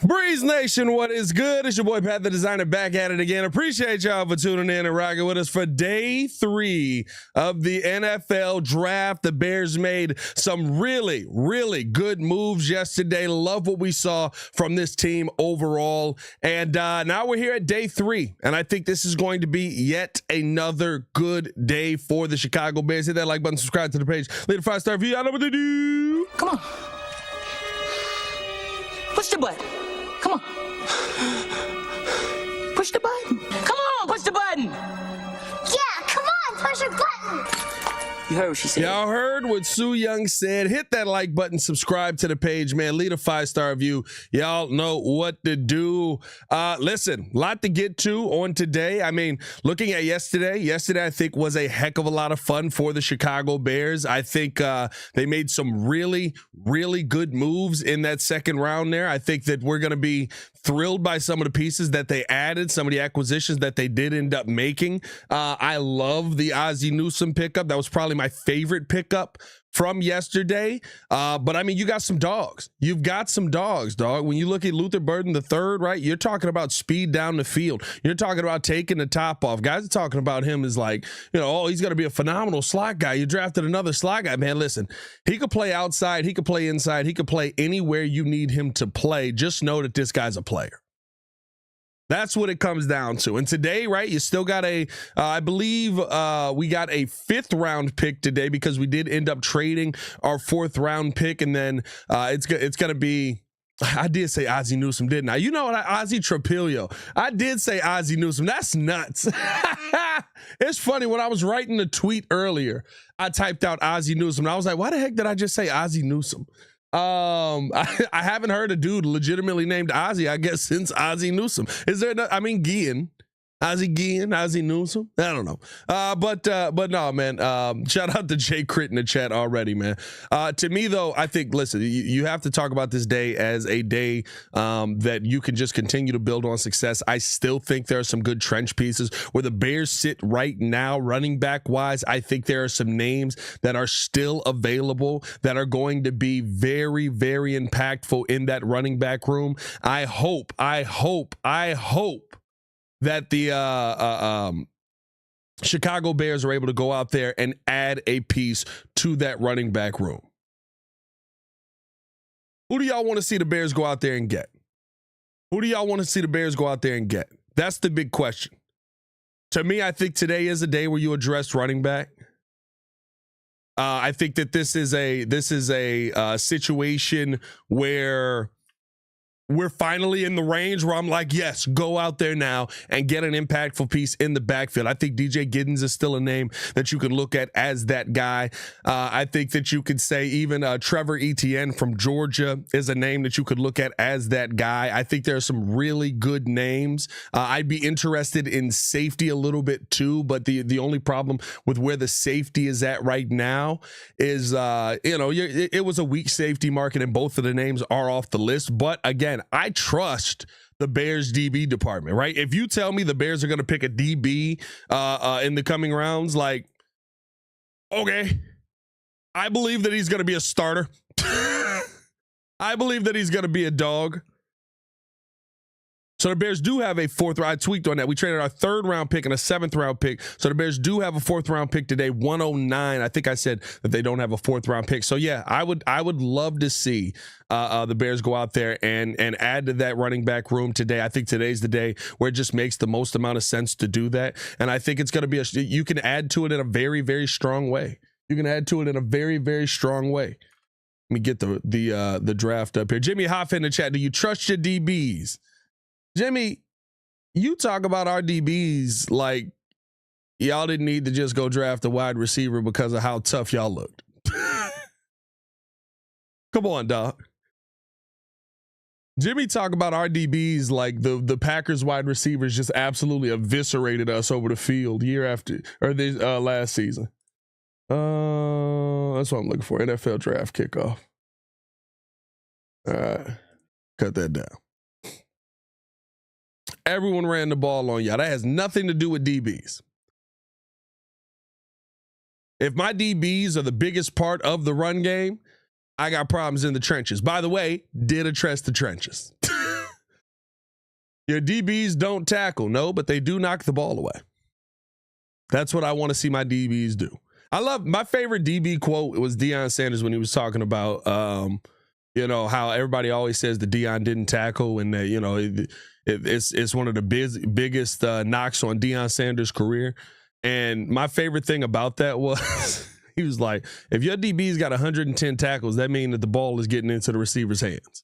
Breeze Nation, what is good? It's your boy Pat the Designer back at it again. Appreciate y'all for tuning in and rocking with us for day 3 of the NFL draft. The Bears made some really, really good moves yesterday. Love what we saw from this team overall. And now we're here at day 3. And I think this is going to be yet another good day for the Chicago Bears. Hit that like button, subscribe to the page, leave a 5-star review. Y'all know what to do. Come on. Push the button. Come on. Push the button. Come on, push the button. Yeah, come on, push the button. You heard what she said. Y'all heard what Sue Young said. Hit that like button, subscribe to the page, man. Leave a 5-star review. Y'all know what to do. Listen, a lot to get to on today. I mean, looking at yesterday I think was a heck of a lot of fun for the Chicago Bears. I think they made some really, really good moves in that second round there. I think that we're going to be thrilled by some of the pieces that they added, some of the acquisitions that they did end up making. I love the Ozzie Newsome pickup. That was probably my favorite pickup from yesterday. But I mean, you got some dogs. You've got some dogs, dog. When you look at Luther Burden III, right, you're talking about speed down the field. You're talking about taking the top off. Guys are talking about him as like, you know, oh, he's going to be a phenomenal slot guy. You drafted another slot guy. Man, listen, he could play outside. He could play inside. He could play anywhere you need him to play. Just know that this guy's a player. That's what it comes down to. And today, right, you still got I believe we got a 5th round pick today because we did end up trading our 4th round pick. And then it's going to be, I did say Ozzie Newsome, didn't I? You know what? Ozzie Trapilio. I did say Ozzie Newsome. That's nuts. It's funny. When I was writing the tweet earlier, I typed out Ozzie Newsome. And I was like, why the heck did I just say Ozzie Newsome? I haven't heard a dude legitimately named Ozzie, I guess, since Ozzie Newsome. Is there no, I mean, Ozzie Newsome? I don't know. But no, man, shout out to Jay Crit in the chat already, man. To me though, I think, listen, you have to talk about this day as a day, that you can just continue to build on success. I still think there are some good trench pieces where the Bears sit right now, running back wise. I think there are some names that are still available that are going to be very, very impactful in that running back room. I hope that the Chicago Bears are able to go out there and add a piece to that running back room. Who do y'all want to see the Bears go out there and get? Who do y'all want to see the Bears go out there and get? That's the big question. To me, I think today is a day where you address running back. I think that this is a situation where we're finally in the range where I'm like, yes, go out there now and get an impactful piece in the backfield. I think DJ Giddens is still a name that you can look at as that guy. I think that you could say even Trevor Etienne from Georgia is a name that you could look at as that guy. I think there are some really good names. I'd be interested in safety a little bit too, but the only problem with where the safety is at right now is, it was a weak safety market and both of the names are off the list. But again, I trust the Bears DB department, right? If you tell me the Bears are going to pick a DB in the coming rounds, like, okay, I believe that he's going to be a starter. I believe that he's going to be a dog. So the Bears do have a 4th round. I tweaked on that. We traded our 3rd round pick and a 7th round pick. So the Bears do have a 4th round pick today, 109. I think I said that they don't have a 4th round pick. So yeah, I would love to see the Bears go out there and add to that running back room today. I think today's the day where it just makes the most amount of sense to do that. And I think it's going to be you can add to it in a very, very strong way. You can add to it in a very, very strong way. Let me get the draft up here. Jimmy Hoff in the chat. Do you trust your DBs? Jimmy, you talk about our DBs like y'all didn't need to just go draft a wide receiver because of how tough y'all looked. Come on, dog. Jimmy talk about our DBs like the Packers wide receivers just absolutely eviscerated us over the field last season. That's what I'm looking for. NFL draft kickoff. All right. Cut that down. Everyone ran the ball on y'all. That has nothing to do with DBs. If my DBs are the biggest part of the run game, I got problems in the trenches. By the way, did address the trenches. Your DBs don't tackle. No, but they do knock the ball away. That's what I want to see my DBs do. I love my favorite DB quote. It was Deion Sanders when he was talking about, how everybody always says that Deion didn't tackle, and that, it's one of the biggest knocks on Deion Sanders' career. And my favorite thing about that was he was like, if your DB's got 110 tackles, that means that the ball is getting into the receiver's hands.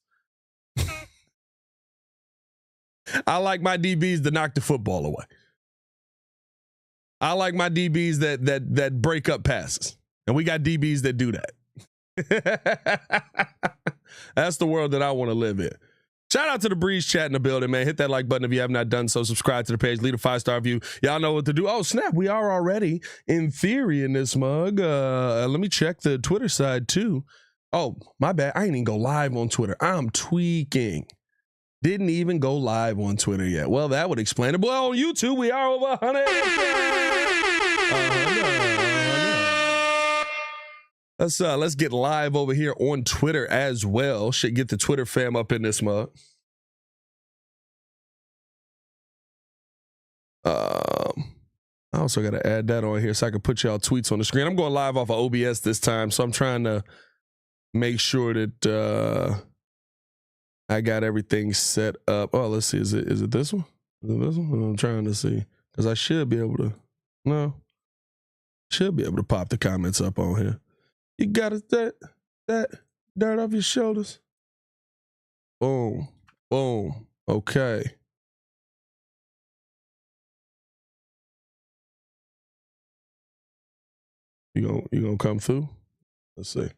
I like my DBs to knock the football away. I like my DBs that break up passes. And we got DBs that do that. That's the world that I want to live in. Shout out to the Breeze chat in the building, man. Hit that like button if you have not done so. Subscribe to the page. Leave a 5-star review. Y'all know what to do. Oh, snap. We are already in theory in this mug. Let me check the Twitter side, too. Oh, my bad. I ain't even go live on Twitter. I'm tweaking. Didn't even go live on Twitter yet. Well, that would explain it. Well, on YouTube, we are over 100. Let's get live over here on Twitter as well. Should get the Twitter fam up in this mug. I also got to add that on here so I can put y'all tweets on the screen. I'm going live off of OBS this time, so I'm trying to make sure that I got everything set up. Oh, let's see. Is it this one? Is it this one? I'm trying to see because I should be able to. No, should be able to pop the comments up on here. You got that dirt off your shoulders. Boom, boom. Okay. You gonna come through? Let's see.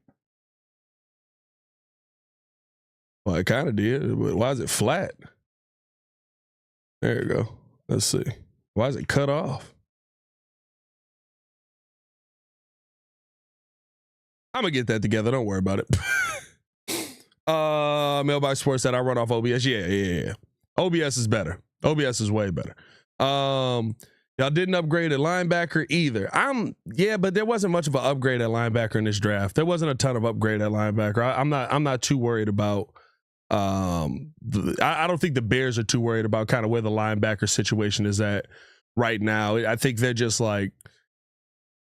Well, it kind of did, but why is it flat? There you go. Let's see. Why is it cut off? I'm going to get that together. Don't worry about it. Mailbox Sports that I run off OBS. Yeah. OBS is better. OBS is way better. Y'all didn't upgrade at linebacker either. But there wasn't much of an upgrade at linebacker in this draft. There wasn't a ton of upgrade at linebacker. I'm not too worried about I don't think the Bears are too worried about kind of where the linebacker situation is at right now. I think they're just like,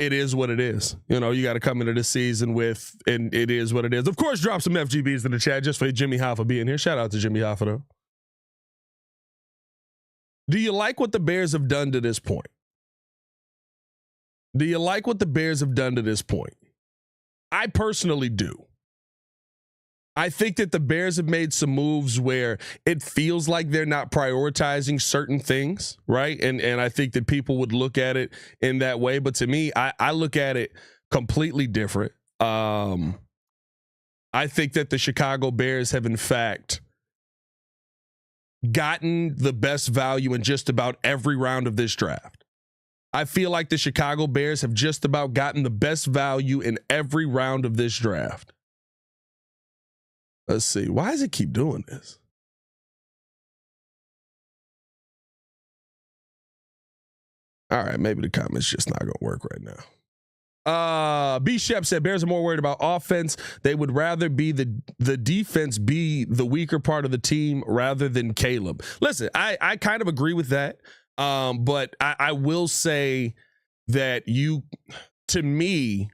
it is what it is. You got to come into this season with, and it is what it is. Of course, drop some FGBs in the chat just for Jimmy Hoffa being here. Shout out to Jimmy Hoffa, though. Do you like what the Bears have done to this point? Do you like what the Bears have done to this point? I personally do. I think that the Bears have made some moves where it feels like they're not prioritizing certain things, right? And I think that people would look at it in that way. But to me, I look at it completely different. I think that the Chicago Bears have, in fact, gotten the best value in just about every round of this draft. I feel like the Chicago Bears have just about gotten the best value in every round of this draft. Let's see. Why does it keep doing this? All right, maybe the comment's just not going to work right now. B. Shep said Bears are more worried about offense. They would rather be the defense be the weaker part of the team rather than Caleb. Listen, I kind of agree with that. But I will say that to me,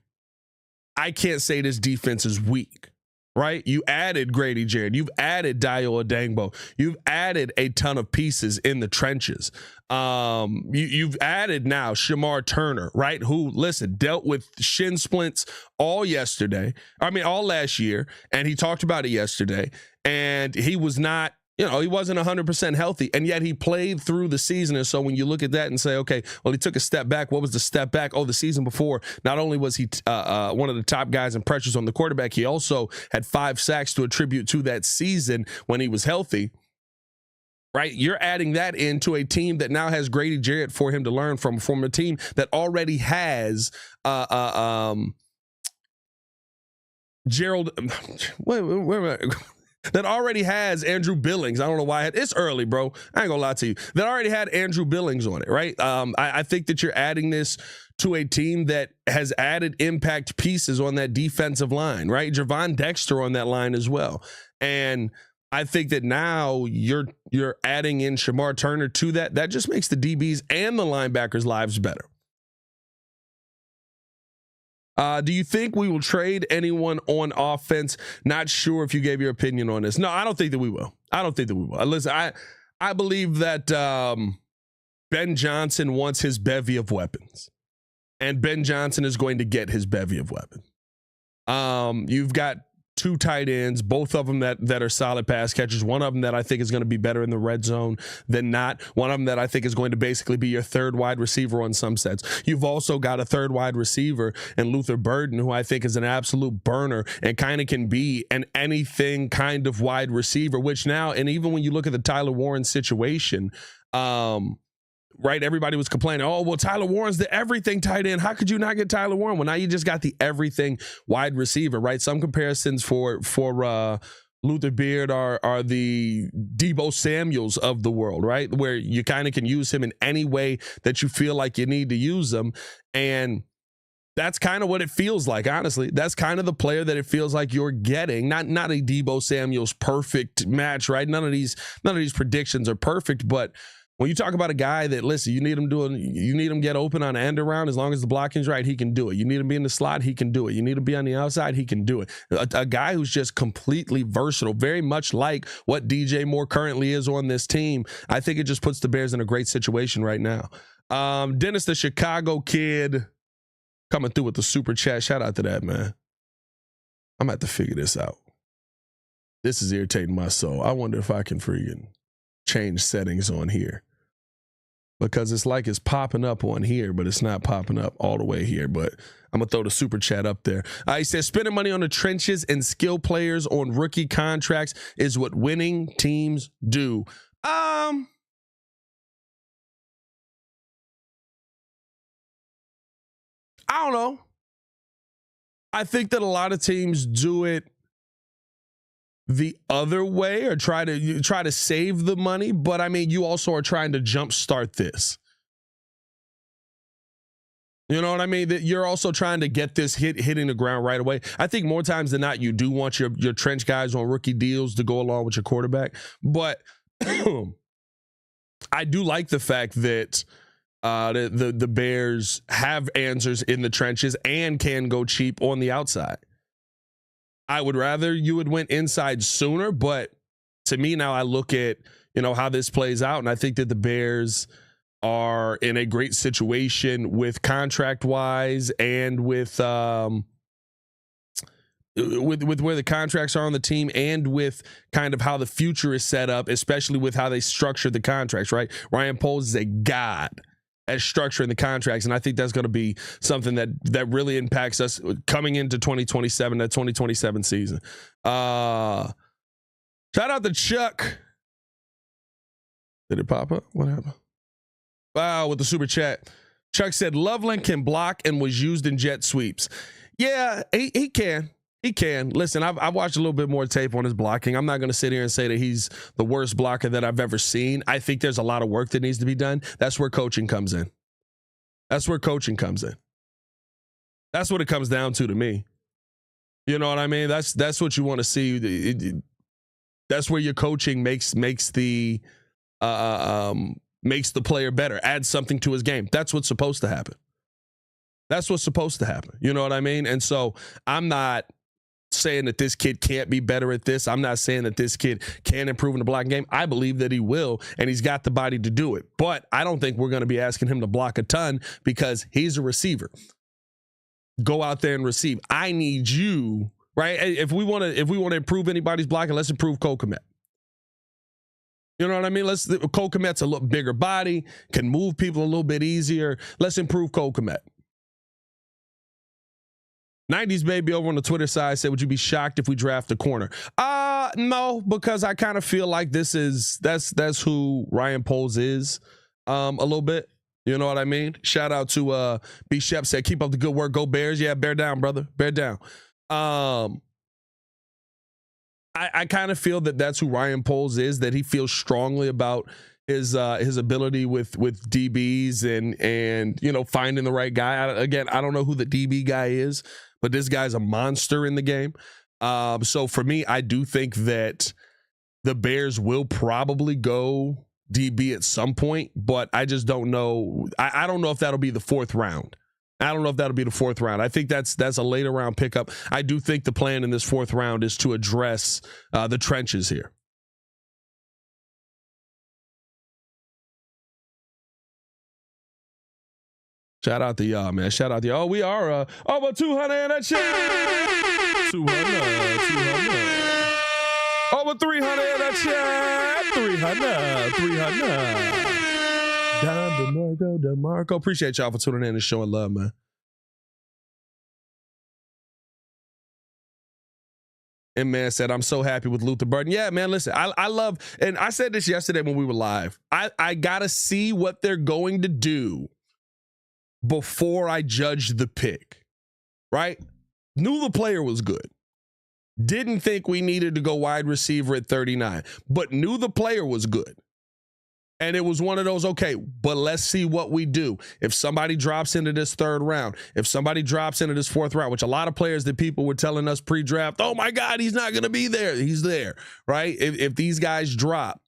I can't say this defense is weak. Right? You added Grady Jarrett. You've added Dayo Adangbo. You've added a ton of pieces in the trenches. You've added now Shamar Turner, right? Who, listen, dealt with shin splints all last year. And he talked about it yesterday. And he was not, he wasn't 100% healthy, and yet he played through the season. And so when you look at that and say, okay, well, he took a step back. What was the step back? Oh, the season before, not only was he one of the top guys in pressures on the quarterback, he also had 5 sacks to attribute to that season when he was healthy. Right? You're adding that into a team that now has Grady Jarrett for him to learn from a team that already has Gerald. Wait. That already has Andrew Billings. I don't know why. It's early, bro. I ain't gonna lie to you. That already had Andrew Billings on it, right? I think that you're adding this to a team that has added impact pieces on that defensive line, right? Javon Dexter on that line as well. And I think that now you're adding in Shamar Turner to that. That just makes the DBs and the linebackers' lives better. Do you think we will trade anyone on offense? Not sure if you gave your opinion on this. No, I don't think that we will. Listen, I believe that Ben Johnson wants his bevy of weapons, and Ben Johnson is going to get his bevy of weapons. You've got 2 tight ends, both of them that are solid pass catchers. One of them that I think is going to be better in the red zone than not. One of them that I think is going to basically be your third wide receiver on some sets. You've also got a third wide receiver in Luther Burden, who I think is an absolute burner and kind of can be an anything kind of wide receiver, which now, and even when you look at the Tyler Warren situation, right, everybody was complaining, oh, well, Tyler Warren's the everything tight end. How could you not get Tyler Warren? Well, now you just got the everything wide receiver, right? Some comparisons for Luther Beard are the Deebo Samuels of the world, right? Where you kind of can use him in any way that you feel like you need to use him. And that's kind of what it feels like, honestly. That's kind of the player that it feels like you're getting. Not a Deebo Samuels perfect match, right? None of these predictions are perfect, but when you talk about a guy that, listen, you need him get open on an end around, as long as the blocking's right, he can do it. You need him be in the slot, he can do it. You need him be on the outside, he can do it. A guy who's just completely versatile, very much like what DJ Moore currently is on this team. I think it just puts the Bears in a great situation right now. Dennis, the Chicago kid, coming through with the super chat. Shout out to that, man. I'm going to have to figure this out. This is irritating my soul. I wonder if I can freaking change settings on here, because it's like it's popping up on here, but it's not popping up all the way here. But I'm going to throw the super chat up there. He says, spending money on the trenches and skill players on rookie contracts is what winning teams do. I don't know. I think that a lot of teams do it the other way, or try to save the money, but I mean, you also are trying to jumpstart this. You know what I mean? That you're also trying to get this hitting the ground right away. I think more times than not, you do want your trench guys on rookie deals to go along with your quarterback, but I do like the fact that the Bears have answers in the trenches and can go cheap on the outside. I would rather you would went inside sooner, but to me now I look at, how this plays out, and I think that the Bears are in a great situation with contract-wise and with where the contracts are on the team, and with kind of how the future is set up, especially with how they structure the contracts, right? Ryan Poles is a god at structuring the contracts, and I think that's going to be something that really impacts us coming into 2027, that 2027 season. Shout out to Chuck. Did it pop up? What happened? Wow, with the super chat. Chuck said Loveland can block and was used in jet sweeps. Yeah, he can. He can. Listen, I've watched a little bit more tape on his blocking. I'm not going to sit here and say that he's the worst blocker that I've ever seen. I think there's a lot of work that needs to be done. That's where coaching comes in. That's what it comes down to me. You know what I mean? That's what you want to see. That's where your coaching makes the player better, adds something to his game. That's what's supposed to happen. You know what I mean? And so I'm not saying that this kid can't be better at this. I'm not saying that this kid can improve in the blocking game. I believe that he will, and he's got the body to do it. But I don't think we're going to be asking him to block a ton, because he's a receiver. Go out there and receive. I need you, right? If we want to improve anybody's blocking, let's improve Cole Kmet. You know what I mean? Cole Kmet's a little bigger body, can move people a little bit easier. Let's improve Cole Kmet. 90s baby over on the Twitter side said, would you be shocked if we draft a corner? No, because I kind of feel like that's who Ryan Poles is a little bit. You know what I mean? Shout out to B Shep, said, keep up the good work. Go Bears. Yeah, bear down, brother. Bear down. I kind of feel that that's who Ryan Poles is, that he feels strongly about his ability with DBs and finding the right guy. I don't know who the DB guy is, but this guy's a monster in the game. So for me, I do think that the Bears will probably go DB at some point, but I just don't know. I don't know if that'll be the fourth round. I don't know if that'll be the fourth round. I think that's a later round pickup. I do think the plan in this fourth round is to address the trenches here. Shout out to y'all, man. Shout out to y'all. We are over 200 in that shit. 200. Over 300 in that shit. 300. DeMarco. Appreciate y'all for tuning in and showing love, man. And man said, I'm so happy with Luther Burden. Yeah, man, listen, I love, and I said this yesterday when we were live. I got to see what they're going to do before I judge the pick, right? Knew the player was good. Didn't think we needed to go wide receiver at 39, but knew the player was good. And it was one of those, okay, but let's see what we do. If somebody drops into this third round, if somebody drops into this fourth round, which a lot of players that people were telling us pre-draft, oh my God, he's not going to be there. He's there, right? If these guys drop,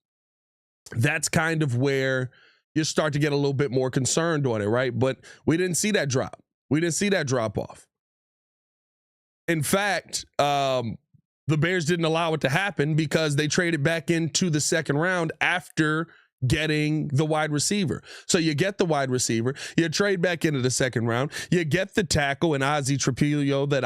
that's kind of where you start to get a little bit more concerned on it, right? But we didn't see that drop. We didn't see that drop off. In fact, the Bears didn't allow it to happen because they traded back into the second round after getting the wide receiver. So you get the wide receiver, you trade back into the second round, you get the tackle in Ozzie Trapilio that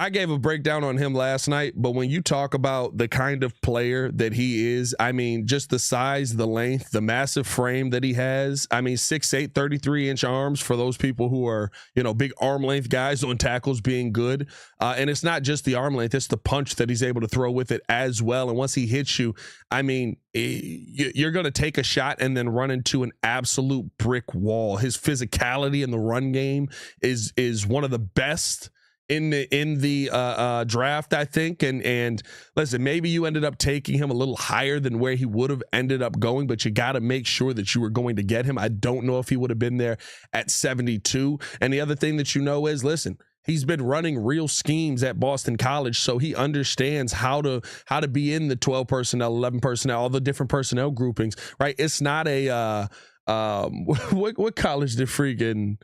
I gave a breakdown on him last night, but when you talk about the kind of player that he is, I mean, just the size, the length, the massive frame that he has. I mean, 6'8", 33-inch arms for those people who are, big arm length guys on tackles being good. And it's not just the arm length, it's the punch that he's able to throw with it as well. And once he hits you, I mean, you're going to take a shot and then run into an absolute brick wall. His physicality in the run game is one of the best in the draft, I think. And listen, maybe you ended up taking him a little higher than where he would have ended up going, but you got to make sure that you were going to get him. I don't know if he would have been there at 72. And the other thing that is, listen, he's been running real schemes at Boston College, so he understands how to be in the 12 personnel, 11 personnel, all the different personnel groupings, right? It's not a what college did freaking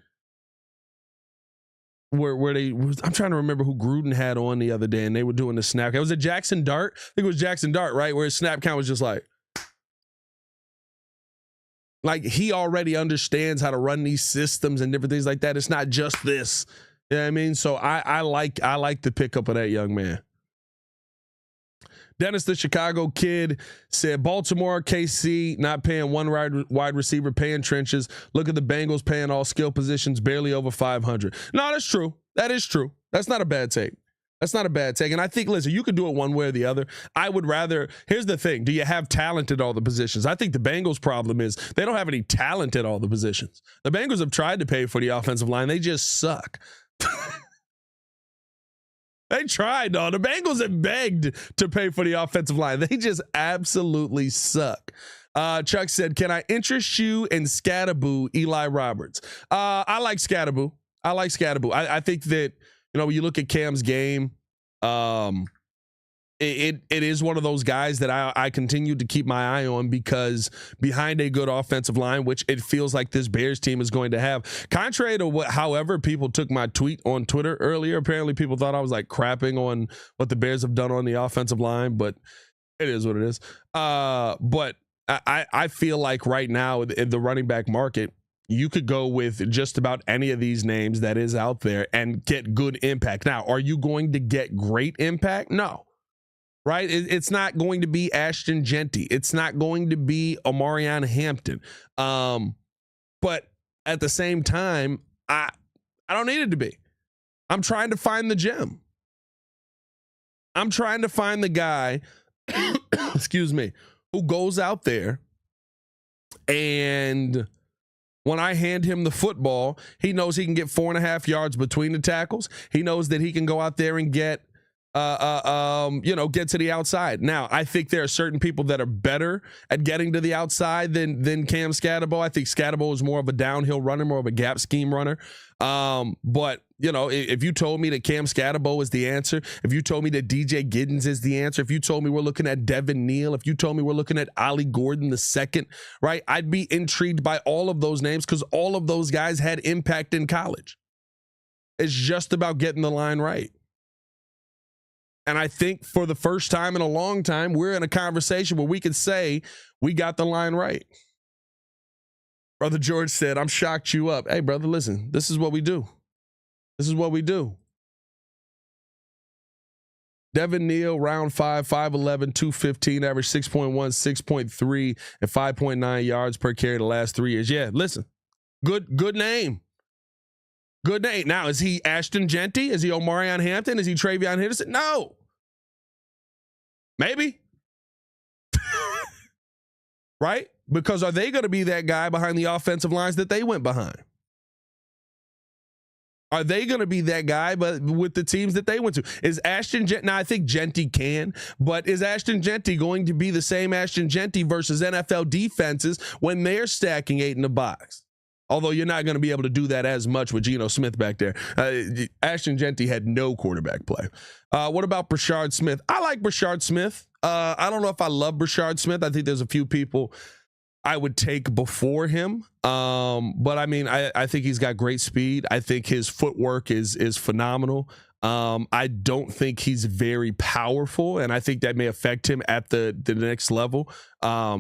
where they, I'm trying to remember who Gruden had on the other day, and they were doing the snap. It was a Jackson Dart. I think it was Jackson Dart, right? Where his snap count was just like he already understands how to run these systems and different things like that. It's not just this. You know what I mean? So I like the pickup of that young man. Dennis, the Chicago kid, said Baltimore, KC, not paying one wide receiver, paying trenches. Look at the Bengals paying all skill positions, barely over 500. No, that's true. That is true. That's not a bad take. That's not a bad take. And I think, listen, you could do it one way or the other. I would rather, here's the thing. Do you have talent at all the positions? I think the Bengals' problem is they don't have any talent at all the positions. The Bengals have tried to pay for the offensive line. They just suck. They tried, though. The Bengals have begged to pay for the offensive line. They just absolutely suck. Chuck said, can I interest you in Scatterboo, Eli Roberts? I like Scatterboo. I think that, when you look at Cam's game, it is one of those guys that I continue to keep my eye on because behind a good offensive line, which it feels like this Bears team is going to have, contrary to however people took my tweet on Twitter earlier, apparently people thought I was crapping on what the Bears have done on the offensive line, but it is what it is. But I feel like right now in the running back market, you could go with just about any of these names that is out there and get good impact. Now, are you going to get great impact? No. Right? It's not going to be Ashton Genty. It's not going to be Omarion Hampton. But at the same time, I don't need it to be. I'm trying to find the gem. I'm trying to find the guy, excuse me, who goes out there and when I hand him the football, he knows he can get 4.5 yards between the tackles. He knows that he can go out there and get get to the outside. Now, I think there are certain people that are better at getting to the outside than Cam Scatterbo. I think Scatterbo is more of a downhill runner, more of a gap scheme runner. But if you told me that Cam Scatterbo is the answer, if you told me that DJ Giddens is the answer, if you told me we're looking at Devin Neal, if you told me we're looking at Ollie Gordon II, right, I'd be intrigued by all of those names because all of those guys had impact in college. It's just about getting the line right. And I think for the first time in a long time, we're in a conversation where we can say we got the line right. Brother George said, I'm shocked you up. Hey, brother, listen, this is what we do. This is what we do. Devin Neal, round 5, 5'11", 215, average 6.1, 6.3, and 5.9 yards per carry the last 3 years. Yeah, listen, good name. Good name. Now, is he Ashton Genty? Is he Omarion Hampton? Is he Travion Henderson? No. Maybe. Right? Because are they going to be that guy behind the offensive lines that they went behind? Are they going to be that guy but with the teams that they went to? Is Ashton Genty, now I think Genty can, but is Ashton Genty going to be the same Ashton Genty versus NFL defenses when they're stacking 8 in the box? Although you're not going to be able to do that as much with Geno Smith back there. Ashton Genty had no quarterback play. What about Brashard Smith? I like Brashard Smith. I don't know if I love Brashard Smith. I think there's a few people I would take before him. But I mean, I think he's got great speed. I think his footwork is phenomenal. I don't think he's very powerful, and I think that may affect him at the next level.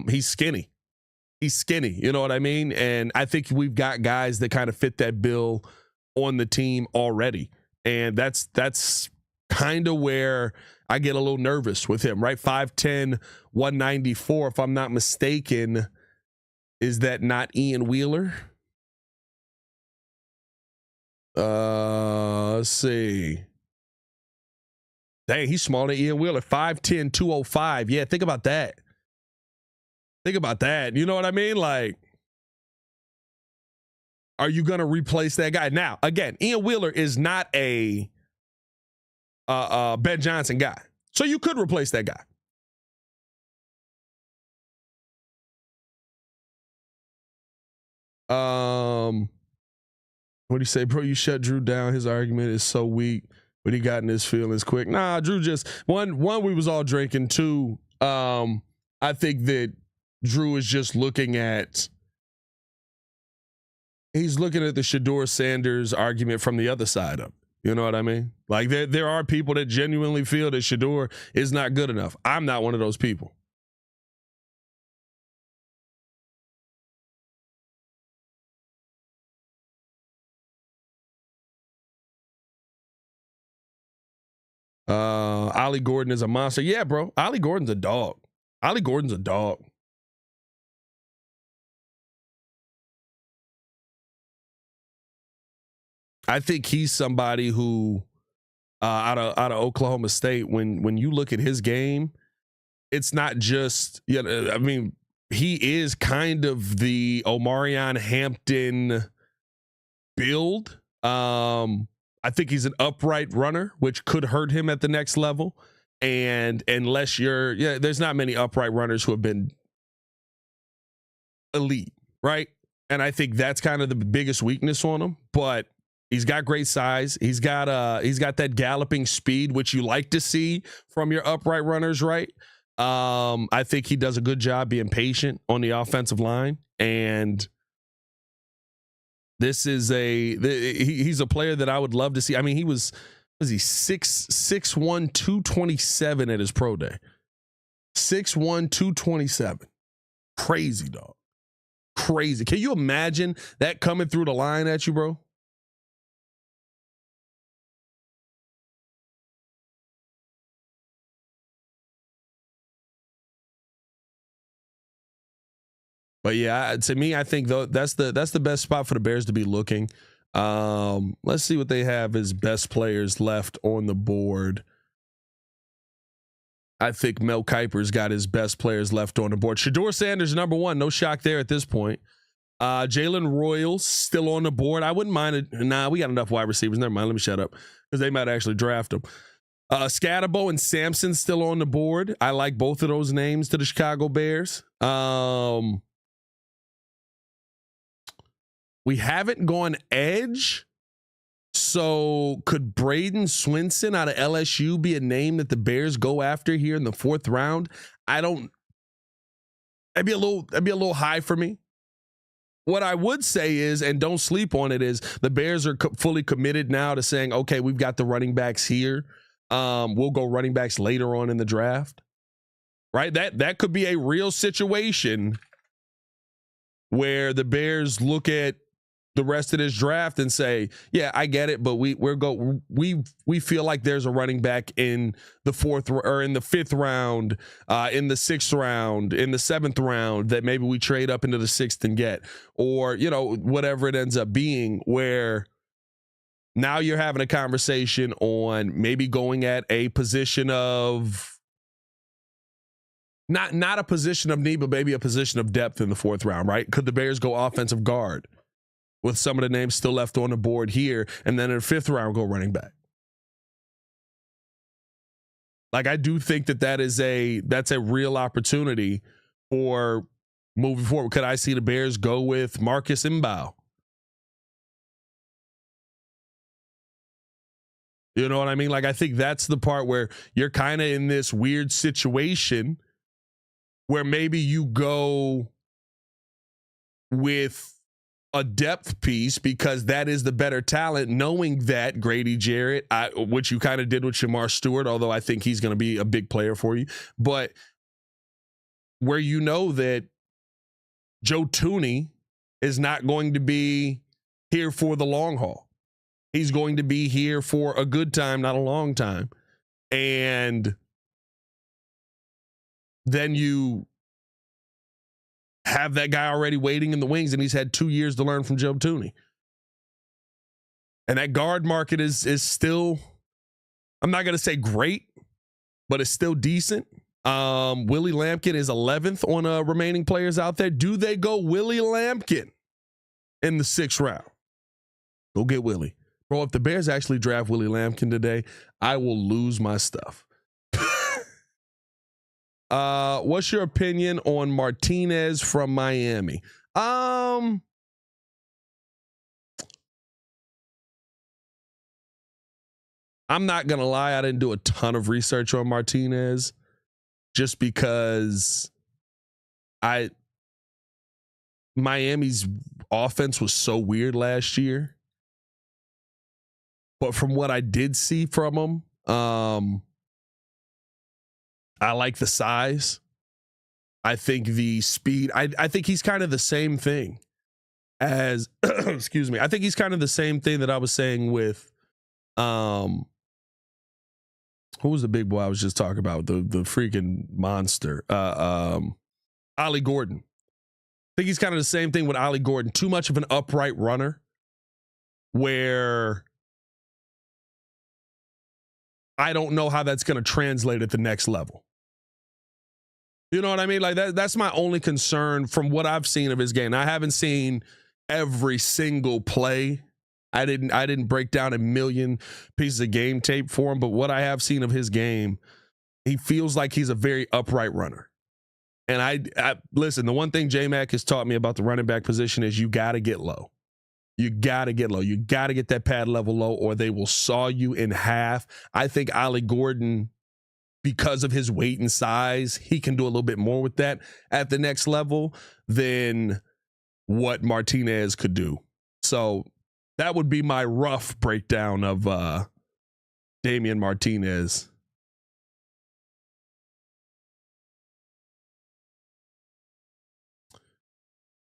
He's skinny. He's skinny, you know what I mean? And I think we've got guys that kind of fit that bill on the team already. And that's kind of where I get a little nervous with him, right? 5'10", 194, if I'm not mistaken. Is that not Ian Wheeler? Let's see. Dang, he's smaller than Ian Wheeler. 5'10", 205. Yeah, think about that. Think about that. You know what I mean? Like, are you going to replace that guy? Now, again, Ian Wheeler is not a Ben Johnson guy. So you could replace that guy. What do you say, bro? You shut Drew down. His argument is so weak, but he got in his feelings quick. Nah, Drew just, one, we was all drinking. 2, I think that Drew is just looking at the Shedeur Sanders argument from the other side of it. You know what I mean? Like there are people that genuinely feel that Shedeur is not good enough. I'm not one of those people. Ollie Gordon is a monster. Yeah, bro. Ollie Gordon's a dog. Ollie Gordon's a dog. I think he's somebody who, out of Oklahoma State, when you look at his game, it's not just, I mean, he is kind of the Omarion Hampton build. I think he's an upright runner, which could hurt him at the next level. And unless there's not many upright runners who have been elite, right? And I think that's kind of the biggest weakness on him. But he's got great size. He's got that galloping speed, which you like to see from your upright runners, right? I think he does a good job being patient on the offensive line. And this is he's a player that I would love to see. I mean, he was 6'1", 227 at his pro day. 6'1", 227. Crazy, dog. Crazy. Can you imagine that coming through the line at you, bro? But yeah, to me, I think though that's the best spot for the Bears to be looking. Let's see what they have as best players left on the board. I think Mel Kiper's got his best players left on the board. Shedeur Sanders, number 1. No shock there at this point. Jalen Royals still on the board. I wouldn't mind it. Nah, we got enough wide receivers. Never mind. Let me shut up because they might actually draft him. Scatterbo and Sampson still on the board. I like both of those names to the Chicago Bears. We haven't gone edge. So could Braden Swinson out of LSU be a name that the Bears go after here in the 4th round? That'd be a little high for me. What I would say is, and don't sleep on it, is the Bears are fully committed now to saying, okay, we've got the running backs here. We'll go running backs later on in the draft. Right? That could be a real situation where the Bears look at the rest of this draft and say, yeah, I get it, but we feel like there's a running back in the 4th or in the 5th round, in the 6th round, in the 7th round that maybe we trade up into the 6th and get, or, whatever it ends up being, where now you're having a conversation on maybe going at a position of not a position of need, but maybe a position of depth in the 4th round, right? Could the Bears go offensive guard with some of the names still left on the board here, and then in the 5th round, go running back? Like, I do think that's a real opportunity for moving forward. Could I see the Bears go with Marcus Mbow? You know what I mean? Like, I think that's the part where you're kind of in this weird situation where maybe you go with a depth piece because that is the better talent, knowing that Grady Jarrett, which you kind of did with Shamar Stewart, although I think he's going to be a big player for you, but where you know that Joe Thuney is not going to be here for the long haul. He's going to be here for a good time, not a long time. And then you have that guy already waiting in the wings, and he's had 2 years to learn from Joe Thuney. And that guard market is still, I'm not going to say great, but it's still decent. Willie Lampkin is 11th on remaining players out there. Do they go Willie Lampkin in the 6th round? Go get Willie. Bro, if the Bears actually draft Willie Lampkin today, I will lose my stuff. What's your opinion on Martinez from Miami? I'm not gonna lie, I didn't do a ton of research on Martinez just because Miami's offense was so weird last year. But from what I did see from him, I like the size. I think the speed. I think he's kind of the same thing as, excuse me. I think he's kind of the same thing that I was saying with, who was the big boy I was just talking about? The freaking monster. Ollie Gordon. I think he's kind of the same thing with Ollie Gordon. Too much of an upright runner where I don't know how that's going to translate at the next level. You know what I mean? Like that's my only concern from what I've seen of his game. I haven't seen every single play. I didn't break down a million pieces of game tape for him, but what I have seen of his game, he feels like he's a very upright runner. And I listen, the one thing J-Mac has taught me about the running back position is you got to get low. You got to get low. You got to get that pad level low or they will saw you in half. I think Ollie Gordon, because of his weight and size, he can do a little bit more with that at the next level than what Martinez could do. So that would be my rough breakdown of Damian Martinez.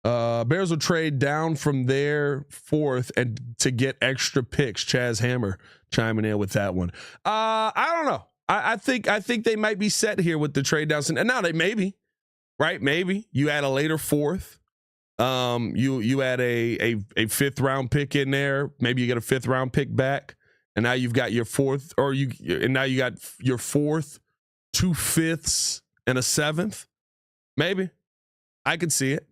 Bears will trade down from their 4th and to get extra picks. Chaz Hammer chiming in with that one. I don't know. I think they might be set here with the trade down. And now they maybe, right? Maybe you add a later 4th. You add a 5th round pick in there. Maybe you get a 5th round pick back, and now you've got your 4th, and now you got your 4th, 2 5ths, and a 7th. Maybe I could see it.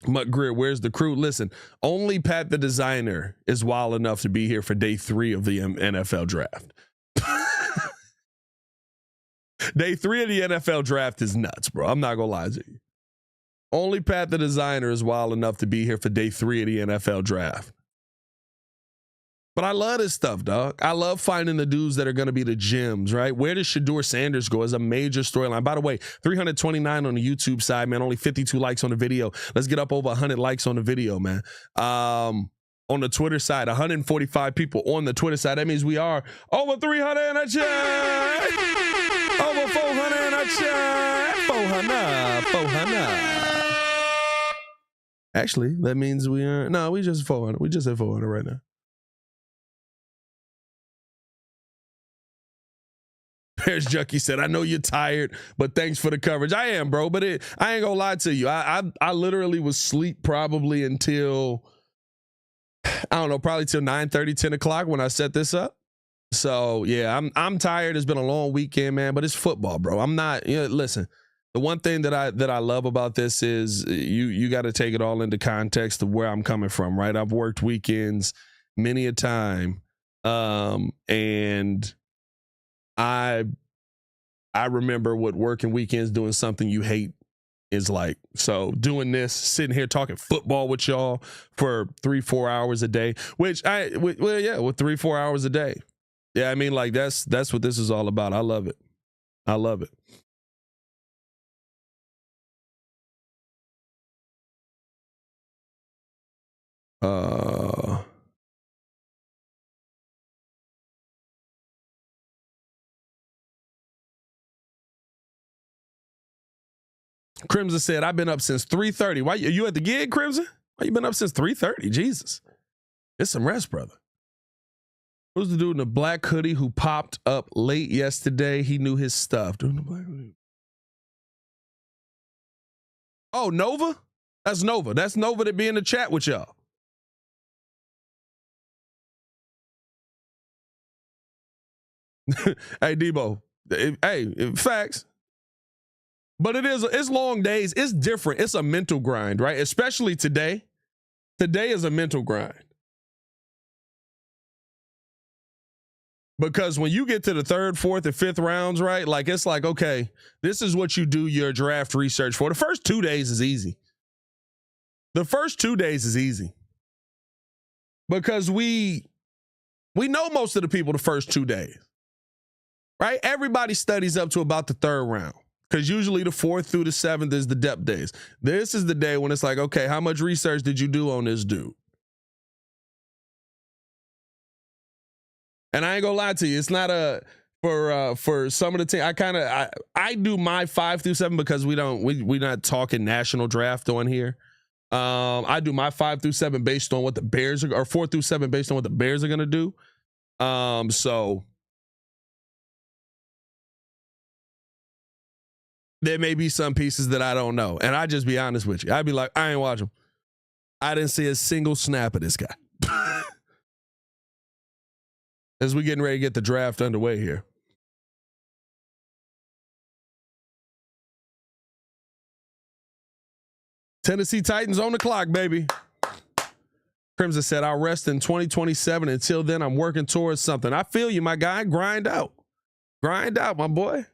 Mutt Grid, where's the crew? Listen, only Pat the designer is wild enough to be here for day 3 of the NFL draft. Day 3 of the NFL draft is nuts, bro. I'm not gonna lie to you. Only Pat the designer is wild enough to be here for day 3 of the NFL draft. But I love this stuff, dog. I love finding the dudes that are going to be the gems, right? Where does Shedeur Sanders go as a major storyline? By the way, 329 on the YouTube side, man. Only 52 likes on the video. Let's get up over 100 likes on the video, man. On the Twitter side, 145 people on the Twitter side. That means we are over 300 in a chat. Over 400 in a chat. 400. Actually, that means we are, no, we just 400. We just at 400 right now. Bears Junkie said, I know you're tired, but thanks for the coverage. I am, bro, but I ain't gonna lie to you. I literally was asleep probably until, I don't know, probably till 9:30, 10 o'clock when I set this up. So yeah, I'm tired. It's been a long weekend, man, but it's football, bro. I'm not, listen, the one thing that I love about this is you got to take it all into context of where I'm coming from, right? I've worked weekends many a time. And I remember what working weekends doing something you hate is like. So doing this, sitting here talking football with y'all for 3-4 hours a day, with 3-4 hours a day. Yeah, I mean, like that's what this is all about. I love it. I love it. Crimson said, I've been up since 3:30. Why you at the gig, Crimson? Why you been up since 3:30? Jesus. It's some rest, brother. Who's the dude in the black hoodie who popped up late yesterday? He knew his stuff. Dude in the black hoodie. Oh, Nova? That's Nova. That's Nova that be in the chat with y'all. Hey, Debo. Hey, facts. But it's long days. It's different. It's a mental grind, right? Especially today. Today is a mental grind. Because when you get to the 3rd, 4th, and 5th rounds, right? Like, it's like, okay, this is what you do your draft research for. The first 2 days is easy. The first 2 days is easy. Because we know most of the people the first 2 days, right? Everybody studies up to about the 3rd round. Because usually the 4th through the 7th is the depth days. This is the day when it's like, okay, how much research did you do on this dude? And I ain't gonna lie to you, it's not for some of the team. I do my 5 through 7 because we're not talking national draft on here. I do my 5 through 7 based on what the Bears are, or 4 through 7 based on what the Bears are gonna do. So there may be some pieces that I don't know. And I just be honest with you. I'd be like, I ain't watch him. I didn't see a single snap of this guy. As we getting ready to get the draft underway here. Tennessee Titans on the clock, baby. Crimson said, I'll rest in 2027. Until then, I'm working towards something. I feel you, my guy. Grind out. Grind out, my boy.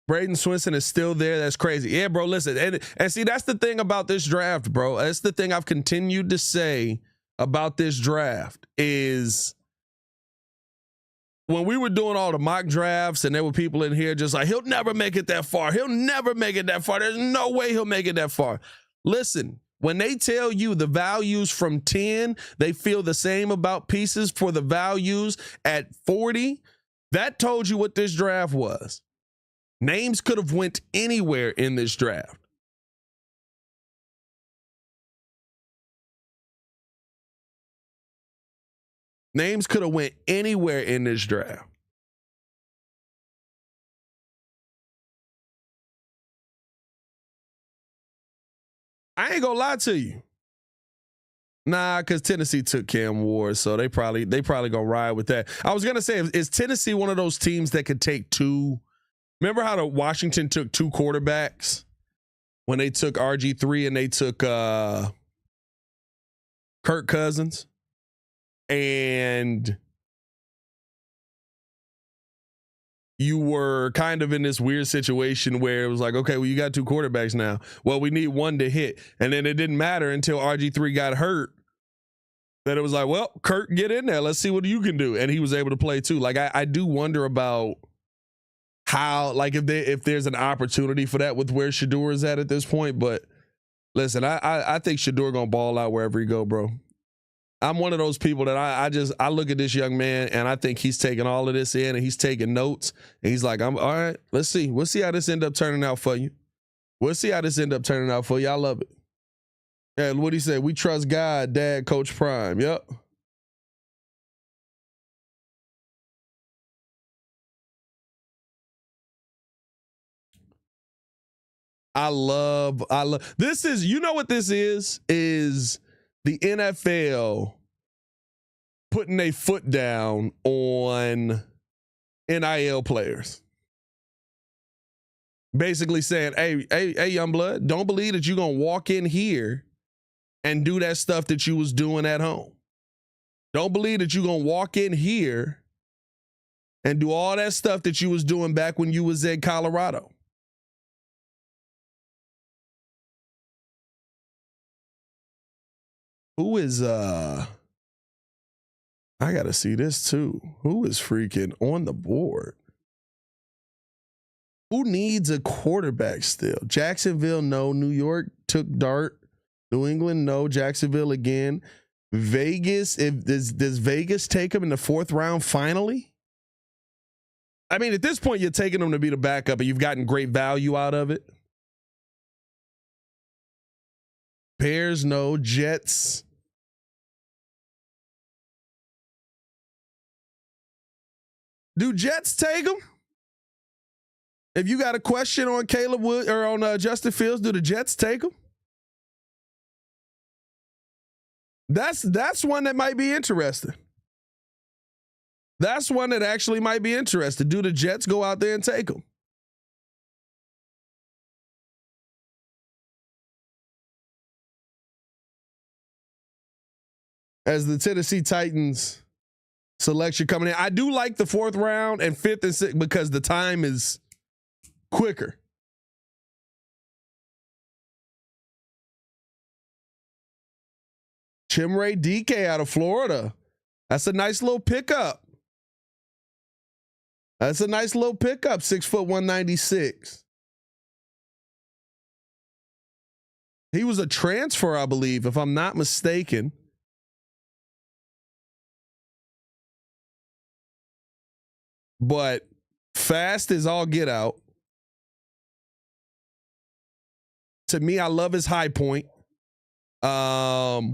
Braden Swinson is still there. That's crazy. Yeah, bro, listen. And see, that's the thing about this draft, bro. That's the thing I've continued to say about this draft is when we were doing all the mock drafts and there were people in here just like, he'll never make it that far. He'll never make it that far. There's no way he'll make it that far. Listen, when they tell you the values from 10, they feel the same about pieces for the values at 40. That told you what this draft was. Names could have went anywhere in this draft. Names could have went anywhere in this draft. I ain't gonna lie to you. Nah, because Tennessee took Cam Ward, so they probably gonna ride with that. I was gonna say, is Tennessee one of those teams that could take two? Remember how the Washington took 2 quarterbacks when they took RG3 and they took Kirk Cousins, and you were kind of in this weird situation where it was like, okay, well, you got two quarterbacks now. Well, we need one to hit. And then it didn't matter until RG3 got hurt. Then it was like, well, Kirk, get in there. Let's see what you can do. And he was able to play too. Like, I do wonder about how, like, if there's an opportunity for that with where Shedeur is at this point. But listen, I think Shedeur gonna ball out wherever he go, bro. I'm one of those people that I look at this young man and I think he's taking all of this in and he's taking notes and he's like, I'm all right, let's see. We'll see how this end up turning out for you. We'll see how this end up turning out for you. I love it. And what he said, we trust God, Dad, Coach Prime. Yep. I love this is, you know what this is the NFL putting a foot down on NIL players. Basically saying, hey, young blood, don't believe that you're going to walk in here and do that stuff that you was doing at home. Don't believe that you're going to walk in here and do all that stuff that you was doing back when you was in Colorado. Who is, I got to see this too. Who is freaking on the board? Who needs a quarterback still? Jacksonville, no. New York took Dart. New England, no. Jacksonville again. Vegas, does Vegas take him in the 4th round finally? I mean, at this point, you're taking him to be the backup and you've gotten great value out of it. Bears, no. Jets. Do Jets take him? If you got a question on Caleb Wood or on Justin Fields, do the Jets take him? That's one that might be interesting. That's one that actually might be interesting. Do the Jets go out there and take him? As the Tennessee Titans selection coming in, I do like the 4th round and 5th and 6th because the time is quicker. Chimray DK out of Florida. That's a nice little pickup. 6 foot 196. He was a transfer, I believe, if I'm not mistaken. But fast as all get out. To me, I love his high point. I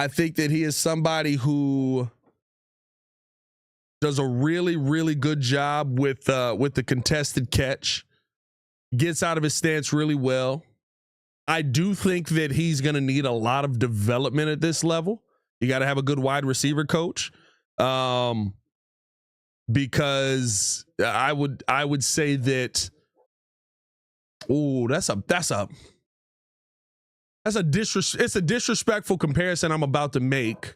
think that he is somebody who does a really, really good job with the contested catch. Gets out of his stance really well. I do think that he's going to need a lot of development at this level. You got to have a good wide receiver coach. Because I would say that, it's a disrespectful comparison I'm about to make,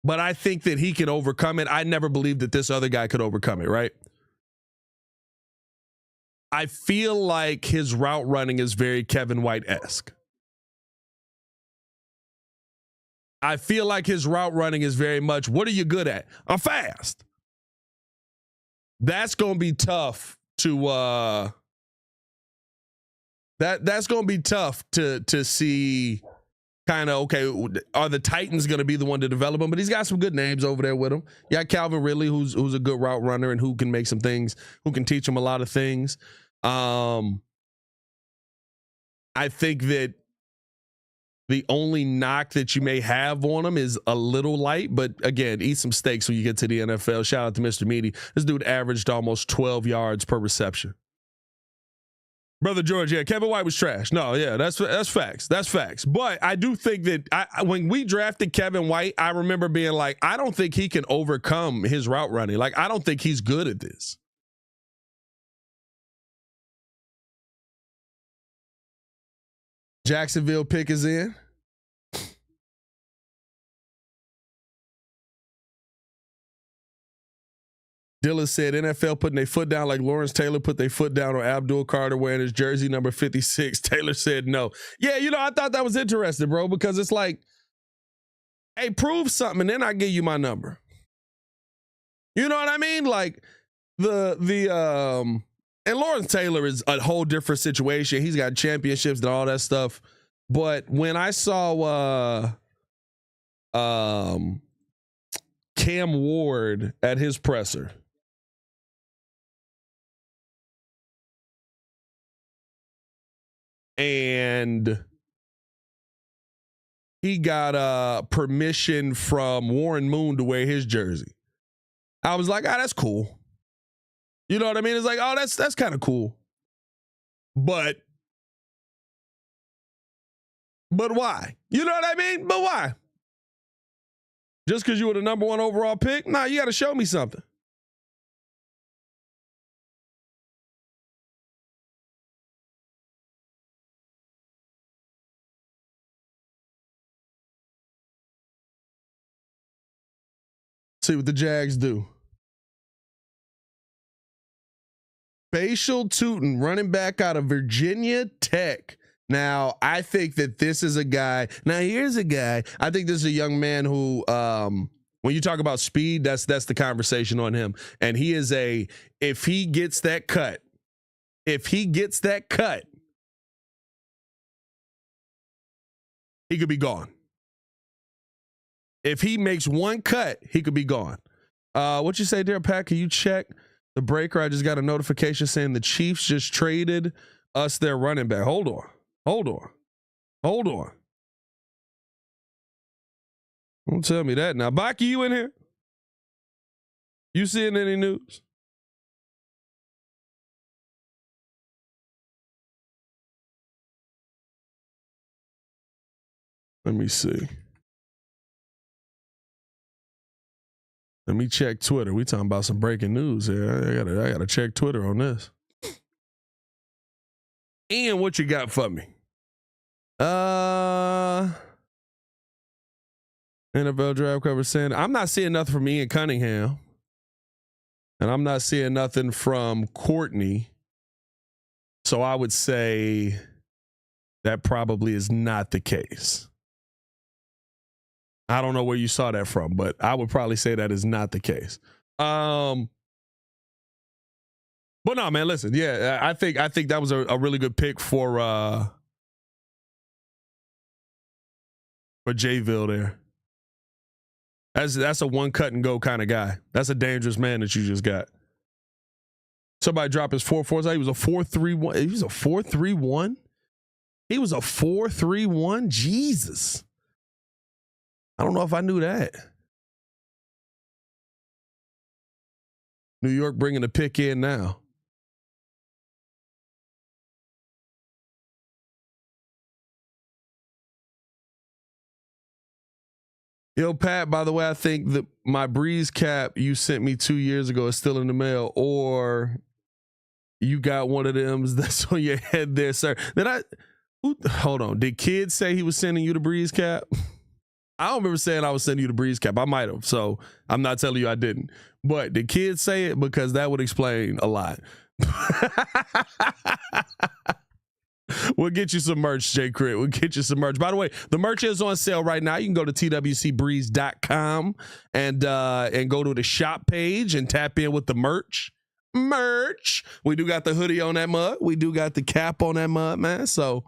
but I think that he could overcome it. I never believed that this other guy could overcome it, right? I feel like his route running is very Kevin White-esque. I feel like his route running is very much, what are you good at? I'm fast. That's going to be tough to that's going to be tough to see kind of, okay, are the Titans going to be the one to develop him? But he's got some good names over there with him. You got Calvin Ridley, who's a good route runner and who can make some things, who can teach him a lot of things. I think that the only knock that you may have on him is a little light, but again, eat some steaks when you get to the NFL. Shout out to Mr. Meaty. This dude averaged almost 12 yards per reception. Brother George, yeah, Kevin White was trash. No, yeah, that's facts. That's facts. But I do think that when we drafted Kevin White, I remember being like, I don't think he can overcome his route running. Like, I don't think he's good at this. Jacksonville pick is in. Dilla said NFL putting their foot down like Lawrence Taylor put their foot down on Abdul Carter wearing his jersey number 56. Taylor said no. Yeah, I thought that was interesting, bro, because it's like, hey, prove something and then I give you my number. You know what I mean? Like and Lawrence Taylor is a whole different situation. He's got championships and all that stuff. But when I saw Cam Ward at his presser, and he got permission from Warren Moon to wear his jersey, I was like, that's cool. You know what I mean? It's like, oh, that's kind of cool. But why? You know what I mean? But why? Just because you were the number 1 overall pick? Nah, you got to show me something. See what the Jags do. Facial Tootin, running back out of Virginia Tech. Now, I think that this is a guy. Now, here's a guy. I think this is a young man who, when you talk about speed, that's the conversation on him. And he is if he gets that cut, he could be gone. If he makes one cut, he could be gone. What you say there, Pat? Can you check the breaker? I just got a notification saying the Chiefs just traded us their running back. Hold on. Don't tell me that now. Baki, you in here? You seeing any news? Let me see. Let me check Twitter. We talking about some breaking news here. I gotta check Twitter on this. Ian, what you got for me? NFL draft cover saying I'm not seeing nothing from Ian Cunningham, and I'm not seeing nothing from Courtney. So I would say that probably is not the case. I don't know where you saw that from, but I would probably say that is not the case. But no, man, listen. Yeah, I think that was a really good pick for Jayville there. That's a one cut and go kind of guy. That's a dangerous man that you just got. Somebody dropped his 4.4. He was a 4.31. He was a 4.31. He was a 4.31. Jesus. I don't know if I knew that. New York bringing the pick in now. Yo, Pat, by the way, I think that my Breeze cap you sent me 2 years ago is still in the mail, or you got one of them that's on your head there, sir. Hold on. Did Kid say he was sending you the Breeze cap? I don't remember saying I was sending you the Breeze cap. I might have, so I'm not telling you I didn't. But did Kid say it? Because that would explain a lot. We'll get you some merch, J. Crit. We'll get you some merch. By the way, the merch is on sale right now. You can go to twcbreeze.com and go to the shop page and tap in with the merch. We do got the hoodie on that mug. We do got the cap on that mug, man. So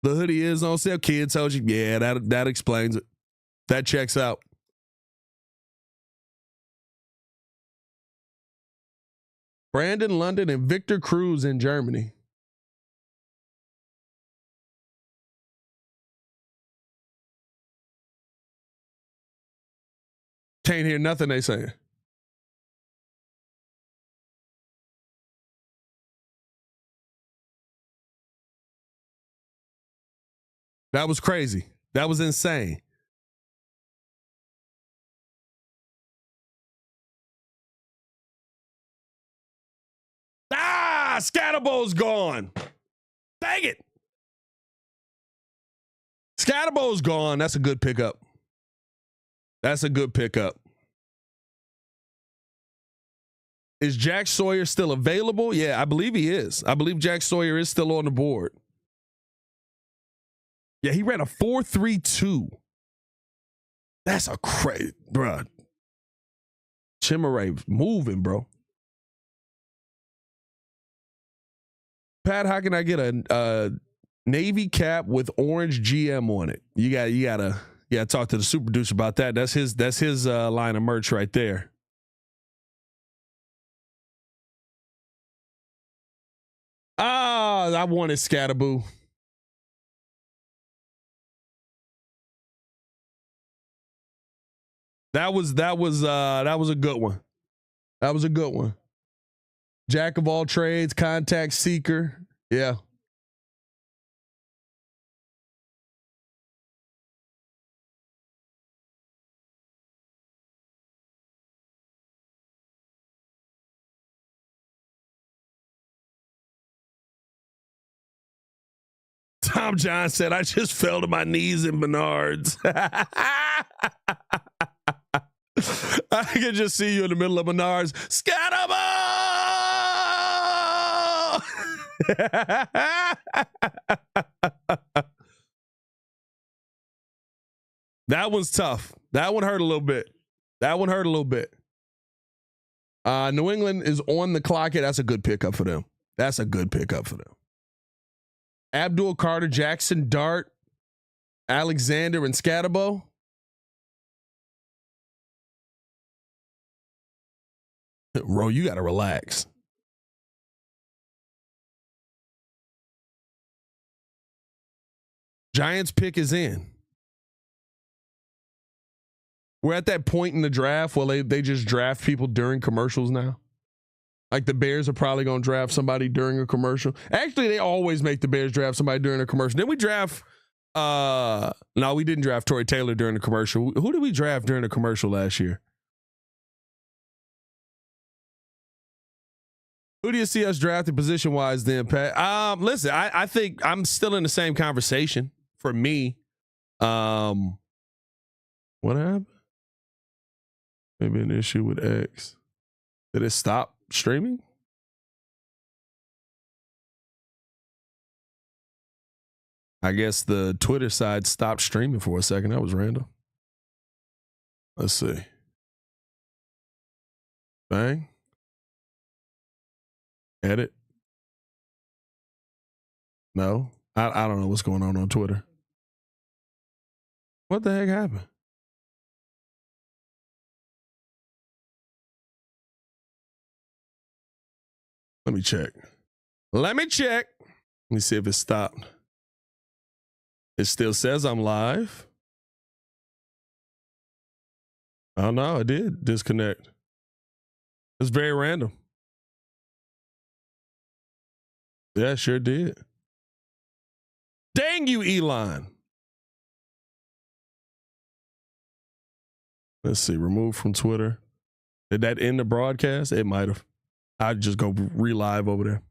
the hoodie is on sale. Kid told you, yeah, that explains it. That checks out. Brandon London and Victor Cruz in Germany. Can't hear nothing they saying. That was crazy. That was insane. Scatterbow's gone. Dang it. Scatterbo's gone. That's a good pickup. That's a good pickup. Is Jack Sawyer still available? Yeah, I believe he is. I believe Jack Sawyer is still on the board. Yeah, he ran a 4.32. That's a crazy, bro. Chimere moving, bro. Pat, how can I get a navy cap with orange GM on it? You gotta talk to the super producer about that. That's his line of merch right there. I wanted Scatterboo. That was a good one. That was a good one. Jack of all trades, contact seeker. Yeah. Tom John said, I just fell to my knees in Menards. I can just see you in the middle of Menards. Scatterball! That one's tough. That one hurt a little bit. New England is on the clock here. That's a good pickup for them. Abdul Carter, Jackson Dart, Alexander, and Scatterbo. Ro, you got to relax. Giants pick is in. We're at that point in the draft where they just draft people during commercials now. Like the Bears are probably going to draft somebody during a commercial. Actually, they always make the Bears draft somebody during a commercial. Didn't we draft? No, we didn't draft Torrey Taylor during the commercial. Who did we draft during the commercial last year? Who do you see us drafting position-wise then, Pat? Listen, I think I'm still in the same conversation for me. What happened? Maybe an issue with X. Did it stop streaming? I guess the Twitter side stopped streaming for a second. That was random. Let's see. Bang. Edit. No. I don't know what's going on Twitter. What the heck happened? Let me check. Let me see if it stopped. It still says I'm live. Oh no, it did disconnect. It's very random. Yeah, sure did. Dang you, Elon. Let's see. Remove from Twitter. Did that end the broadcast? It might have. I'd just go re-live over there.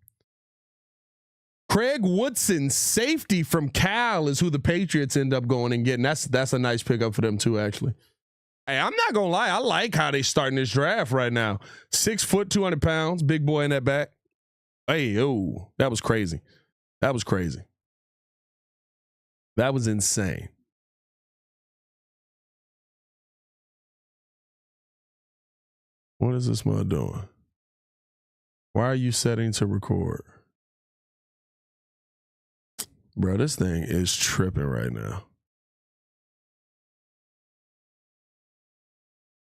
Craig Woodson, safety from Cal, is who the Patriots end up going and getting. That's a nice pickup for them too, actually. Hey, I'm not gonna lie. I like how they starting this draft right now. 6 foot, 200 pounds, big boy in that back. Hey, oh, that was crazy. That was insane. What is this mud doing? Why are you setting to record? Bro, this thing is tripping right now.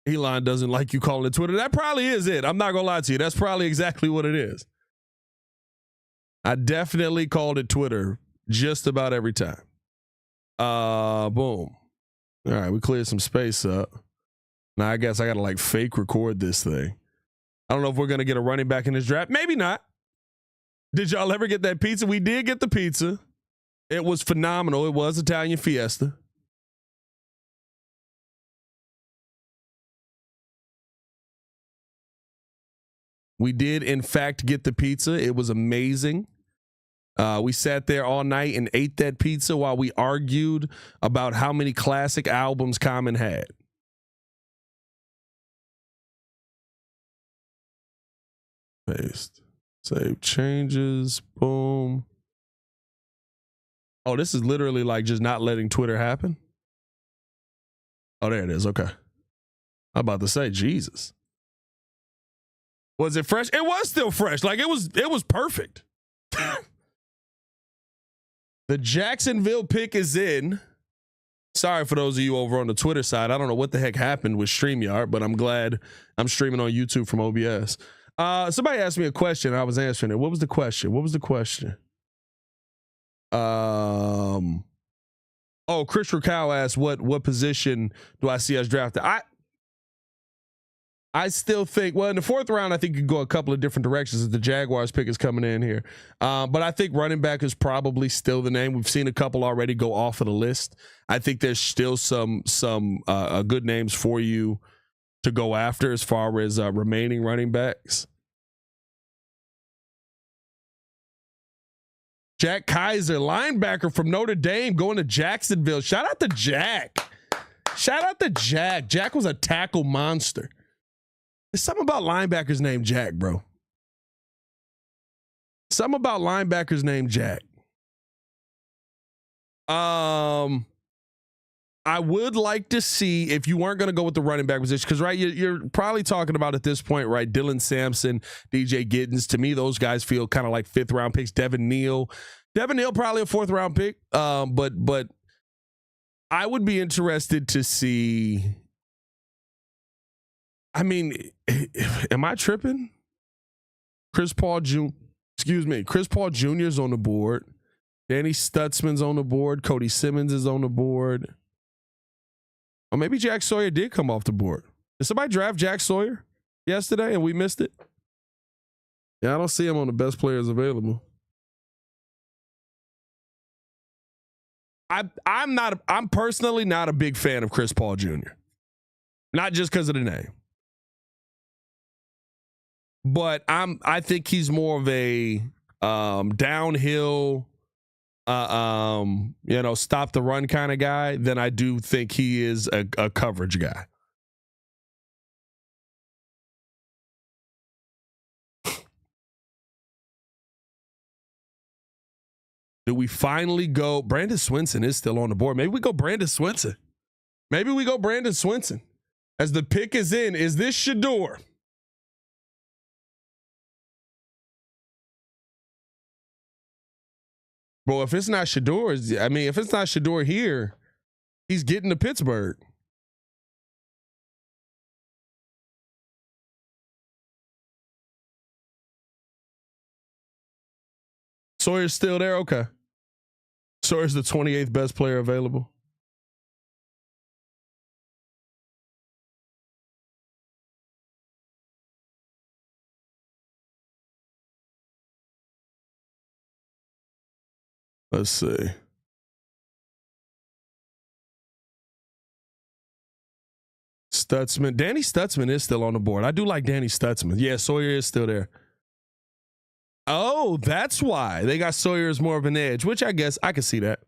Elon doesn't like you calling it Twitter. That probably is it. I'm not going to lie to you. That's probably exactly what it is. I definitely called it Twitter just about every time. Boom. All right, we cleared some space up. Now I guess I got to fake record this thing. I don't know if we're going to get a running back in this draft. Maybe not. Did y'all ever get that pizza? We did get the pizza. It was phenomenal. It was Italian Fiesta. We did, in fact, get the pizza. It was amazing. We sat there all night and ate that pizza while we argued about how many classic albums Common had. Paste. Save changes. Boom. Oh, this is literally like just not letting Twitter happen. Oh, there it is. Okay. I'm about to say, Jesus. Was it fresh? It was still fresh. Like it was perfect. The Jacksonville pick is in. Sorry for those of you over on the Twitter side. I don't know what the heck happened with StreamYard, but I'm glad I'm streaming on YouTube from OBS. Somebody asked me a question. I was answering it. What was the question? Chris Rakow asked what position do I see us drafted? I still think, well, in the fourth round, I think you could go a couple of different directions as the Jaguars pick is coming in here. But I think running back is probably still the name. We've seen a couple already go off of the list. I think there's still some good names for you to go after as far as remaining running backs. Jack Kaiser, linebacker from Notre Dame, going to Jacksonville. Shout out to Jack. Jack was a tackle monster. There's something about linebackers named Jack, bro. I would like to see if you weren't going to go with the running back position, because right, you're probably talking about at this point, right? Dylan Sampson, DJ Giddens. To me, those guys feel kind of like fifth round picks. Devin Neal probably a fourth round pick. But I would be interested to see. I mean, am I tripping? Chris Paul Jr. is on the board. Danny Stutzman's on the board. Cody Simmons is on the board. Or maybe Jack Sawyer did come off the board. Did somebody draft Jack Sawyer yesterday and we missed it? Yeah, I don't see him on the best players available. I'm personally not a big fan of Chris Paul Jr. Not just because of the name. But I think he's more of a downhill, stop the run kind of guy than I do think he is a coverage guy. Do we finally go? Brandon Swinson is still on the board. Maybe we go Brandon Swinson. As the pick is in, is this Shedeur? Bro, if it's not Shedeur here, he's getting to Pittsburgh. Sawyer's still there? Okay. Sawyer's the 28th best player available. Let's see. Stutzman. Danny Stutzman is still on the board. I do like Danny Stutzman. Yeah, Sawyer is still there. Oh, that's why. They got Sawyer as more of an edge, which I guess I can see that.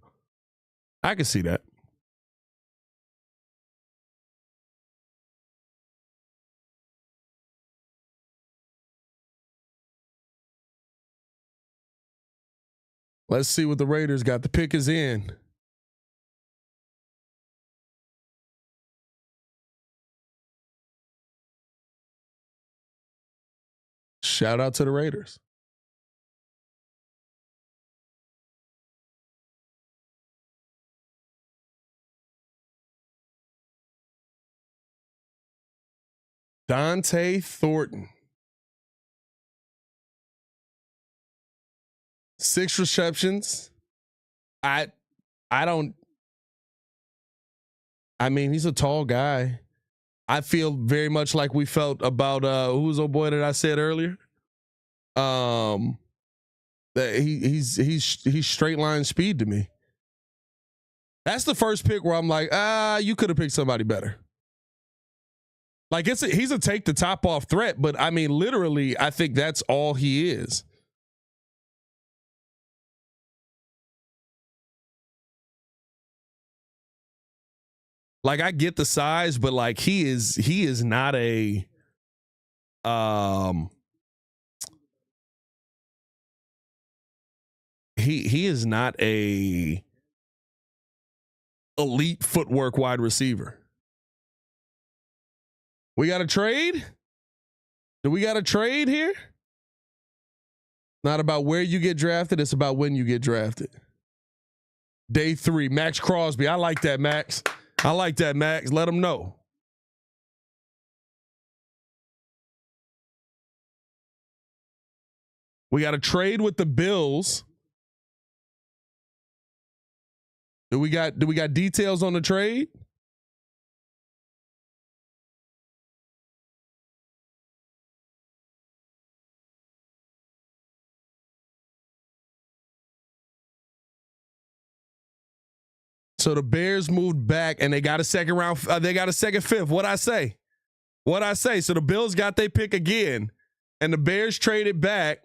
Let's see what the Raiders got. The pick is in. Shout out to the Raiders. Dante Thornton. 6 receptions. I mean, he's a tall guy. I feel very much like we felt about who's old boy that I said earlier. That he's straight line speed to me. That's the first pick where I'm like, you could have picked somebody better. Like he's a take the top off threat, but I mean, literally, I think that's all he is. Like, I get the size, but like he is not a he is not a elite footwork wide receiver. We got a trade? Do we got a trade here? Not about where you get drafted, it's about when you get drafted. Day 3, Max Crosby. I like that, Max. I like that, Max. Let him know. We got a trade with the Bills. Do we got details on the trade? So the Bears moved back and they got a second round. They got a second fifth. What'd I say? So the Bills got their pick again and the Bears traded back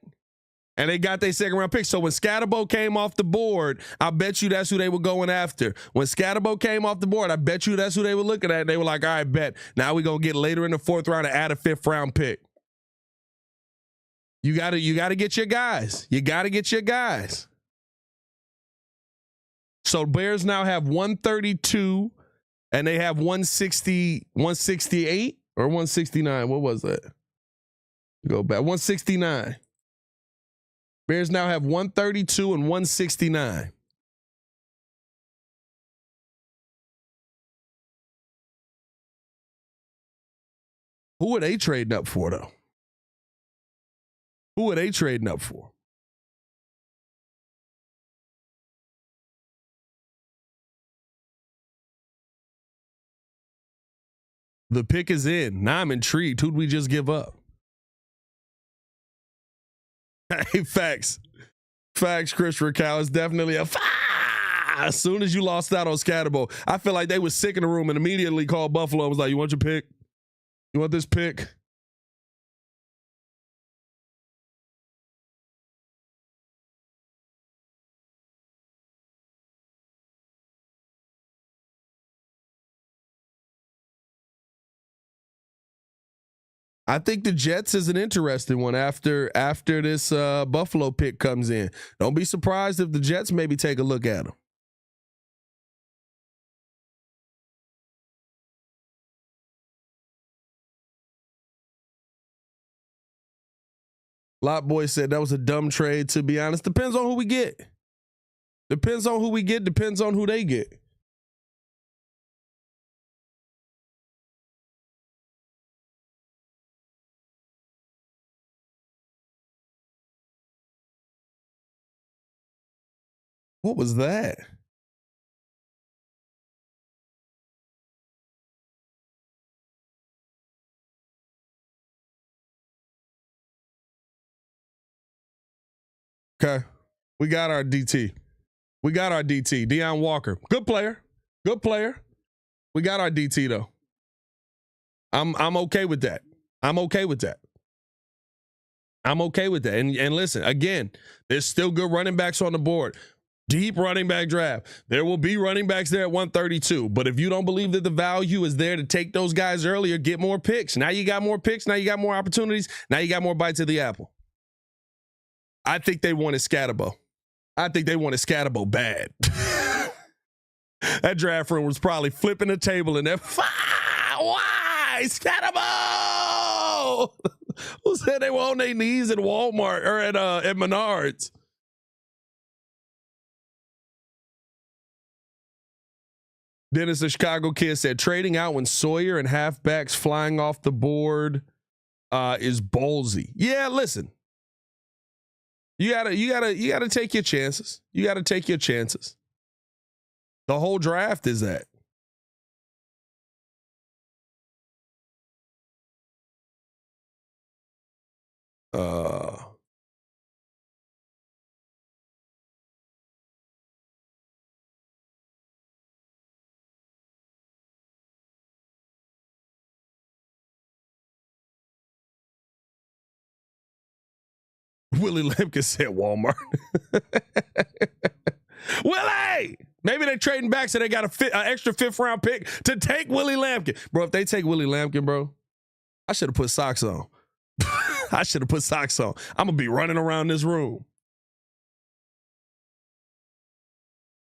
and they got their second round pick. So when Scatterbo came off the board, I bet you that's who they were going after. When Scatterbo came off the board, I bet you that's who they were looking at. They were like, all right, bet. Now we're going to get later in the 4th round and add a 5th round pick. You got to get your guys. You got to get your guys. So Bears now have 132 and they have 160, 168 or 169. What was that? Go back. 169. Bears now have 132 and 169. Who are they trading up for, though? Who are they trading up for? The pick is in. Now I'm intrigued. Who'd we just give up? Hey, facts. Facts, Chris Raquel. It's definitely a as soon as you lost out on Scatterbo, I feel like they was sick in the room and immediately called Buffalo and was like, you want your pick? You want this pick? I think the Jets is an interesting one after this Buffalo pick comes in. Don't be surprised if the Jets maybe take a look at him. Lot Boy said that was a dumb trade, to be honest. Depends on who we get. Depends on who they get. What was that? Okay. We got our DT. Deion Walker. Good player. We got our DT though. I'm okay with that. I'm okay with that. And listen, again, there's still good running backs on the board. Deep running back draft. There will be running backs there at 132. But if you don't believe that the value is there to take those guys earlier, get more picks. Now you got more picks. Now you got more opportunities. Now you got more bites of the apple. I think they wanted Scatterbo. Bad. That draft room was probably flipping the table and why Scatterbo? Who said they were on their knees at Walmart or at Menards? Dennis, the Chicago kid, said trading out when Sawyer and halfbacks flying off the board is ballsy. Yeah, listen. You gotta take your chances. The whole draft is that. Willie Lemke said Walmart. Willie! Maybe they're trading back so they got an extra 5th-round pick to take Willie Lampkin. Bro, if they take Willie Lampkin, bro, I should have put socks on. I should have put socks on. I'm going to be running around this room.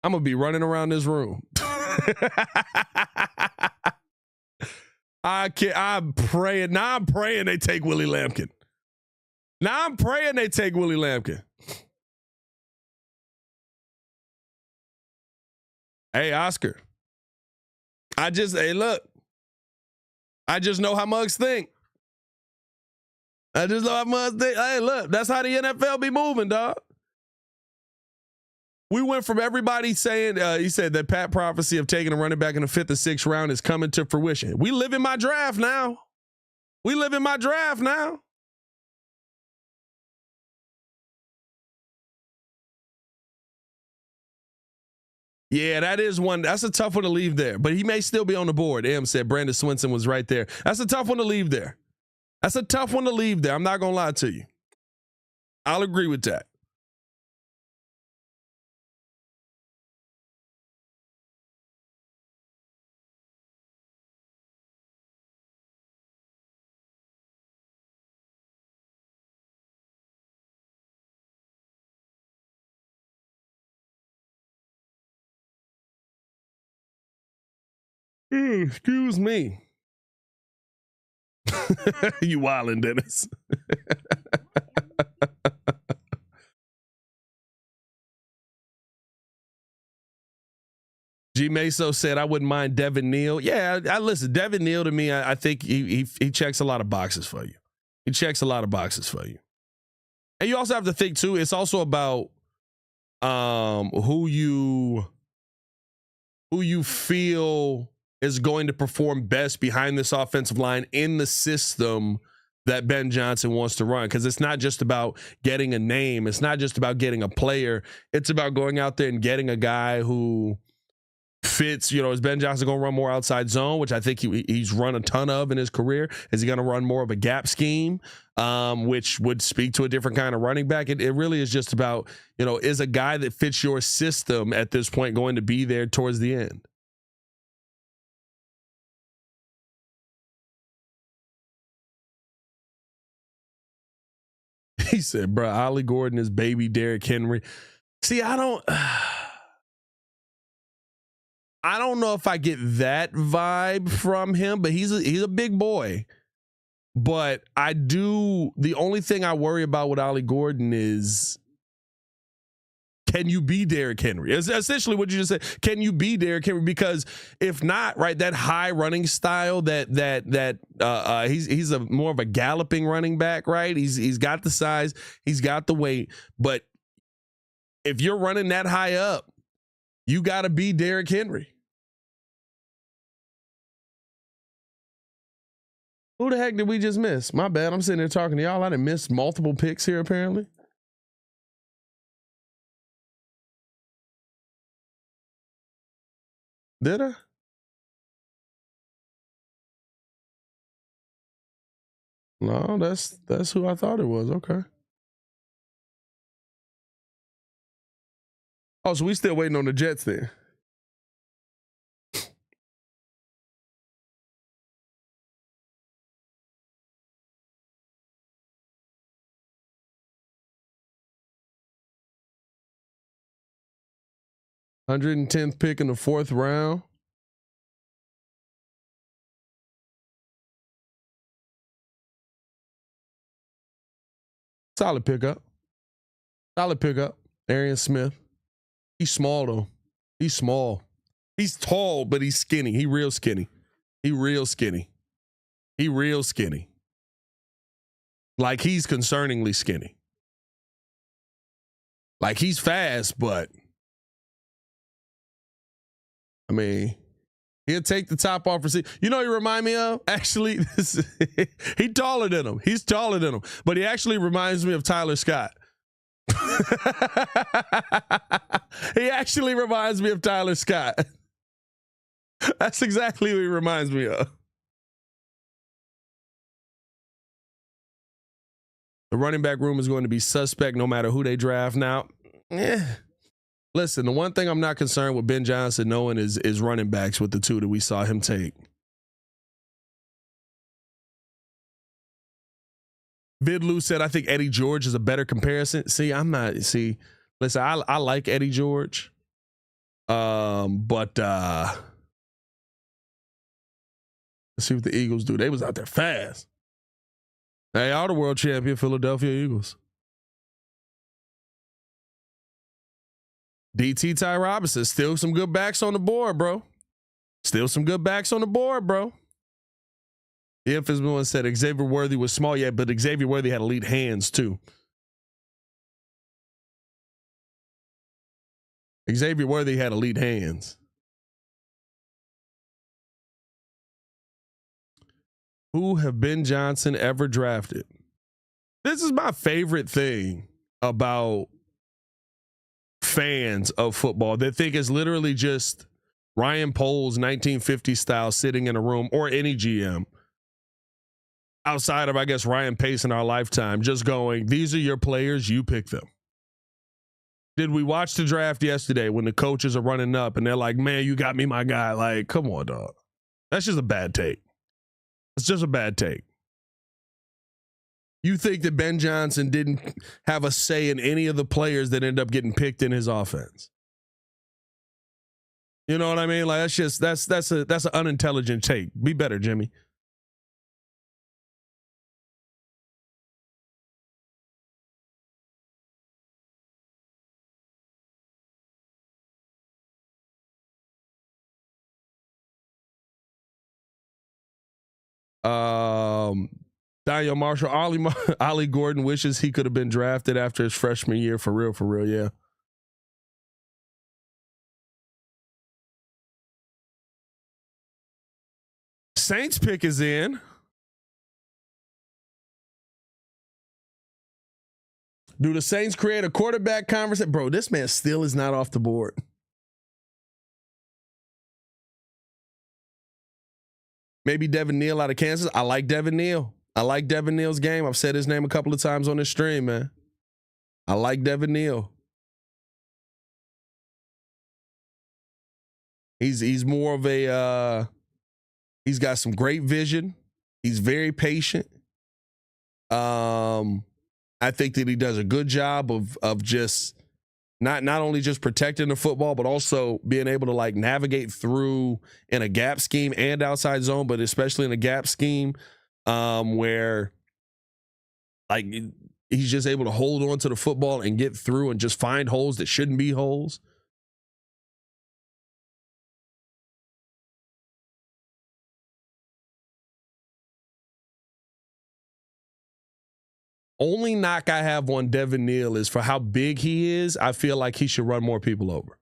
I'm going to be running around this room. I'm praying. Now I'm praying they take Willie Lampkin. Now I'm praying they take Willie Lampkin. Hey, Oscar. Hey, look. I just know how mugs think. Hey, look, that's how the NFL be moving, dog. We went from everybody saying, he said that Pat prophecy of taking a running back in the 5th or 6th round is coming to fruition. We live in my draft now. Yeah, that is one. That's a tough one to leave there, but he may still be on the board. M said Brandon Swinson was right there. That's a tough one to leave there. I'm not going to lie to you. I'll agree with that. Excuse me. You wildin', Dennis. G. Meso said, I wouldn't mind Devin Neal. Yeah, I listen, Devin Neal to me, I think he checks a lot of boxes for you. And you also have to think, too, it's also about who you feel is going to perform best behind this offensive line in the system that Ben Johnson wants to run. Because it's not just about getting a name. It's not just about getting a player. It's about going out there and getting a guy who fits. Is Ben Johnson going to run more outside zone, which I think he's run a ton of in his career? Is he going to run more of a gap scheme, which would speak to a different kind of running back? It really is just about, is a guy that fits your system at this point going to be there towards the end? He said, bro, Ollie Gordon is baby Derrick Henry. See, I don't know if I get that vibe from him, but he's a big boy. But the only thing I worry about with Ollie Gordon is, can you be Derrick Henry? It's essentially what you just said. Can you be Derrick Henry? Because if not, right, that high running style he's a more of a galloping running back, right? He's got the size, he's got the weight, but if you're running that high up, you got to be Derrick Henry. Who the heck did we just miss? My bad. I'm sitting there talking to y'all. I done missed multiple picks here, apparently. Did I? No, that's who I thought it was. Okay. Oh, so we still waiting on the Jets then. $110th pick in the 4th round. Solid pickup. Arian Smith. He's small though. He's small. He's tall, but he's skinny. He real skinny. Like, he's concerningly skinny. Like, he's fast, but I mean, he'll take the top off receiver. You know, he remind me of, actually, he's taller than him. But he actually reminds me of Tyler Scott. He actually reminds me of Tyler Scott. That's exactly who he reminds me of. The running back room is going to be suspect no matter who they draft now. Listen, the one thing I'm not concerned with Ben Johnson knowing is running backs with the two that we saw him take. Vidlu said, I think Eddie George is a better comparison. See, I'm not. See, listen, I like Eddie George. But let's see what the Eagles do. They was out there fast. They are the world champion Philadelphia Eagles. DT Ty Robinson, still some good backs on the board, bro. Still some good backs on the board, bro. The infamous one said Xavier Worthy was small, yeah, but Xavier Worthy had elite hands too. Xavier Worthy had elite hands. Who have Ben Johnson ever drafted? This is my favorite thing about fans of football that think it's literally just Ryan Poles 1950 style sitting in a room, or any GM outside of, I guess, Ryan Pace in our lifetime, just going, these are your players, you pick them. Did we watch the draft yesterday when the coaches are running up and they're like, man, you got me my guy? Like, come on, dog. That's just a bad take. It's just a bad take. You think that Ben Johnson didn't have a say in any of the players that end up getting picked in his offense? You know what I mean? Like, that's an unintelligent take. Be better, Jimmy. Daniel Marshall, Ollie Gordon wishes he could have been drafted after his freshman year. For real, yeah. Saints pick is in. Do the Saints create a quarterback conversation? Bro, this man still is not off the board. Maybe Devin Neal out of Kansas. I like Devin Neal. I like Devin Neal's game. I've said his name a couple of times on this stream, man. I like Devin Neal. He's more of a he's got some great vision. He's very patient. I think that he does a good job of just not only just protecting the football, but also being able to like navigate through in a gap scheme and outside zone, but especially in a gap scheme where like he's just able to hold on to the football and get through and just find holes that shouldn't be holes. Only knock I have on Devin Neal is for how big he is. I feel like he should run more people over.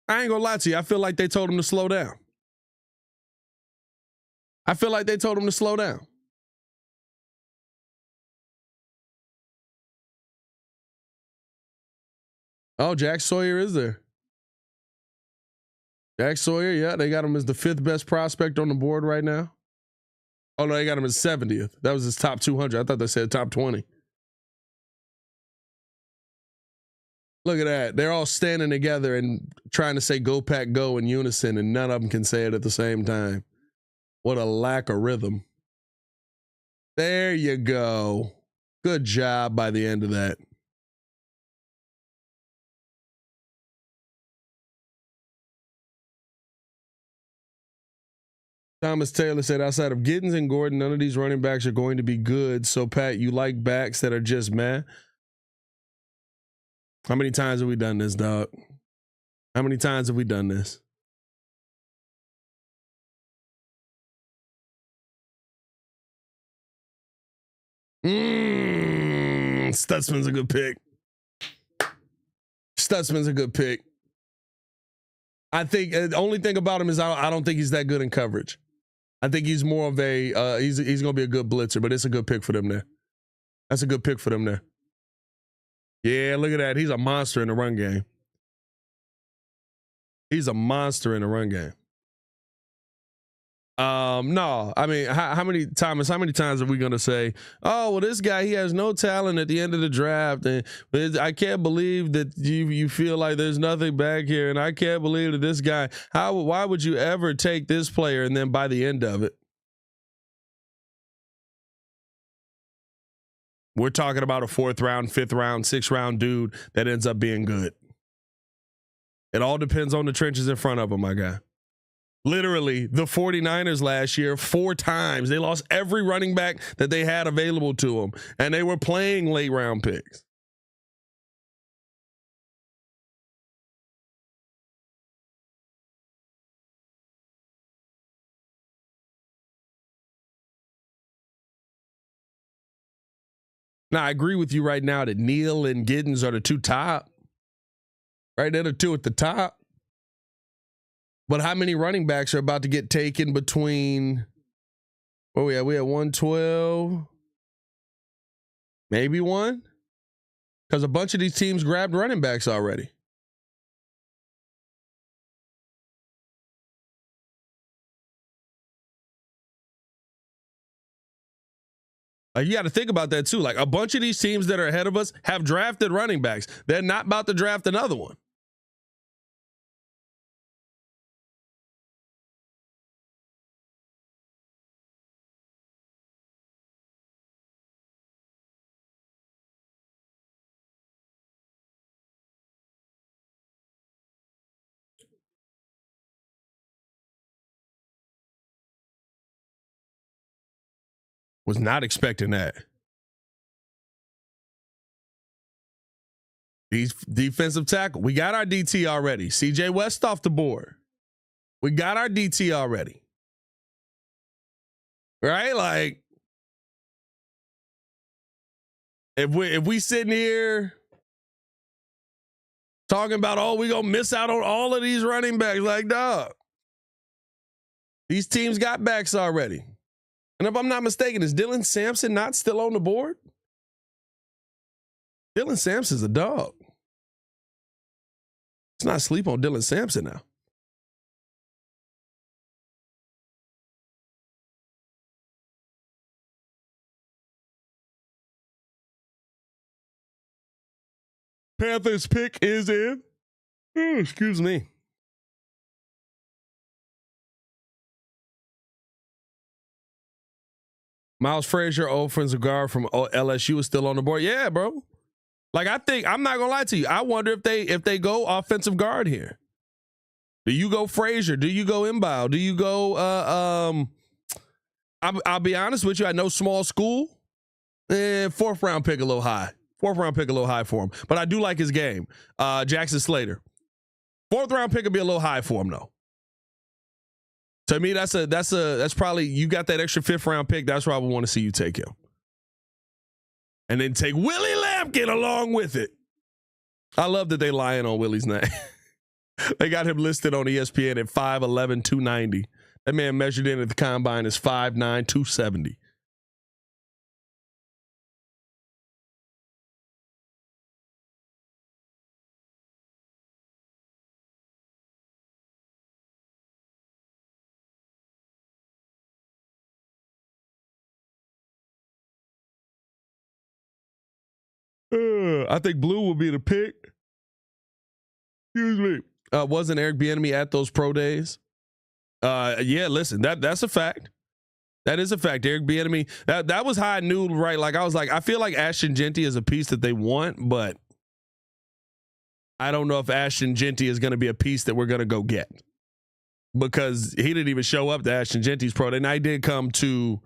I ain't gonna lie to you. I feel like they told him to slow down. I feel like they told him to slow down. Oh, Jack Sawyer is there. Jack Sawyer, yeah, they got him as the 5th best prospect on the board right now. Oh, no, they got him as 70th. That was his top 200. I thought they said top 20. Look at that. They're all standing together and trying to say go Pack go in unison, and none of them can say it at the same time. What a lack of rhythm. There you go. Good job by the end of that. Thomas Taylor said, outside of Giddens and Gordon, none of these running backs are going to be good. So, Pat, you like backs that are just meh? How many times have we done this, dog? How many times have we done this? Stutzman's a good pick. Stutzman's a good pick. I think the only thing about him is I don't think he's that good in coverage. I think he's more of a he's going to be a good blitzer, but it's a good pick for them there. That's a good pick for them there. Yeah, look at that. He's a monster in the run game. He's a monster in the run game. No, I mean, how many times are we going to say, oh, well, this guy, he has no talent at the end of the draft. And I can't believe that you feel like there's nothing back here. And I can't believe that this guy, why would you ever take this player? And then by the end of it, we're talking about a 4th round, 5th round, 6th round dude that ends up being good. It all depends on the trenches in front of him, my guy. Literally, the 49ers last year, 4 times, they lost every running back that they had available to them, and they were playing late round picks. Now, I agree with you right now that Neal and Giddens are the 2 top. Right? They're the 2 at the top. But how many running backs are about to get taken between, where we at? We at 112? Maybe 1? Because a bunch of these teams grabbed running backs already. Like, you got to think about that too. Like, a bunch of these teams that are ahead of us have drafted running backs. They're not about to draft another one. Was not expecting that. These defensive tackle. We got our DT already. CJ West off the board. We got our DT already. Right? Like, if we sitting here talking about, oh, we gonna miss out on all of these running backs, like, dog, these teams got backs already. And if I'm not mistaken, is Dylan Sampson not still on the board? Dylan Sampson's a dog. Let's not sleep on Dylan Sampson now. Panthers pick is in. Excuse me. Miles Frazier, offensive guard from LSU, is still on the board. Yeah, bro. Like, I think, I'm not gonna lie to you, I wonder if they go offensive guard here. Do you go Frazier? Do you go Inbound? Do you go I'll be honest with you, I know small school. 4th round pick a little high. 4th round pick a little high for him. But I do like his game. Jackson Slater. 4th round pick would be a little high for him though. To me, that's probably, you got that extra 5th round pick. That's where I would want to see you take him. And then take Willie Lampkin along with it. I love that they lying on Willie's name. They got him listed on ESPN at 5'11", 290. That man measured in at the combine is 5'9", 270. I think Blue will be the pick. Excuse me. Wasn't Eric Bieniemy at those pro days? Yeah, listen, that's a fact. That is a fact. Eric Bieniemy, that was how I knew, right? Like, I was like, I feel like Ashton Genty is a piece that they want, but I don't know if Ashton Genty is going to be a piece that we're going to go get, because he didn't even show up to Ashton Genty's pro day. And I did come to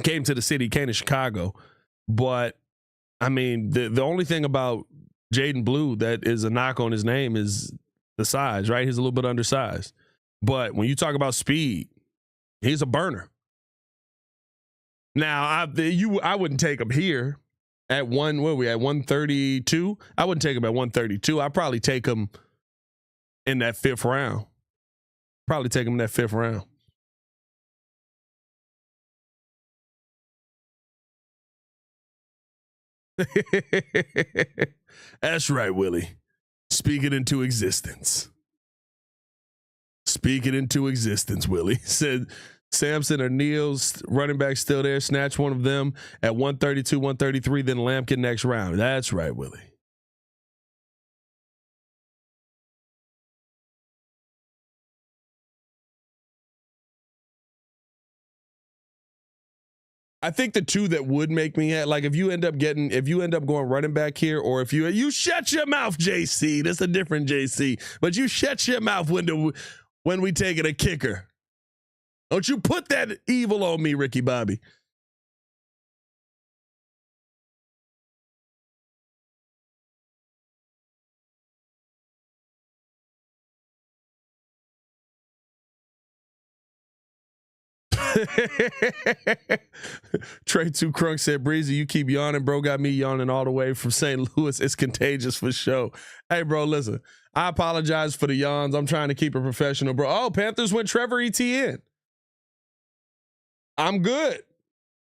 came to the city, came to Chicago. But I mean, the only thing about Jaden Blue that is a knock on his name is the size, right? He's a little bit undersized. But when you talk about speed, he's a burner. Now, I wouldn't take him here at 132. I wouldn't take him at 132. I'd probably take him in that 5th round. Probably take him in that 5th round. That's right, Willie. Speak it into existence. Speak it into existence, Willie. Said Sampson or Neal's running back still there. Snatch one of them at 132, 133, then Lampkin next round. That's right, Willie. I think the two that would make me like if you end up going running back here, or if you shut your mouth, JC. That's a different JC, but you shut your mouth when we take it a kicker. Don't you put that evil on me, Ricky Bobby. Trey Two Crunk said, Breezy, you keep yawning, bro. Got me yawning all the way from St. Louis. It's contagious for sure. Hey, bro, listen. I apologize for the yawns. I'm trying to keep it professional, bro. Oh, Panthers went Trevor Etienne. I'm good.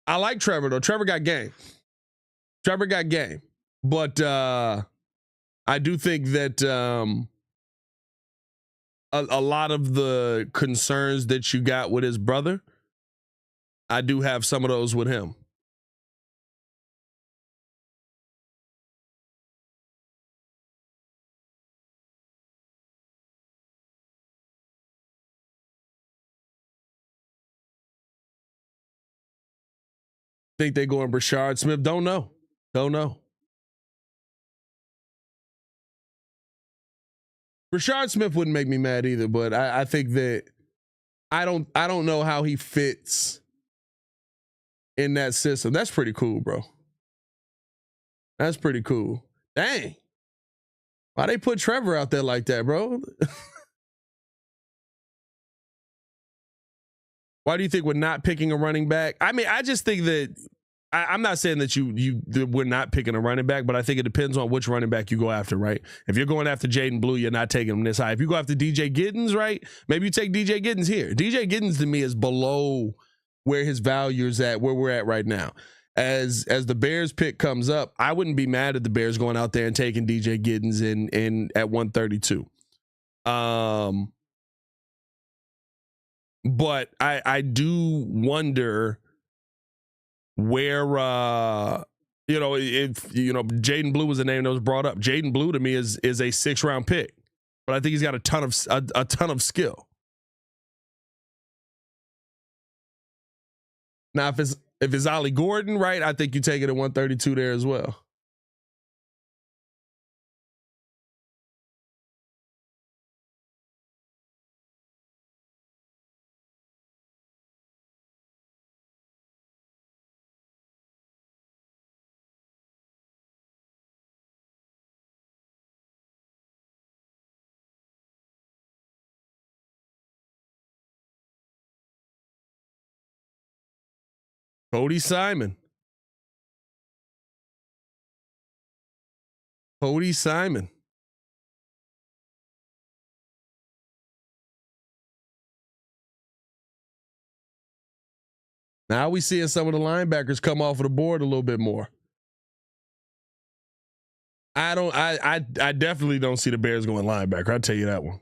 I like Trevor, though. Trevor got game. But I do think that a lot of the concerns that you got with his brother, I do have some of those with him. Think they going Brashard Smith? Don't know. Brashard Smith wouldn't make me mad either, but I think that I don't know how he fits in that system. That's pretty cool, bro. That's pretty cool. Dang. Why they put Trevor out there like that, bro? Why do you think we're not picking a running back? I mean, I just think that I'm not saying that we're not picking a running back, but I think it depends on which running back you go after, right? If you're going after Jaden Blue, you're not taking him this high. If you go after DJ Giddens, right? Maybe you take DJ Giddens here. DJ Giddens to me is below where his value is at, where we're at right now. As the Bears pick comes up, I wouldn't be mad at the Bears going out there and taking DJ Giddens in at 132. But I do wonder where if Jaden Blue was the name that was brought up. Jaden Blue to me is a 6th round pick, but I think he's got a ton of skill. Now if it's Ollie Gordon, right, I think you take it at 132 there as well. Cody Simon. Now we seeing some of the linebackers come off of the board a little bit more. I definitely don't see the Bears going linebacker. I'll tell you that one.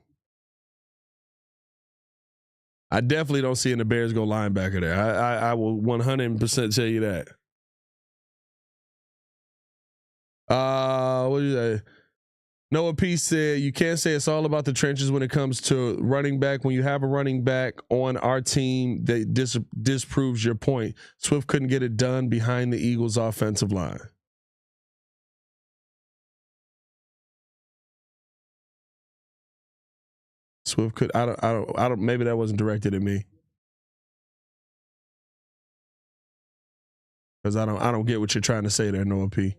I definitely don't see the Bears go linebacker there. I will 100% tell you that. What do you say? Noah P said, you can't say it's all about the trenches when it comes to running back. When you have a running back on our team, that disproves your point. Swift couldn't get it done behind the Eagles' offensive line. Swift could. I don't. Maybe that wasn't directed at me, because I don't get what you're trying to say there, Noah P.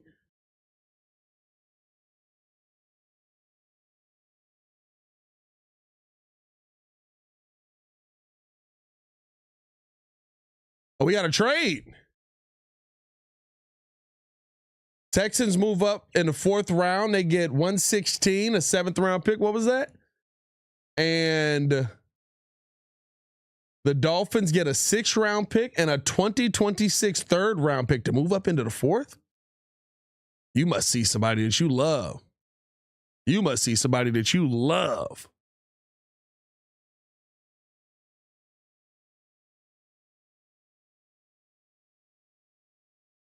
Oh, we got a trade. Texans move up in the 4th round. They get 116, a 7th round pick. What was that? And the Dolphins get a 6th round pick and a 2026 3rd round pick to move up into the 4th. You must see somebody that you love. You must see somebody that you love.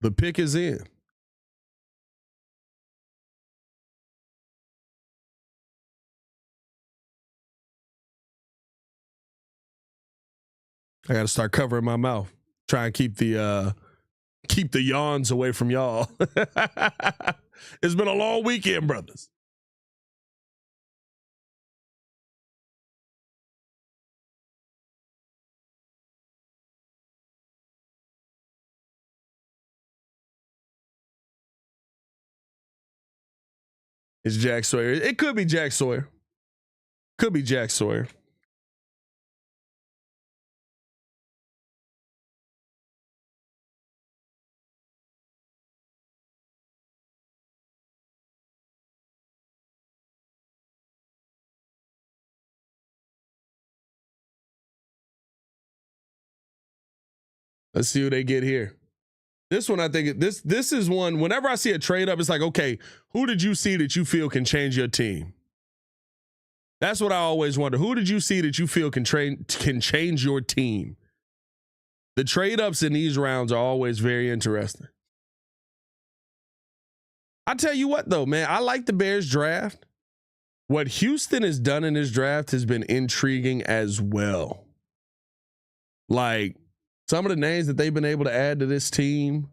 The pick is in. I got to start covering my mouth. Try and keep the yawns away from y'all. It's been a long weekend, brothers. It's Jack Sawyer. It could be Jack Sawyer. Could be Jack Sawyer. Let's see who they get here. This one, I think this is one. Whenever I see a trade up, it's like, okay, who did you see that you feel can change your team? That's what I always wonder. Who did you see that you feel can change your team? The trade ups in these rounds are always very interesting. I tell you what, though, man, I like the Bears draft. What Houston has done in this draft has been intriguing as well. Like, some of the names that they've been able to add to this team,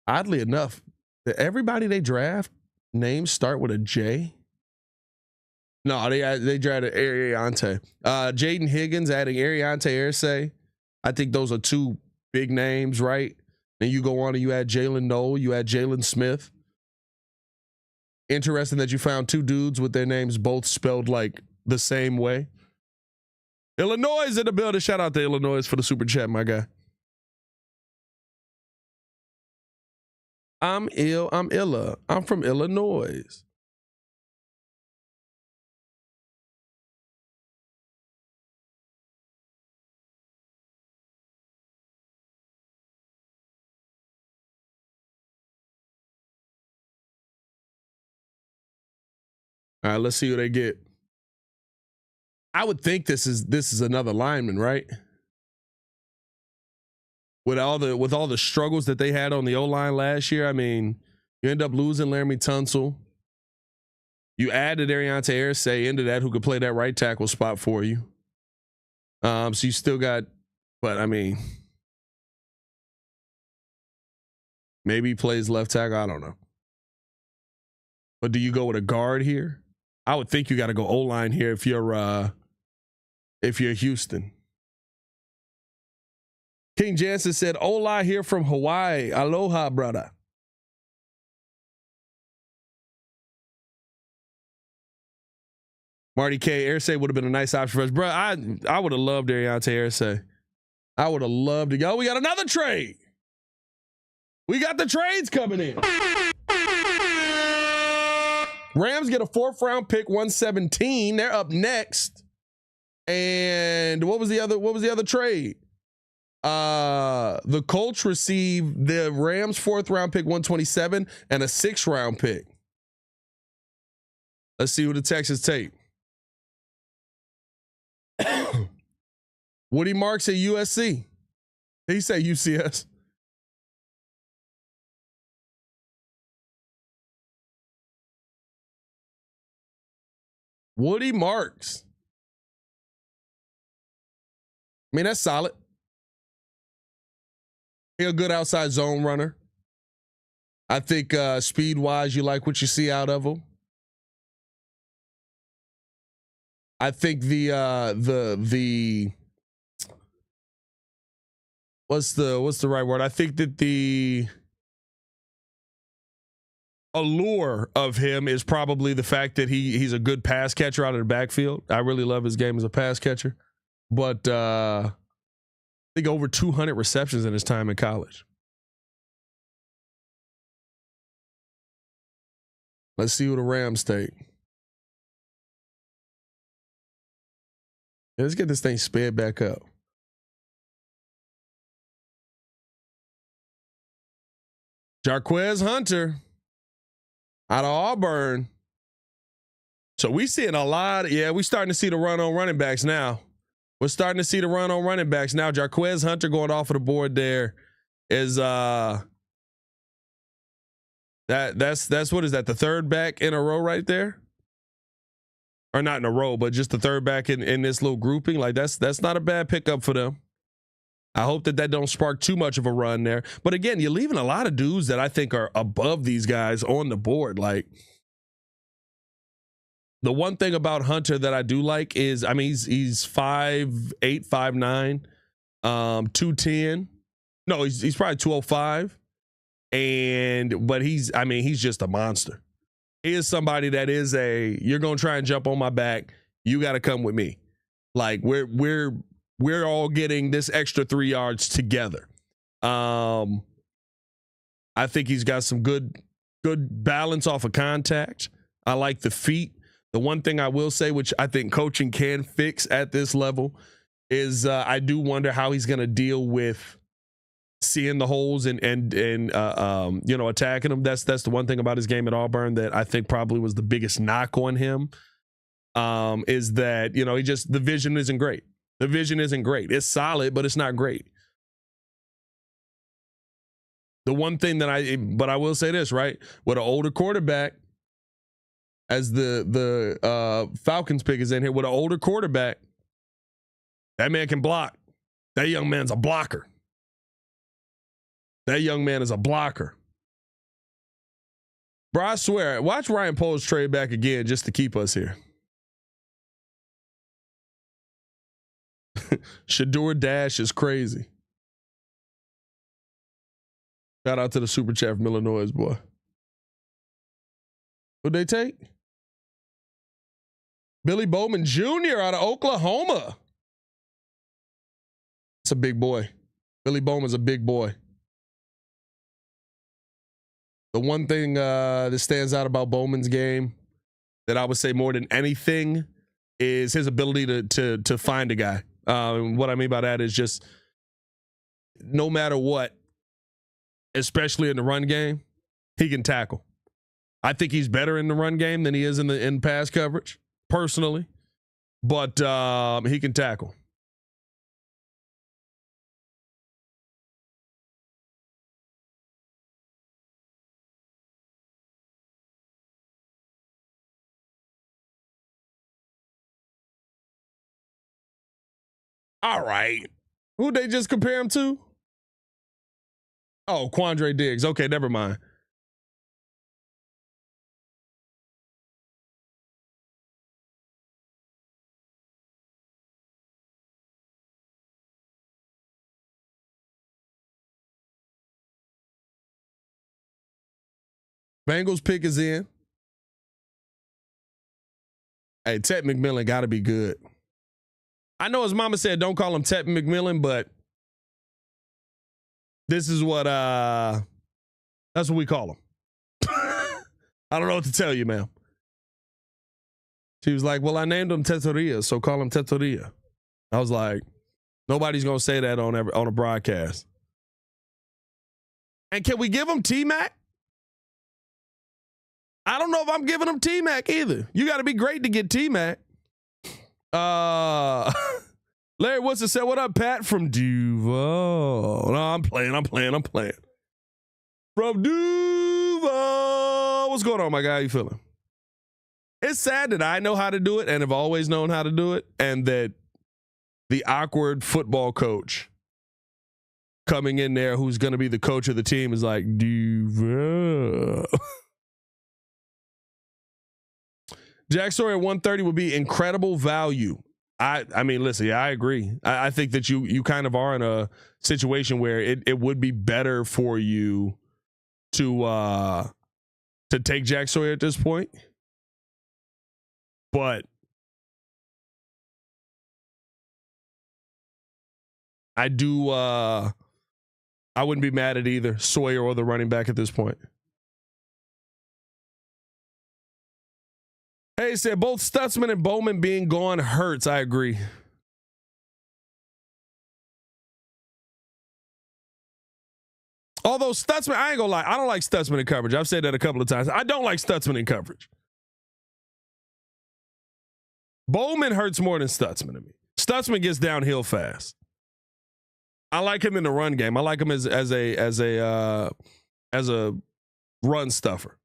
oddly enough, everybody they draft, names start with a J. No, they drafted Ariante. Jaden Higgins adding Ariante Irsay. I think those are two big names, right? And you go on and you add Jalen Noel, you add Jalen Smith. Interesting that you found two dudes with their names both spelled like the same way. Illinois is in the building. Shout out to Illinois for the super chat, my guy. I'm Illa. I'm from Illinois. All right, let's see who they get. I would think this is another lineman, right? With all the struggles that they had on the O-line last year, I mean, you end up losing Laramie Tunsil. You added Ariante Irsay into that, who could play that right tackle spot for you. So you still got, but I mean, maybe he plays left tackle. I don't know. But do you go with a guard here? I would think you got to go O-line here if you're Houston. King Jansen said, "Ola here from Hawaii. Aloha, brother." Marty K. Irsay would have been a nice option for us, bro. I would have loved Ariante Irsay. I would have loved to go. We got another trade. We got the trades coming in. Rams get a 4th round pick, 117. They're up next. And what was the other trade? The Colts received the Rams 4th round pick, 127, and a 6th round pick. Let's see who the Texans take. Woody Marks at USC. He said UCS. Woody Marks. I mean, that's solid. He's a good outside zone runner. I think speed-wise, you like what you see out of him. I think the what's the right word? I think that the allure of him is probably the fact that he's a good pass catcher out of the backfield. I really love his game as a pass catcher. But I think over 200 receptions in his time in college. Let's see who the Rams take. Let's get this thing sped back up. Jarquez Hunter out of Auburn. So we seeing a lot. We starting to see the run on running backs now. We're starting to see the run on running backs now. Jarquez Hunter going off of the board there is that's what is that? The third back in a row right there? Or not in a row, but just the third back in this little grouping. Like that's not a bad pickup for them. I hope that don't spark too much of a run there. But again, you're leaving a lot of dudes that I think are above these guys on the board. Like, the one thing about Hunter that I do like is, I mean, he's 5'8", 5'9", 210. No, he's probably 205. But he's just a monster. He is somebody that is you're gonna try and jump on my back. You got to come with me. Like we're all getting this extra 3 yards together. I think he's got some good balance off of contact. I like the feet. The one thing I will say, which I think coaching can fix at this level, is I do wonder how he's going to deal with seeing the holes and attacking them. That's the one thing about his game at Auburn that I think probably was the biggest knock on him. Is that the vision isn't great. The vision isn't great. It's solid, but it's not great. The one thing but I will say this, right? With an older quarterback, as the Falcons pick is in here, with an older quarterback, that man can block. That young man's a blocker. That young man is a blocker. Bro, I swear, watch Ryan Poles trade back again just to keep us here. Shedeur Dash is crazy. Shout out to the super chat from Illinois, boy. Who'd they take? Billy Bowman Jr. out of Oklahoma. It's a big boy. Billy Bowman's a big boy. The one thing that stands out about Bowman's game that I would say more than anything is his ability to find a guy. What I mean by that is just no matter what, especially in the run game, he can tackle. I think he's better in the run game than he is in pass coverage, personally. But he can tackle. All right. Who'd they just compare him to? Oh, Quandre Diggs. Okay, never mind. Bengals pick is in. Hey, Ted McMillan got to be good. I know his mama said don't call him Ted McMillan, but this is what that's what we call him. I don't know what to tell you, ma'am. She was like, well, I named him Tetoria, so call him Tetoria. I was like, nobody's gonna say that on a broadcast. And can we give him T-Mac? I don't know if I'm giving him T-Mac either. You got to be great to get T-Mac. Larry Woodson said, what up, Pat? From Duval. No, I'm playing. From Duval. What's going on, my guy? How you feeling? It's sad that I know how to do it and have always known how to do it, and that the awkward football coach coming in there who's going to be the coach of the team is like, Duval. Jack Sawyer at 130 would be incredible value. I mean, listen, yeah, I agree. I think that you kind of are in a situation where it would be better for you to take Jack Sawyer at this point. But I wouldn't be mad at either Sawyer or the running back at this point. Hey, said both Stutzman and Bowman being gone hurts. I agree. Although Stutzman, I ain't gonna lie, I don't like Stutzman in coverage. I've said that a couple of times. I don't like Stutzman in coverage. Bowman hurts more than Stutzman to me. Stutzman gets downhill fast. I like him in the run game. I like him as a run stuffer.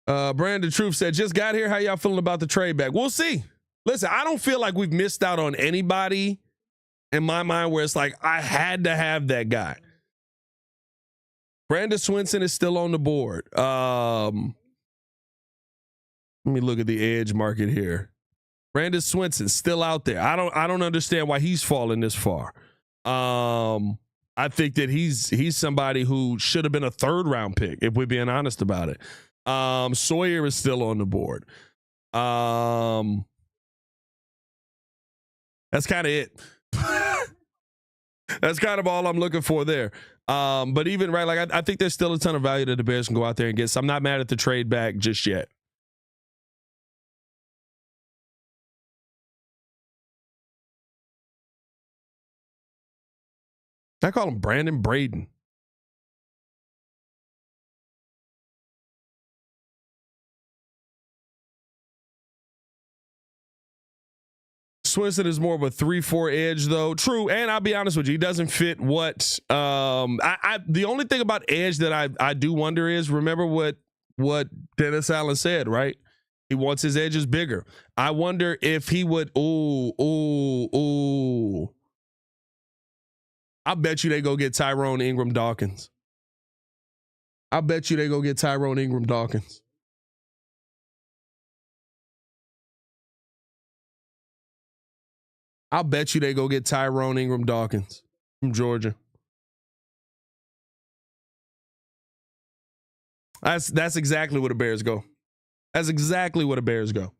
Brandon Truth said, just got here. How y'all feeling about the trade back? We'll see. Listen, I don't feel like we've missed out on anybody in my mind where it's like, I had to have that guy. Brandon Swinson is still on the board. Let me look at the edge market here. Brandon Swinson still out there. I don't understand why he's fallen this far. I think that he's somebody who should have been a 3rd round pick, if we're being honest about it. Sawyer is still on the board. That's kind of it. That's kind of all I'm looking for there. But even right, like I think there's still a ton of value that the Bears can go out there and get. So I'm not mad at the trade back just yet. I call him Brandon Braden. Swinson is more of a 3-4 edge, though. True, and I'll be honest with you, he doesn't fit what. The only thing about edge that I do wonder is, remember what Dennis Allen said, right? He wants his edges bigger. I wonder if he would. Ooh. I bet you they go get Tyrone Ingram Dawkins. I bet you they go get Tyrone Ingram Dawkins. I'll bet you they go get Tyrone Ingram Dawkins from Georgia. That's exactly where the Bears go. That's exactly where the Bears go.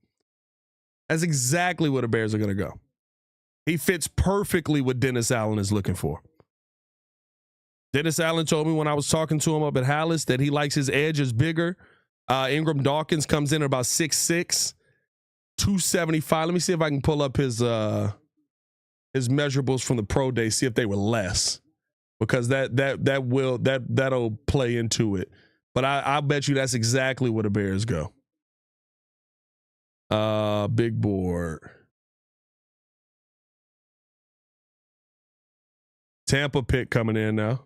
That's exactly where the Bears are going to go. He fits perfectly what Dennis Allen is looking for. Dennis Allen told me when I was talking to him up at Hallis that he likes his edges bigger. Ingram Dawkins comes in at about 6'6", 275. Let me see if I can pull up his measurables from the pro day, see if they were less, because that'll play into it. But I'll bet you that's exactly where the Bears go. Big board. Tampa pick coming in now.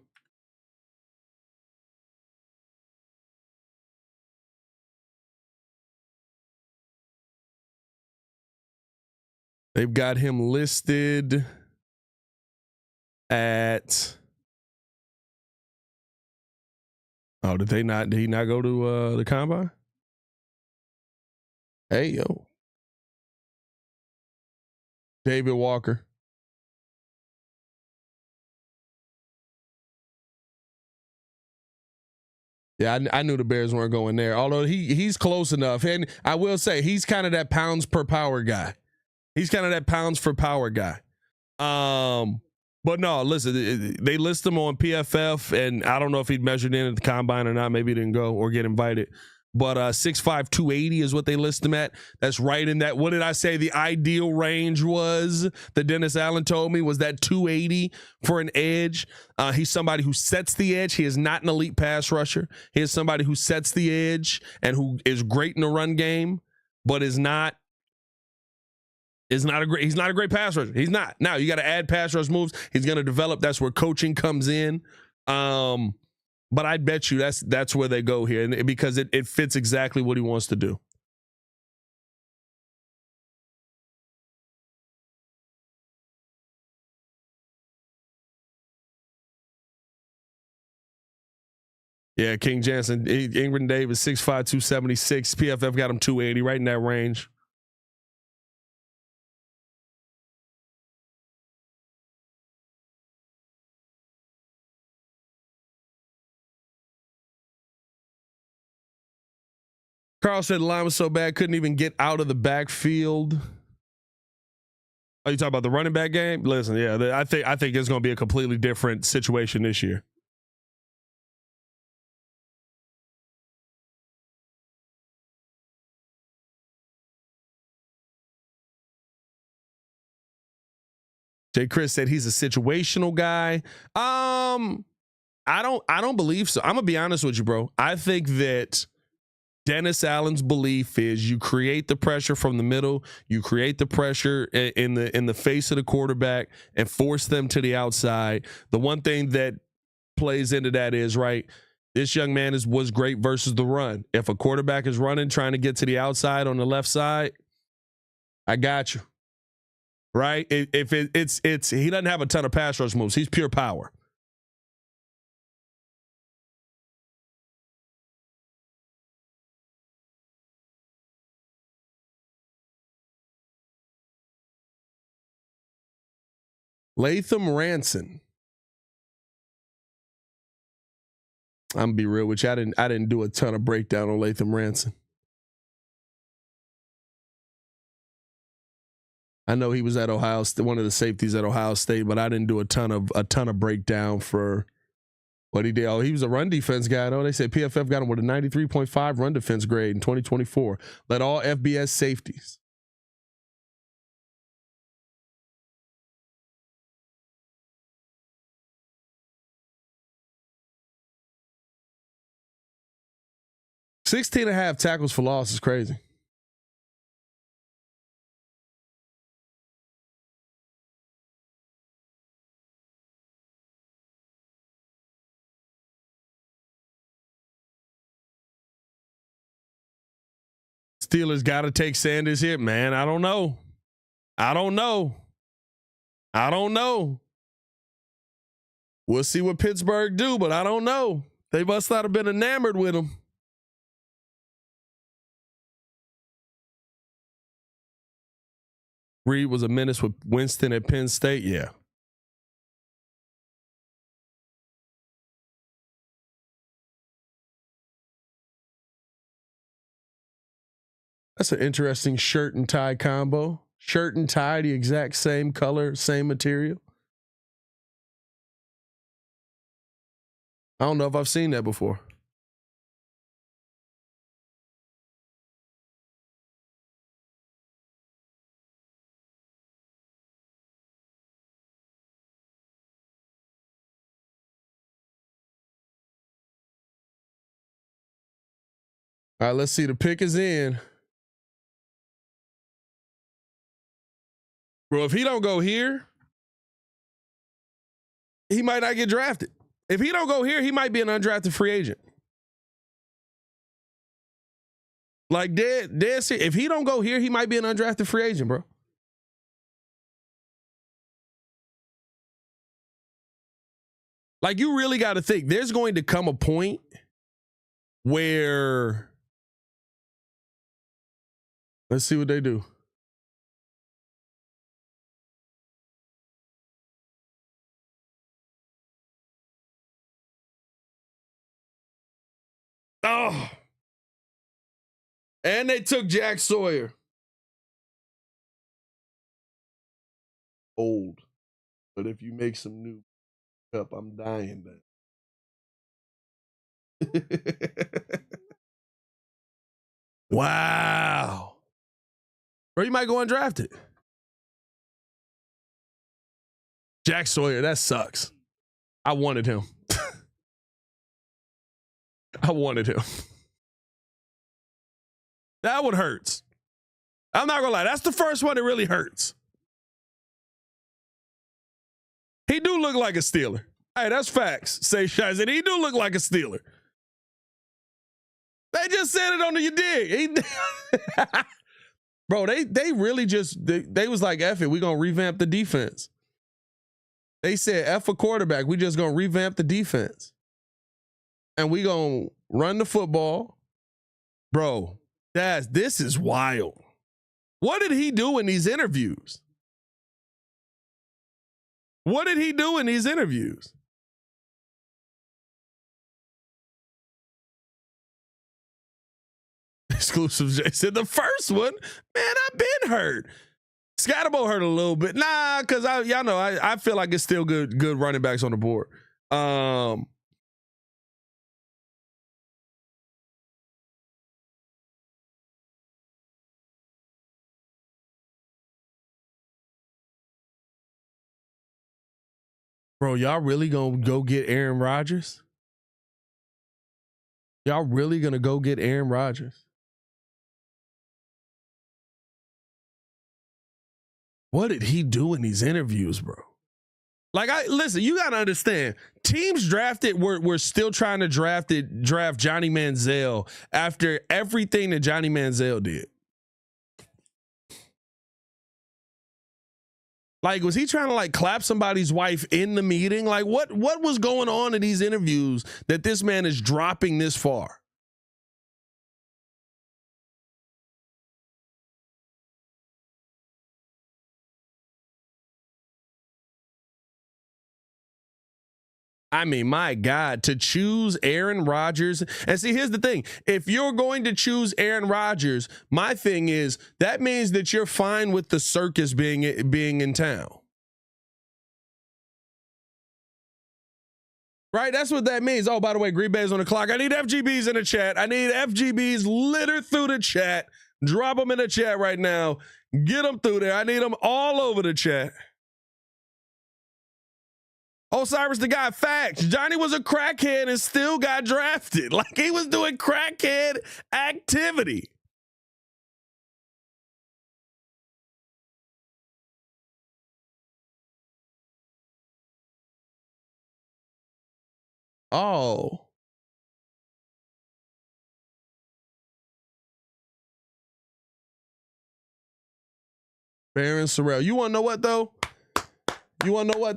They've got him listed at. Oh, did he not go to the combine? Hey, yo. David Walker. Yeah, I knew the Bears weren't going there. Although he's close enough. And I will say he's kind of that pounds per power guy. He's kind of that pounds for power guy. But no, listen, they list him on PFF, and I don't know if he'd measured in at the combine or not. Maybe he didn't go or get invited. But 6'5", 280 is what they list him at. That's right in that. What did I say the ideal range was that Dennis Allen told me was that 280 for an edge. He's somebody who sets the edge. He is not an elite pass rusher. He is somebody who sets the edge and who is great in the run game, but he's not a great pass rusher. He's not. Now you got to add pass rush moves. He's going to develop. That's where coaching comes in. But I bet you that's where they go here, and because it fits exactly what he wants to do. Yeah, King Jansen, Ingram Davis, 6'5", 276. PFF got him 280, right in that range. Carl said the line was so bad, couldn't even get out of the backfield. Are you talking about the running back game? Listen, yeah, I think it's going to be a completely different situation this year. Jay Chris said he's a situational guy. I don't believe so. I'm gonna be honest with you, bro. I think that Dennis Allen's belief is you create the pressure from the middle, you create the pressure in the face of the quarterback and force them to the outside. The one thing that plays into that is, right, this young man was great versus the run. If a quarterback is running, trying to get to the outside on the left side, I got you. Right? If it's he doesn't have a ton of pass rush moves. He's pure power. Latham Ranson. I'm gonna be real with you. I didn't do a ton of breakdown on Latham Ranson. I know he was at Ohio State, one of the safeties at Ohio State, but I didn't do a ton of breakdown for what he did. Oh, he was a run defense guy, though. They said PFF got him with a 93.5 run defense grade in 2024. Led all FBS safeties. $16 and a half tackles for loss is crazy. Steelers got to take Sanders here, man. I don't know. We'll see what Pittsburgh do, but I don't know. They must not have been enamored with him. Reed was a menace with Winston at Penn State. Yeah. That's an interesting shirt and tie combo. Shirt and tie, the exact same color, same material. I don't know if I've seen that before. All right, let's see. The pick is in. Bro, if he don't go here, he might not get drafted. If he don't go here, he might be an undrafted free agent. Like dead serious. If he don't go here, he might be an undrafted free agent, bro. Like, you really got to think there's going to come a point where, let's see what they do. Oh. And they took Jack Sawyer. Old. But if you make some new up, I'm dying, man. Wow. Bro, you might go undrafted. Jack Sawyer, that sucks. I wanted him. I wanted him. That one hurts. I'm not gonna lie. That's the first one that really hurts. He do look like a Steeler. Hey, that's facts. Say Shizen. He do look like a Steeler. They just said it on the you dig. Bro, they really just they was like, F it, we gonna revamp the defense. They said F a quarterback, we just gonna revamp the defense. And we gonna run the football. Bro, this is wild. What did he do in these interviews? What did he do in these interviews? Exclusive J said the first one, man, I've been hurt. Scatterbo hurt a little bit. Nah, because y'all know I feel like it's still good running backs on the board. Bro, y'all really gonna go get Aaron Rodgers? Y'all really gonna go get Aaron Rodgers? What did he do in these interviews, bro? Like, listen, you gotta understand, teams drafted were still trying to draft Johnny Manziel after everything that Johnny Manziel did. Like, was he trying to like clap somebody's wife in the meeting? Like, what was going on in these interviews that this man is dropping this far? I mean, my God, to choose Aaron Rodgers. And see, here's the thing. If you're going to choose Aaron Rodgers, my thing is that means that you're fine with the circus being in town. Right? That's what that means. Oh, by the way, Green Bay's on the clock. I need FGBs in the chat. I need FGBs littered through the chat. Drop them in the chat right now. Get them through there. I need them all over the chat. Osiris the guy, facts. Johnny was a crackhead and still got drafted. Like, he was doing crackhead activity. Oh. Baron Sorrell. You want to know what,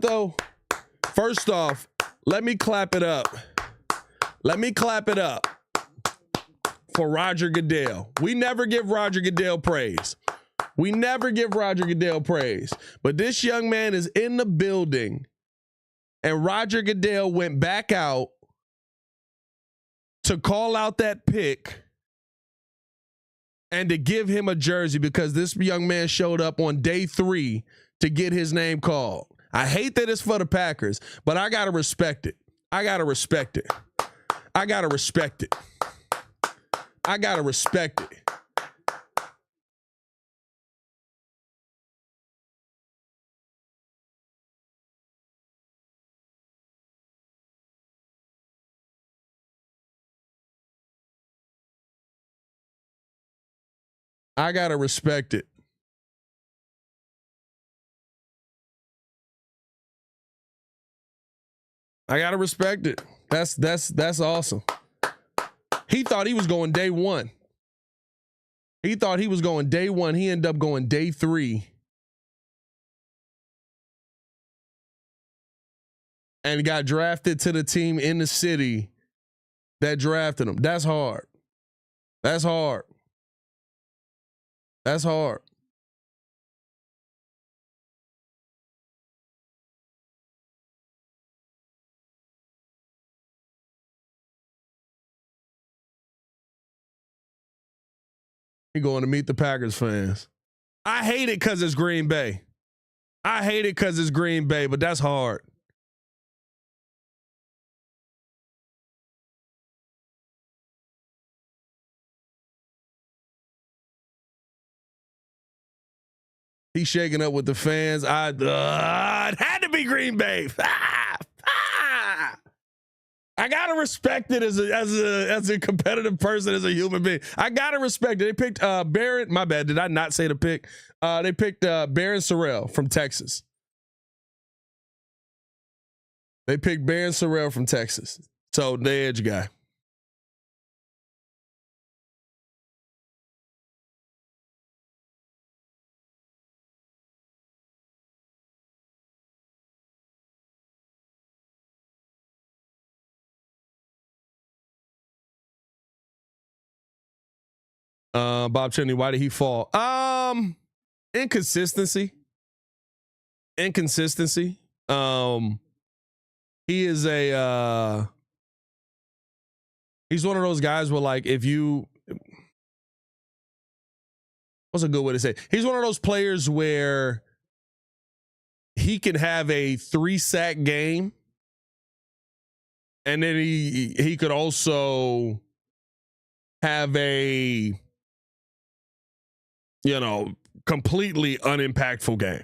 though? First off, let me clap it up. Let me clap it up for Roger Goodell. We never give Roger Goodell praise. But this young man is in the building, and Roger Goodell went back out to call out that pick and to give him a jersey because this young man showed up on day 3 to get his name called. I hate that it's for the Packers, but I got to respect it. I got to respect it. I got to respect it. I got to respect it. That's awesome. He thought he was going day 1. He ended up going day 3. And got drafted to the team in the city that drafted him. That's hard. He going to meet the Packers fans. I hate it because it's Green Bay. But that's hard. He's shaking up with the fans. It had to be Green Bay. I gotta respect it as a competitive person, as a human being. I gotta respect it. They picked Barrett. My bad. Did I not say the pick? They picked Baron Sorrell from Texas. So the edge guy. Bob Cheney, why did he fall? Inconsistency. He is he's one of those guys where, like, what's a good way to say it? He's one of those players where he can have a 3-sack game, and then he could also have a, completely unimpactful game.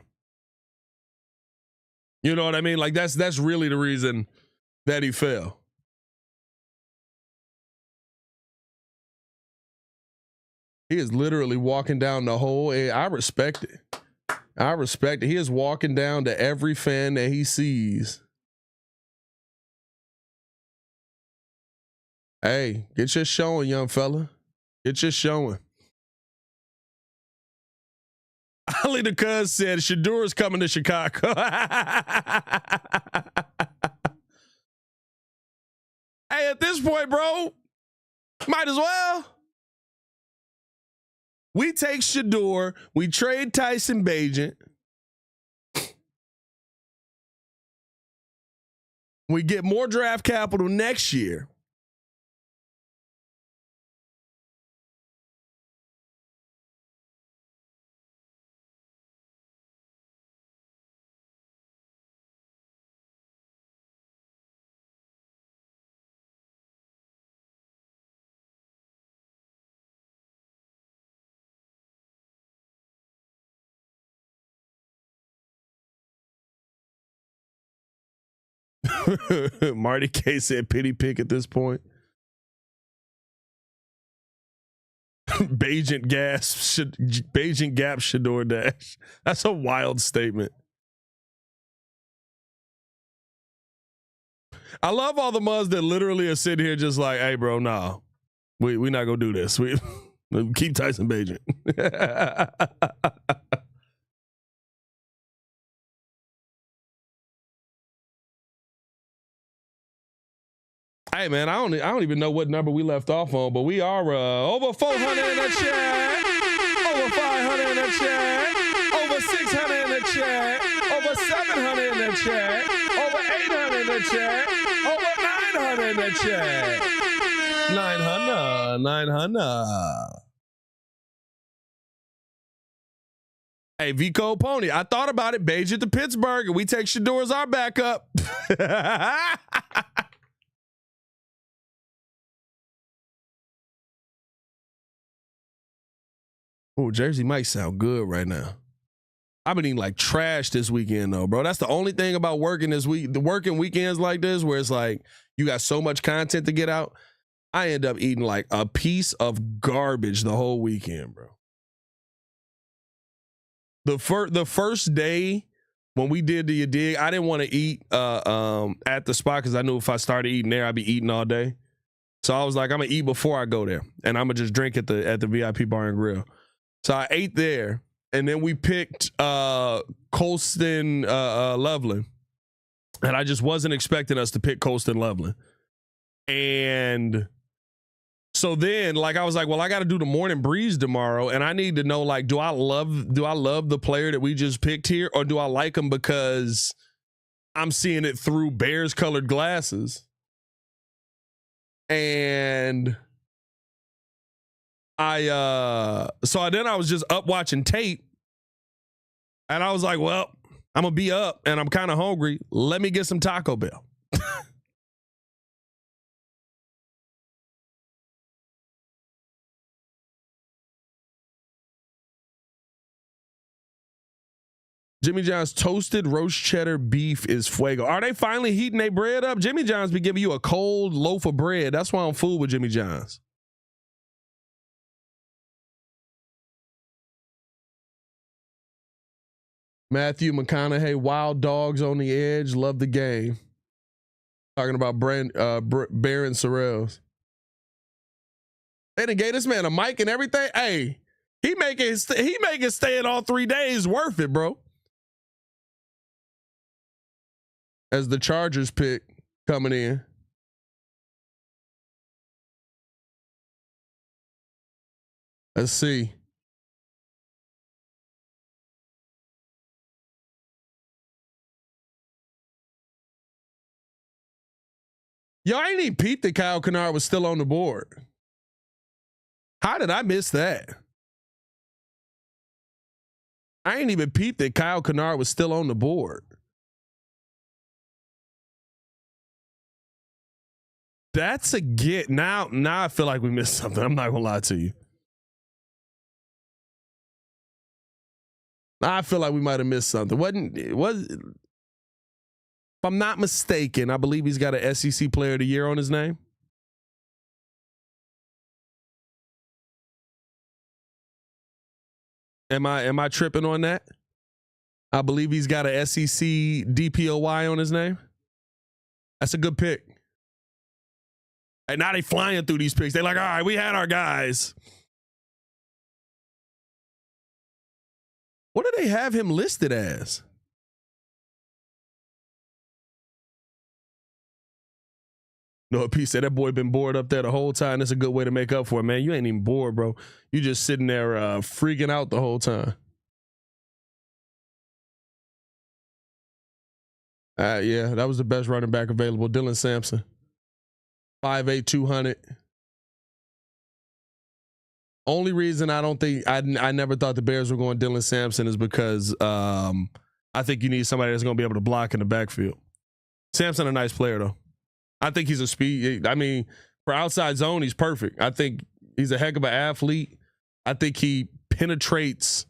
You know what I mean? Like that's really the reason that he fell. He is literally walking down the whole. I respect it. I respect it. He is walking down to every fan that he sees. Hey, get your showing, young fella. Get your showing. Ali the Cuz said Shedeur is coming to Chicago. Hey, at this point, bro, might as well. We take Shedeur, we trade Tyson Bagent. We get more draft capital next year. Marty K said pity pick at this point. Bagent gap Shedeur dash. That's a wild statement. I love all the muds that literally are sitting here just like, hey, bro, nah, we not gonna do this. We keep Tyson Bagent. Hey man, I don't even know what number we left off on, but we are over 400 in the chat, over 500 in the chat, over 600 in the chat, over 700 in the chat, over 800 in the chat, over 900 in the chat, 900. Hey, Vico Pony, I thought about it. Bagent to Pittsburgh, and we take Shedeur as our backup. Oh, Jersey might sound good right now. I've been eating like trash this weekend though, bro. That's the only thing about working this week, the working weekends like this, where it's like you got so much content to get out. I end up eating like a piece of garbage the whole weekend, bro. The first day when we did the dig, I didn't want to eat at the spot because I knew if I started eating there, I'd be eating all day. So I was like, I'm gonna eat before I go there, and I'm gonna just drink at the VIP Bar and Grill. So I ate there, and then we picked Colston Loveland, and I just wasn't expecting us to pick Colston Loveland. And so then, like, I was like, well, I got to do the morning breeze tomorrow, and I need to know, like, do I love the player that we just picked here, or do I like him because I'm seeing it through Bears colored glasses? And then I was just up watching tape, and I was like, well, I'm gonna be up and I'm kind of hungry. Let me get some Taco Bell. Jimmy John's toasted roast cheddar beef is fuego. Are they finally heating their bread up? Jimmy John's be giving you a cold loaf of bread. That's why I'm fool with Jimmy John's. Matthew McConaughey, Wild Dogs on the Edge, love the game. Talking about Baron Sorrells. They done gave this man a mic and everything. Hey, he make it staying all 3 days worth it, bro. As the Chargers pick coming in. Let's see. Yo, I ain't even peeped that Kyle Kennard was still on the board. How did I miss that? I ain't even peeped that Kyle Kennard was still on the board. That's a get. Now I feel like we missed something. I'm not gonna lie to you. I feel like we might have missed something. I'm not mistaken, I believe he's got an SEC Player of the Year on his name. Am I tripping on that? I believe he's got a SEC DPOY on his name. That's a good pick. And now they flying through these picks. They're like, all right, we had our guys. What do they have him listed as? No, P said that boy been bored up there the whole time. That's a good way to make up for it, man. You ain't even bored, bro. You just sitting there freaking out the whole time. Yeah, that was the best running back available. Dylan Sampson. 5'8", 200. Only reason I don't think I never thought the Bears were going Dylan Sampson is because I think you need somebody that's going to be able to block in the backfield. Sampson a nice player though. I think he's a speed. I mean, for outside zone, he's perfect. I think he's a heck of an athlete. I think he penetrates,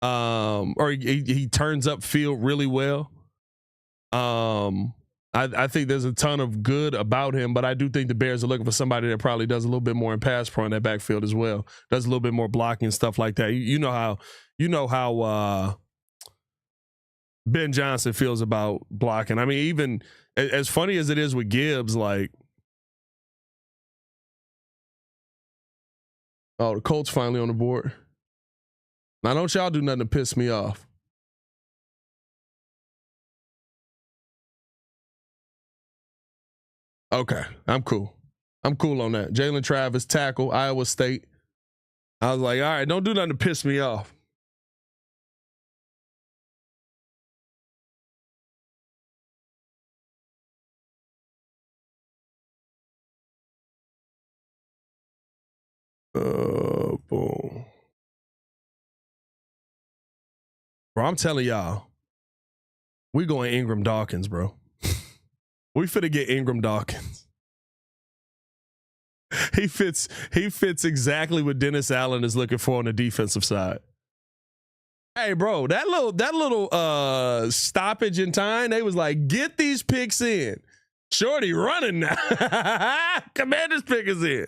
or he turns up field really well. I think there's a ton of good about him, but I do think the Bears are looking for somebody that probably does a little bit more in pass pro in that backfield as well. Does a little bit more blocking and stuff like that. You know how Ben Johnson feels about blocking. I mean, even as funny as it is with Gibbs, like, oh, the Colts finally on the board. Now, don't y'all do nothing to piss me off. Okay, I'm cool. I'm cool on that. Jalen Travis, tackle, Iowa State. I was like, all right, don't do nothing to piss me off. Boom. Bro, I'm telling y'all, we going Ingram Dawkins, bro. We finna get Ingram Dawkins. He fits exactly what Dennis Allen is looking for on the defensive side. Hey, bro, that little stoppage in time, they was like, get these picks in. Shorty running now. Commander's pick is in.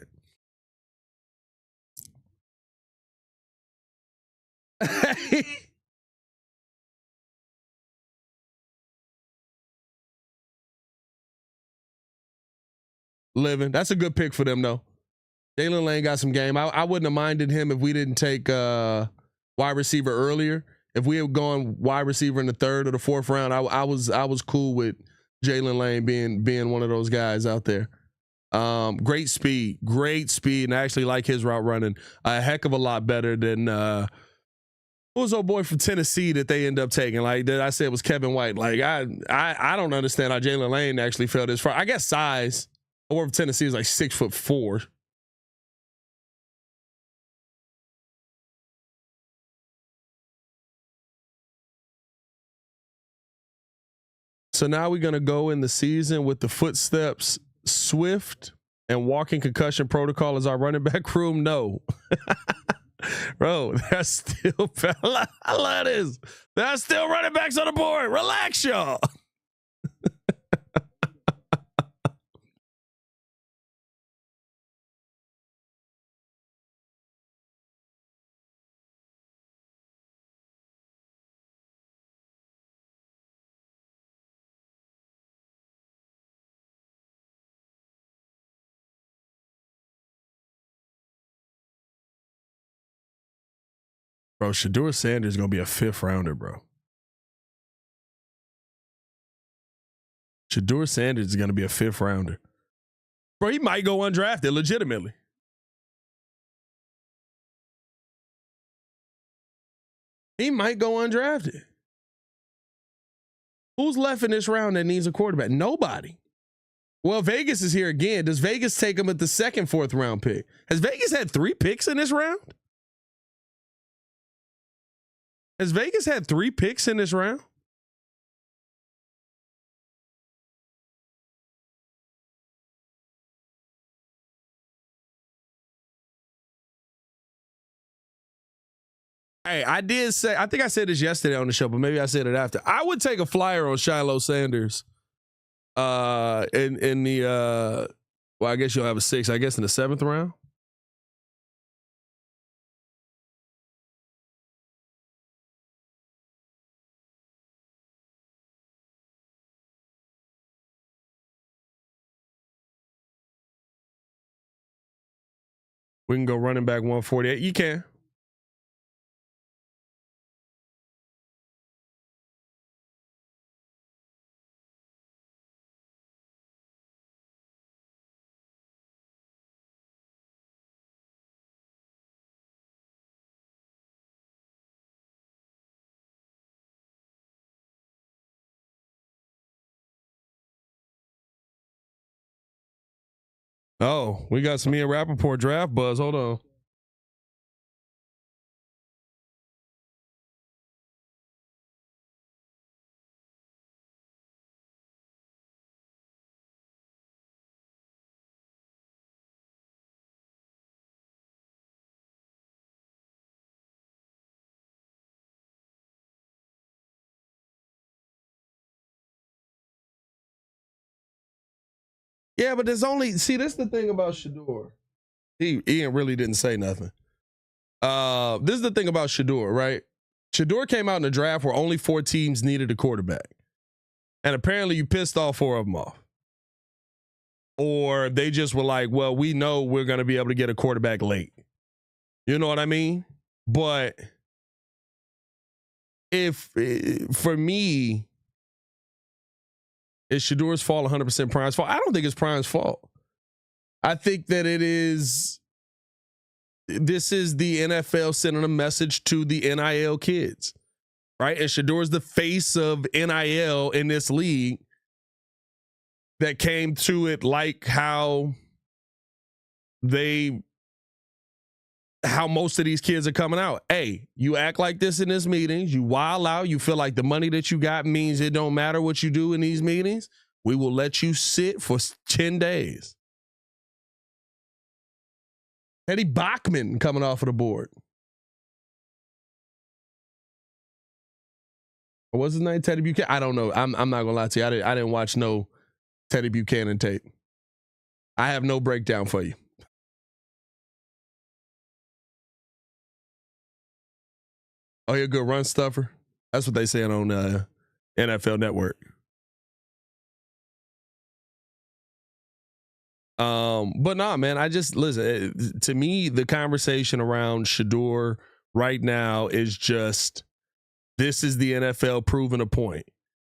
Living. That's a good pick for them, though. Jalen Lane got some game. I wouldn't have minded him if we didn't take wide receiver earlier. If we had gone wide receiver in the third or the fourth round, I was cool with Jalen Lane being one of those guys out there. Great speed, and I actually like his route running a heck of a lot better than who was old boy from Tennessee that they end up taking. Like that I said was Kevin White. Like I don't understand how Jalen Lane actually fell this far. I guess size. Or from Tennessee is like 6'4". So now we're going to go in the season with the footsteps Swift and walking concussion protocol as our running back room. No. Bro, that's still, I love this. There's still running backs on the board. Relax, y'all. Bro, Shedeur Sanders is going to be a 5th rounder, bro. Shedeur Sanders is going to be a 5th rounder. Bro, he might go undrafted, legitimately. He might go undrafted. Who's left in this round that needs a quarterback? Nobody. Well, Vegas is here again. Does Vegas take him at the 2nd, 4th round pick? Has Vegas had 3 picks in this round? Has Vegas had 3 picks in this round? Hey, I did say, I think I said this yesterday on the show, but maybe I said it after. I would take a flyer on Shiloh Sanders In the well, I guess you'll have a 6. I guess in the 7th round. We can go running back 148. You can. Oh, we got some Ian Rappaport draft buzz. Hold on. Yeah, but there's only this is the thing about Shedeur. Ian really didn't say nothing. This is the thing about Shedeur, right? Shedeur came out in the draft where only 4 teams needed a quarterback. And apparently you pissed all 4 of them off. Or they just were like, well, we know we're going to be able to get a quarterback late. You know what I mean? But for me, is Shedeur's fault 100% Prime's fault? I don't think it's Prime's fault. I think that this is the NFL sending a message to the NIL kids, right? And Shedeur's the face of NIL in this league that came to it like how most of these kids are coming out. Hey, you act like this in this meetings, you wild out, you feel like the money that you got means it don't matter what you do in these meetings. We will let you sit for 10 days. Eddie Bachman coming off of the board. What was his name? Teddy Buchanan? I don't know. I'm not gonna lie to you. I didn't watch no Teddy Buchanan tape. I have no breakdown for you. Oh, you're a good run stuffer. That's what they saying on NFL Network. But nah, man, I just listen. To me, the conversation around Shedeur right now is just this is the NFL proving a point.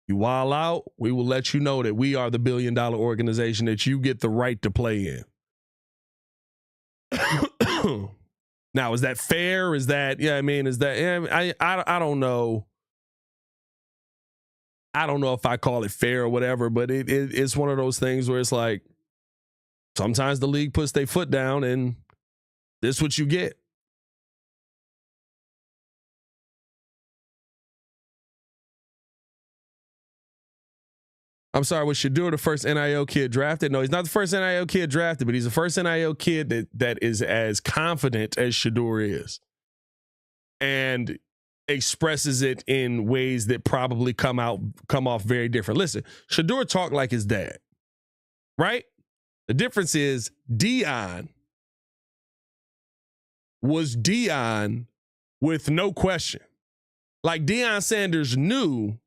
You wild out, we will let you know that we are the $1 billion organization that you get the right to play in. Now, is that fair? Is that, yeah, I mean, is that, yeah, I don't know. I don't know if I call it fair or whatever, but it's one of those things where it's like, sometimes the league puts their foot down and this is what you get. I'm sorry, was Shedeur the first NIL kid drafted? No, he's not the first NIL kid drafted, but he's the first NIL kid that is as confident as Shedeur is. And expresses it in ways that probably come off very different. Listen, Shedeur talked like his dad, right? The difference is Deion was Deion with no question. Like Deion Sanders knew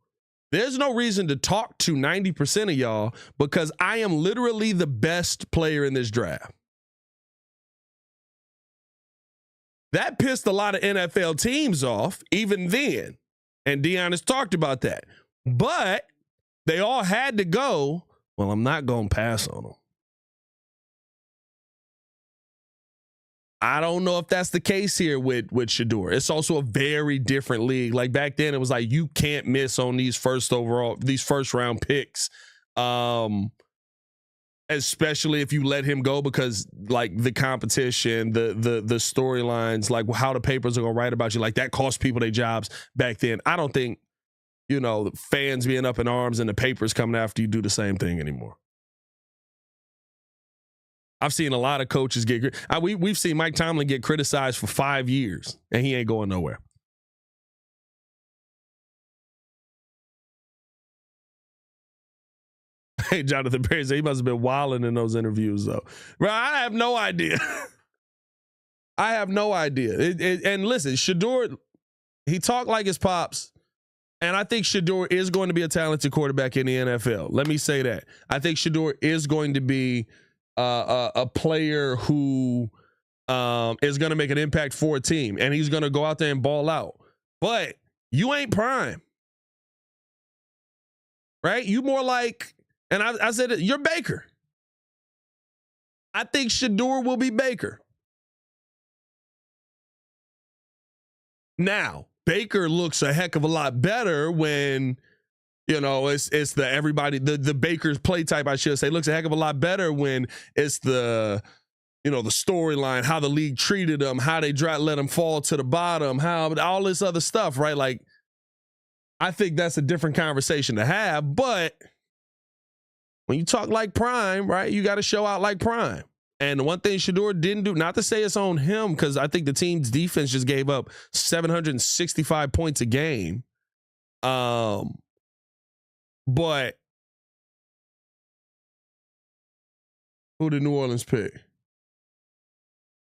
there's no reason to talk to 90% of y'all because I am literally the best player in this draft. That pissed a lot of NFL teams off even then. And Deion has talked about that. But they all had to go, well, I'm not going to pass on them. I don't know if that's the case here with Shedeur. It's also a very different league. Like back then, it was like you can't miss on these first round picks, especially if you let him go because like the competition, the storylines, like how the papers are gonna write about you, like that cost people their jobs back then. I don't think fans being up in arms and the papers coming after you do the same thing anymore. I've seen a lot of coaches get. We've seen Mike Tomlin get criticized for 5 years, and he ain't going nowhere. Hey, Jonathan Perry said he must have been wilding in those interviews, though. Bro, I have no idea. I have no idea. And listen, Shedeur, he talked like his pops, and I think Shedeur is going to be a talented quarterback in the NFL. Let me say that. I think Shedeur is going to be a player who is going to make an impact for a team, and he's going to go out there and ball out. But you ain't prime, right? You more like, and I said it, you're Baker. I think Shedeur will be Baker. Now, Baker looks a heck of a lot better when, you know, it's the everybody, the Baker's play type, I should say, looks a heck of a lot better when it's the, you know, the storyline, how the league treated him, how they let him fall to the bottom, how all this other stuff, right? Like, I think that's a different conversation to have, but when you talk like prime, right, you got to show out like prime. And the one thing Shedeur didn't do, not to say it's on him, because I think the team's defense just gave up 765 points a game. But who did New Orleans pick?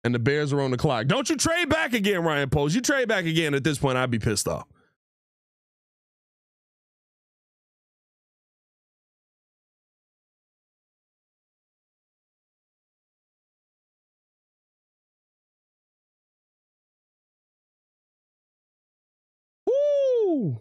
And the Bears are on the clock. Don't you trade back again, Ryan Post. You trade back again at this point, I'd be pissed off. Woo!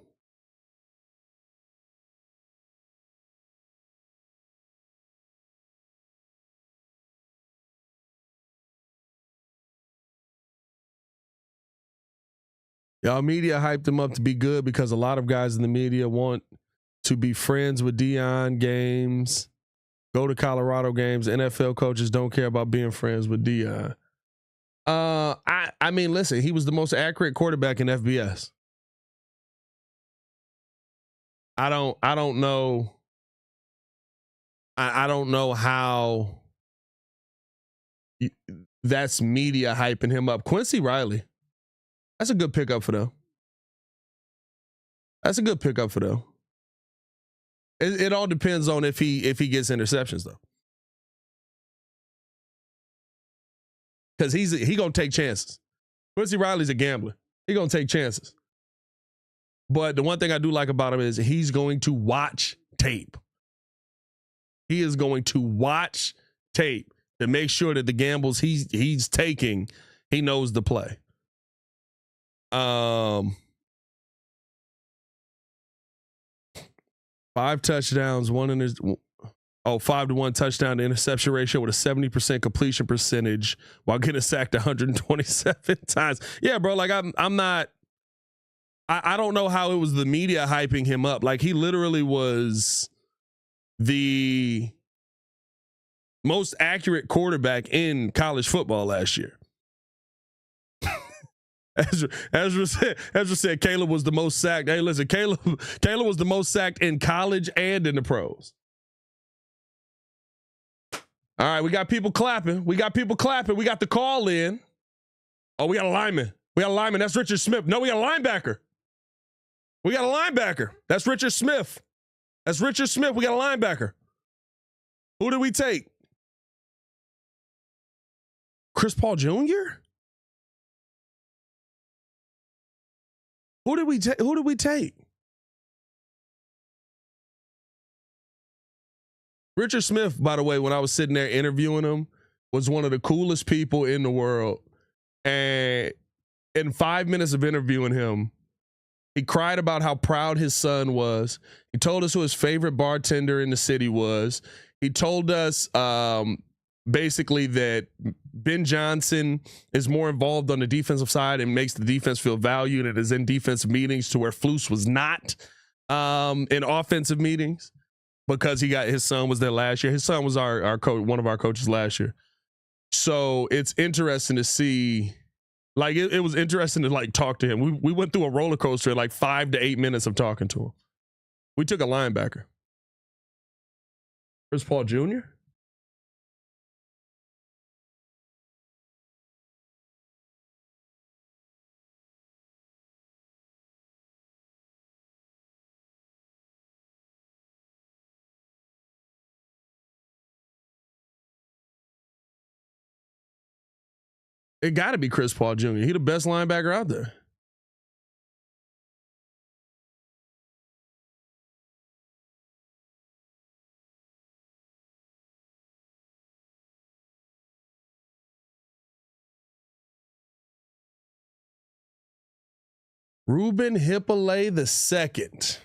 Y'all media hyped him up to be good because a lot of guys in the media want to be friends with Deion games, go to Colorado games. NFL coaches don't care about being friends with Deion. I mean, listen, he was the most accurate quarterback in FBS. I don't know. I don't know how that's media hyping him up. Quincy Riley. That's a good pickup for them. That's a good pickup for them. It all depends on if he gets interceptions, though. Because he gonna take chances. Quincy Riley's a gambler. He gonna take chances. But the one thing I do like about him is he's going to watch tape. He is going to watch tape to make sure that the gambles he's taking, he knows the play. 5 touchdowns, 5-1 touchdown to interception ratio with a 70% completion percentage while getting sacked 127 times. Yeah, bro, like I'm not, I don't know how it was the media hyping him up. Like, he literally was the most accurate quarterback in college football last year. Ezra said Caleb was the most sacked. Hey, listen, Caleb was the most sacked in college and in the pros. All right, we got people clapping. We got the call in. Oh, we got a lineman. That's Richard Smith. No, we got a linebacker. That's Richard Smith. We got a linebacker. Who did we take? Chris Paul Jr.? Who did we take? Richard Smith, by the way, when I was sitting there interviewing him, was one of the coolest people in the world. And in 5 minutes of interviewing him, he cried about how proud his son was. He told us who his favorite bartender in the city was. He told us basically that Ben Johnson is more involved on the defensive side and makes the defense feel valued and is in defensive meetings to where Flus was not in offensive meetings because his son was there last year. His son was our coach, one of our coaches last year. So it's interesting to see. Like, it was interesting to, like, talk to him. We went through a roller coaster in like 5 to 8 minutes of talking to him. We took a linebacker. Chris Paul Jr.? It got to be Chris Paul Jr. He the best linebacker out there. Ruben Hyppolite the second.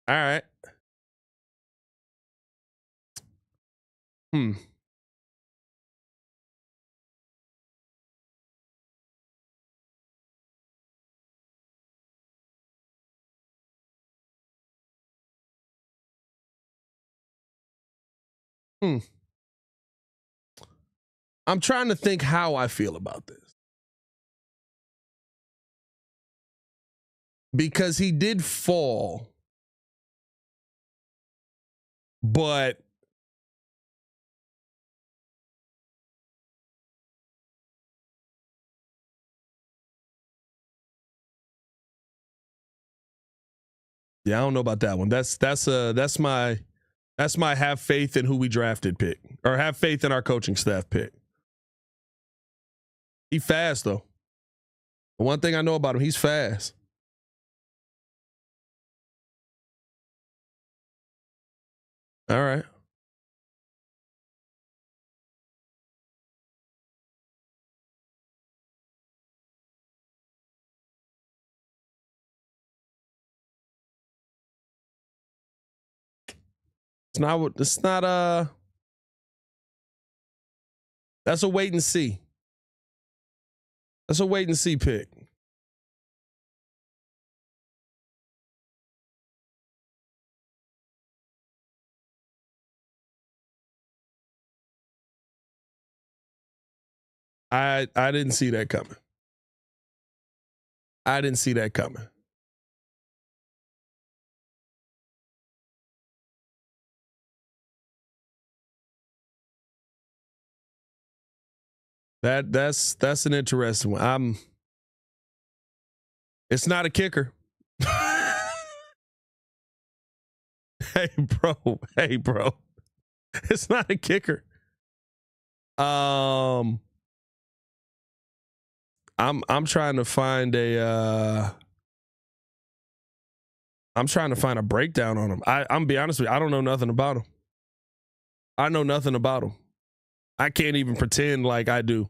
All right. I'm trying to think how I feel about this. Because he did fall, but yeah, I don't know about that one. That's my have faith in who we drafted pick, or have faith in our coaching staff pick. He fast though. The one thing I know about him, he's fast. All right. It's not that's a wait and see. That's a wait and see pick. I didn't see that coming. I didn't see that coming. That's an interesting one. It's not a kicker. Hey bro. It's not a kicker. I'm trying to find a breakdown on him. I'm be honest with you, I don't know nothing about him. I know nothing about him. I can't even pretend like I do.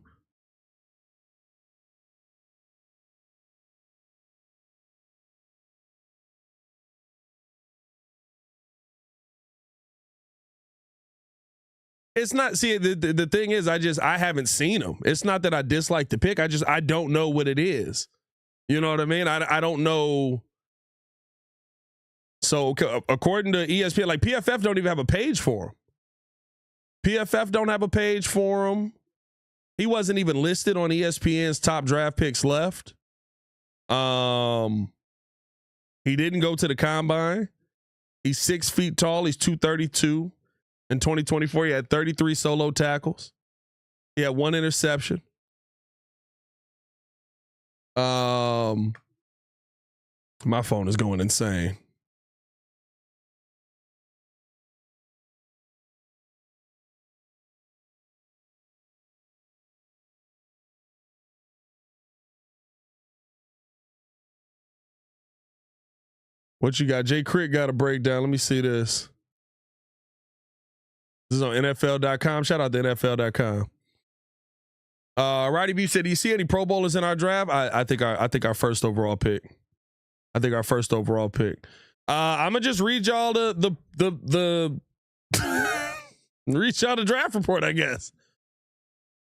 It's not, see, the thing is, I haven't seen him. It's not that I dislike the pick. I don't know what it is. You know what I mean? I don't know. So according to ESPN, like PFF don't even have a page for him. PFF don't have a page for him. He wasn't even listed on ESPN's top draft picks left. He didn't go to the combine. He's 6 feet tall. He's 232. In 2024, he had 33 solo tackles. He had 1 interception. My phone is going insane. What you got? Jay Crick got a breakdown. Let me see this. This is on NFL.com. Shout out to NFL.com. Roddy B said, "Do you see any Pro Bowlers in our draft?" I think our first overall pick. I'm gonna just read y'all the read y'all the draft report, I guess.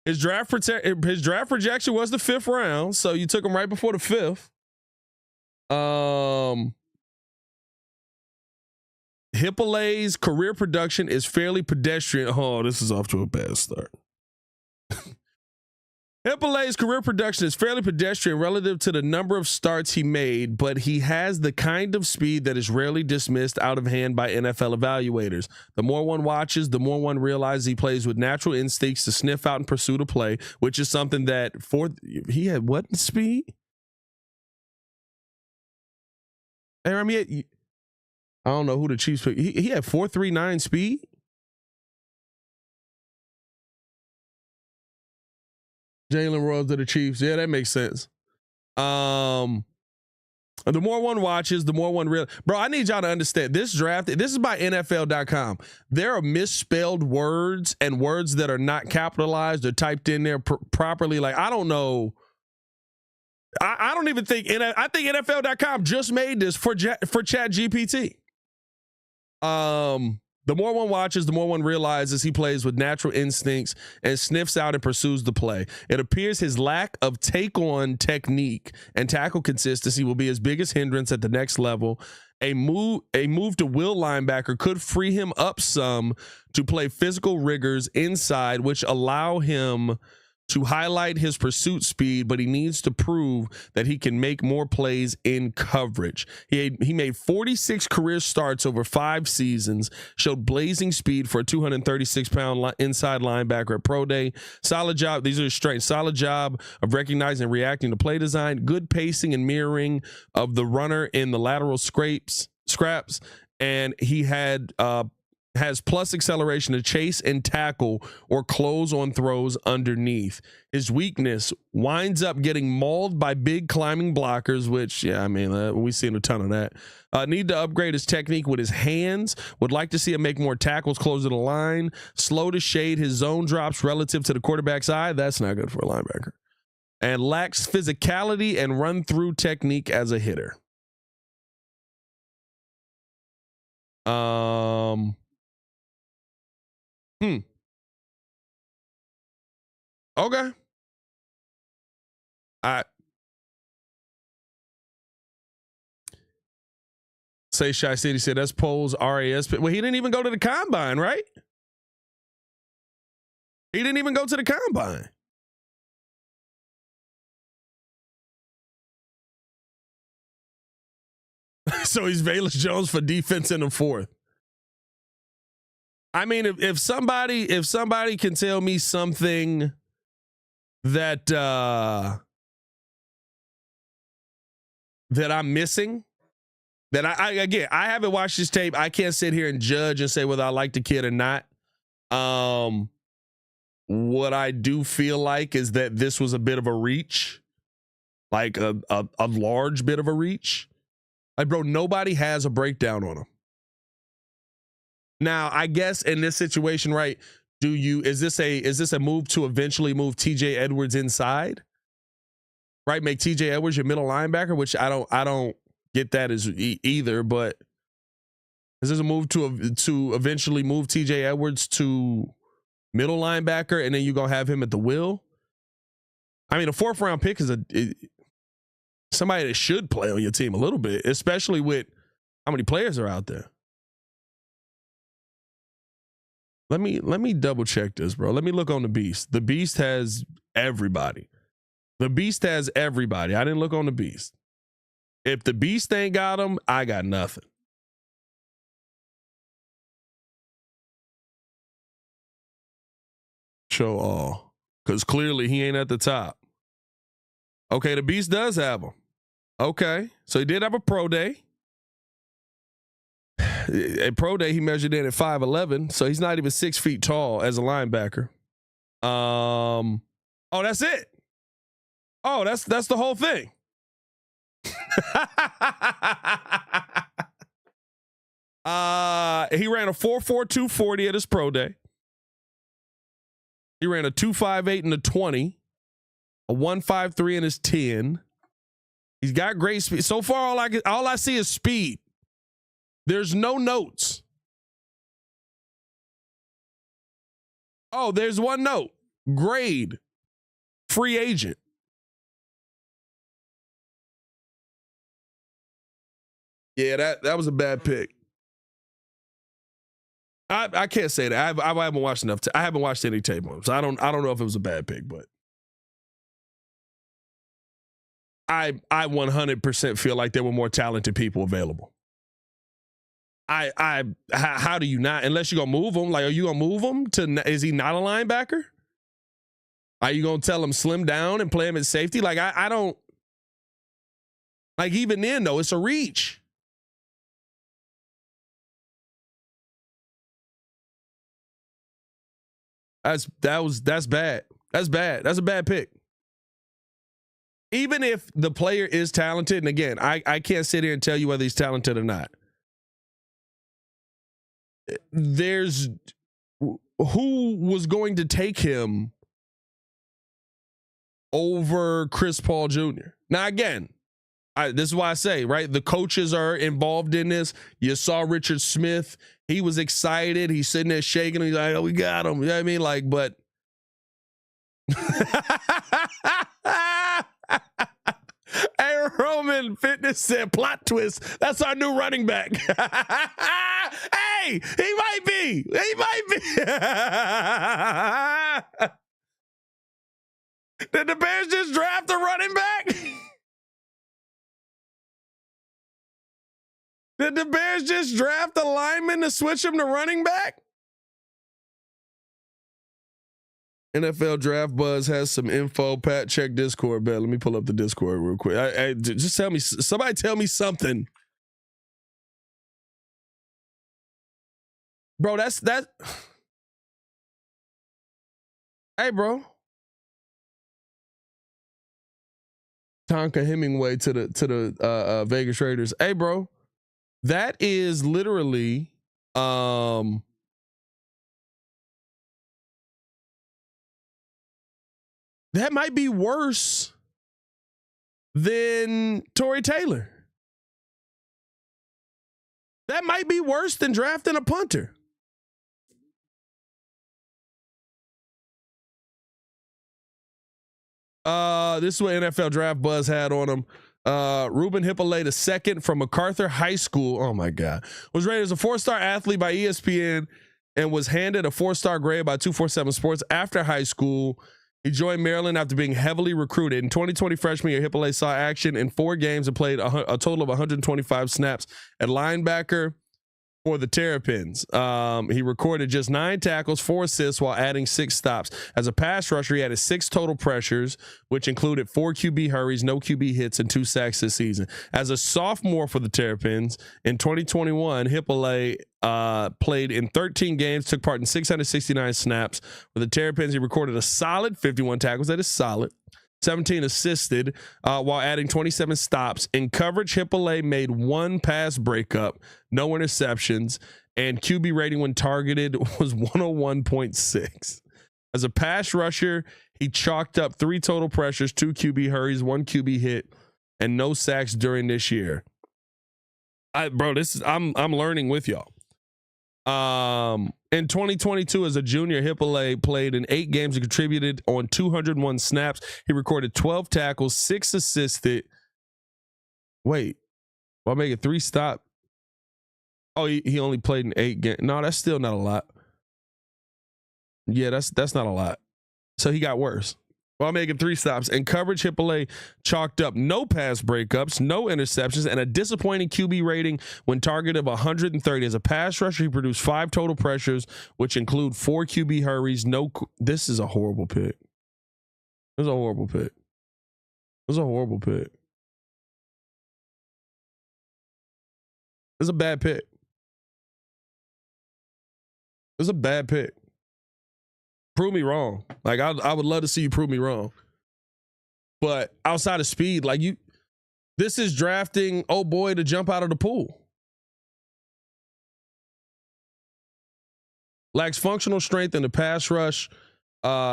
His draft projection was the 5th round, so you took him right before the 5th. Hyppolite's career production is fairly pedestrian. Oh, this is off to a bad start. Hyppolite's career production is fairly pedestrian relative to the number of starts he made, but he has the kind of speed that is rarely dismissed out of hand by NFL evaluators. The more one watches, the more one realizes he plays with natural instincts to sniff out and pursue the play, which is something that he had what in speed? I mean, I don't know who the Chiefs picked. He had 4.39 speed. Jalen Royals to the Chiefs. Yeah, that makes sense. The more one watches, the more one real. Bro, I need y'all to understand this draft. This is by NFL.com. There are misspelled words and words that are not capitalized or typed in there properly. Like, I don't know. I don't even think. I think NFL.com just made this for Chat GPT. The more one watches, the more one realizes he plays with natural instincts and sniffs out and pursues the play. It appears his lack of take-on technique and tackle consistency will be his biggest hindrance at the next level. A move to will linebacker could free him up some to play physical rigors inside, which allow him to highlight his pursuit speed, but he needs to prove that he can make more plays in coverage. He made 46 career starts over 5 seasons, showed blazing speed for a 236-pound inside linebacker at Pro Day. Solid job. These are his strengths. Solid job of recognizing and reacting to play design. Good pacing and mirroring of the runner in the lateral scraps. And he has plus acceleration to chase and tackle or close on throws underneath. His weakness winds up getting mauled by big climbing blockers, which, yeah, I mean, we've seen a ton of that. Need to upgrade his technique with his hands. Would like to see him make more tackles closer to the line. Slow to shade his zone drops relative to the quarterback's eye. That's not good for a linebacker. And lacks physicality and run-through technique as a hitter. Okay. Say Shy City said that's Poles RAS. Well, he didn't even go to the combine, right? He didn't even go to the combine. So he's Velus Jones for defense in the 4th. I mean, if somebody can tell me something that I'm missing, that I haven't watched this tape. I can't sit here and judge and say whether I like the kid or not. What I do feel like is that this was a bit of a reach, like a large bit of a reach. Like, bro, nobody has a breakdown on him. Now, I guess in this situation, right? Is this a move to eventually move TJ Edwards inside? Right? Make TJ Edwards your middle linebacker, which I don't get that as either, but is this a move to eventually move TJ Edwards to middle linebacker and then you're going to have him at the will? I mean, a 4th round pick is somebody that should play on your team a little bit, especially with how many players are out there. Let me double check this, bro. Let me look on the Beast. The Beast has everybody. I didn't look on the Beast. If the Beast ain't got him, I got nothing. Show all. Because clearly he ain't at the top. Okay, the Beast does have him. Okay, so he did have a pro day. At pro day, he measured in at 5'11", so he's not even 6 feet tall as a linebacker. Oh, that's it. Oh, that's the whole thing. He ran a 4.4 240 at his pro day. He ran a 2.58 in the 20, a 1.53 in his 10. He's got great speed. So far, all I see is speed. There's no notes. Oh, there's one note. Grade. Free agent. Yeah, that was a bad pick. I can't say that. I haven't watched enough. I haven't watched any tape on him, so I don't know if it was a bad pick, but I 100% feel like there were more talented people available. How do you not? Unless you're gonna move him, like, are you gonna move him to? Is he not a linebacker? Are you gonna tell him slim down and play him at safety? Like, I don't. Like, even then though, it's a reach. That's bad. That's bad. That's a bad pick. even if the player is talented, and again, I can't sit here and tell you whether he's talented or not. There's who was going to take him over Chris Paul Jr. Now, again, this is why I say, right, the coaches are involved in this. You saw Richard Smith. He was excited. He's sitting there shaking. He's like, oh, we got him. You know what I mean? Like, but hey, Roman Fitness said plot twist. That's our new running back. Hey, he might be. He might be. Did the Bears just draft a running back? Did the Bears just draft a lineman to switch him to running back? NFL Draft Buzz has some info. Pat, check Discord, bet. Let me pull up the Discord real quick. Just tell me, somebody tell me something. Bro, that's that. Hey, bro. Tonka Hemingway to the Vegas Raiders. Hey, bro. That is literally that might be worse than Torrey Taylor. That might be worse than drafting a punter. This is what NFL Draft Buzz had on him. Ruben Hyppolite II from MacArthur High School. Oh my God. Was rated as a 4-star athlete by ESPN and was handed a 4-star grade by 247 Sports after high school. He joined Maryland after being heavily recruited. In 2020 freshman year, Hyppolite saw action in 4 games and played a total of 125 snaps at linebacker for the Terrapins. He recorded just 9 tackles, 4 assists while adding 6 stops. As a pass rusher, he added 6 total pressures, which included 4 QB hurries, no QB hits, and 2 sacks this season. As a sophomore for the Terrapins, in 2021, Hyppolite played in 13 games, took part in 669 snaps. For the Terrapins, he recorded a solid 51 tackles. That is solid. 17 assisted while adding 27 stops. In coverage, Hyppolite made 1 pass breakup, no interceptions, and QB rating when targeted was 101.6. As a pass rusher, he chalked up 3 total pressures, 2 QB hurries, 1 QB hit, and no sacks during this year. I'm learning with y'all. In 2022, as a junior, Hyppolite played in 8 games and contributed on 201 snaps. He recorded 12 tackles, 6 assisted. Wait, I'll make it 3 stop. Oh, he only played in 8 games. No, that's still not a lot. Yeah, that's not a lot. So he got worse. While making 3 stops. In coverage, Hyppolite chalked up no pass breakups, no interceptions, and a disappointing QB rating when targeted of 130. As a pass rusher, he produced 5 total pressures, which include 4 QB hurries. This is a horrible pick. This is a horrible pick. This is a horrible pick. This is a bad pick. This is a bad pick. Prove me wrong. Like, I would love to see you prove me wrong. But outside of speed, like this is drafting oh boy to jump out of the pool. Lacks functional strength in the pass rush,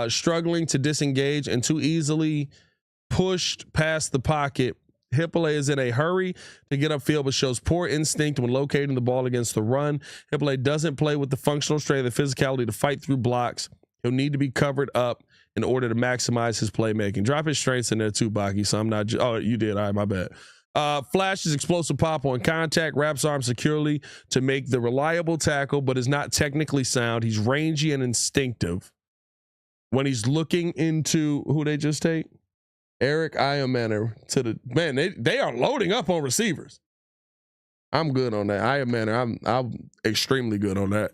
struggling to disengage and too easily pushed past the pocket. Hyppolite is in a hurry to get upfield, but shows poor instinct when locating the ball against the run. Hyppolite doesn't play with the functional strength and physicality to fight through blocks. He'll need to be covered up in order to maximize his playmaking. Drop his strengths in there too, Baki. So I'm not. Oh, you did. All right, my bad. Flashes explosive pop on contact, wraps arms securely to make the reliable tackle, but is not technically sound. He's rangy and instinctive. When he's looking into who they just take, Eric Iamaner to the man. They are loading up on receivers. I'm good on that. Iamaner. I'm extremely good on that.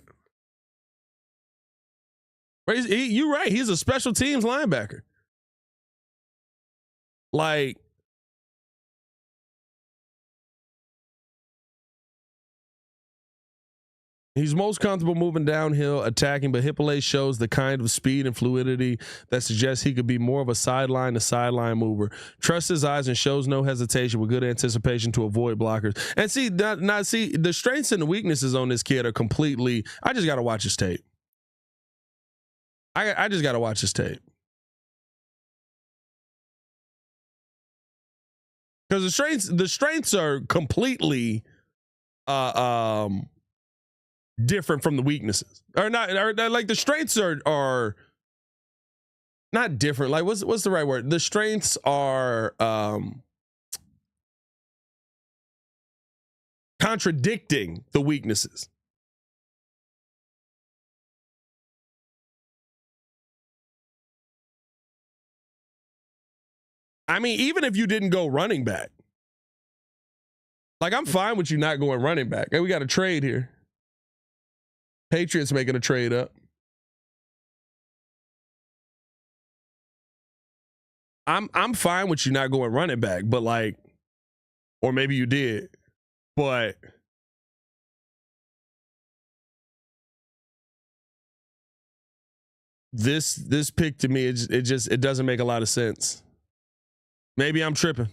You're right. He's a special teams linebacker. Like, He's most comfortable moving downhill, attacking, but Hyppolite shows the kind of speed and fluidity that suggests he could be more of a sideline to sideline mover. Trusts his eyes and shows no hesitation with good anticipation to avoid blockers. And see, the strengths and the weaknesses on this kid are completely. I just got to watch his tape. I just got to watch his tape. Because the strengths are completely different from the weaknesses, or not, or like the strengths are not different. Like what's the right word? The strengths are contradicting the weaknesses. I mean, even if you didn't go running back, like I'm fine with you not going running back. Hey, we got a trade here. Patriots making a trade up. I'm fine with you not going running back, but like, or maybe you did, but this pick to me, it doesn't make a lot of sense. Maybe I'm tripping.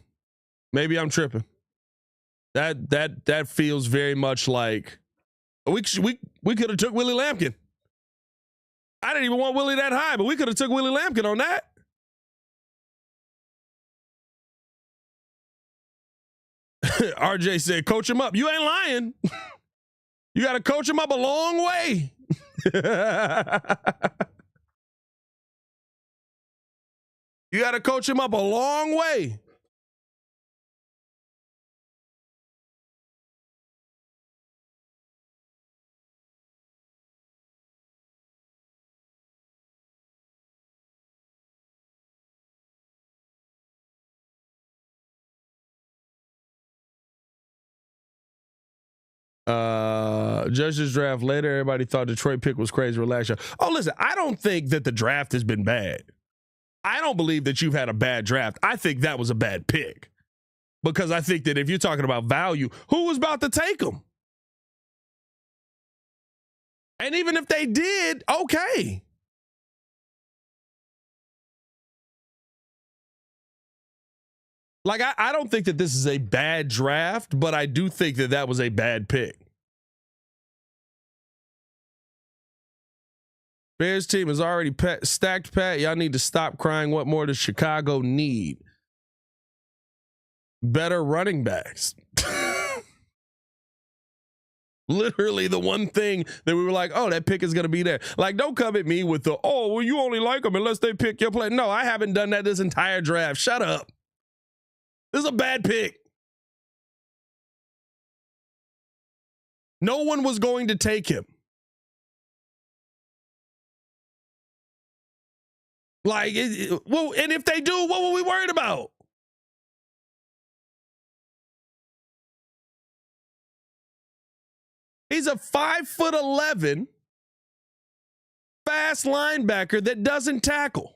That feels very much like we could have took Willie Lampkin. I didn't even want Willie that high, but we could have took Willie Lampkin on that. RJ said, coach him up. You ain't lying. You got to coach him up a long way. You got to coach him up a long way. Judges draft later. Everybody thought Detroit pick was crazy. Relax. Oh, listen, I don't think that the draft has been bad. I don't believe that you've had a bad draft. I think that was a bad pick, because I think that if you're talking about value, who was about to take them? And even if they did, okay. Like, I don't think that this is a bad draft, but I do think that that was a bad pick. Bears team is already stacked, Pat. Y'all need to stop crying. What more does Chicago need? Better running backs. Literally the one thing that we were like, oh, that pick is going to be there. Like, don't come at me with the, oh, well, you only like them unless they pick your play. No, I haven't done that this entire draft. Shut up. This is a bad pick. No one was going to take him. Like, well, and if they do, what were we worried about? He's a 5'11" fast linebacker that doesn't tackle.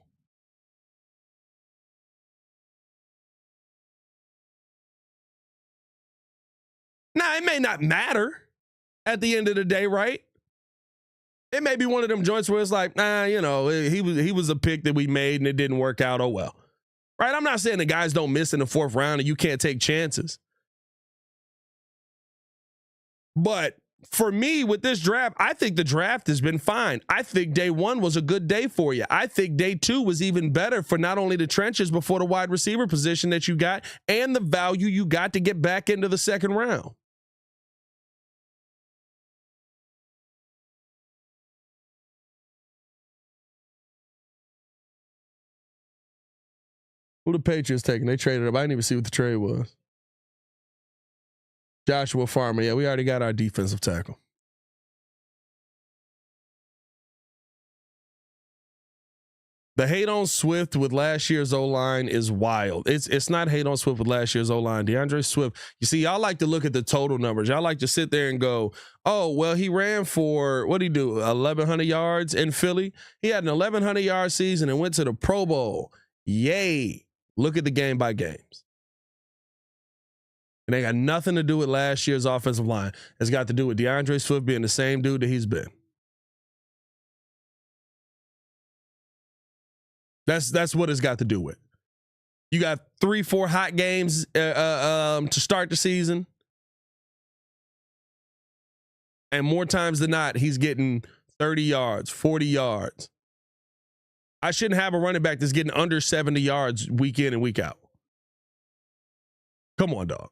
Now, it may not matter at the end of the day, right? It may be one of them joints where it's like, he was a pick that we made and it didn't work out. Oh, well. Right? I'm not saying the guys don't miss in the fourth round and you can't take chances. But for me, with this draft, I think the draft has been fine. I think day one was a good day for you. I think day two was even better for not only the trenches, but for the wide receiver position that you got and the value you got to get back into the second round. Who the Patriots taking? They traded up. I didn't even see what the trade was. Joshua Farmer. Yeah, we already got our defensive tackle. The hate on Swift with last year's O-line is wild. It's not hate on Swift with last year's O-line. DeAndre Swift, you see, y'all like to look at the total numbers. Y'all like to sit there and go, oh, well, he ran for, what'd he do, 1,100 yards in Philly? He had an 1,100-yard season and went to the Pro Bowl. Yay. Look at the game by games. And they got nothing to do with last year's offensive line. It's got to do with DeAndre Swift being the same dude that he's been. That's what it's got to do with. You got 3-4 hot games to start the season. And more times than not, he's getting 30 yards, 40 yards. I shouldn't have a running back that's getting under 70 yards week in and week out. Come on, dog.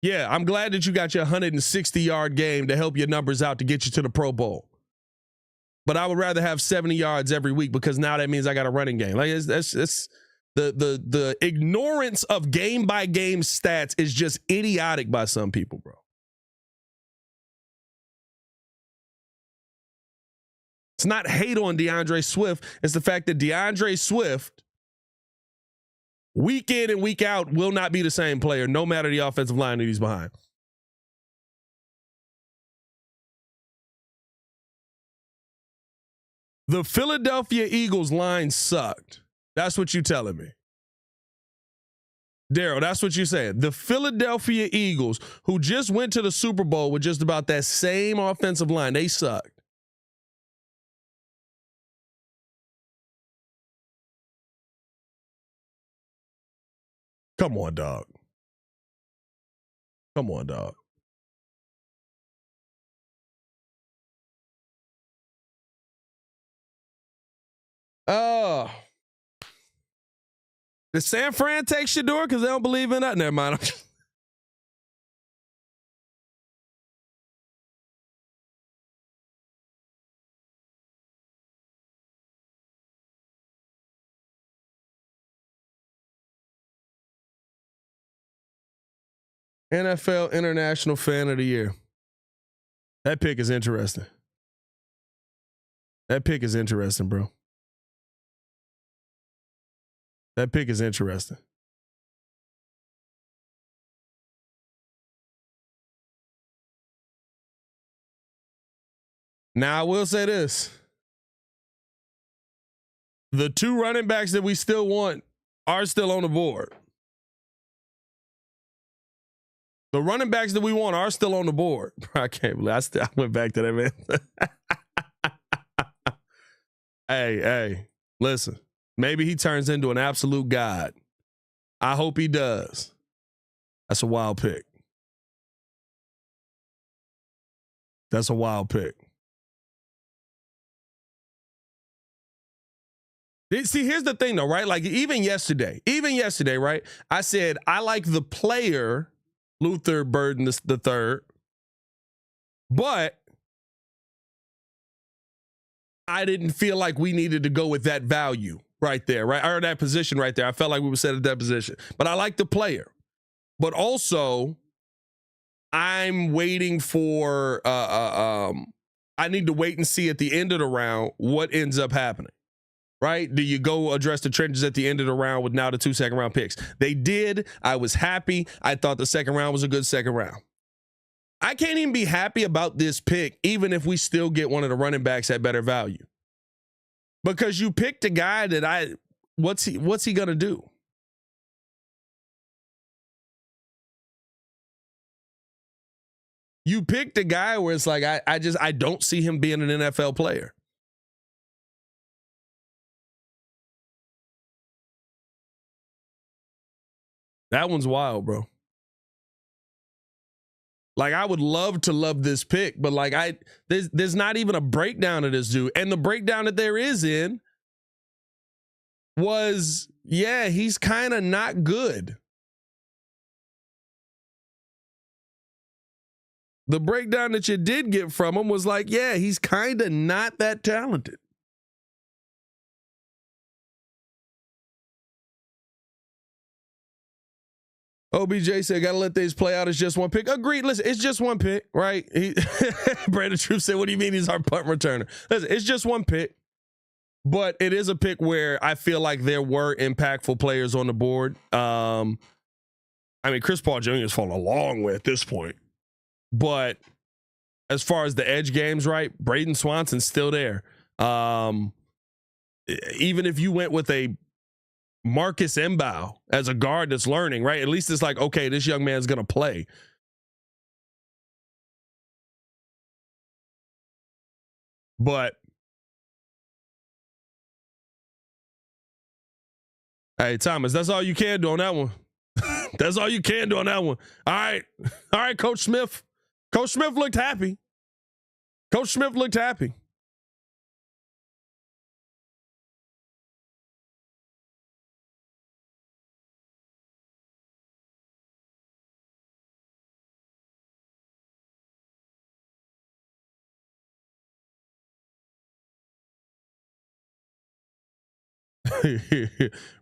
Yeah, I'm glad that you got your 160-yard game to help your numbers out to get you to the Pro Bowl. But I would rather have 70 yards every week because now that means I got a running game. Like it's the ignorance of game by game stats is just idiotic by some people, bro. It's not hate on DeAndre Swift. It's the fact that DeAndre Swift, week in and week out, will not be the same player, no matter the offensive line that he's behind. The Philadelphia Eagles line sucked. That's what you're telling me. Daryl, that's what you're saying. The Philadelphia Eagles, who just went to the Super Bowl with just about that same offensive line, they sucked. Come on, dog. Come on, dog. Did San Fran take Shedeur because they don't believe in that? Never mind. NFL International Fan of the Year. That pick is interesting. That pick is interesting, bro. That pick is interesting. Now, I will say this. The two running backs that we still want are still on the board. The running backs that we want are still on the board. I can't believe I went back to that, man. Hey, listen. Maybe he turns into an absolute god. I hope he does. That's a wild pick. That's a wild pick. See, here's the thing, though, right? Like, even yesterday, right? I said, I like the player, Luther Burden the third, but I didn't feel like we needed to go with that value right there, right? Or that position right there. I felt like we were set at that position. But I like the player. But also, I'm waiting for, I need to wait and see at the end of the round what ends up happening, right? Do you go address the trenches at the end of the round with now the 2 second round picks? They did. I was happy. I thought the second round was a good second round. I can't even be happy about this pick, even if we still get one of the running backs at better value. Because you picked a guy that what's he gonna do? You picked a guy where it's like I don't see him being an NFL player. That one's wild, bro. Like, I would love to love this pick, but like there's not even a breakdown of this dude. And the breakdown that there is in was, yeah, he's kind of not good. The breakdown that you did get from him was like, yeah, he's kind of not that talented. OBJ said, gotta let things play out. It's just one pick. Agreed. Listen, it's just one pick, right? Brandon Troop said, what do you mean he's our punt returner? Listen, it's just one pick, but it is a pick where I feel like there were impactful players on the board. I mean, Chris Paul Jr. has fallen a long way at this point, but as far as the edge games, right? Braden Swanson's still there. Even if you went with a Marcus Mbow as a guard that's learning, right? At least it's like, okay, this young man's going to play. But hey, Thomas, that's all you can do on that one. That's all you can do on that one. All right. All right, Coach Smith. Coach Smith looked happy. Coach Smith looked happy.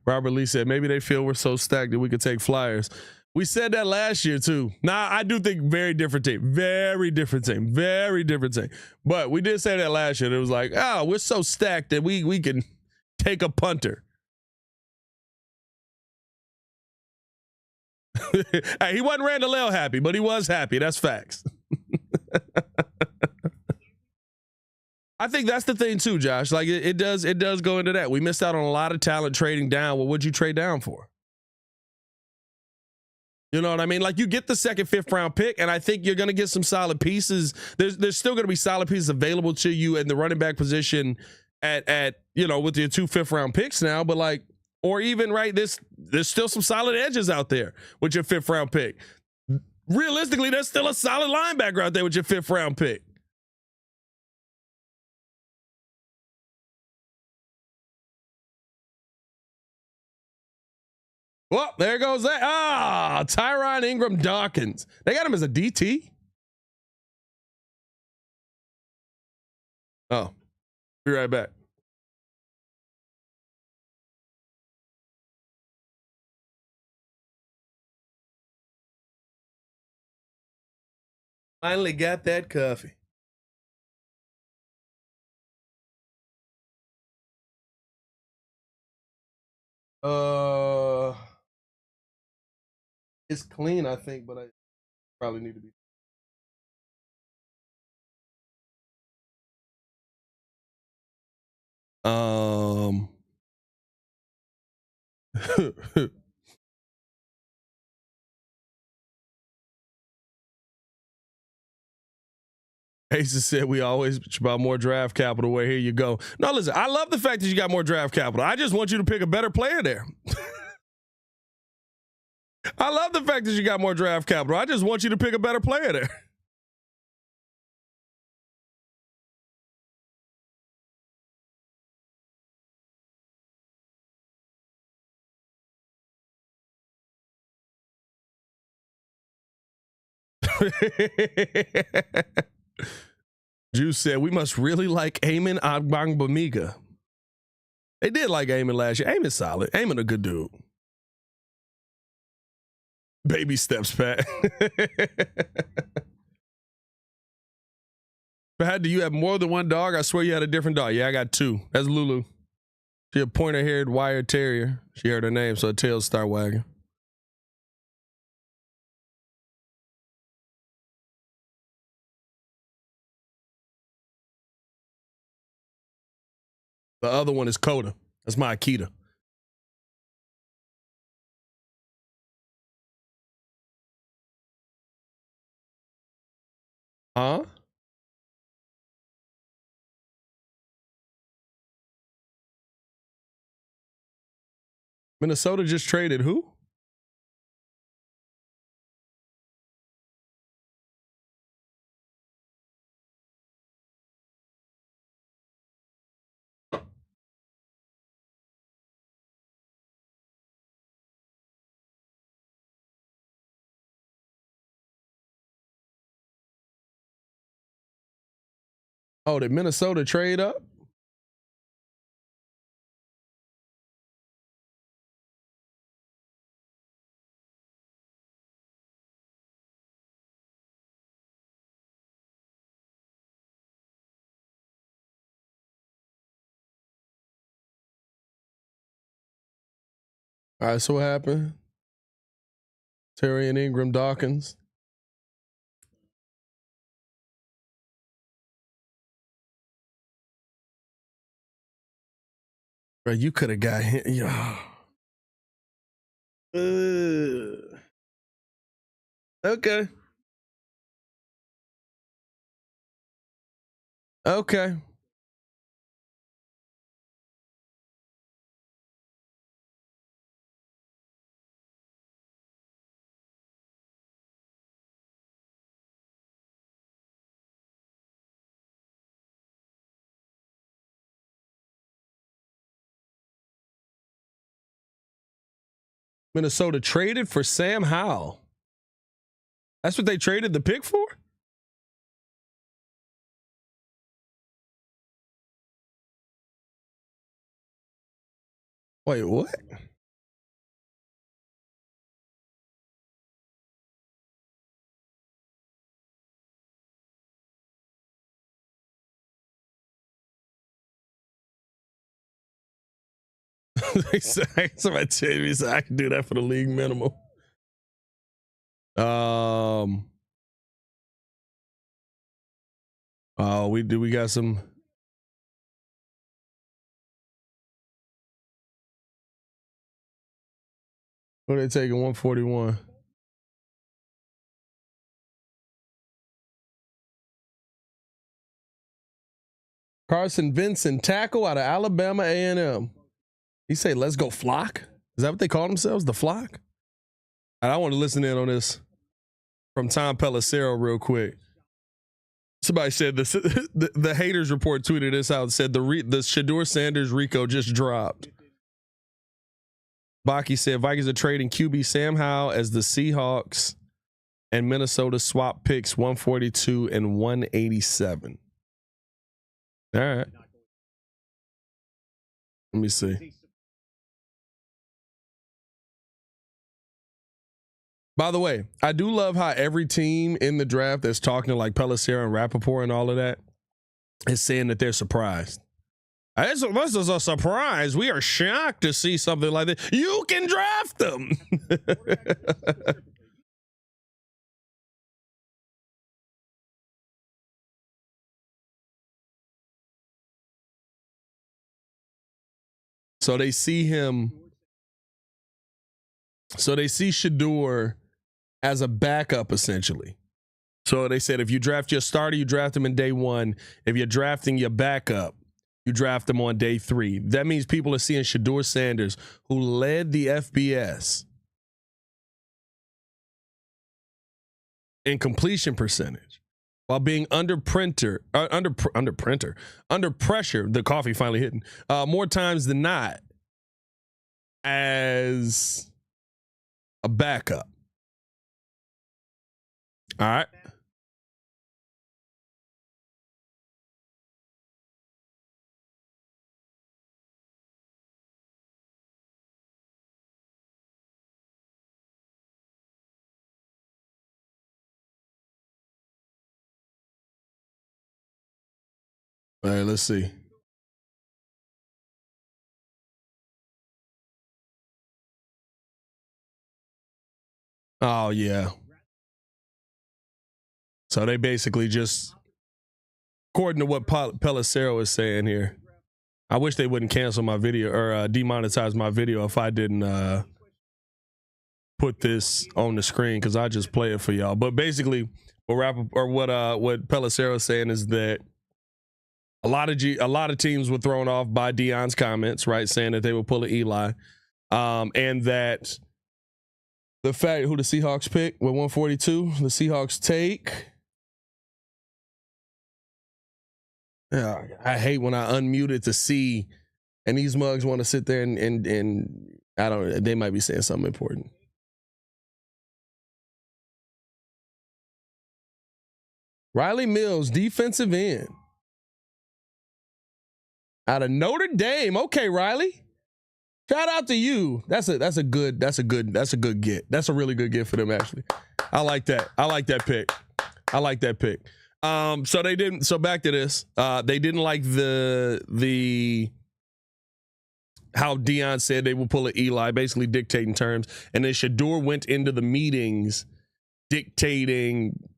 Robert Lee said, maybe they feel we're so stacked that we could take flyers. We said that last year too. Now, I do think very different team. Very different team. Very different team. But we did say that last year. It was like, oh, we're so stacked that we can take a punter. Hey, he wasn't Randall L happy, but he was happy. That's facts. I think that's the thing too, Josh. Like it does go into that. We missed out on a lot of talent trading down. Well, what'd you trade down for? You know what I mean? Like you get the second, fifth round pick, and I think you're going to get some solid pieces. There's still going to be solid pieces available to you in the running back position at with your 2 fifth round picks now. But like, or even right, there's still some solid edges out there with your 5th round pick. Realistically, there's still a solid linebacker out there with your 5th round pick. Well, there goes that. Tyron Ingram Dawkins. They got him as a DT. Oh, be right back. Finally got that coffee. It's clean, I think, but I probably need to be. Aces said we always bitch about more draft capital. Where here you go. No, listen, I love the fact that you got more draft capital. I just want you to pick a better player there. I love the fact that you got more draft capital. I just want you to pick a better player there. Juice said we must really like Eamon Agbangbamiga. They did like Eamon last year. Eamon's solid. Eamon a good dude. Baby steps, Pat. Pat, do you have more than one dog? I swear you had a different dog. Yeah, I got 2. That's Lulu. She a pointer-haired wire terrier. She heard her name, so her tail start wagging. The other one is Coda. That's my Akita. Huh? Minnesota just traded who? Oh, did Minnesota trade up? All right, so what happened? Terry and Ingram Dawkins. Bro, you could have got him. Yeah. Okay. Okay. Minnesota traded for Sam Howell. That's what they traded the pick for? Wait, what? Somebody tell me I can do that for the league minimum. Oh, we got some. What are they taking? 141. Carson Vincent, tackle out of Alabama A&M. He say, "Let's go flock." Is that what they call themselves? The flock? And I want to listen in on this from Tom Pelissero real quick. Somebody said this. The haters report tweeted this out and said the Shedeur Sanders Rico just dropped. Baki said Vikings are trading QB Sam Howell as the Seahawks and Minnesota swap picks 142 and 187. All right. Let me see. By the way, I do love how every team in the draft that's talking to like Pelissero and Rappaport and all of that is saying that they're surprised. This is a surprise. We are shocked to see something like this. You can draft them. So they see him. So they see Shedeur as a backup, essentially. So they said if you draft your starter, you draft him in day one. If you're drafting your backup, you draft them on day 3. That means people are seeing Shedeur Sanders, who led the FBS in completion percentage while being under pressure. The coffee finally hitting more times than not as a backup. All right. All right, let's see. Oh, yeah. So they basically just, according to what Pelissero is saying here, I wish they wouldn't cancel my video or demonetize my video if I didn't put this on the screen, because I just play it for y'all. But basically, what Pelissero is saying is that a lot of teams were thrown off by Deion's comments, right, saying that they would pull an Eli, and that the fact who the Seahawks pick with 142, the Seahawks take. Yeah, I hate when I unmute it to see, and these mugs want to sit there and I don't. They might be saying something important. Riley Mills, defensive end, out of Notre Dame. Okay, Riley, shout out to you. That's a good get. That's a really good get for them, actually. I like that. I like that pick. So they didn't. So back to this. They didn't like the how Deion said they will pull an Eli, basically dictating terms, and then Shedeur went into the meetings dictating,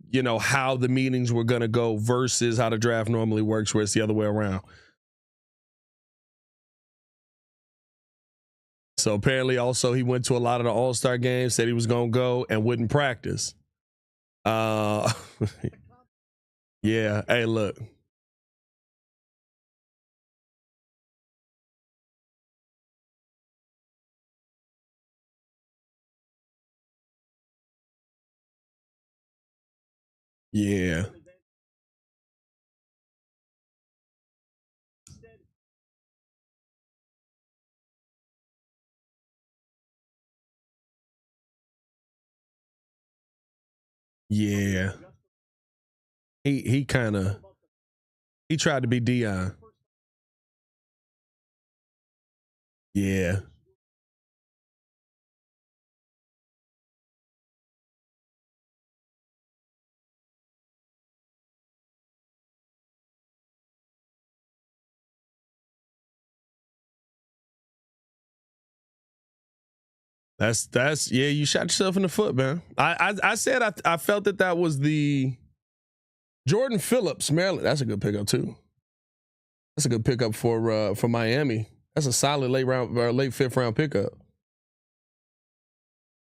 how the meetings were going to go versus how the draft normally works, where it's the other way around. So apparently also he went to a lot of the All-Star games, said he was going to go and wouldn't practice. Yeah. Hey, look. Yeah. Yeah. He kind of he tried to be Dion. Yeah. That's yeah, you shot yourself in the foot, man. I said I felt that was the Jordan Phillips, Maryland. That's a good pickup too. That's a good pickup for Miami. That's a solid late fifth round pickup.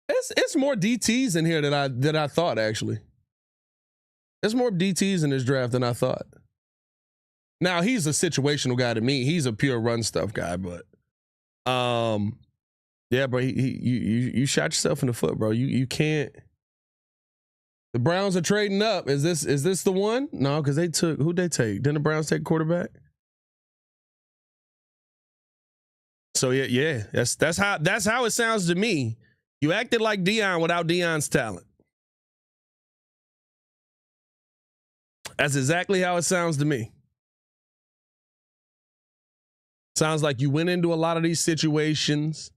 It's more DTs in here than I thought, actually. There's more DTs in this draft than I thought. Now he's a situational guy to me. He's a pure run stuff guy, but yeah, bro, you shot yourself in the foot, bro. You can't. The Browns are trading up. Is this the one? No, because who'd they take? Didn't the Browns take quarterback? So yeah, that's how it sounds to me. You acted like Dion without Dion's talent. That's exactly how it sounds to me. Sounds like you went into a lot of these situations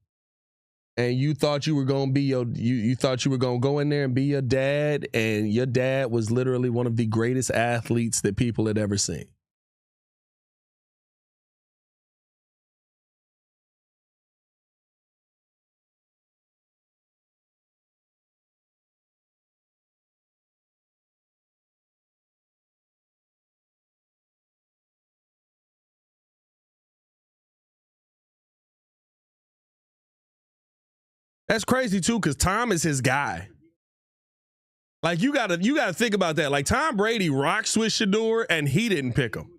and you thought you were going to be you thought you were going to go in there and be your dad, and your dad was literally one of the greatest athletes that people had ever seen. That's crazy too, because Tom is his guy. Like you gotta think about that. Like Tom Brady rocks with Shedeur and he didn't pick him.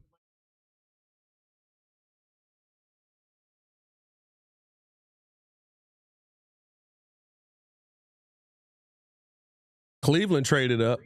Cleveland traded up.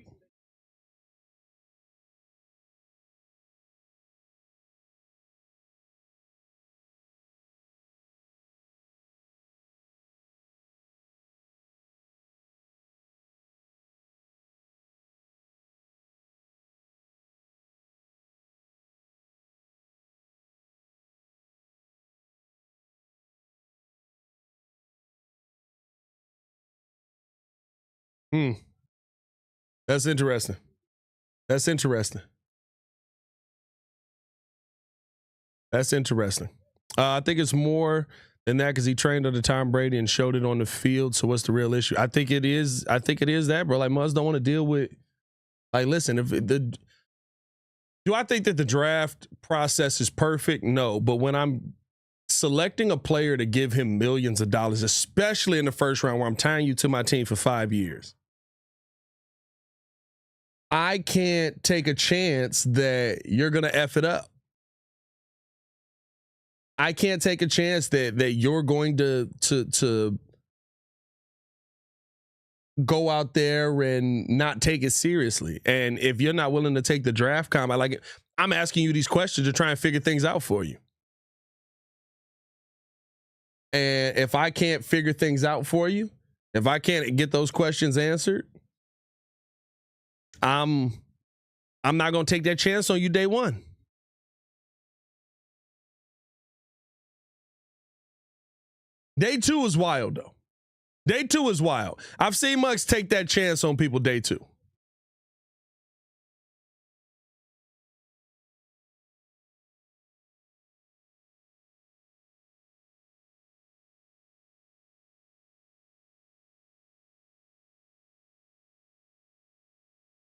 That's interesting. That's interesting. That's interesting. I think it's more than that because he trained under Tom Brady and showed it on the field. So what's the real issue? I think it is that, bro. Like Muzz don't want to deal with. Like, listen, do I think that the draft process is perfect? No, but when I'm selecting a player to give him millions of dollars, especially in the first round where I'm tying you to my team for 5 years, I can't take a chance that you're going to F it up. I can't take a chance that you're going to go out there and not take it seriously. And if you're not willing to take the draft combine, I'm asking you these questions to try and figure things out for you. And if I can't figure things out for you, if I can't get those questions answered, I'm not going to take that chance on you day one. Day two is wild, though. Day two is wild. I've seen Muggs take that chance on people day two.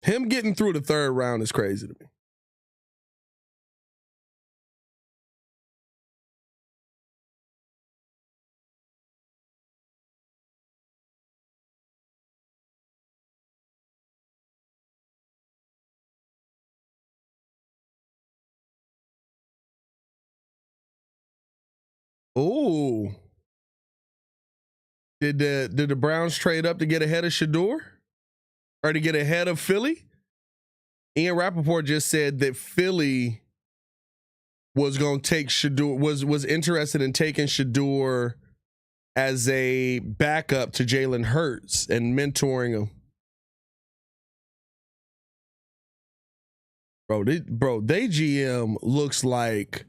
Him getting through the third round is crazy to me. Oh, did the Browns trade up to get ahead of Shedeur or to get ahead of Philly? Ian Rappaport just said that Philly was going to take Shedeur, was interested in taking Shedeur as a backup to Jalen Hurts and mentoring him. They GM looks like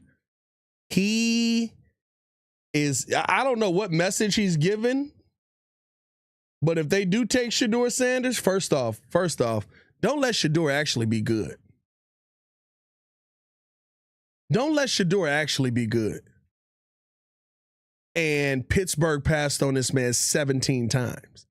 he is, I don't know what message he's given, but if they do take Shedeur Sanders, first off, don't let Shedeur actually be good. Don't let Shedeur actually be good. And Pittsburgh passed on this man 17 times.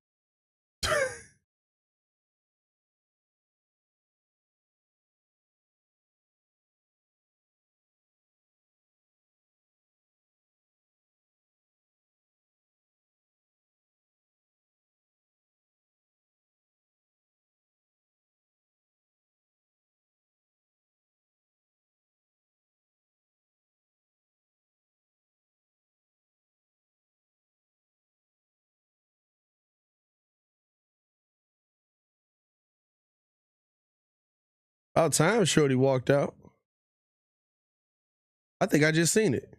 About time Shorty walked out. I think I just seen it.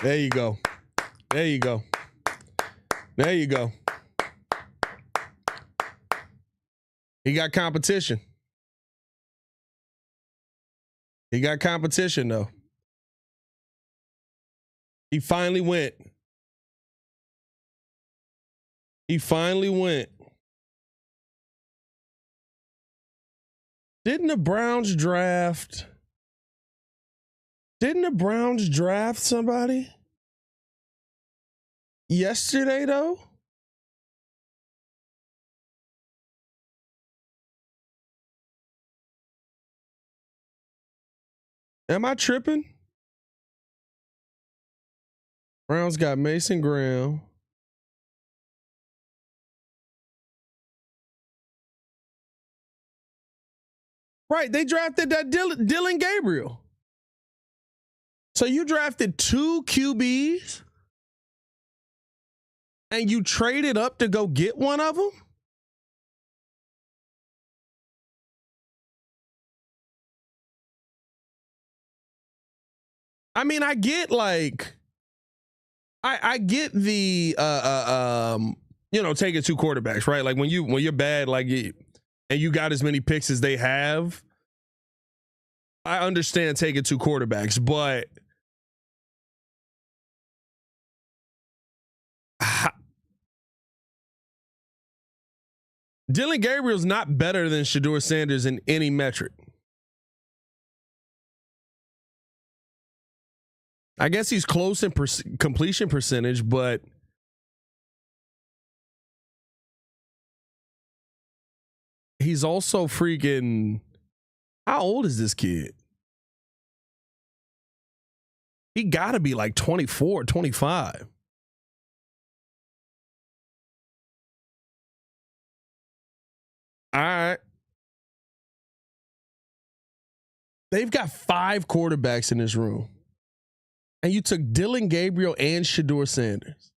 There you go. There you go. There you go. He got competition. He got competition, though. He finally went. He finally went. Didn't the Browns draft somebody yesterday, though? Am I tripping? Browns got Mason Graham. Right, they drafted that Dylan Gabriel. So you drafted 2 QBs and you traded up to go get one of them? I mean, I get like, I get the taking 2 quarterbacks, right? Like when you're bad, like and you got as many picks as they have, I understand taking 2 quarterbacks, but Dylan Gabriel's not better than Shedeur Sanders in any metric. I guess he's close in completion percentage, but he's also freaking. How old is this kid? He got to be like 24, 25. All right. They've got 5 quarterbacks in this room. And you took Dylan Gabriel and Shedeur Sanders.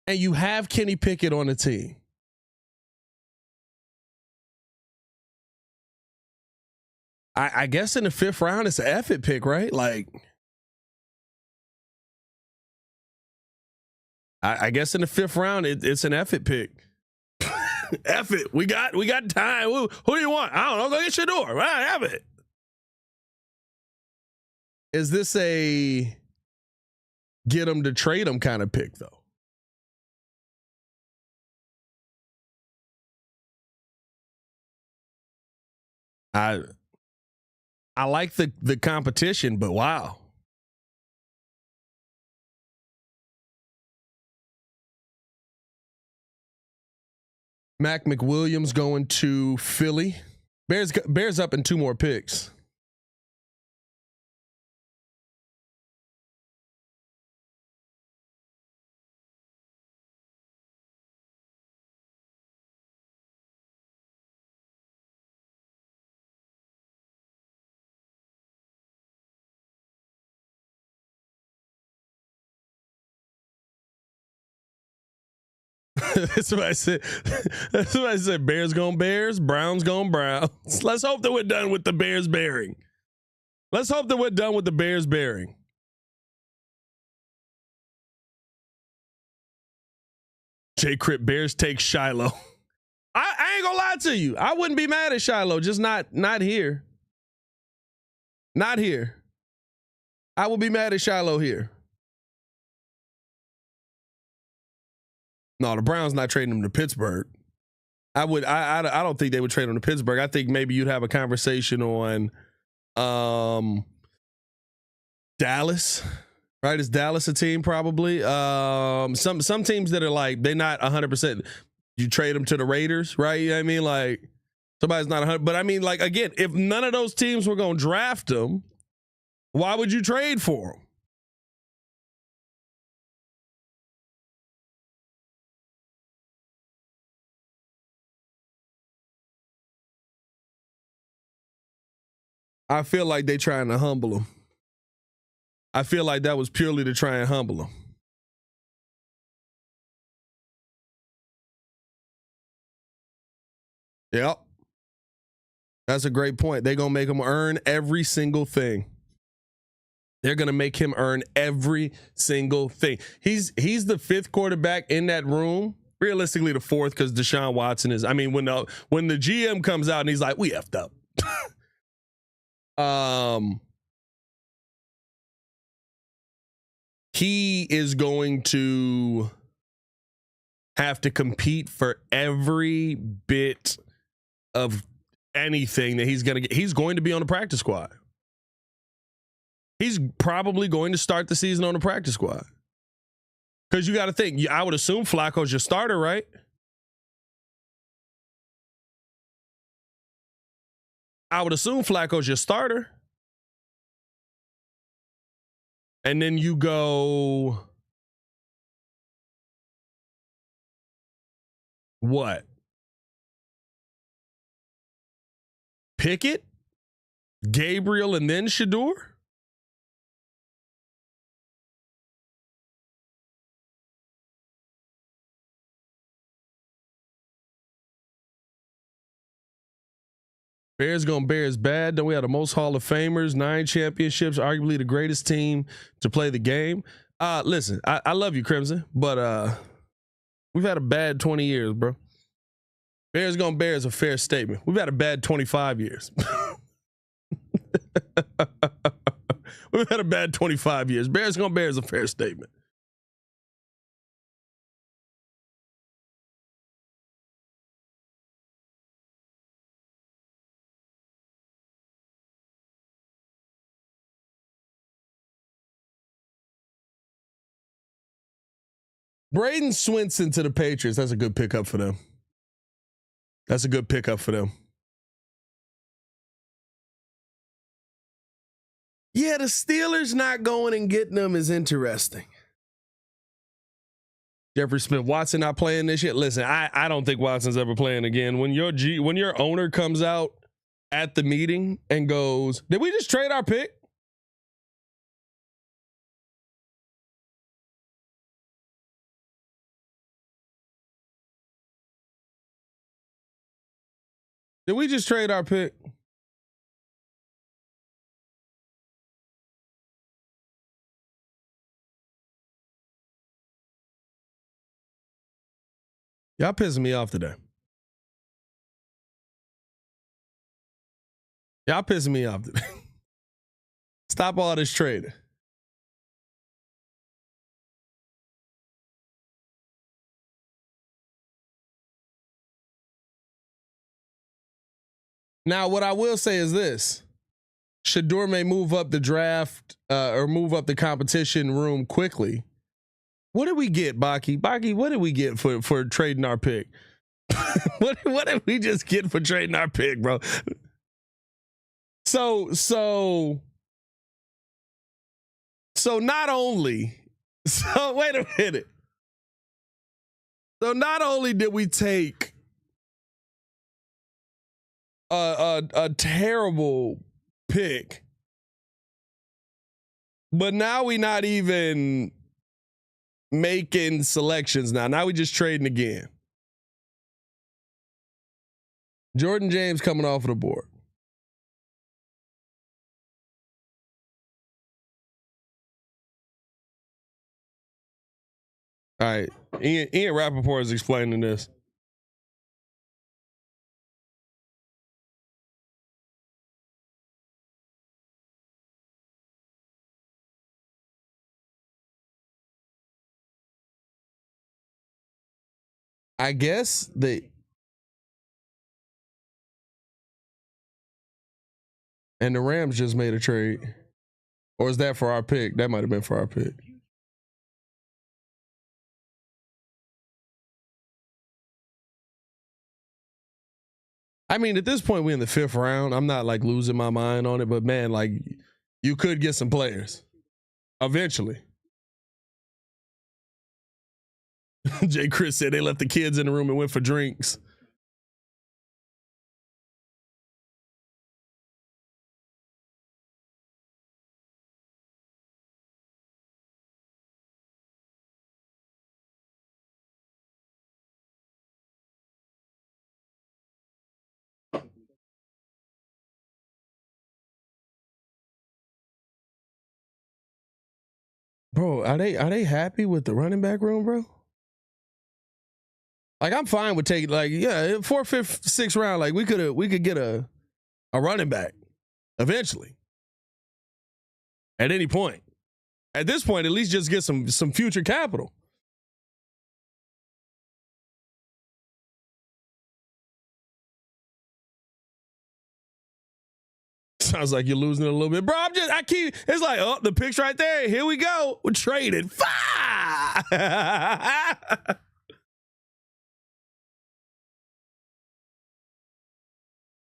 And you have Kenny Pickett on the team. I guess in the 5th round, it's an effort pick, right? Like, I guess in the 5th round, it's an effort pick. Effort. We got time. Who do you want? I don't know. Go get Shedeur. Right, have it. Is this a get him to trade him kind of pick, though? I like the competition, but wow. Mac McWilliams going to Philly. Bears up in 2 more picks. That's what I said. That's what I said. Bears going Bears, Browns going Browns. Let's hope that we're done with the Bears bearing. Let's hope that we're done with the Bears bearing. J. Crip, Bears take Shiloh. I ain't gonna lie to you. I wouldn't be mad at Shiloh, just not here. Not here. I would be mad at Shiloh here. No, the Browns not trading him to Pittsburgh. I don't think they would trade him to Pittsburgh. I think maybe you'd have a conversation on Dallas. Right? Is Dallas a team probably? Some teams that are like, they're not 100%. You trade them to the Raiders, right? You know what I mean? Like, somebody's not 100. But I mean, like, again, if none of those teams were going to draft them, why would you trade for them? I feel like they trying to humble him. I feel like that was purely to try and humble him. Yep. That's a great point. They're going to make him earn every single thing. They're going to make him earn every single thing. He's the fifth quarterback in that room. Realistically, the fourth, because Deshaun Watson is. I mean, when the GM comes out and he's like, we effed up. He is going to have to compete for every bit of anything that he's going to get. He's going to be on the practice squad. He's probably going to start the season on the practice squad. Because you got to think, I would assume Flacco's your starter, right? I would assume Flacco's your starter. And then you go, what? Pickett, Gabriel, and then Shedeur? Bears gonna Bears bad. Don't we have the most Hall of Famers, 9 championships, arguably the greatest team to play the game? Listen, I love you, Crimson, but we've had a bad 20 years, bro. Bears gonna Bears a fair statement. We've had a bad 25 years. We've had a bad 25 years. Bears gonna Bears a fair statement. Braden Swinson to the Patriots. That's a good pickup for them. That's a good pickup for them. Yeah, the Steelers not going and getting them is interesting. Jeffrey Smith, Watson not playing this year. Listen, I don't think Watson's ever playing again. When your owner comes out at the meeting and goes, "Did we just trade our pick?" Did we just trade our pick? Y'all pissing me off today. Y'all pissing me off today. Stop all this trading. Now, what I will say is this. Shedeur may move up the draft or move up the competition room quickly. What did we get, Baki? Baki, what did we get for trading our pick? what did we just get for trading our pick, bro? So not only, wait a minute. So not only did we take a terrible pick, but now we not even making selections now. Now we just trading again. Jordan James coming off of the board. All right. Ian Rappaport is explaining this. I guess and the Rams just made a trade. Or is that for our pick? That might have been for our pick. I mean, at this point, we're in the 5th round. I'm not like losing my mind on it, but man, like you could get some players eventually. Jay Chris said they left the kids in the room and went for drinks. Bro, are they happy with the running back room, bro? Like, I'm fine with taking, like, yeah, 4th, 5th, 6th round. Like, we could get a running back eventually. At any point. At this point, at least just get some future capital. Sounds like you're losing it a little bit. Bro, it's like, oh, the pick's right there. Here we go. We're traded.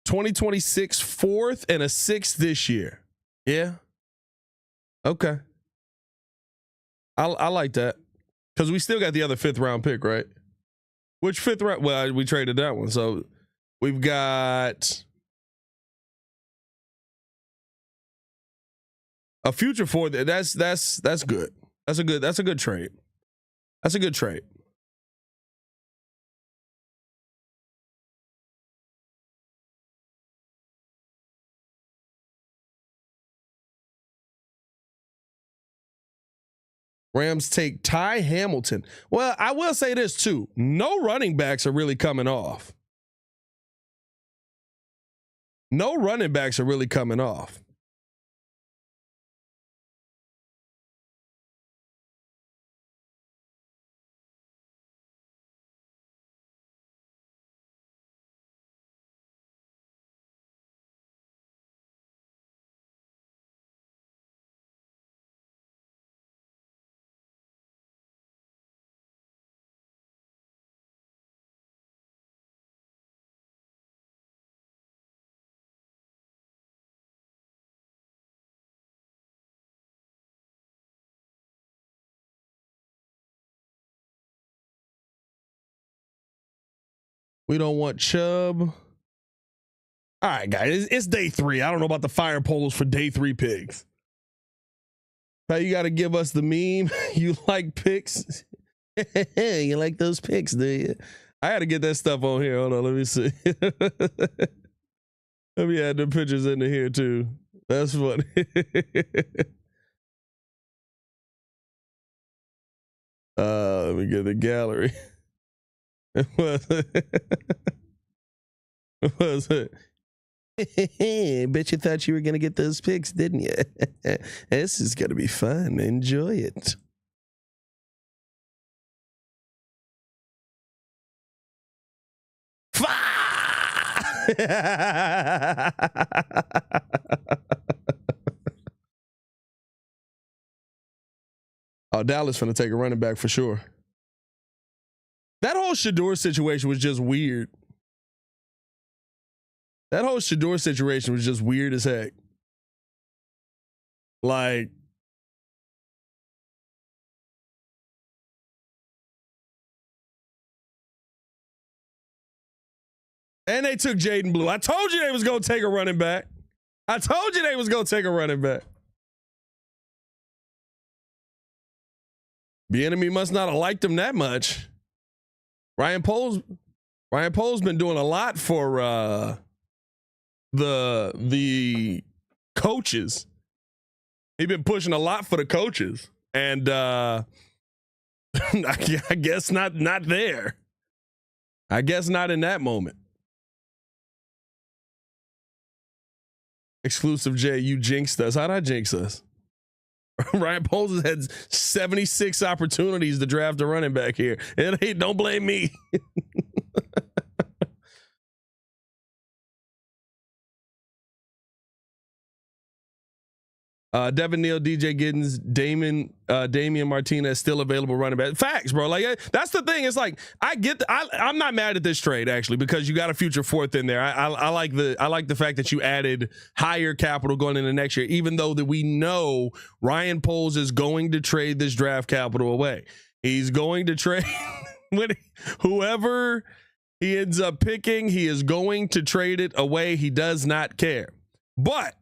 2026 4th and a 6th this year. Yeah. Okay. I like that. Because we still got the other 5th round pick, right? Which 5th round? Well, we traded that one. So we've got a future for that. That's good. That's a good trade. That's a good trade. Rams take Ty Hamilton. Well, I will say this too. No running backs are really coming off. No running backs are really coming off. We don't want Chubb. All right, guys, it's day 3. I don't know about the fire polos for day 3 picks. But you got to give us the meme. You like picks? You like those picks, do you? I got to get that stuff on here. Hold on, let me see. Let me add the pictures into here too. That's funny. Let me get the gallery. Was it? Bet you thought you were gonna get those picks, didn't you? This is gonna be fun. Enjoy it. Oh, Dallas finna take a running back for sure. That whole Shedeur situation was just weird. That whole Shedeur situation was just weird as heck. Like, and they took Jaden Blue. I told you they was gonna take a running back. I told you they was gonna take a running back. Bieniemy must not have liked him that much. Ryan Poles been doing a lot for the coaches. He's been pushing a lot for the coaches, and I guess not there. I guess not in that moment. Exclusive J, you jinxed us. How'd I jinx us? Ryan Poles has had 76 opportunities to draft a running back here. And hey, don't blame me. Devin Neal, DJ Giddens, Damian Martinez still available running back. Facts, bro. Like that's the thing. It's like I'm not mad at this trade actually because you got a future fourth in there. I like the fact that you added higher capital going into next year, even though that we know Ryan Poles is going to trade this draft capital away. He's going to trade whoever he ends up picking. He is going to trade it away. He does not care, but.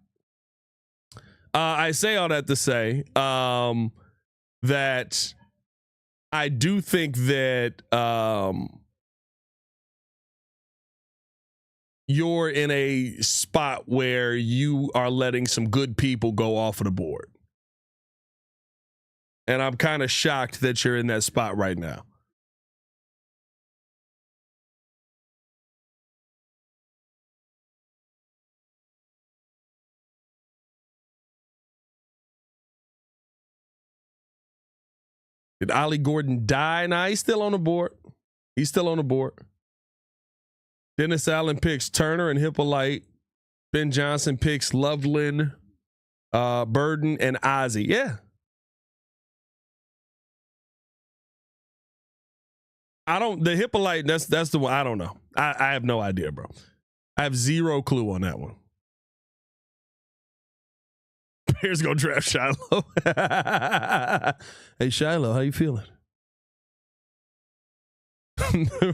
I say all that to say that I do think that you're in a spot where you are letting some good people go off of the board. And I'm kind of shocked that you're in that spot right now. Did Ollie Gordon die? Nah, he's still on the board. He's still on the board. Dennis Allen picks Turner and Hyppolite. Ben Johnson picks Loveland, Burden, and Ozzie. Yeah. The Hyppolite, that's the one. I don't know. I have no idea, bro. I have zero clue on that one. Bears go draft Shiloh. Hey, Shiloh, how you feeling?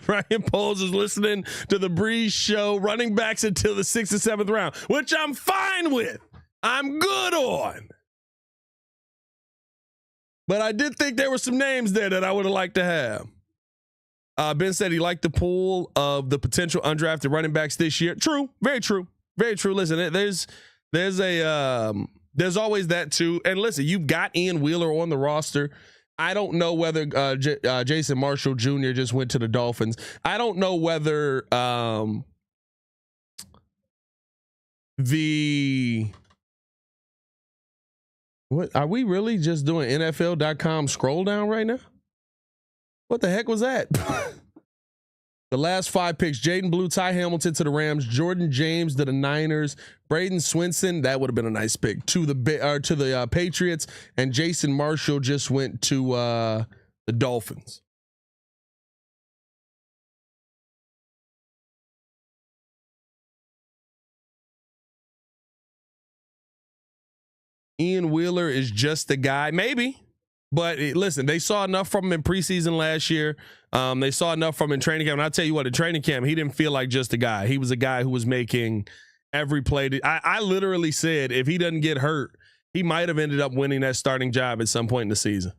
Ryan Poles is listening to the Breeze Show, running backs until the 6th and 7th round, which I'm fine with. I'm good on. But I did think there were some names there that I would have liked to have. Ben said he liked the pool of the potential undrafted running backs this year. True. Very true. Very true. Listen, there's always that too. And listen, you've got Ian Wheeler on the roster. I don't know whether Jason Marshall Jr. just went to the Dolphins. I don't know whether what are we really just doing NFL.com scroll down right now? What the heck was that? The last 5 picks: Jaden Blue, Ty Hamilton to the Rams, Jordan James to the Niners, Braden Swinson, that would have been a nice pick, to the Patriots, and Jason Marshall just went to the Dolphins. Ian Wheeler is just the guy, maybe. But listen, they saw enough from him in preseason last year. They saw enough from him in training camp. And I'll tell you what, in training camp, he didn't feel like just a guy. He was a guy who was making every play. I literally said if he doesn't get hurt, he might have ended up winning that starting job at some point in the season.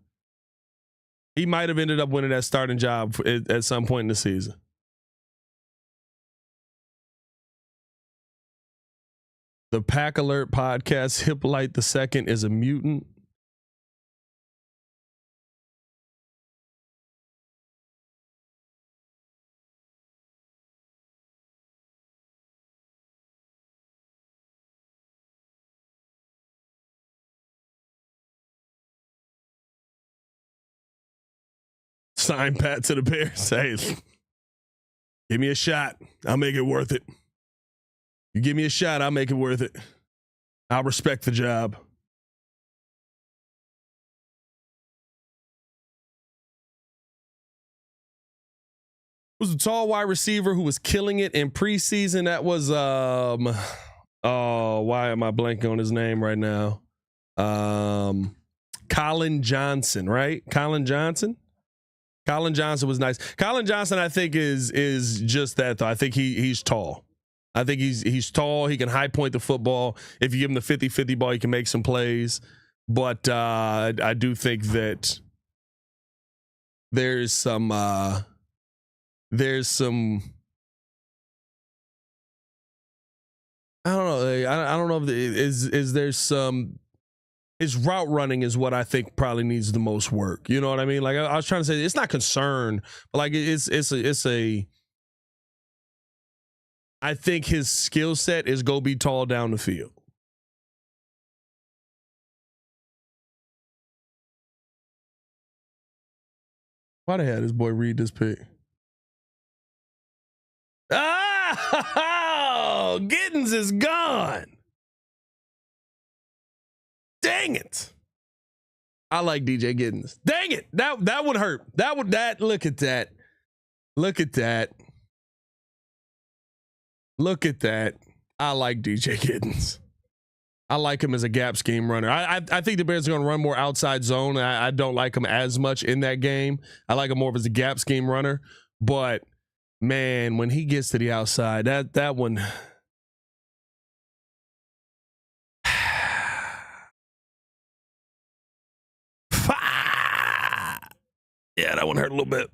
He might have ended up winning that starting job at some point in the season. The Pack Alert podcast, Hyppolite II is a mutant. Sign Pat to the Bears. Hey, give me a shot. I'll make it worth it. You give me a shot, I'll make it worth it. I'll respect the job. It was a tall wide receiver who was killing it in preseason. That was why am I blanking on his name right now? Colin Johnson, right? Colin Johnson was nice. Colin Johnson, I think, is just that though. I think he's tall. I think he's tall. He can high point the football. If you give him the 50-50 ball, he can make some plays. But I do think that there's some I don't know. I don't know if there's some. His route running is what I think probably needs the most work. You know what I mean? Like I was trying to say, it's not concern, but like it's a. I think his skill set is go be tall down the field. Why the hell this boy read this pic? Oh, Giddens is gone. Dang it. I like DJ Giddens. Dang it. That would hurt. Look at that. Look at that. Look at that. I like DJ Giddens. I like him as a gap scheme runner. I think the Bears are going to run more outside zone. I don't like him as much in that game. I like him more as a gap scheme runner. But, man, when he gets to the outside, that one... Yeah, that one hurt a little bit.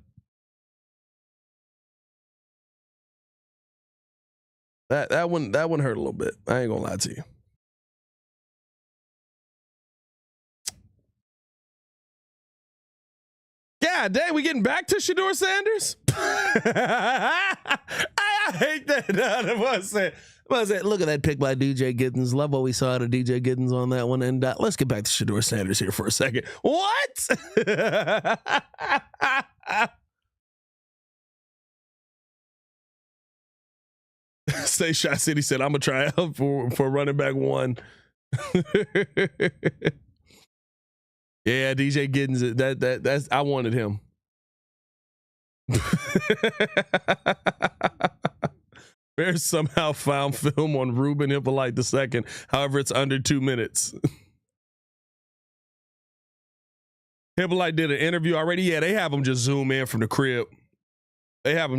That one hurt a little bit. I ain't gonna lie to you. Yeah, dang, we getting back to Shedeur Sanders? I hate that. I said, look at that pick by DJ Giddens. Love what we saw out of DJ Giddens on that one. And let's get back to Shedeur Sanders here for a second. What? Say Shot City said, I'm going to try out for running back one. Yeah, DJ Giddens, that's I wanted him. Bears somehow found film on Ruben Hyppolite II. However, it's under 2 minutes. Hyppolite did an interview already. Yeah, they have him just zoom in from the crib. Let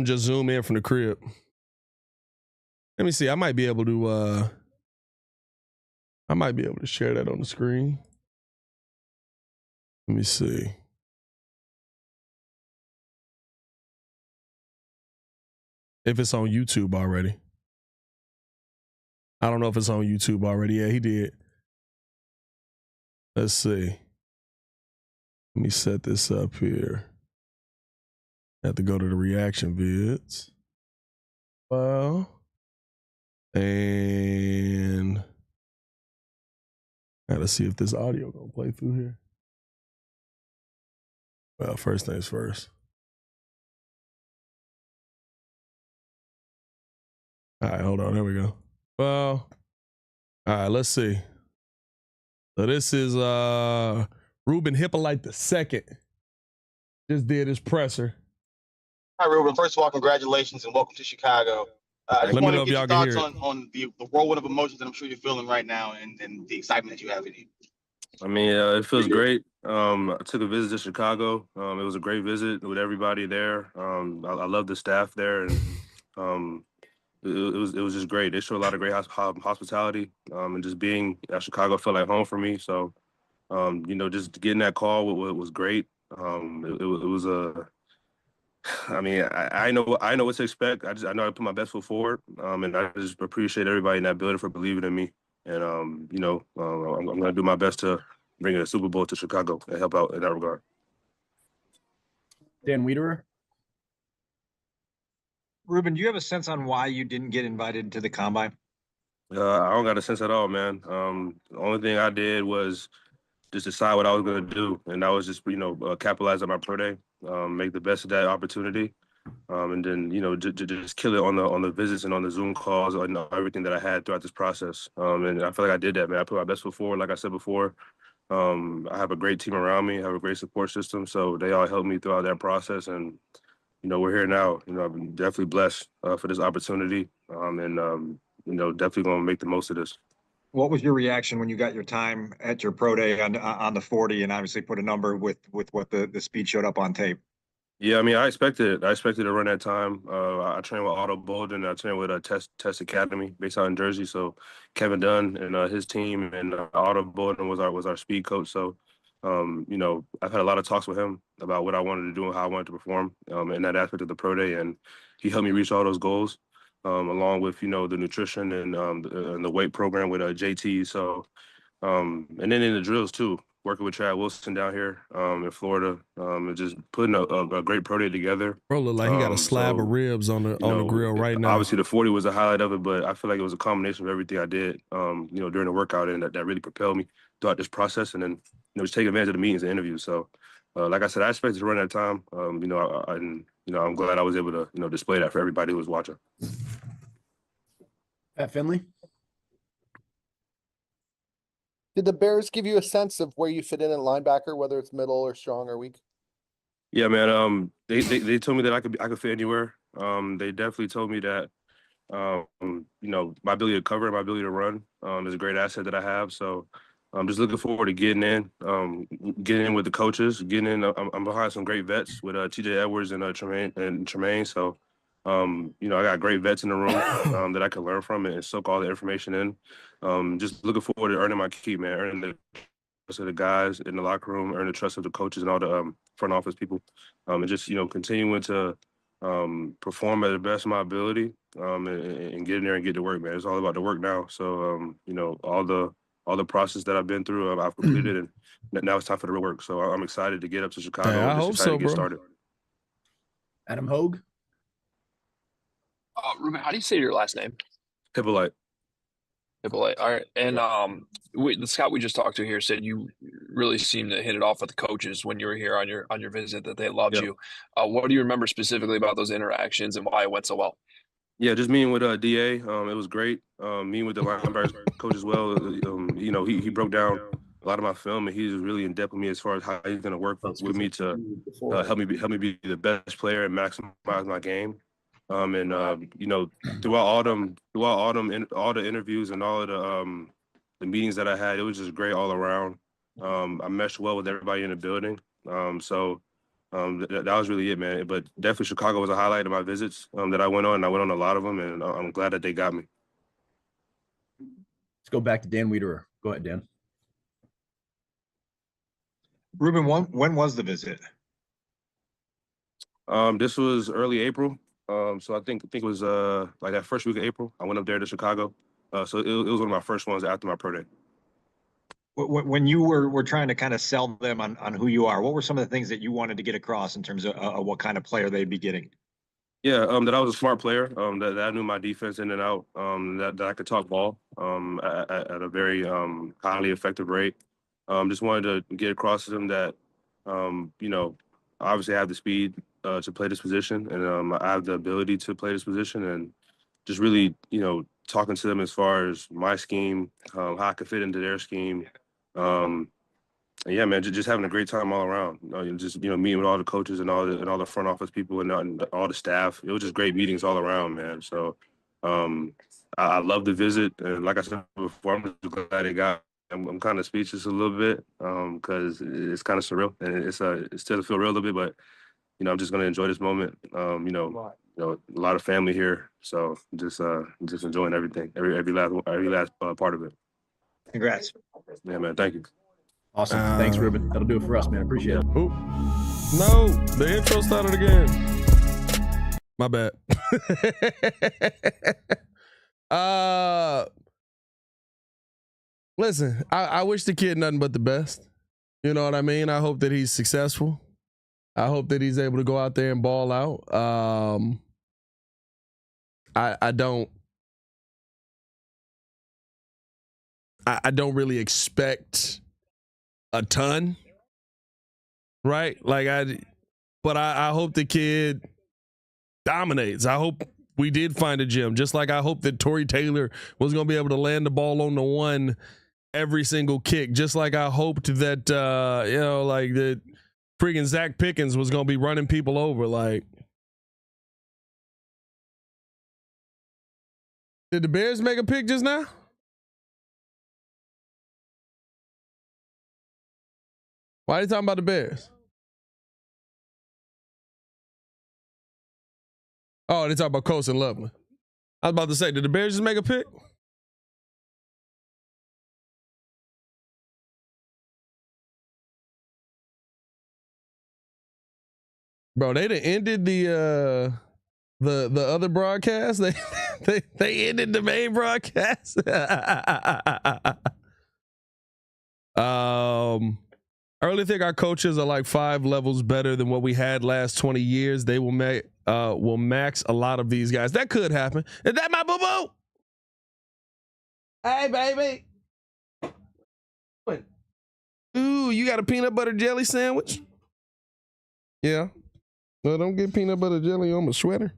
me see. I might be able to share that on the screen. Let me see. If it's on YouTube already. I don't know if it's on YouTube already. Yeah, he did. Let's see. Let me set this up here. I have to go to the reaction vids. Well, and gotta see if this audio gonna play through here. Well, first things first. All right, hold on. There we go. Well, all right, let's see. So this is Ruben Hyppolite II. Just did his presser. Hi, Ruben. First of all, congratulations and welcome to Chicago. I just want to get your thoughts on the whirlwind of emotions that I'm sure you're feeling right now and the excitement that you have in you. I mean, it feels great. I took a visit to Chicago. It was a great visit with everybody there. I love the staff there, and it was just great. They showed a lot of great hospitality, and just being at Chicago felt like home for me. So, just getting that call was great. It was a. I mean, I know what to expect. I know I put my best foot forward, and I just appreciate everybody in that building for believing in me. And I'm going to do my best to bring a Super Bowl to Chicago and help out in that regard. Dan Wiederer. Ruben, do you have a sense on why you didn't get invited to the combine? I don't got a sense at all, man. The only thing I did was just decide what I was going to do, and that was just capitalize on my pro day, make the best of that opportunity, and then just kill it on the visits and on the Zoom calls and everything that I had throughout this process. And I feel like I did that, man. I put my best foot forward, like I said before. I have a great team around me. I have a great support system, so they all helped me throughout that process. And we're here now. I'm definitely blessed for this opportunity, and definitely going to make the most of this. What was your reaction when you got your time at your pro day on the 40 and obviously put a number with what the speed showed up on tape? Yeah, I mean, I expected it. I expected to run that time. I trained with Otto Bolden. I trained with a Test Academy based out in Jersey. So Kevin Dunn and his team and Otto Bolden was our speed coach. So You know, I've had a lot of talks with him about what I wanted to do and how I wanted to perform in that aspect of the pro day, and he helped me reach all those goals, along with, you know, the nutrition and the weight program with JT. So, and then in the drills too, working with Chad Wilson down here in Florida, and just putting a great pro day together. Bro, look like he got a slab of ribs on the grill right now. Obviously, the 40 was the highlight of it, but I feel like it was a combination of everything I did, you know, during the workout, and that really propelled me throughout this process, and then, you know, just take advantage of the meetings and interviews. So, like I said, I expected to run that time. You know, and you know, I'm glad I was able to, you know, display that for everybody who was watching. Pat Finley. Did the Bears give you a sense of where you fit in at linebacker, whether it's middle or strong or weak? Yeah, man. They told me that I could fit anywhere. They definitely told me that, you know, my ability to cover and my ability to run is a great asset that I have. So I'm just looking forward to getting in with the coaches, getting in. I'm behind some great vets with TJ Edwards and Tremaine. So, you know, I got great vets in the room that I can learn from and soak all the information in. Just looking forward to earning my keep, man, earning the trust of the guys in the locker room, earning the trust of the coaches and all the front office people, and just, you know, continuing to perform at the best of my ability and get in there and get to work, man. It's all about the work now. So, you know, all the process that I've been through, I've completed, and now it's time for the real work. So I'm excited to get up to Chicago. Hey, I hope so, to get started. Adam Hogue. Ruben, how do you say your last name? Hyppolite. Hyppolite. All right. And the scout we just talked to here said you really seemed to hit it off with the coaches when you were here on your visit, that they loved you. What do you remember specifically about those interactions and why it went so well? Yeah, just meeting with DA, it was great. Meeting with the linebackers coach as well. You know, he broke down a lot of my film, and he was really in depth with me as far as how he's going to work with me to help me be the best player and maximize my game. You know, throughout all the interviews and all of the meetings that I had, it was just great all around. I meshed well with everybody in the building. That was really it, man. But definitely Chicago was a highlight of my visits that I went on. And I went on a lot of them, and I'm glad that they got me. Let's go back to Dan Wiederer. Go ahead, Dan. Ruben, when was the visit? This was early April. So I think it was like that first week of April. I went up there to Chicago. So it was one of my first ones after my pro day. When you were trying to kind of sell them on who you are, what were some of the things that you wanted to get across in terms of what kind of player they'd be getting? Yeah, that I was a smart player, that I knew my defense in and out, that I could talk ball at a very highly effective rate. Just wanted to get across to them that, you know, obviously I have the speed to play this position, and I have the ability to play this position, and just really, you know, talking to them as far as my scheme, how I could fit into their scheme. And yeah, man, just having a great time all around. Just, you know, meeting with all the coaches and all the front office people and all the staff. It was just great meetings all around, man. So I love the visit, and like I said before, I'm just glad it got. I'm kind of speechless a little bit because it's kind of surreal, and it still feel real a little bit, but you know, I'm just gonna enjoy this moment. You know, a lot of family here, so just enjoying everything, every last part of it. Congrats. Yeah, man. Thank you. Awesome. Thanks, Ruben. That'll do it for us, man. Appreciate it. Ooh. No, the intro started again. My bad. Listen, I wish the kid nothing but the best. You know what I mean? I hope that he's successful. I hope that he's able to go out there and ball out. I don't really expect a ton, right? Like but I hope the kid dominates. I hope we did find a gem, just like I hope that Torrey Taylor was going to be able to land the ball on the one every single kick, just like I hoped that you know, like that freaking Zach Pickens was going to be running people over. Like, did the Bears make a pick just now? Why are you talking about the Bears? Oh, they talk about Coast and Loveland. I was about to say, did the Bears just make a pick? Bro, they done ended the other broadcast. They ended the main broadcast. I really think our coaches are like 5 levels better than what we had last 20 years. They will max a lot of these guys. That could happen. Is that my boo-boo? Hey, baby. What? Ooh, you got a peanut butter jelly sandwich? Yeah. No, don't get peanut butter jelly on my sweater.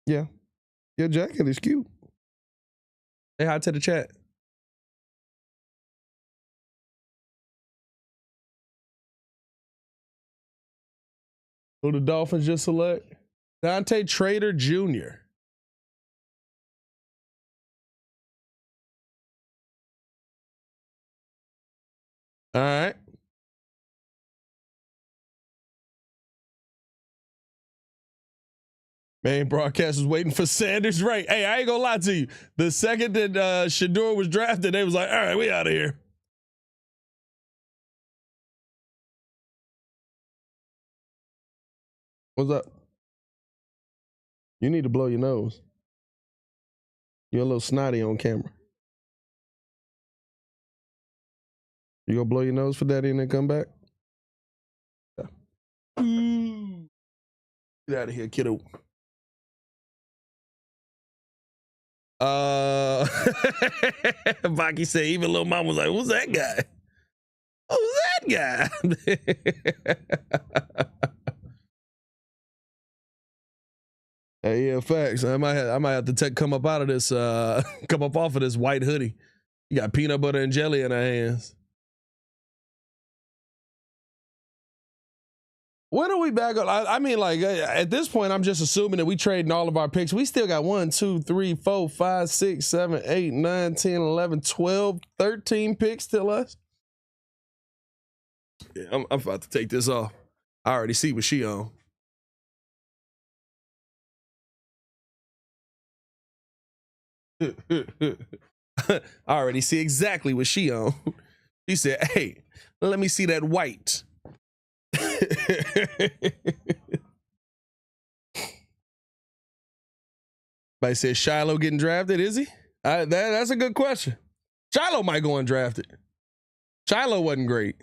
Yeah. Your jacket is cute. Say hi to the chat. Who the Dolphins just select? Dante Trader Jr. All right. Main broadcast was waiting for Sanders. Right. Hey, I ain't gonna lie to you. The second that Shedeur was drafted, they was like, all right, we out of here. What's up? You need to blow your nose. You're a little snotty on camera. You gonna blow your nose for daddy and then come back? Yeah. Get out of here, kiddo. Baki said, even little mom was like, who's that guy? Who's that guy? Hey, yeah, facts. I might have to come up out of this, come up off of this white hoodie. You got peanut butter and jelly in our hands. When are we back on? I mean, like, at this point, I'm just assuming that we trading all of our picks. We still got 1, 2, 3, 4, 5, 6, 7, 8, 9, 10, 11, 12, 13 picks till us. Yeah, I'm about to take this off. I already see what she on. I already see exactly what she on. She said, hey, let me see that white. Somebody said Shiloh getting drafted, is he? That's a good question. Shiloh might go undrafted. Shiloh wasn't great.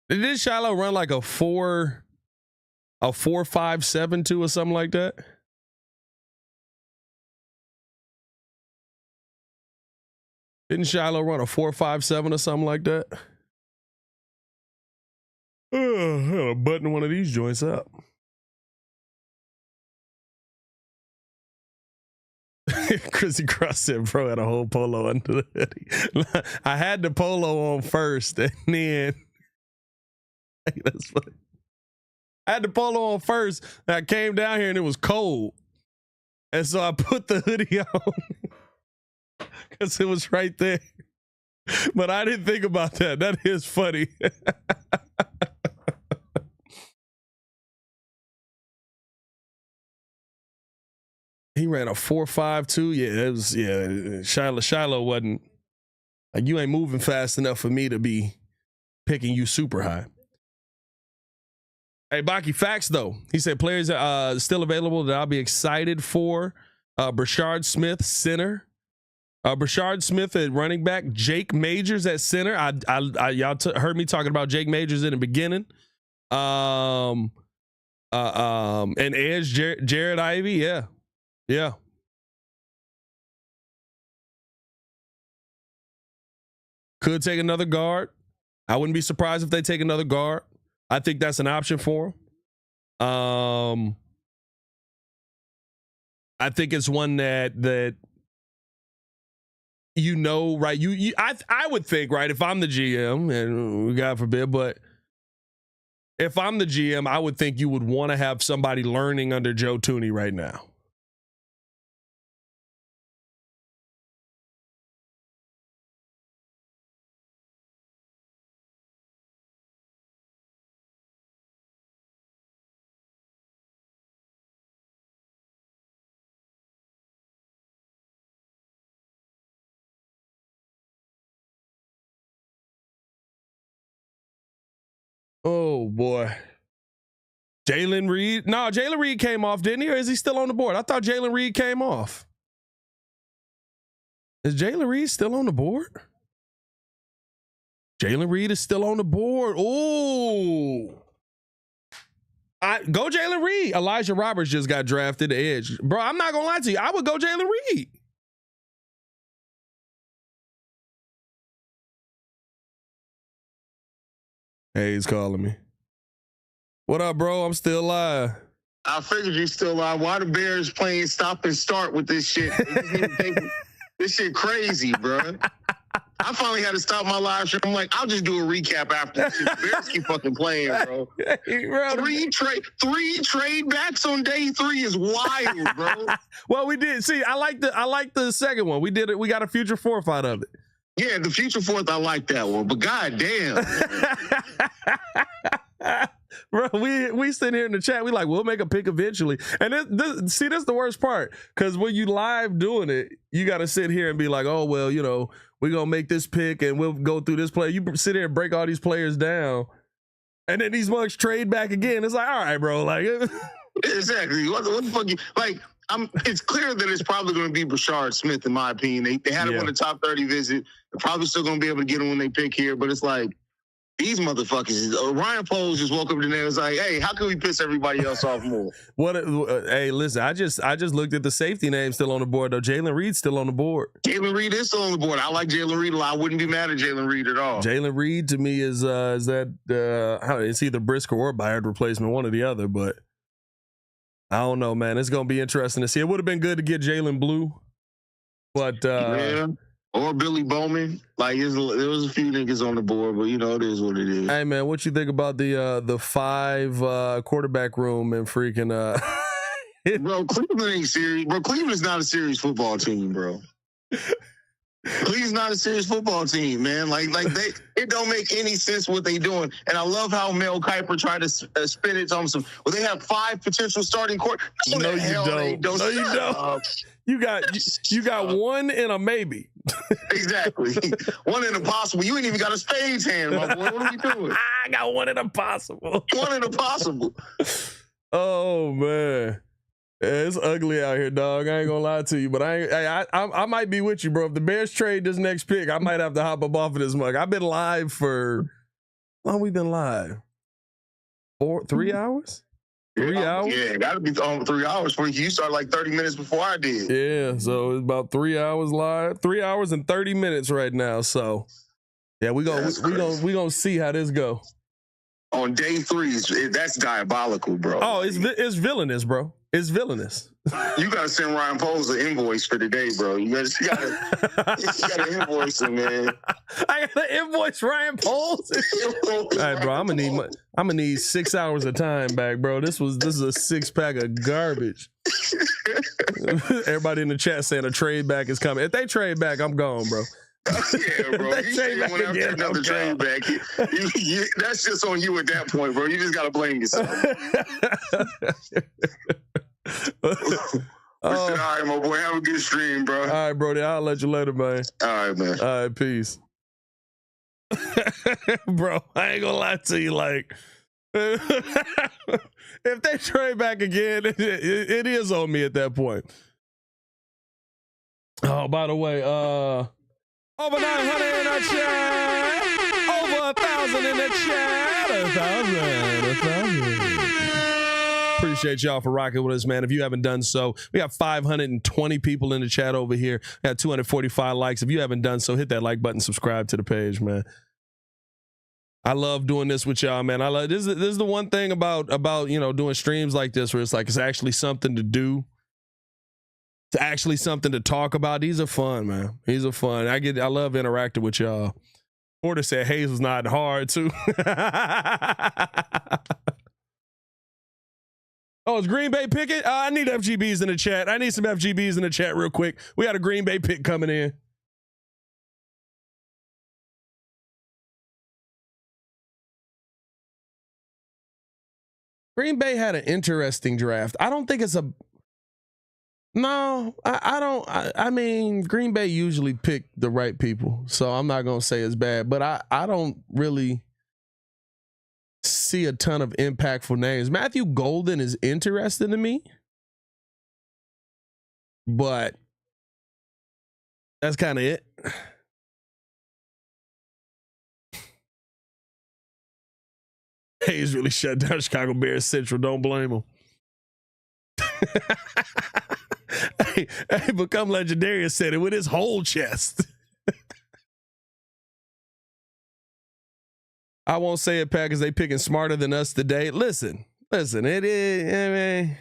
Did Shiloh run like a 4.572 or something like that? Didn't Shiloh run a 4.57 or something like that? I gotta button one of these joints up. Chrissy Cross said, bro, had a whole polo under the hoodie. I had the polo on first, and then that's funny. I had the polo on first, and I came down here and it was cold. And so I put the hoodie on because it was right there. But I didn't think about that. That is funny. He ran a 4.52. Yeah, it was, yeah. Shiloh wasn't like, you ain't moving fast enough for me to be picking you super high. Hey, Baki, facts though. He said players still available that I'll be excited for. Brashard Smith, center. Brashard Smith at running back. Jake Majors at center. Y'all heard me talking about Jake Majors in the beginning. And edge Jared Ivey. Yeah. Yeah. Could take another guard. I wouldn't be surprised if they take another guard. I think that's an option for them. I think it's one that you know, right? I would think, right, if I'm the GM, and God forbid, but if I'm the GM, I would think you would want to have somebody learning under Joe Thuney right now. Oh boy. Jalen Reed. No, Jalen Reed came off, didn't he? Or is he still on the board? I thought Jalen Reed came off. Is Jalen Reed still on the board? Jalen Reed is still on the board. Oh. Go Jalen Reed. Elijah Roberts just got drafted to edge. Bro, I'm not going to lie to you. I would go Jalen Reed. Hey, he's calling me. What up, bro? I'm still live. I figured you still live. Why the Bears playing stop and start with this shit? This shit crazy, bro. I finally had to stop my live stream. I'm like, I'll just do a recap after this shit. The Bears keep fucking playing, bro. Three trade backs on day 3 is wild, bro. Well, we did. See, I like the second one. We did it. We got a future fourth out of it. Yeah, the future fourth, I like that one. But goddamn. Bro, we sit here in the chat. We like, we'll make a pick eventually. And this is the worst part. Because when you live doing it, you got to sit here and be like, oh, well, you know, we're going to make this pick and we'll go through this play. You sit here and break all these players down. And then these mugs trade back again. It's like, all right, bro. Like, exactly. What the fuck? It's clear that it's probably going to be Brashard Smith, in my opinion. They had him on the top 30 visit. They're probably still going to be able to get him when they pick here. But it's like, these motherfuckers. Ryan Poles just woke up in there and was like, hey, how can we piss everybody else off more? Hey, listen, I just looked at the safety name still on the board, though. Jalen Reed's still on the board. Jalen Reed is still on the board. I like Jalen Reed a lot. I wouldn't be mad at Jalen Reed at all. Jalen Reed, to me, is it's either Brisker or Byard replacement, one or the other, but I don't know, man. It's going to be interesting to see. It would have been good to get Jalen Blue, but yeah. Or Billy Bowman. Like, there was a few niggas on the board, but, you know, it is what it is. Hey, man, what you think about the 5 quarterback room and freaking Bro, Cleveland ain't serious. Bro, Cleveland's not a serious football team, bro. Cleveland's not a serious football team, man. Like it don't make any sense what they doing. And I love how Mel Kiper tried to spin it on some. Well, they have 5 potential starting court. No, you don't. No, you don't. You got one in a maybe. Exactly. One in a possible. You ain't even got a spades hand, my boy. What are we doing? I got one in a possible. One in a possible. Oh man. It's ugly out here, dog. I ain't gonna lie to you, but I might be with you, bro. If the Bears trade this next pick, I might have to hop up off of this mug. I've been live for how long? We been live 3 hours. 3 hours? Yeah, gotta be on 3 hours for you. You started like 30 minutes before I did. Yeah, so it's about 3 hours live. 3 hours and 30 minutes right now. So yeah, we gonna see how this go. On day 3, that's diabolical, bro. Oh, it's villainous, bro. It's villainous. You gotta send Ryan Poles an invoice for today, bro. You gotta invoice him, man. I gotta invoice Ryan Poles. All right, bro. I'm gonna need 6 hours of time back, bro. This is a 6-pack of garbage. Everybody in the chat saying a trade back is coming. If they trade back, I'm gone, bro. Yeah, bro. You say one after another trade back. That's just on you at that point, bro. You just gotta blame yourself. All right, my boy. Have a good stream, bro. All right, Brody. I'll let you later, man. All right, man. All right, peace. Bro, I ain't gonna lie to you. Like, if they trade back again, it is on me at that point. Oh, by the way, over 900 in the chat. Over 1,000 in the chat. 1,000. Appreciate y'all for rocking with us, man. If you haven't done so, we got 520 people in the chat over here. We got 245 likes. If you haven't done so, hit that like button, subscribe to the page, man. I love doing this with y'all, man. I love this is the one thing about doing streams like this where it's like it's actually something to do. It's actually something to talk about. These are fun, man. These are fun. I love interacting with y'all. Porter said Hayes was not hard too. Oh, it's Green Bay picking? I need FGBs in the chat. I need some FGBs in the chat real quick. We got a Green Bay pick coming in. Green Bay had an interesting draft. I don't think it's a... No, I don't. I mean, Green Bay usually pick the right people, so I'm not going to say it's bad, but I don't really see a ton of impactful names. Matthew Golden is interesting to me, but that's kind of it. Hayes really shut down Chicago Bears Central. Don't blame him. Hey, Become Legendary said it with his whole chest. I won't say it, Pat, because they picking smarter than us today. Listen, it is, I mean,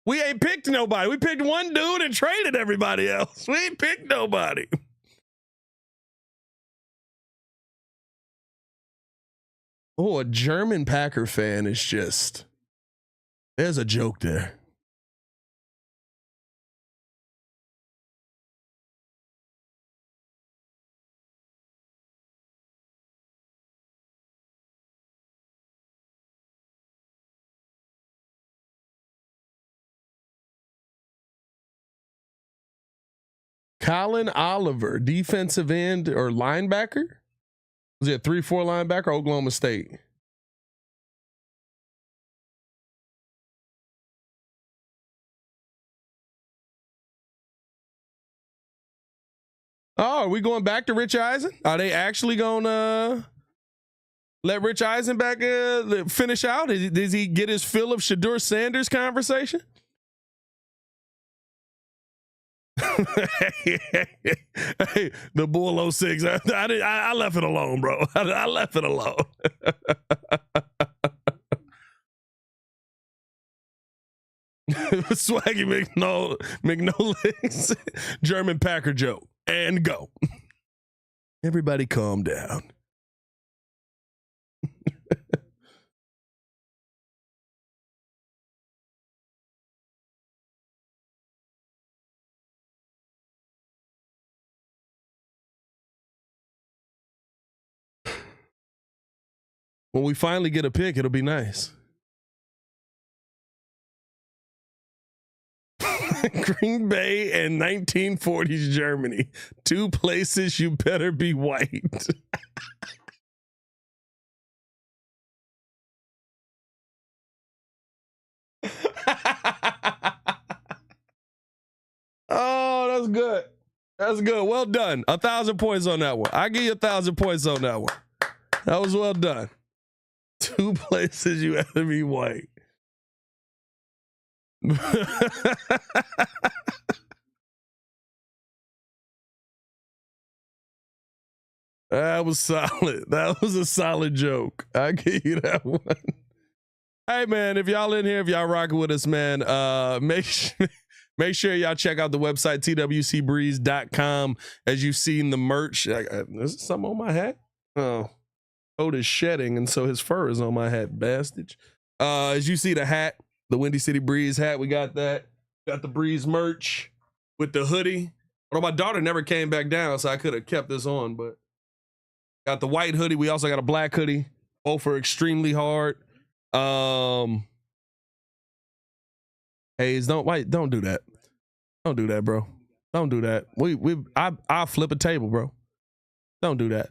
we ain't picked nobody. We picked one dude and traded everybody else. We ain't picked nobody. Oh, a German Packer fan is just, there's a joke there. Colin Oliver, defensive end or linebacker? Was it 3-4 linebacker, Oklahoma State? Oh, are we going back to Rich Eisen? Are they actually going to let Rich Eisen back finish out? Does he get his fill of Shedeur Sanders conversation? Hey, the Bull 06. I left it alone, bro. I left it alone. Swaggy McNolix, German Packer joke, and go. Everybody calm down. When we finally get a pick, it'll be nice. Green Bay and 1940s Germany. Two places you better be white. Oh, that's good. That's good. Well done. 1,000 points on that one. I give you 1,000 points on that one. That was well done. Two places you have to be white. That was solid. That was a solid joke. I give you that one. Hey man, if y'all in here, if y'all rocking with us, man, make sure y'all check out the website twcbreeze.com. As you've seen the merch. Is something on my hat? Oh. Coat is shedding, and so his fur is on my hat, bastard. As you see the hat, the Windy City Breeze hat, we got that. Got the Breeze merch with the hoodie. Well, my daughter never came back down, so I could have kept this on, but got the white hoodie. We also got a black hoodie. Both are extremely hard. Hayes, don't do that. Don't do that, bro. Don't do that. I'll flip a table, bro. Don't do that.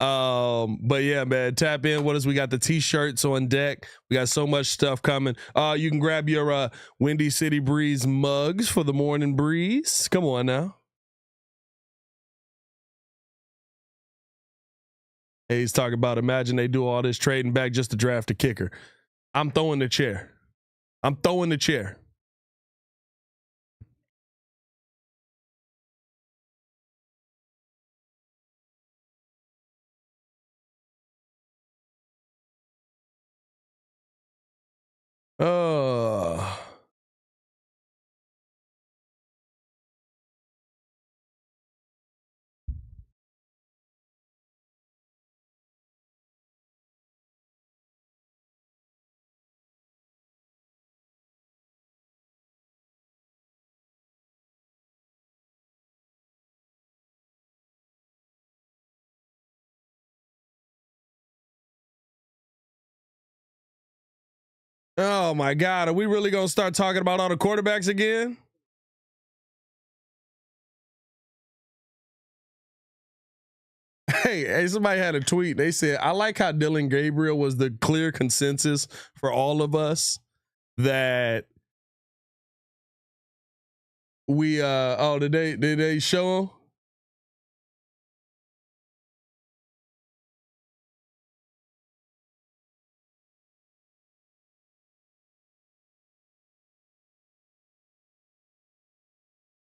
But yeah, man, tap in with us. We got the t-shirts on deck. We got so much stuff coming. You can grab your Windy City Breeze mugs for the morning breeze. Come on now. Hey, he's talking about, imagine they do all this trading back just to draft a kicker. I'm throwing the chair. I'm throwing the chair. Oh my God, are we really gonna start talking about all the quarterbacks again? Hey, somebody had a tweet. They said, I like how Dylan Gabriel was the clear consensus for all of us that we did they show him?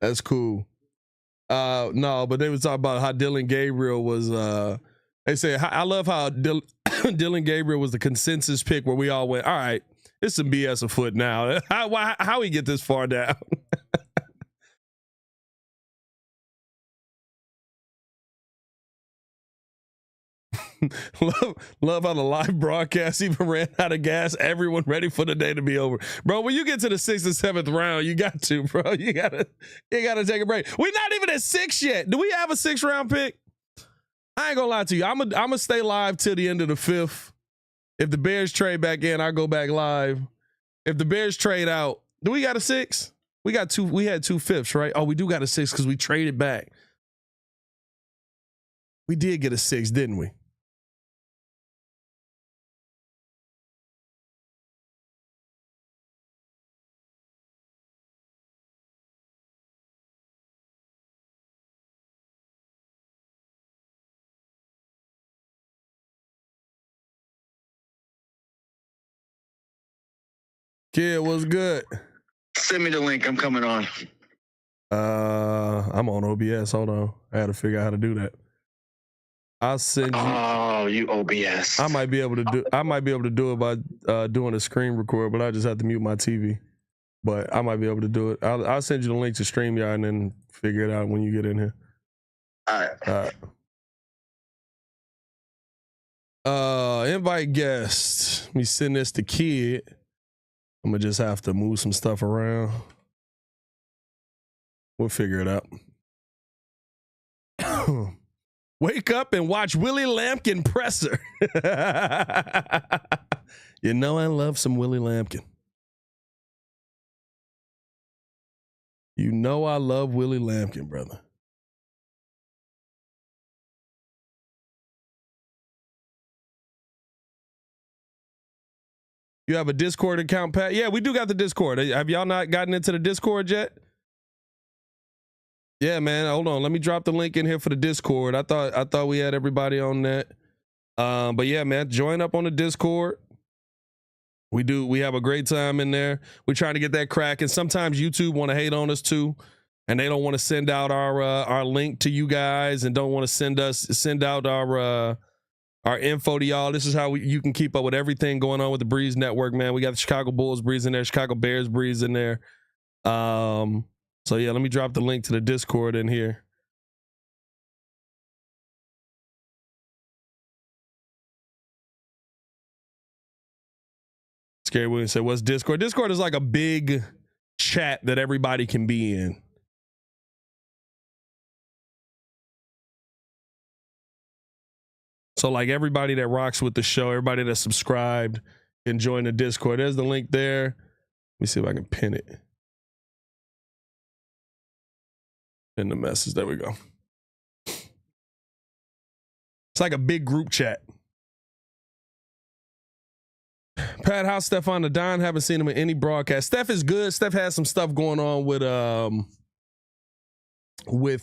That's cool. No, but they was talking about how Dylan Gabriel was they said I love how Dylan Gabriel was the consensus pick where we all went, all right, it's some BS afoot now. How we get this far down? love how the live broadcast even ran out of gas. Everyone ready for the day to be over, bro. When you get to the 6th and 7th round, you got to, bro. You gotta take a break. We're not even at 6 yet. Do we have a 6th round pick? I ain't gonna lie to you. I'm gonna stay live till the end of the 5th. If the Bears trade back in, I'll go back live. If the Bears trade out, do we got a 6? We got 2. We had 2 5ths, right? Oh, we do got a 6 because we traded back. We did get a 6, didn't we? Kid, what's good? Send me the link. I'm coming on. I'm on OBS. Hold on. I had to figure out how to do that. I'll send you. Oh, you OBS. I might be able to do it by doing a screen record, but I just have to mute my TV. But I might be able to do it. I'll send you the link to StreamYard and then figure it out when you get in here. All right. Invite guests. Let me send this to Kid. I'm gonna just have to move some stuff around. We'll figure it out. Wake up and watch Willie Lampkin presser. You know I love some Willie Lampkin. You know I love Willie Lampkin, brother. You have a Discord account, Pat? Yeah, we do got the Discord. Have y'all not gotten into the Discord yet? Yeah, man. Hold on. Let me drop the link in here for the Discord. I thought we had everybody on that. But yeah, man, join up on the Discord. We have a great time in there. We're trying to get that crack. And sometimes YouTube want to hate on us too. And they don't want to send out our link to you guys and don't want to send out our info to y'all. This is how you can keep up with everything going on with the Breeze Network, man. We got the Chicago Bulls Breeze in there, Chicago Bears Breeze in there. So yeah, let me drop the link to the Discord in here. Scary Williams said, what's Discord? Discord is like a big chat that everybody can be in. So like everybody that rocks with the show, everybody that's subscribed can join the Discord. There's the link there. Let me see if I can pin it. In the message. There we go. It's like a big group chat. Pat, how's Stefan the Don? Haven't seen him in any broadcast. Steph is good. Steph has some stuff going on with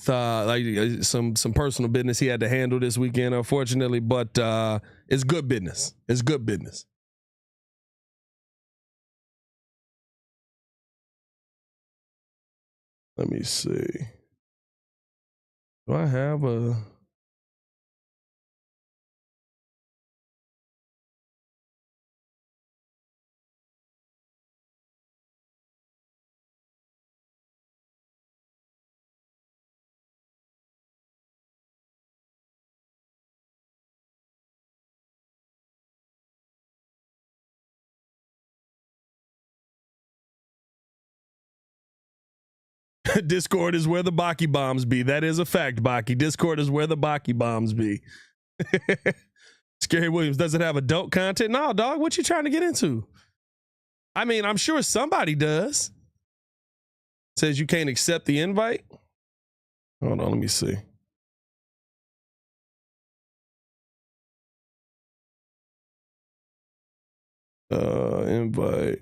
like some personal business he had to handle this weekend, unfortunately, but it's good business. It's good business. Let me see. Do I have a... Discord is where the Baki bombs be. That is a fact, Baki. Discord is where the Baki bombs be. Scary Williams, does it have adult content? No, dog. What you trying to get into? I mean, I'm sure somebody does. Says you can't accept the invite. Hold on, let me see. Invite.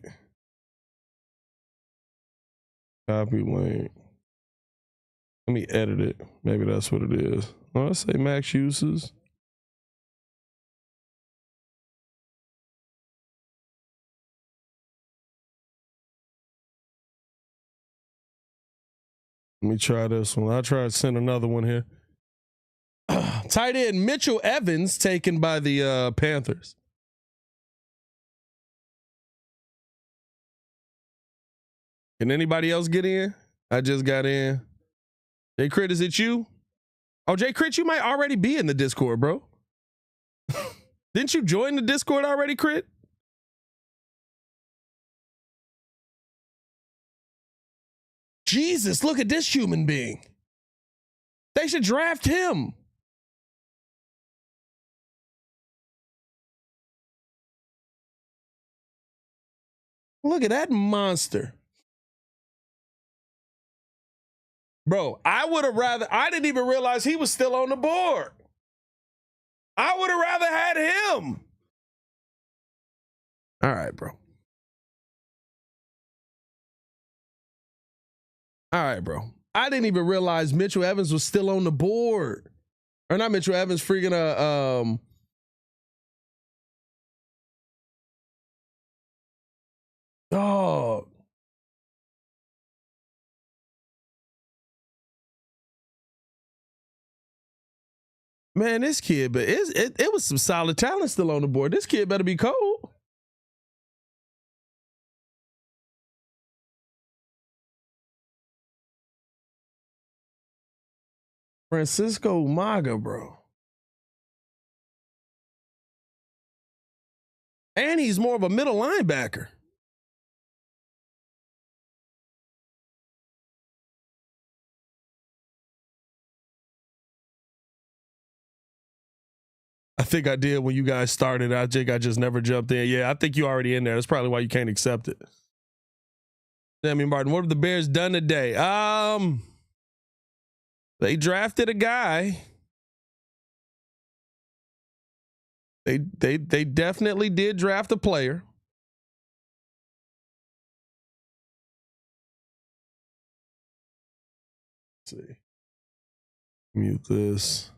Copy link. Let me edit it. Maybe that's what it is. Oh, let's say max uses. Let me try this one. I'll try to send another one here. Tight end Mitchell Evans taken by the Panthers. Can anybody else get in? I just got in. J Crit, is it you? Oh, J Crit, you might already be in the Discord, bro. Didn't you join the Discord already, Crit? Jesus, look at this human being. They should draft him. Look at that monster. Bro, I didn't even realize he was still on the board. I would have rather had him. All right, bro. All right, bro. I didn't even realize Mitchell Evans was still on the board. Or not Mitchell Evans, freaking dog. Man, this kid, but it was some solid talent still on the board. This kid better be cold. Francisco Maga, bro. And he's more of a middle linebacker. I think I did when you guys started. I just never jumped in. Yeah, I think you already in there. That's probably why you can't accept it. Sammy Martin, what have the Bears done today? They drafted a guy. They definitely did draft a player. Let's see. Mute this.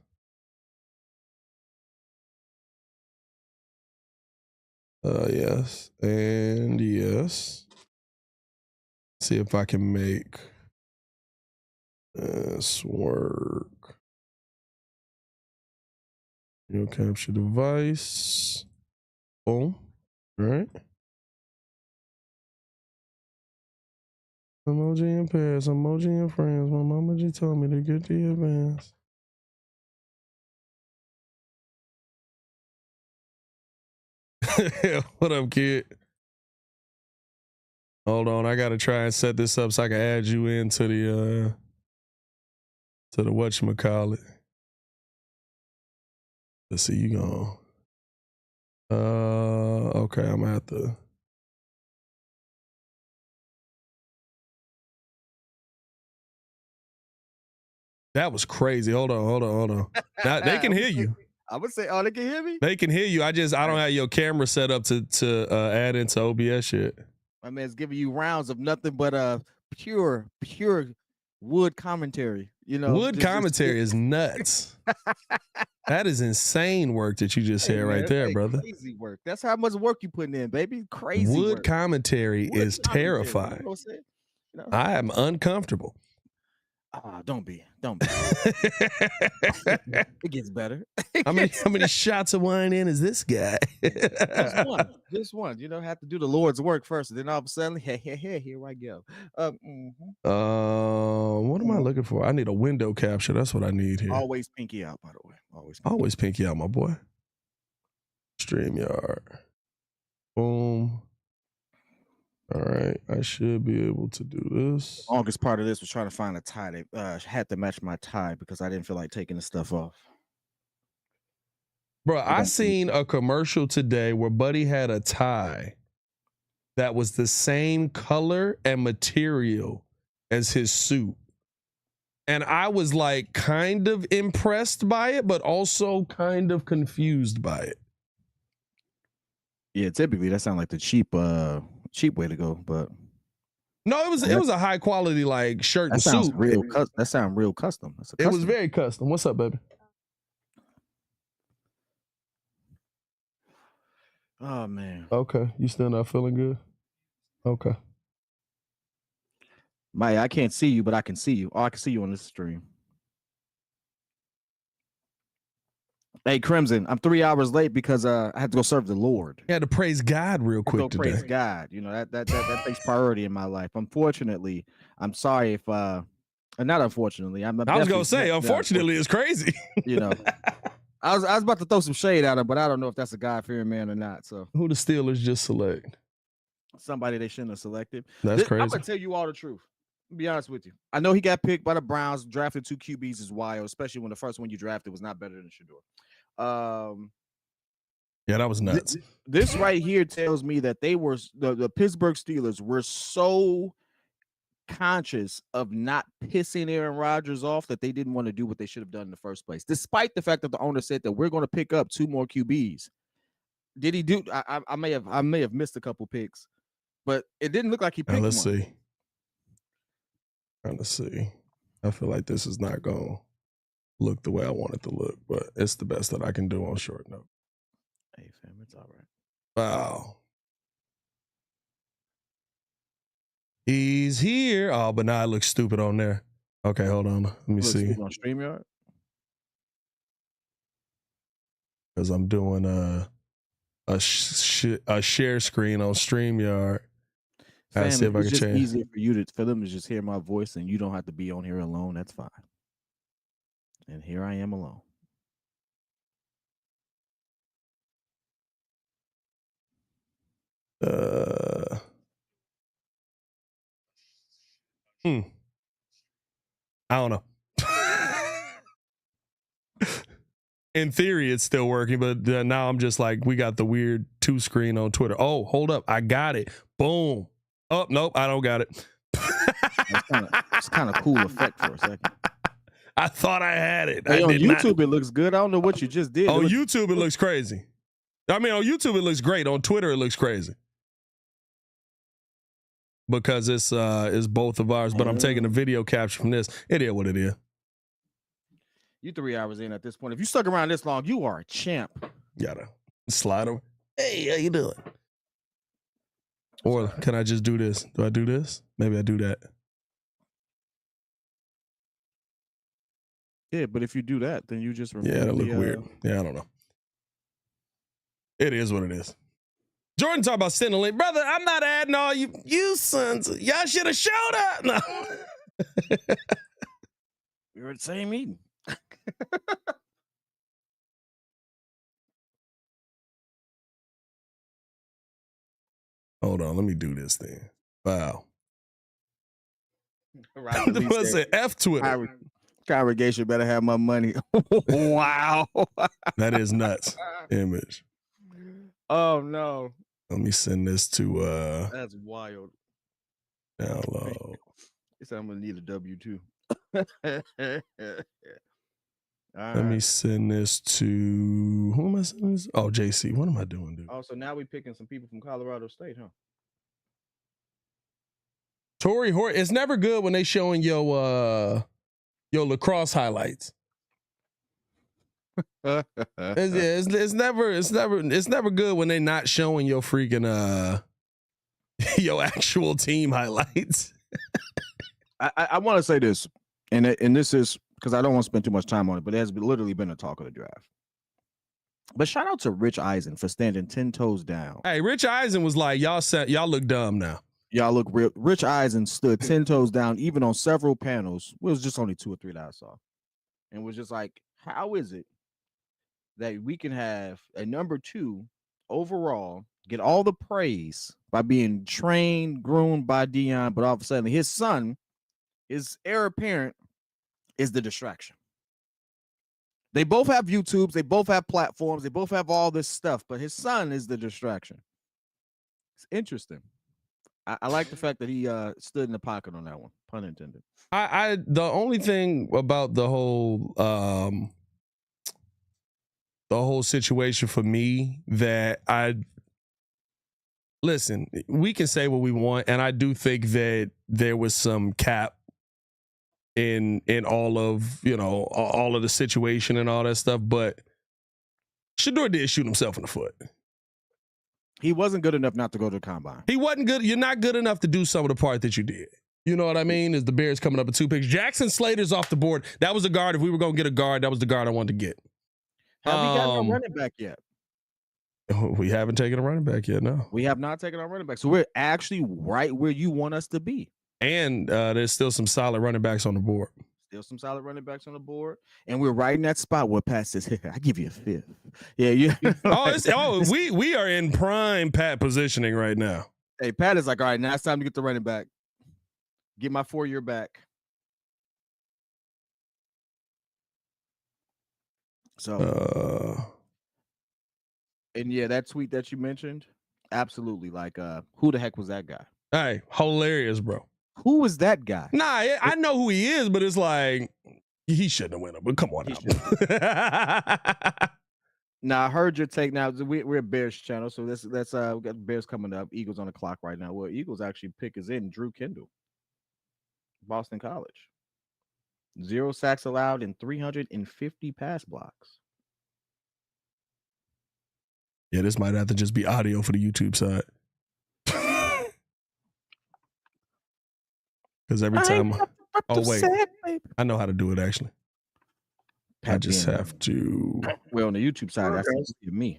Yes, and yes. See if I can make this work. You'll capture device. Boom. All right. Emoji in pairs, emoji in friends. My mama just told me to get the advance. What up, kid? Hold on, I gotta try and set this up so I can add you into the whatchamacallit. Let's see, you gone. Okay, I'm gonna have to. That was crazy. Hold on. Now, they can hear you. I would say, oh, they can hear me? They can hear you. I don't have your camera set up to add into OBS shit. My man's giving you rounds of nothing but pure wood commentary. You know, wood commentary is nuts. That is insane work that you just said right there, brother. Crazy work. That's how much work you putting in, baby. Crazy wood work. commentary Wood is commentary, terrifying. you know what I'm saying? You know? I am uncomfortable. Don't be. It gets better. How many shots of wine in is this guy? Just one. You know, have to do the Lord's work first, and then all of a sudden, here I go. What am I looking for? I need a window capture. That's what I need here. Always pinky out, by the way. Always pinky out, my boy. StreamYard. Boom. All right, I should be able to do this. The longest part of this was trying to find a tie. They had to match my tie because I didn't feel like taking the stuff off. Bro, I seen a commercial today where Buddy had a tie that was the same color and material as his suit. And I was like kind of impressed by it, but also kind of confused by it. Yeah, typically that sounds like the cheap way to go, but no, it was a high quality like shirt and suit. That sounds real custom. It was very custom. What's up, baby? Oh man. Okay, you still not feeling good? Okay. Maya, I can't see you, but I can see you. Oh, I can see you on this stream. Hey, Crimson, I'm 3 hours late because I had to go serve the Lord. You had to praise God real quick today. Praise God. You know, that takes priority in my life. Unfortunately, I'm sorry if not unfortunately. I was gonna say, unfortunately, it's crazy. You know. I was about to throw some shade at him, but I don't know if that's a God-fearing man or not. So who the Steelers just select? Somebody they shouldn't have selected. That's crazy. I'm gonna tell you all the truth. I'll be honest with you. I know he got picked by the Browns. Drafted 2 QBs is wild, especially when the first one you drafted was not better than Shedeur. Yeah, that was nuts. This right here tells me that they were the Pittsburgh Steelers were so conscious of not pissing Aaron Rodgers off that they didn't want to do what they should have done in the first place, despite the fact that the owner said that we're going to pick up 2 more QBs. Did he do? I may have missed a couple picks, but it didn't look like he picked. Let's see. Trying to see. I feel like this is not going to look the way I want it to look, but it's the best that I can do on short note. Hey, fam, it's all right. Wow. He's here. Oh, but now it looks stupid on there. Okay, hold on. Let me see. On StreamYard? Because I'm doing a share screen on StreamYard. Fam, see if I can it's just change. easier for them to just hear my voice and you don't have to be on here alone. That's fine. And here I am alone. I don't know. In theory, it's still working, but now I'm just like, we got the weird 2 screen on Twitter. Oh, hold up. I got it. Boom. Oh, nope. I don't got it. It's kind of cool effect for a second. I thought I had it. Hey, on YouTube, it looks good. I don't know what you just did. On YouTube, it looks crazy. I mean, on YouTube, it looks great. On Twitter, it looks crazy. Because it's both of ours, but I'm taking a video capture from this. It is what it is. You 3 hours in at this point. If you stuck around this long, you are a champ. Gotta slide over. Hey, how you doing? Or can I just do this? Do I do this? Maybe I do that. Yeah, but if you do that, then you just remove that look weird. Yeah, I don't know. It is what it is. Jordan talk about sending a link. Brother, I'm not adding all you sons. Y'all should have showed up. No. We were at the same meeting. Hold on, let me do this thing. Wow. Right, What's it? F Twitter. Congregation better have my money. Wow. That is nuts. Image. Oh no. Let me send this to That's wild. Download. It's I'm gonna need a W2. Let me send this to who am I sending this? Oh, JC. What am I doing, dude? Oh, so now we picking some people from Colorado State, huh? Tory Hort. It's never good when they showing your lacrosse highlights. It's never good when they not showing your freaking your actual team highlights. I want to say this, and this is because I don't want to spend too much time on it, but it has literally been a talk of the draft. But shout out to Rich Eisen for standing 10 toes down. Hey, Rich Eisen was like, y'all look dumb now. Y'all look real. Rich Eisen stood 10 toes down, even on several panels. It was just only 2 or 3 that I saw, and was just like, how is it that we can have a number 2 overall, get all the praise by being trained, groomed by Dion, but all of a sudden his son, his heir apparent, is the distraction. They both have YouTubes, they both have platforms, they both have all this stuff, but his son is the distraction. It's interesting. I like the fact that he stood in the pocket on that one, pun intended. The only thing about the whole situation for me that listen, we can say what we want, and I do think that there was some cap in all of, you know, all of the situation and all that stuff, but Shedeur did shoot himself in the foot. He wasn't good enough not to go to the combine. He wasn't good. You're not good enough to do some of the part that you did. You know what I mean? Is the Bears coming up with 2 picks. Jackson Slater's off the board. That was a guard. If we were going to get a guard, that was the guard I wanted to get. Have we gotten a running back yet? We haven't taken a running back yet, no. We have not taken our running back. So we're actually right where you want us to be. And there's still some solid running backs on the board. Still some solid running backs on the board. And we're right in that spot where Pat says, hey, I give you a 5th. Yeah. We are in prime Pat positioning right now. Hey, Pat is like, all right, now it's time to get the running back. Get my 4-year back. So, and yeah, that tweet that you mentioned, absolutely. Like, who the heck was that guy? Hey, hilarious, bro. Who was that guy? Nah, I know who he is, but it's like he shouldn't have went up. But come on now. Now I heard your take. Now we're a Bears channel, so let's we got Bears coming up. Eagles on the clock right now. Well, Eagles actually pick is in Drew Kendall, Boston College. 0 sacks allowed and 350 pass blocks. Yeah, this might have to just be audio for the YouTube side. Because every time, I know how to do it actually. I just have to. Well, on the YouTube side, that's me.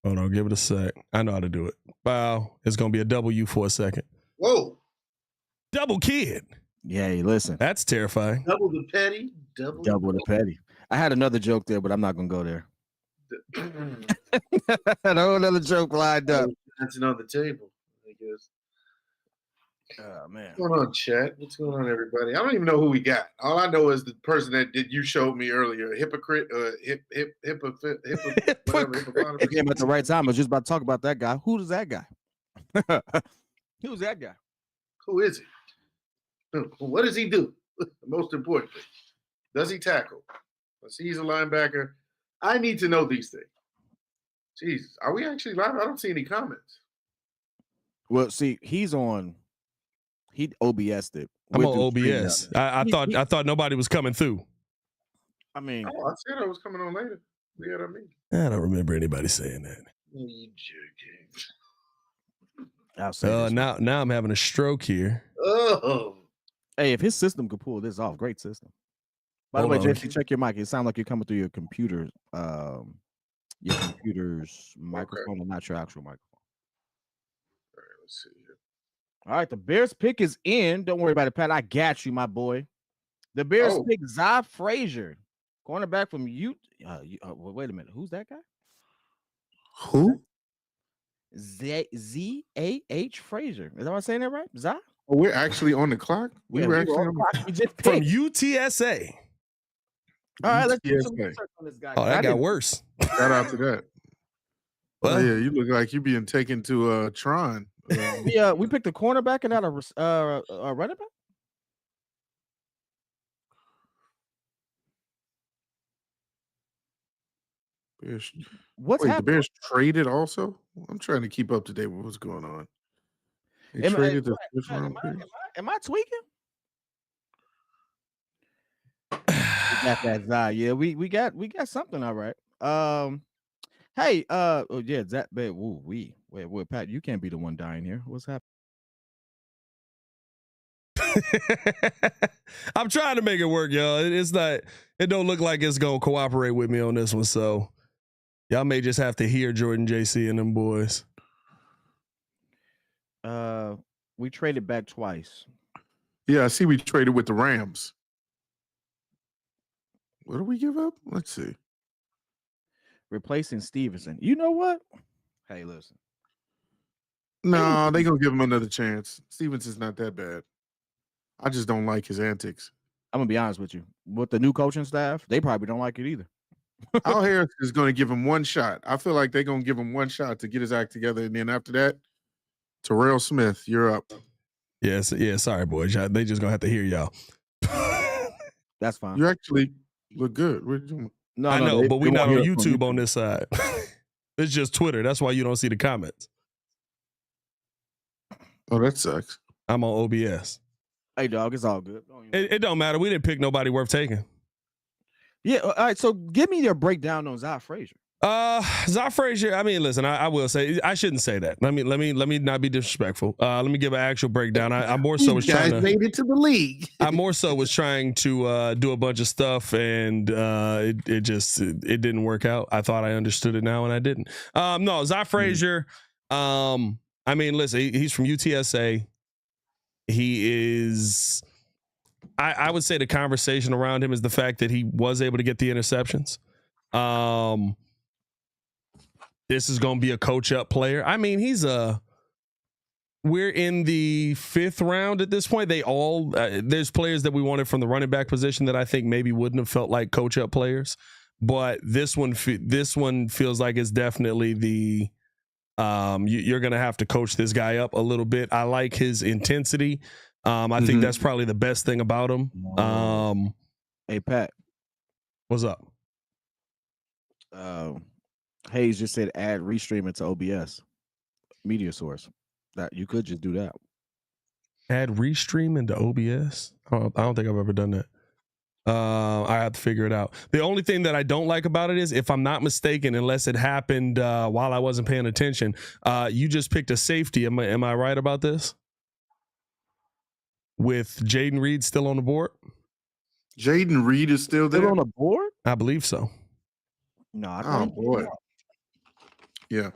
Hold on, give it a sec. I know how to do it. Wow, it's gonna be a W for a second. Whoa, double kid. Yay, listen. That's terrifying. Double the petty. Double the petty. I had another joke there, but I'm not gonna go there. Another joke lined up. That's on the table, I guess. Oh man. What's going on, chat? What's going on, everybody? I don't even know who we got. All I know is the person that you showed me earlier, hypocrite, hippopotamus. It came at the right time. I was just about to talk about that guy. Who is that guy? Who's that guy? Who is he? What does he do? Most importantly, does he tackle? I see he's a linebacker. I need to know these things. Jesus, are we actually live? I don't see any comments. Well, see, he's on. He OBS'd it. I'm on OBS. I thought nobody was coming through. I mean, I said I was coming on later. Yeah, I mean, I don't remember anybody saying that. You joking? Now I'm having a stroke here. Oh, hey, if his system could pull this off, great system. By the way, JC, check your mic. It sounds like you're coming through your computer's microphone, and not your actual microphone. All right, let's see here. All right, the Bears pick is in. Don't worry about it, Pat. I got you, my boy. The Bears pick Zai Frazier, cornerback from wait a minute. Who's that guy? Who? Z-A-H Frazier. Is that what I'm saying that right? Zai? Oh, we're actually on the clock? We were actually on the clock. We just from UTSA. All right, let's do some research on this guy. Oh, that got worse. Shout out to that. Well, yeah, you look like you're being taken to Tron. We picked a cornerback and not a running back. Bears. What's happening? The Bears traded also? I'm trying to keep up to date with what's going on. They traded the first round pick. Am I tweaking? We got that Zai. Yeah, we got something all right. Hey, that bad. Wait, Pat, you can't be the one dying here. What's happening? I'm trying to make it work, y'all. It don't look like it's gonna cooperate with me on this one, so y'all may just have to hear Jordan, JC, and them boys. We traded back twice. Yeah, I see we traded with the Rams. What did we give up? Let's see. Replacing Stevenson. You know what? Hey, listen. No, they gonna give him another chance. Stevenson's not that bad. I just don't like his antics. I'm gonna be honest with you. With the new coaching staff, they probably don't like it either. Al Harris is gonna give him one shot. I feel like they're gonna give him one shot to get his act together, and then after that, Terrell Smith, you're up. Yes, yeah. Sorry, boys. They just gonna have to hear y'all. That's fine. You actually look good. What are you doing? I know, but we're not on YouTube on this side. It's just Twitter. That's why you don't see the comments. Oh, that sucks. I'm on OBS. Hey, dog, it's all good. It don't matter. We didn't pick nobody worth taking. Yeah. All right. So give me your breakdown on Zai Frazier. Zai Frazier. I mean, listen. I will say I shouldn't say that. Let me not be disrespectful. Let me give an actual breakdown. I more so was trying to made it to the league. I more so was trying to do a bunch of stuff, and it didn't work out. I thought I understood it now, and I didn't. No, Zai Frazier. I mean, listen. He's from UTSA. He is. I would say the conversation around him is the fact that he was able to get the interceptions. This is going to be a coach-up player. I mean, we're in the 5th round at this point. They all there's players that we wanted from the running back position that I think maybe wouldn't have felt like coach-up players, but this one feels like it's definitely the you're going to have to coach this guy up a little bit. I like his intensity. I think that's probably the best thing about him. Hey, Pat. What's up? Hayes just said add restreaming to OBS media source. That you could just do that. Add restreaming to OBS? I don't think I've ever done that. I have to figure it out. The only thing that I don't like about it is, if I'm not mistaken, unless it happened while I wasn't paying attention, you just picked a safety. Am I right about this? With Jaden Reed still on the board? Jaden Reed is still there on the board? I believe so. No, I oh boy. Yeah.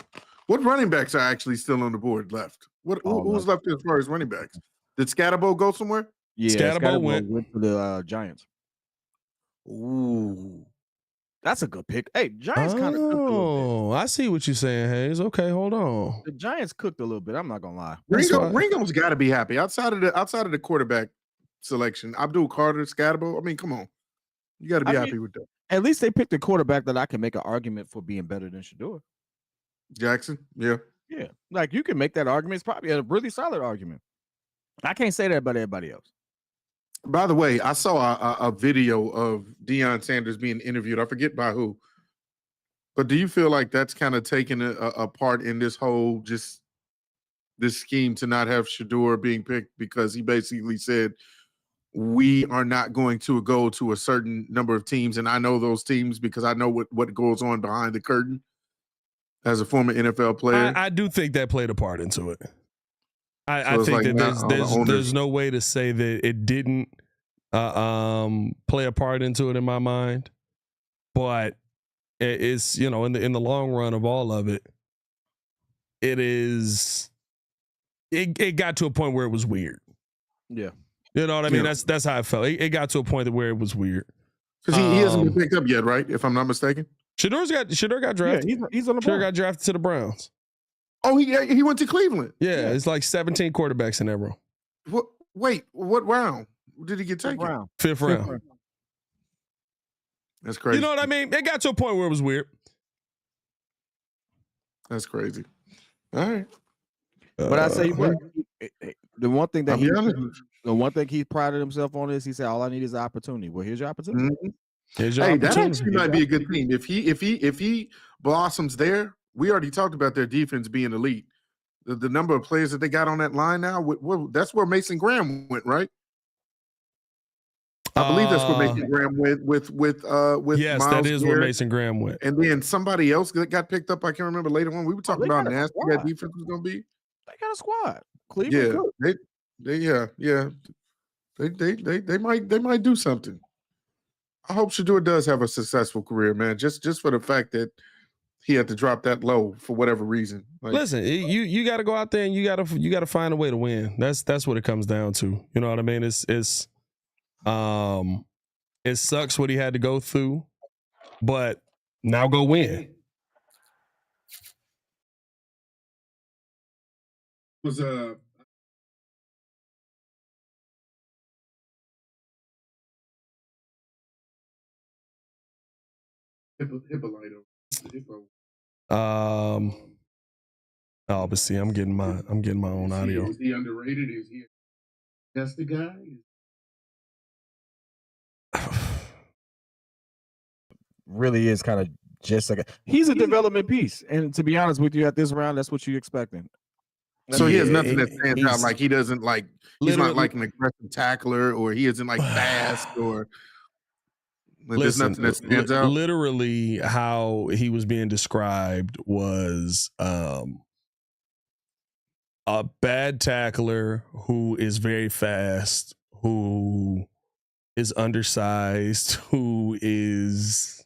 What running backs are actually still on the board left? Who's left as far as running backs? Did Scatterbo go somewhere? Yeah, Scatterbo went to the Giants. Ooh. That's a good pick. Hey, Giants kind of cooked a little bit. I see what you're saying, Hayes. Okay, hold on. The Giants cooked a little bit. I'm not gonna lie. Ringo's got to be happy outside of the quarterback selection. Abdul Carter, Scatterbo. I mean, come on, you got to be happy with that. At least they picked a quarterback that I can make an argument for being better than Shedeur. Jackson, yeah, like you can make that argument. It's probably a really solid argument. I can't say that about everybody else. By the way, I saw a video of Deion Sanders being interviewed. I forget by who. But do you feel like that's kind of taken a part in this whole this scheme to not have Shedeur being picked, because he basically said, we are not going to go to a certain number of teams, and I know those teams because I know what goes on behind the curtain as a former NFL player. I do think that played a part into it. I think that there's no way to say that it didn't play a part into it in my mind, but it's, in the long run of all of it, it got to a point where it was weird. Yeah, you know what I mean. That's how I felt. It got to a point where it was weird because he hasn't been picked up yet, right? If I'm not mistaken, Shedeur got drafted. Yeah, he's on the board. Shedeur got drafted to the Browns. Oh, he went to Cleveland. Yeah, it's like 17 quarterbacks in that room. What round did he get taken? Fifth round. That's crazy. You know what I mean? It got to a point where it was weird. That's crazy. All right. But I say what, the one thing that he prided himself on is he said, all I need is an opportunity. Well, here's your opportunity. Mm-hmm. That actually might be a good team. If he blossoms there. We already talked about their defense being elite. The number of players that they got on that line now, that's where Mason Graham went, right? I believe that's where Mason Graham went with yes, Miles that is Garrett. where Mason Graham went. And then somebody else that got picked up. I can't remember later on. We were talking about how nasty that defense was going to be. They got a squad. Cleveland. They might do something. I hope Shedeur does have a successful career, man. Just for the fact that he had to drop that low for whatever reason. Listen, you got to go out there and you got to find a way to win. That's what it comes down to. You know what I mean? It sucks what he had to go through, but now go win. Was Hyppolite. But see, I'm getting my own audio. Is he underrated? Is he that's the guy? Really is kind of just like he's a development piece. And to be honest with you, at this round, that's what you're expecting. So he has nothing that he- stands out. Like he doesn't like. He's not literally- like an aggressive tackler, or he isn't like fast, or like, there's Listen, nothing that stands out. literally how he was being described was a bad tackler who is very fast, who is undersized, who is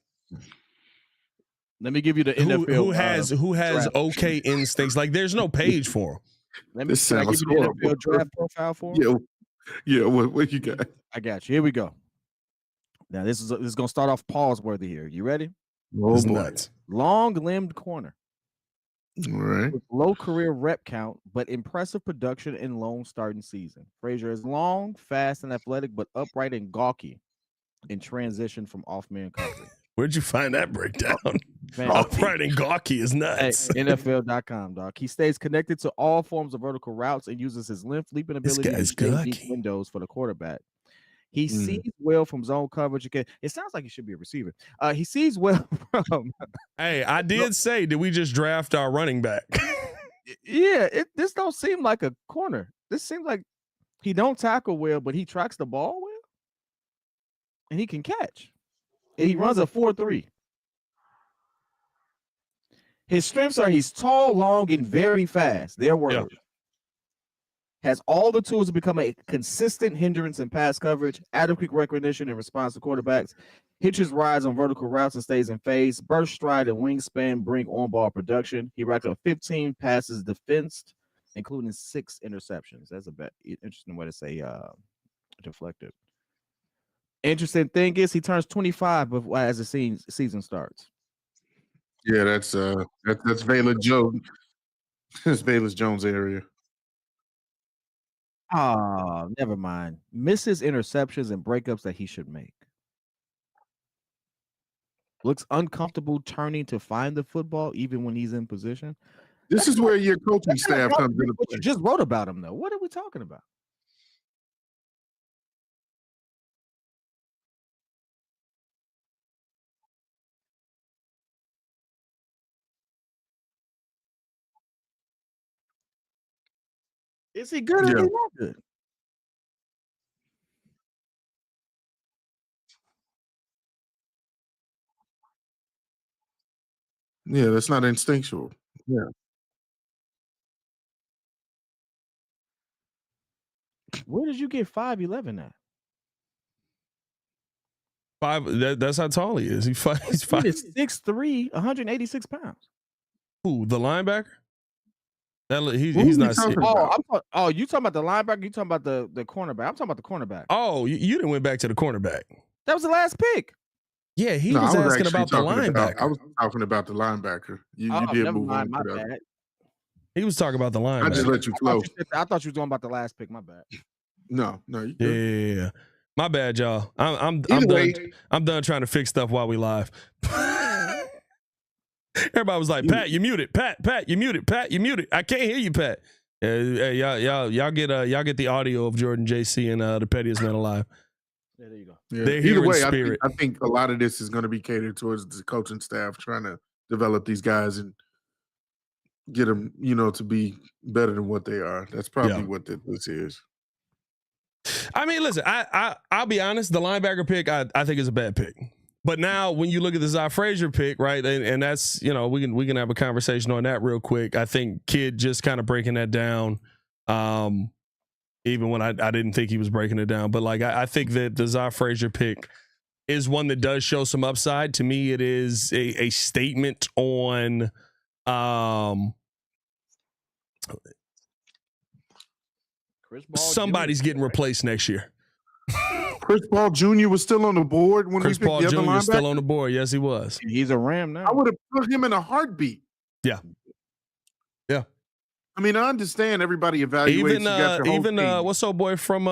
Let me give you the NFL. who has draft. okay instincts. Like there's no page for him. Let me This can I give sounds you the horrible. NFL draft profile for him. Yeah. What you got? I got you. Here we go. Now this is gonna start off pause worthy here. You ready? Oh It's boy. nuts. Long-limbed corner All right. with low career rep count, but impressive production in lone starting season. Frazier is long, fast, and athletic, but upright and gawky in transition from off-man coverage. Where'd you find that breakdown? Man, Upright and gawky is Hey, nuts. NFL.com, dog. He stays connected to all forms of vertical routes and uses his length, leaping This ability to guy's shade deep gawky. windows for the quarterback. He sees well from zone coverage. Again, it sounds like he should be a receiver. He sees well from. Hey, I did say, did we just draft our running back? Yeah, this don't seem like a corner. This seems like he don't tackle well, but he tracks the ball well, and he can catch. And he runs a 4.3. His strengths are he's tall, long, and very fast. Their word. Has all the tools to become a consistent hindrance in pass coverage, adequate recognition in response to quarterbacks, hitches rides on vertical routes and stays in phase, burst stride and wingspan bring on-ball production. He racked up 15 passes defensed, including 6 interceptions. That's a interesting way to say deflected. Interesting thing is he turns 25 as the season starts. Yeah, that's Valor Jones. That's Valor Jones area. Oh, never mind. Misses interceptions and breakups that he should make. Looks uncomfortable turning to find the football even when he's in position. This is where your coaching staff comes into What play. you just wrote about him, though. What are we talking about? Is he good or is he not good? Yeah, that's not instinctual. Yeah. Where did you get 5'11" at? That's how tall he is. He's He's 6'3", 186 pounds. Who, the linebacker? He's not. You talking about the linebacker? You talking about the cornerback? I'm talking about the cornerback. Oh, you didn't went back to the cornerback. That was the last pick. Yeah, he was asking about the linebacker. I was talking about the linebacker. You did never move mind, on my to that. bad. He was talking about the linebacker. I just let you flow. I thought you were talking about the last pick. My bad. No, you good. Yeah. My bad, y'all. I'm Either done. way. I'm done trying to fix stuff while we live. Everybody was like, "Pat, you muted. Pat, you muted. Pat, you muted. I can't hear you, Pat." Y'all get the audio of Jordan, JC, and the pettiest man alive. Yeah, there you go. Yeah. They're here Either in way, spirit. I think a lot of this is going to be catered towards the coaching staff trying to develop these guys and get them, to be better than what they are. That's probably what this is. I mean, listen, I'll be honest. The linebacker pick, I think is a bad pick. But now, when you look at the Zy Frazier pick, right, and that's we can have a conversation on that real quick. I think Kid just kind of breaking that down, even when I didn't think he was breaking it down. But like I think that the Zy Frazier pick is one that does show some upside. To me, it is a statement on somebody's getting replaced next year. Chris Paul Jr. was still on the board when Chris we picked Paul the other Jr. linebacker. is still on the board. Yes, he was. He's a Ram now. I would have put him in a heartbeat. Yeah. I mean, I understand everybody evaluates. Even what's up, boy from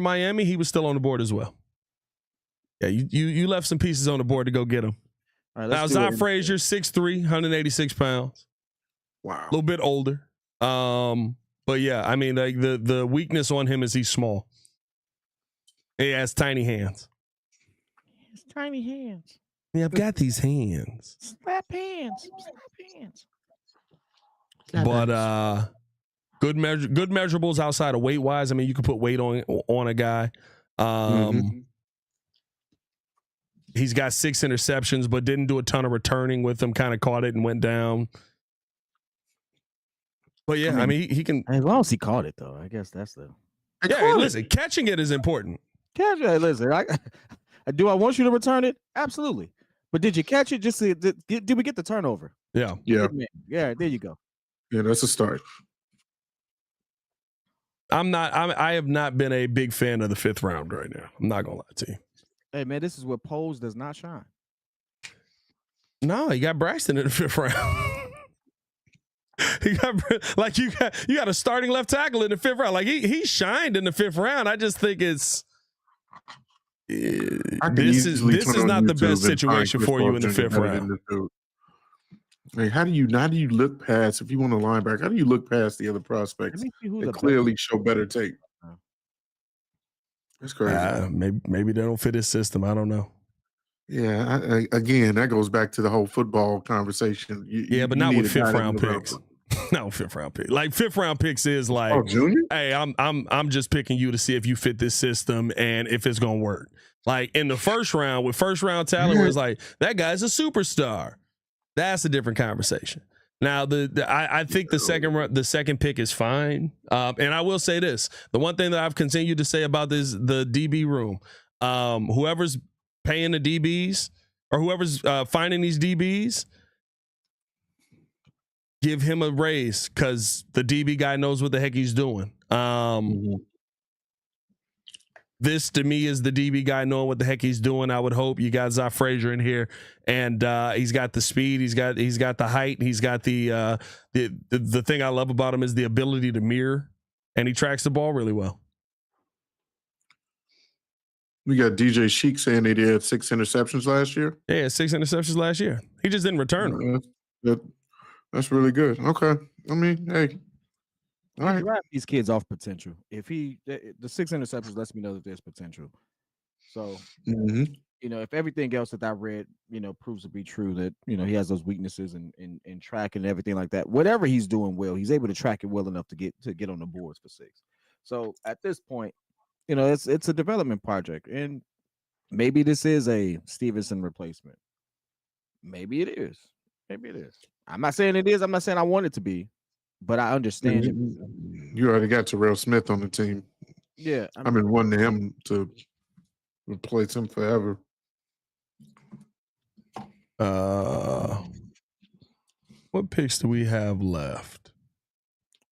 Miami? He was still on the board as well. Yeah, you left some pieces on the board to go get him. All right, now, Zy Frazier, 6'3", 186 pounds. Wow. A little bit older. But yeah, I mean, like the weakness on him is he's small. He has tiny hands. His tiny hands. Yeah, I've got these hands. Slap hands. But Good measurables outside of weight wise. I mean, you could put weight on a guy. He's got 6 interceptions, but didn't do a ton of returning with them. Kind of caught it and went down. But yeah, I mean he can. As long as he caught it, though, I guess that's the. Yeah, listen, catching it is important. Listen, do I want you to return it? Absolutely. But did you catch it? Just did we get the turnover? Yeah. Yeah. Yeah, there you go. Yeah, that's a start. I have not been a big fan of the 5th round right now. I'm not gonna lie to you. Hey man, this is where Poles does not shine. No, you got Braxton in the 5th round. you got a starting left tackle in the 5th round. Like he shined in the 5th round. I just think it's this is not the best situation for you in the 5th round. Hey, how do you look past, if you want a linebacker, how do you look past the other prospects that clearly show better tape? That's crazy. Maybe they don't fit his system. I don't know. Yeah, again, that goes back to the whole football conversation. But not with 5th round picks. No 5th round pick. Like 5th round picks is like, Junior? Hey, I'm just picking you to see if you fit this system and if it's gonna work. Like in the 1st round with 1st round talent, where it's like that guy's a superstar. That's a different conversation. Now, I think the second pick is fine. And I will say this: the one thing that I've continued to say about the DB room, whoever's paying the DBs or whoever's finding these DBs, give him a raise because the DB guy knows what the heck he's doing. This to me is the DB guy knowing what the heck he's doing. I would hope you got Zach Frazier in here, and he's got the speed, he's got the height, he's got the thing I love about him is the ability to mirror, and he tracks the ball really well. We got DJ Sheik saying they had 6 interceptions last year. Yeah, 6 interceptions last year. He just didn't return them. That's really good. Okay, I mean, hey. All right. Draft these kids off potential. If the 6 interceptions lets me know that there's potential. So, if everything else that I read, proves to be true, that he has those weaknesses in tracking and everything like that. Whatever he's doing well, he's able to track it well enough to get on the boards for 6. So at this point, it's a development project, and maybe this is a Stevenson replacement. Maybe it is. I'm not saying it is. I'm not saying I want it to be. But I understand it. You already got Terrell Smith on the team. Yeah. I've been wanting him to replace him forever. What picks do we have left?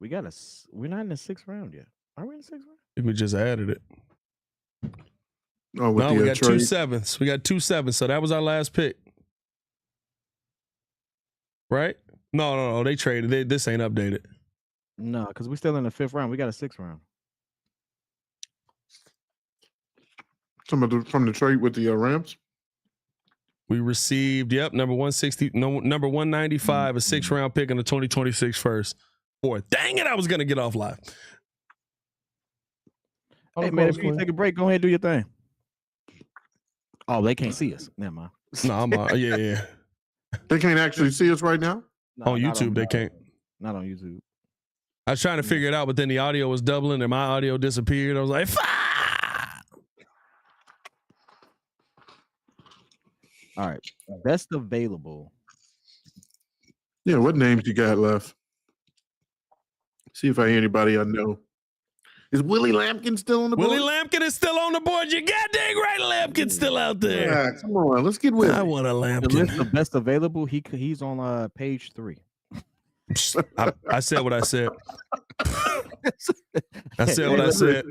We're not in the 6th round yet. Are we in the 6th round? I think we just added it. Oh, no, we got 2 7s. We got 2 7s. So that was our last pick. Right? No. They traded. This ain't updated. No, because we're still in the 5th round. We got a 6th round. Somebody from the trade with the Rams? We received, number 160, number 195, a 6th round pick in the 2026 first. Boy, dang it, I was going to get off live. Hey, man, if you take a break, go ahead and do your thing. Oh, they can't see us. Never mind. No, I'm yeah. They can't actually see us right now? No, on YouTube, they can't. Not on YouTube. I was trying to figure it out, but then the audio was doubling and my audio disappeared. I was like, All right. Best available. Yeah, what names you got left? See if I hear anybody I know. Is Willie Lampkin still on the board? Willie Lampkin is still on the board. You goddamn right, Lampkin's still out there. Yeah, come on, let's get Willie. I want a Lampkin. The list of best available, he's on page 3. I said what I said. I said what I said.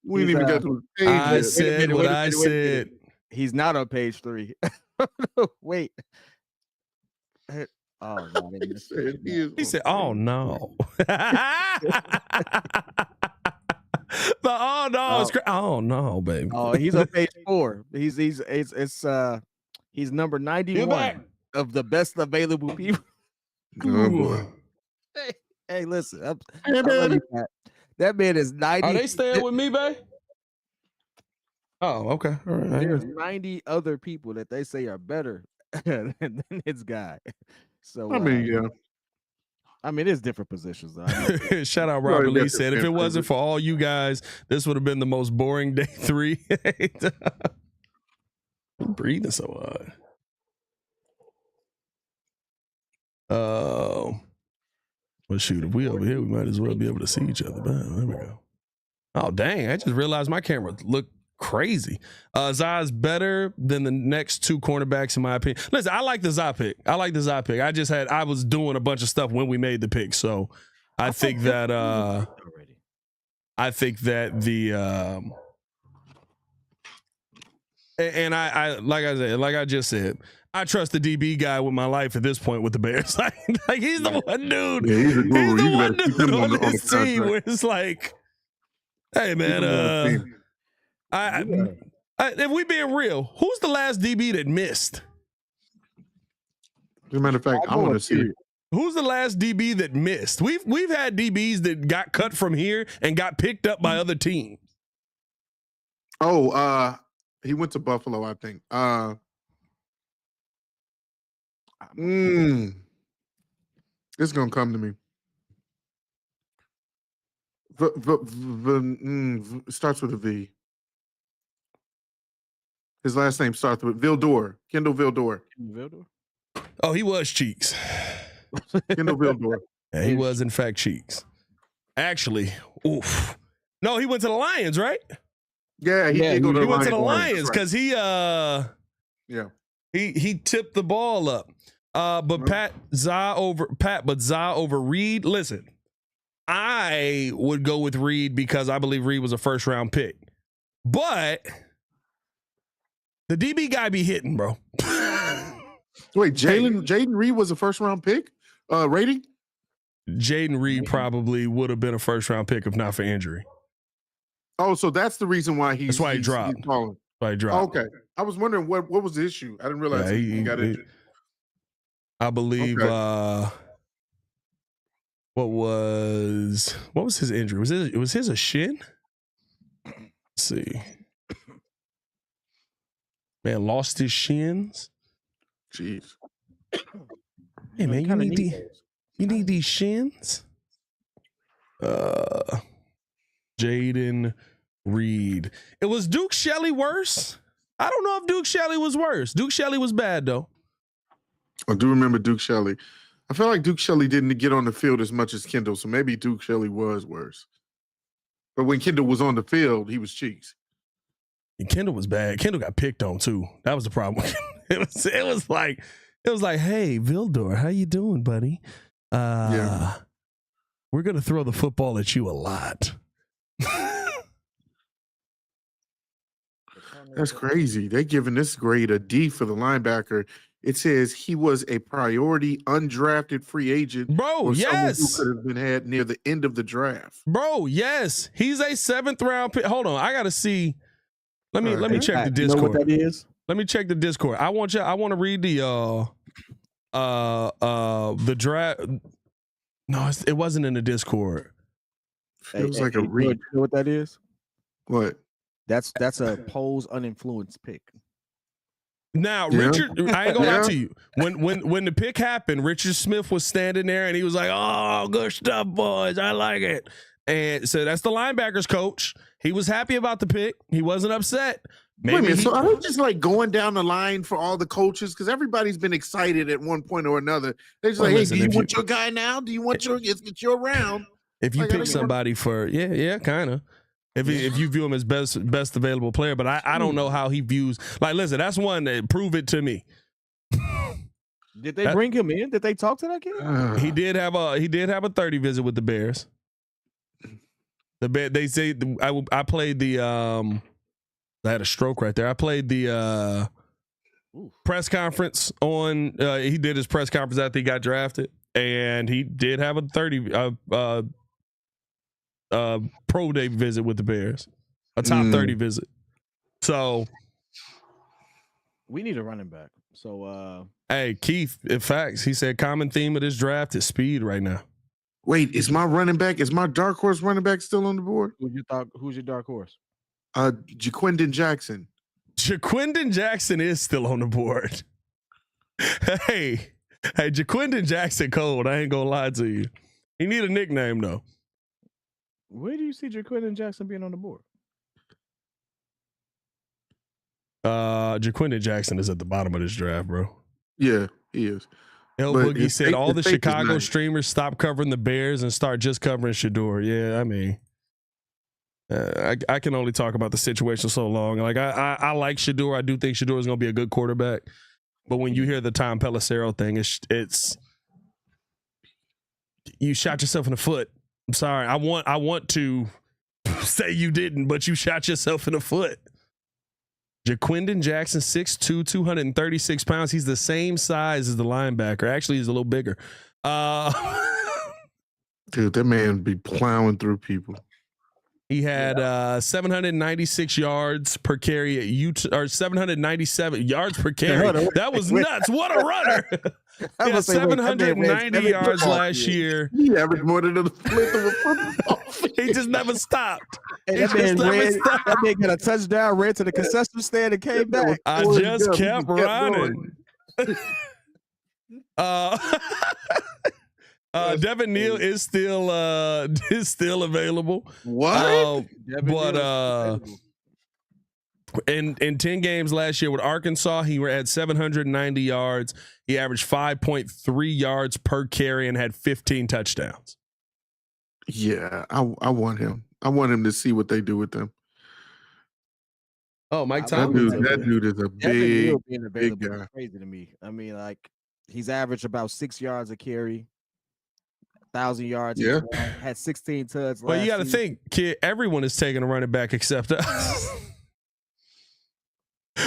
We didn't even get to the page. I said what I said. He's not on page 3. Wait. Oh, no, he said, "Oh no." Oh no, baby. Oh, he's on page 4. He's number 91 of the best available people. Oh boy. Hey, listen. That man is 90. Are they staying with me, babe? Oh, okay. All right. There's 90 other people that they say are better than this guy. So I mean, yeah. I mean, it's different positions though. Shout out Robert Lee said, if it wasn't for all you guys, this would have been the most boring day 3. I'm breathing so hard. Well, shoot, if we over here, we might as well be able to see each other. There we go. Oh, dang. I just realized my camera looked crazy. Zai's better than the next 2 cornerbacks, in my opinion. Listen, I like the Zai pick. I was doing a bunch of stuff when we made the pick. So I think that like I just said, I trust the DB guy with my life at this point with the Bears. like he's the one dude. Yeah, he's the one dude on this team where it's like, hey man, if we being real, who's the last DB that missed? As a matter of fact, I want to see it. Who's the last DB that missed? We've had DBs that got cut from here and got picked up by other teams. Oh, he went to Buffalo, I think. It's gonna come to me. Starts with a V. His last name starts with Vildor. Kendall Vildor. Oh, he was Cheeks. Kendall Vildor. Yeah, he was in fact Cheeks. Actually, oof. No, he went to the Lions, right? Yeah, he went to the Lions because he tipped the ball up. But Zai over Reed. Listen, I would go with Reed because I believe Reed was a first round pick. But the DB guy be hitting, bro. Wait, Jaden Reed was a first round pick? Rating? Jaden Reed probably would have been a first round pick if not for injury. Oh, so that's the reason why he dropped. Why he dropped. Okay. I was wondering what was the issue. I didn't realize he got injured. I believe what was his injury? Was his a shin? Let's see. Man, lost his shins. Jeez. Hey man, you need these shins? Jaden Reed. It was Duke Shelley worse? I don't know if Duke Shelley was worse. Duke Shelley was bad though. I do remember Duke Shelley. I feel like Duke Shelley didn't get on the field as much as Kendall, so maybe Duke Shelley was worse. But when Kendall was on the field, he was Cheeks. And Kendall was bad. Kendall got picked on too. That was the problem. It was like, hey, Vildor, how you doing, buddy? We're gonna throw the football at you a lot. That's crazy. They're giving this grade a D for the linebacker. It says he was a priority undrafted free agent. Bro, yes. Who could have been had near the end of the draft. Bro, yes. He's a 7th round pick. Hold on. I gotta see. Let me check the Discord. You know what that is? Let me check the Discord. I want to read the draft. No, it wasn't in the Discord. Feels like a read. You know what that is? What? That's a polls uninfluenced pick. Now, Richard, I ain't gonna lie to you. When the pick happened, Richard Smith was standing there and he was like, "Oh, good stuff, boys. I like it." And so that's the linebackers coach. He was happy about the pick. He wasn't upset. Wait a minute, so are they just like going down the line for all the coaches? Because everybody's been excited at one point or another. They're just hey, do you want your guy now? Do you want it's your round? If you pick somebody for kind of. If you view him as best available player, but I don't know how he views. Like, listen, that's one that prove it to me. Did they bring him in? Did they talk to that kid? He did have a 30 visit with the Bears. They say I played the I had a stroke right there. I played the press conference on. He did his press conference after he got drafted, and he did have a 30 pro day visit with the Bears, a top 30 visit. So we need a running back. So hey, Keith, in fact, he said common theme of this draft is speed right now. Wait, is my dark horse running back still on the board? Who's your dark horse? Jaquindon Jackson. Jaquindon Jackson is still on the board. Hey, Hey, Jaquindon Jackson cold. I ain't gonna lie to you. He need a nickname though. Where do you see Jaquindon Jackson being on the board? Jaquindon Jackson is at the bottom of this draft, bro. Yeah, he is. El But Boogie his said fake- all the his fake is Chicago nice. streamers stop covering the Bears and start just covering Shedeur. Yeah, I mean, I can only talk about the situation so long. Like I like Shedeur. I do think Shedeur is going to be a good quarterback. But when you hear the Tom Pelissero thing, it's you shot yourself in the foot. I'm sorry. I want to say you didn't, but you shot yourself in the foot. Jaquindon Jackson, 6'2", 236 pounds. He's the same size as the linebacker. Actually, he's a little bigger. Dude, that man be plowing through people. He had 796 yards per carry at Utah, or 797 yards per carry. That was nuts. What a runner. He had 790 yards last year. He averaged more than the fifth of a football. He just never stopped. Hey, that man got a touchdown, ran to the concession stand and came back. I just kept running. Devin Neal is still available. What? But in 10 games last year with Arkansas, he had 790 yards. He averaged 5.3 yards per carry and had 15 touchdowns. Yeah, I want him. I want him to see what they do with them. Oh, Mike That Tomlin. dude is a big guy. Crazy to me. I mean, like he's averaged about 6 yards a carry, 1,000 yards. Yeah, had 16 touchdowns. Well, you got to think, kid. Everyone is taking a running back except us.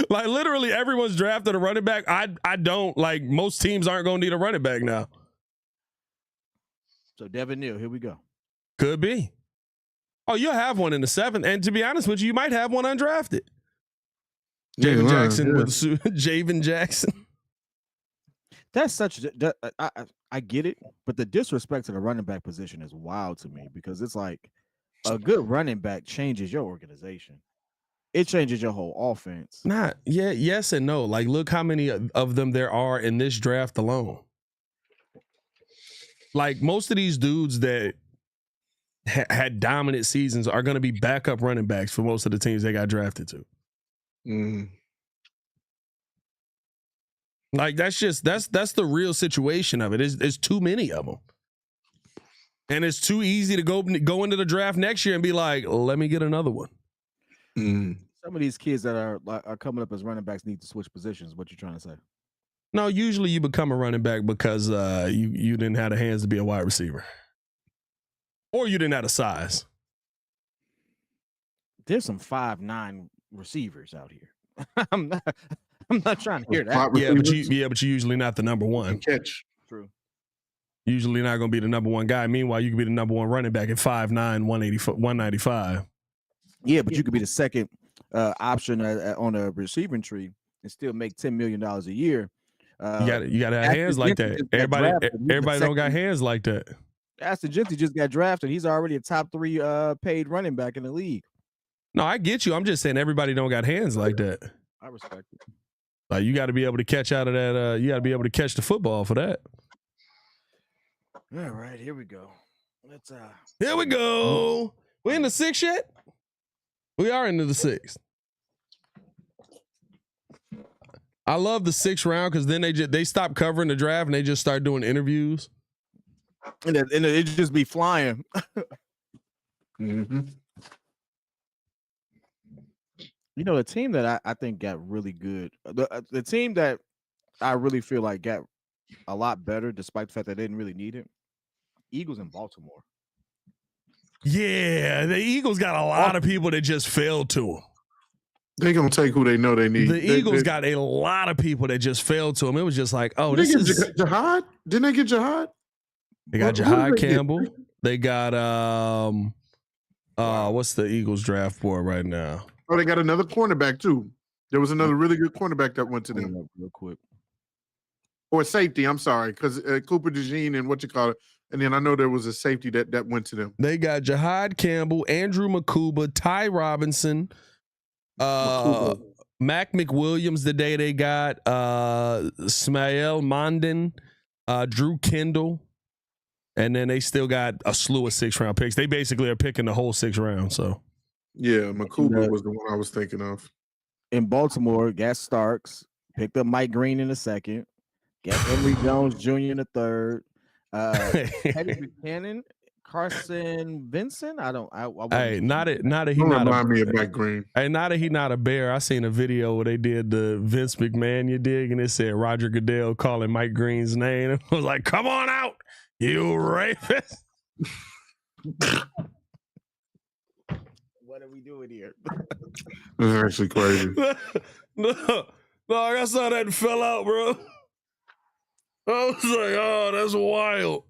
Like literally, everyone's drafted a running back. I don't like. Most teams aren't going to need a running back now. So Devin Neal, here we go. Could be. Oh, you'll have one in the 7th, and to be honest with you might have one undrafted. Javen Jackson with Javen Jackson. That's such. I get it, but the disrespect to the running back position is wild to me because it's like a good running back changes your organization. It changes your whole offense. Yes and no. Like, look how many of them there are in this draft alone. Like, most of these dudes that had dominant seasons are going to be backup running backs for most of the teams they got drafted to. Like, that's the real situation of it. It's too many of them. And it's too easy to go into the draft next year and be like, let me get another one. Some of these kids that are coming up as running backs need to switch positions. What you trying to say? No, usually you become a running back because you didn't have the hands to be a wide receiver, or you didn't have the size. There's some 5'9" receivers out here. I'm not trying to hear that. But you're usually not the number one. Catch. True. Usually not going to be the number one guy. Meanwhile, you could be the number one running back at 5'9", 195. Yeah, but you could be the second option on a receiving tree and still make $10 million a year. You got to have hands like that. Everybody don't got hands like that. Aston Gentry just got drafted. He's already a top 3 paid running back in the league. No, I get you. I'm just saying everybody don't got hands like that. I respect it. Like, you got to be able to catch out of that. You got to be able to catch the football for that. All right, here we go. Here we go. We in the 6th yet? We are into the 6th. I love the 6th round because then they stop covering the draft and they just start doing interviews. And it just be flying. You know, the team that I think got really good, the team that I really feel like got a lot better despite the fact that they didn't really need it, Eagles in Baltimore. Yeah, the Eagles got a lot of people that just fell to them. They're going to take who they know they need. The Eagles got a lot of people that just fell to them. It was just like, oh, this is Jihad? Didn't they get Jihad? They got Jihad Campbell. They got what's the Eagles draft board right now? Oh, they got another cornerback too. There was another really good cornerback that went to them. Real quick. Or safety, I'm sorry, because Cooper DeJean and what you call it. And then I know there was a safety that went to them. They got Jihad Campbell, Andrew Makuba, Ty Robinson, Mac McWilliams the day they got Smael Mondin, Drew Kendall, and then they still got a slew of 6th-round picks. They basically are picking the whole 6th round. So yeah, Makuba was the one I was thinking of. In Baltimore, got Starks, picked up Mike Green in the 2nd, got Emory Jones Jr. in the 3rd. Teddy Buchanan, Carson Vincent. Hey, not a remind me of Mike Green. Hey, not that he not a Bear. I seen a video where they did the Vince McMahon, you dig, and it said Roger Goodell calling Mike Green's name. I was like, "Come on out, you rapist!" What are we doing here? This is actually crazy. No, I saw that and fell out, bro. I was like, "Oh, that's wild."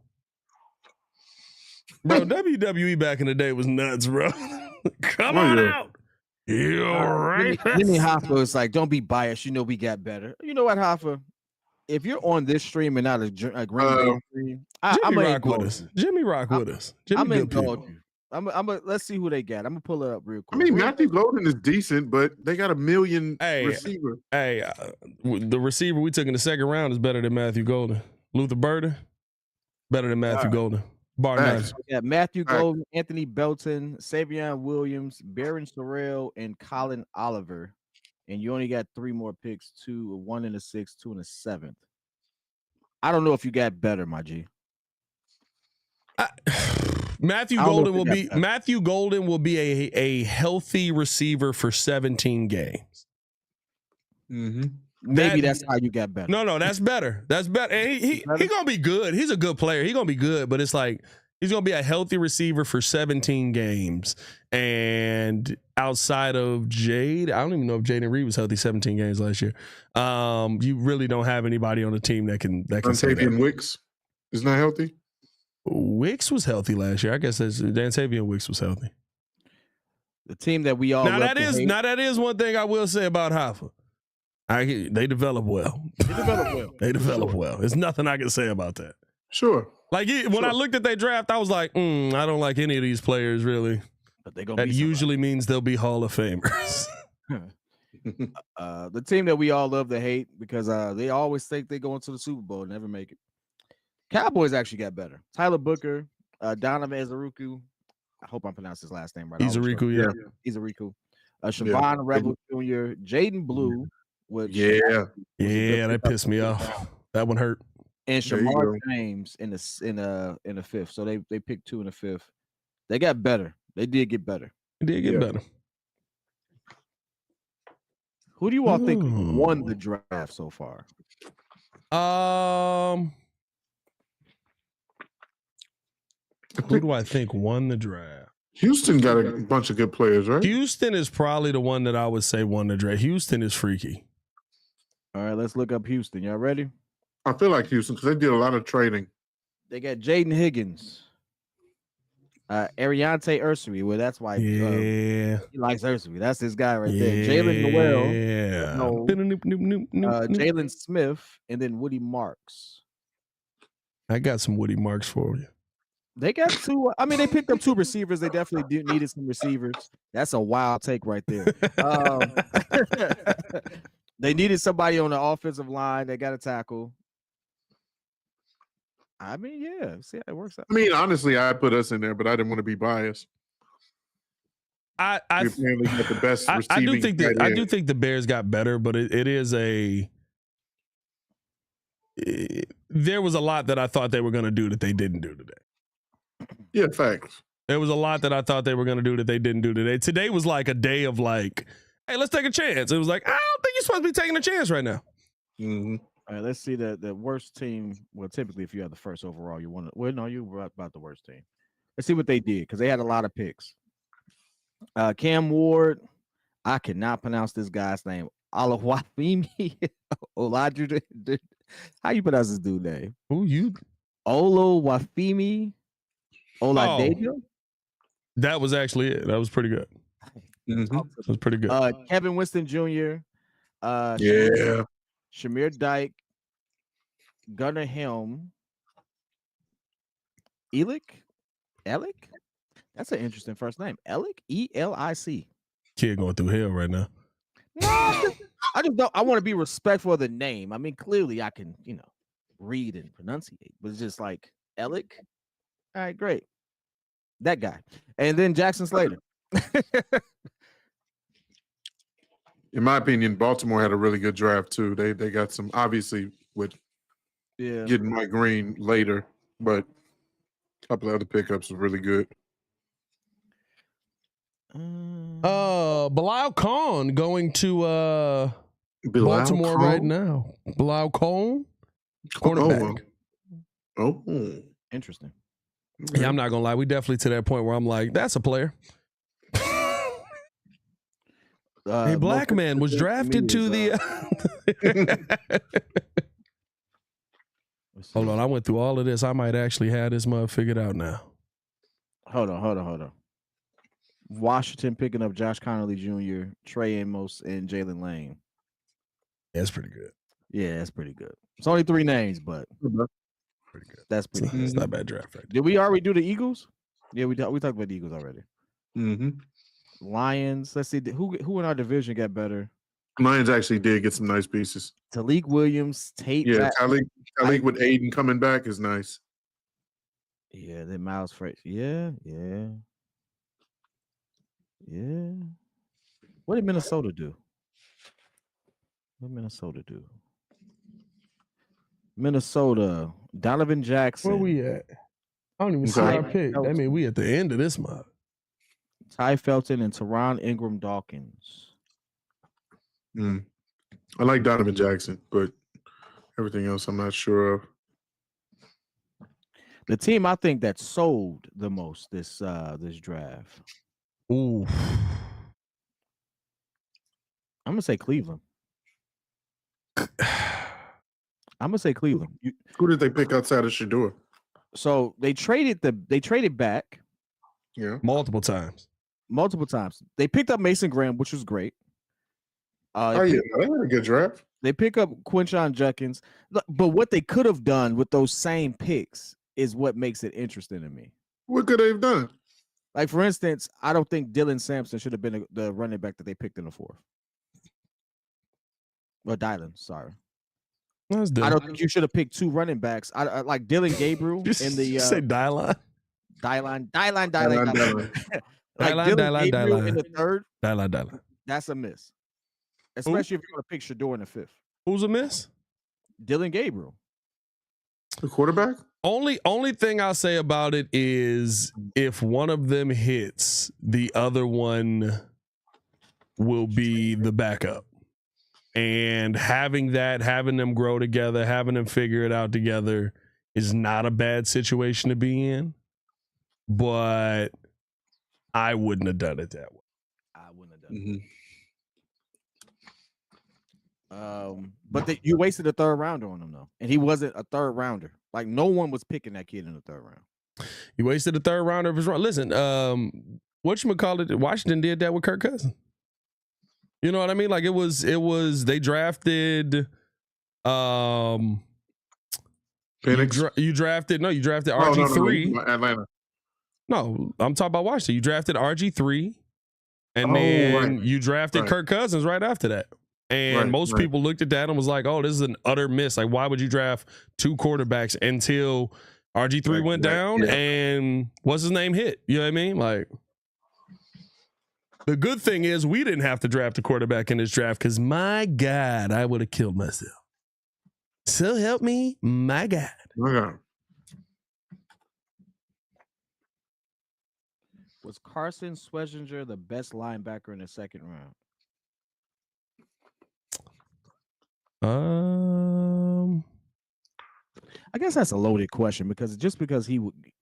Bro, WWE back in the day was nuts, bro. Come on out. You're right. Jimmy Hoffa is like, don't be biased. You know we got better. You know what, Hoffa? If you're on this stream and not a Green Bay stream, Jimmy rock with us. Jimmy rock with us. I'm in gold. Let's see who they got. I'm gonna pull it up real quick. I mean, Matthew Golden is decent, but they got a million receiver. Hey, the receiver we took in the 2nd round is better than Matthew Golden. Luther Burden, better than Matthew Golden. Bar none. Yeah, Matthew Golden, Anthony Belton, Savion Williams, Baron Sorrell, and Colin Oliver. And you only got 3 more picks, 1 in the 6th, 2 in the 7th. I don't know if you got better, my G. Matthew Golden will be a healthy receiver for 17 games. Mm-hmm. Maybe that's how you got better. No, that's better. That's better. And he gonna be good. He's a good player. He's gonna be good, but it's like he's gonna be a healthy receiver for 17 games. And outside of Jade, I don't even know if Jaden Reed was healthy 17 games last year. You really don't have anybody on the team that can say that. Wicks is not healthy. Wicks was healthy last year. I guess Dantavian Wicks was healthy. The team that we all that is one thing I will say about Hoffa. They develop well. They develop well. There's nothing I can say about that. Sure. Like when I looked at their draft, I was like, I don't like any of these players really. But they gonna that usually means they'll be Hall of Famers. The team that we all love to hate because they always think they go into the Super Bowl and never make it. Cowboys actually got better. Tyler Booker, Donovan Ezeriku. I hope I'm pronouncing his last name right. Ezeriku, yeah. Ezeriku. Siobhan Rebel Jr., Jaden Blue. Which that pissed me off. That one hurt. And Shamar James in the 5th. So they picked 2 in the 5th. They got better. They did get better. Better. Who do you all think won the draft so far? Who do I think won the draft? Houston got a bunch of good players, right? Houston is probably the one that I would say won the draft. Houston is freaky. All right, let's look up Houston. Y'all ready? I feel like Houston because they did a lot of trading. They got Jaden Higgins, Ariante Ursary. Well, that's why he likes Ursary. That's his guy right there. Jalen Noel, Jalen Smith, and then Woody Marks. I got some Woody Marks for you. They got 2. I mean, they picked up 2 receivers. They definitely needed some receivers. That's a wild take right there. They needed somebody on the offensive line. They got a tackle. I mean, yeah. See how it works out. I mean, honestly, I put us in there, but I didn't want to be biased. I do think the Bears got better, but it is there was a lot that I thought they were going to do that they didn't do today. Yeah, facts. There was a lot that I thought they were going to do that they didn't do today. Today was like a day of like, hey, let's take a chance. It was like, I don't think you're supposed to be taking a chance right now. Mm-hmm. All right, let's see the worst team. Well, typically, if you have the first overall, you want to. Well, no, you were about the worst team. Let's see what they did because they had a lot of picks. Cam Ward, I cannot pronounce this guy's name. Olawafemi Olaju. How you pronounce this dude's name? Who you? Olawafemi Oladejo. That was actually it. That was pretty good. Mm-hmm. That was pretty good. Kevin Winston Jr. Shamir Dyke, Gunnar Helm, Elic. That's an interesting first name. Elic, E-L-I-C. Kid going through hell right now. No, I just don't. I want to be respectful of the name. I mean, clearly, I can, read and pronunciate, but it's just like Alec. All right, great. That guy. And then Jackson Slater. In my opinion, Baltimore had a really good draft too. They got some, obviously, with getting Mike Green later, but a couple of other pickups were really good. Bilal Khan going to Baltimore right now. Bilal Khan, cornerback. Oh, interesting. Yeah, I'm not gonna lie. We definitely to that point where I'm like, that's a player. A black man was drafted to the. Hold on, I went through all of this. I might actually have this mug figured out now. Hold on. Washington picking up Josh Connolly Jr., Trey Amos, and Jalen Lane. That's pretty good. Yeah, that's pretty good. It's only 3 names, but pretty good. That's pretty good. It's not a bad draft. Right? Did we already do the Eagles? Yeah, we talked about the Eagles already. Mm-hmm. Lions. Let's see who in our division got better. Lions actually did get some nice pieces. Talik Williams, Tate. Yeah, Talik with Aiden coming back is nice. Yeah, then Miles Fresh. Yeah. What did Minnesota do? Minnesota, Donovan Jackson. Where we at? I don't even see our pick. I mean, we at the end of this month. Ty Felton and Teron Ingram Dawkins. I like Donovan Jackson, but everything else I'm not sure of. The team I think that sold the most this draft. Ooh. I'm gonna say Cleveland. Who did they pick outside of Shedeur? So they traded back. Yeah. Multiple times. They picked up Mason Graham, which was great. They had a good draft. They pick up Quinshon Judkins. But what they could have done with those same picks is what makes it interesting to me. What could they have done? Like, for instance, I don't think Dylan Sampson should have been the running back that they picked in the 4th. Or Dylan, sorry. I don't think you should have picked 2 running backs. I like Dylan Gabriel in the say Dylan. Dylan. Like Dylan Gabriel in the 3rd. Dylan. That's a miss. Especially if you're going to pick Shedeur in the 5th. Who's a miss? Dylan Gabriel. The quarterback? Only thing I'll say about it is if one of them hits, the other one will be the backup. And having them grow together, having them figure it out together is not a bad situation to be in. But I wouldn't have done it that way. I wouldn't have done it. But you wasted a 3rd rounder on him, though. And he wasn't a 3rd rounder. Like, no one was picking that kid in the 3rd round. You wasted a 3rd rounder of his run. Listen, whatchamacallit, Washington did that with Kirk Cousins. You know what I mean? Like, it was they drafted Phoenix? You drafted RG3. No, Atlanta. No, I'm talking about Washington. You drafted RG3, and then you drafted Kirk Cousins right after that. And most people looked at that and was like, oh, this is an utter miss. Like, why would you draft 2 quarterbacks until RG3 went down and what's his name hit? You know what I mean? Like, the good thing is we didn't have to draft a quarterback in this draft because, my God, I would have killed myself. So help me, my God. Okay. Was Carson Schwarzenegger the best linebacker in the 2nd round? I guess that's a loaded question because just because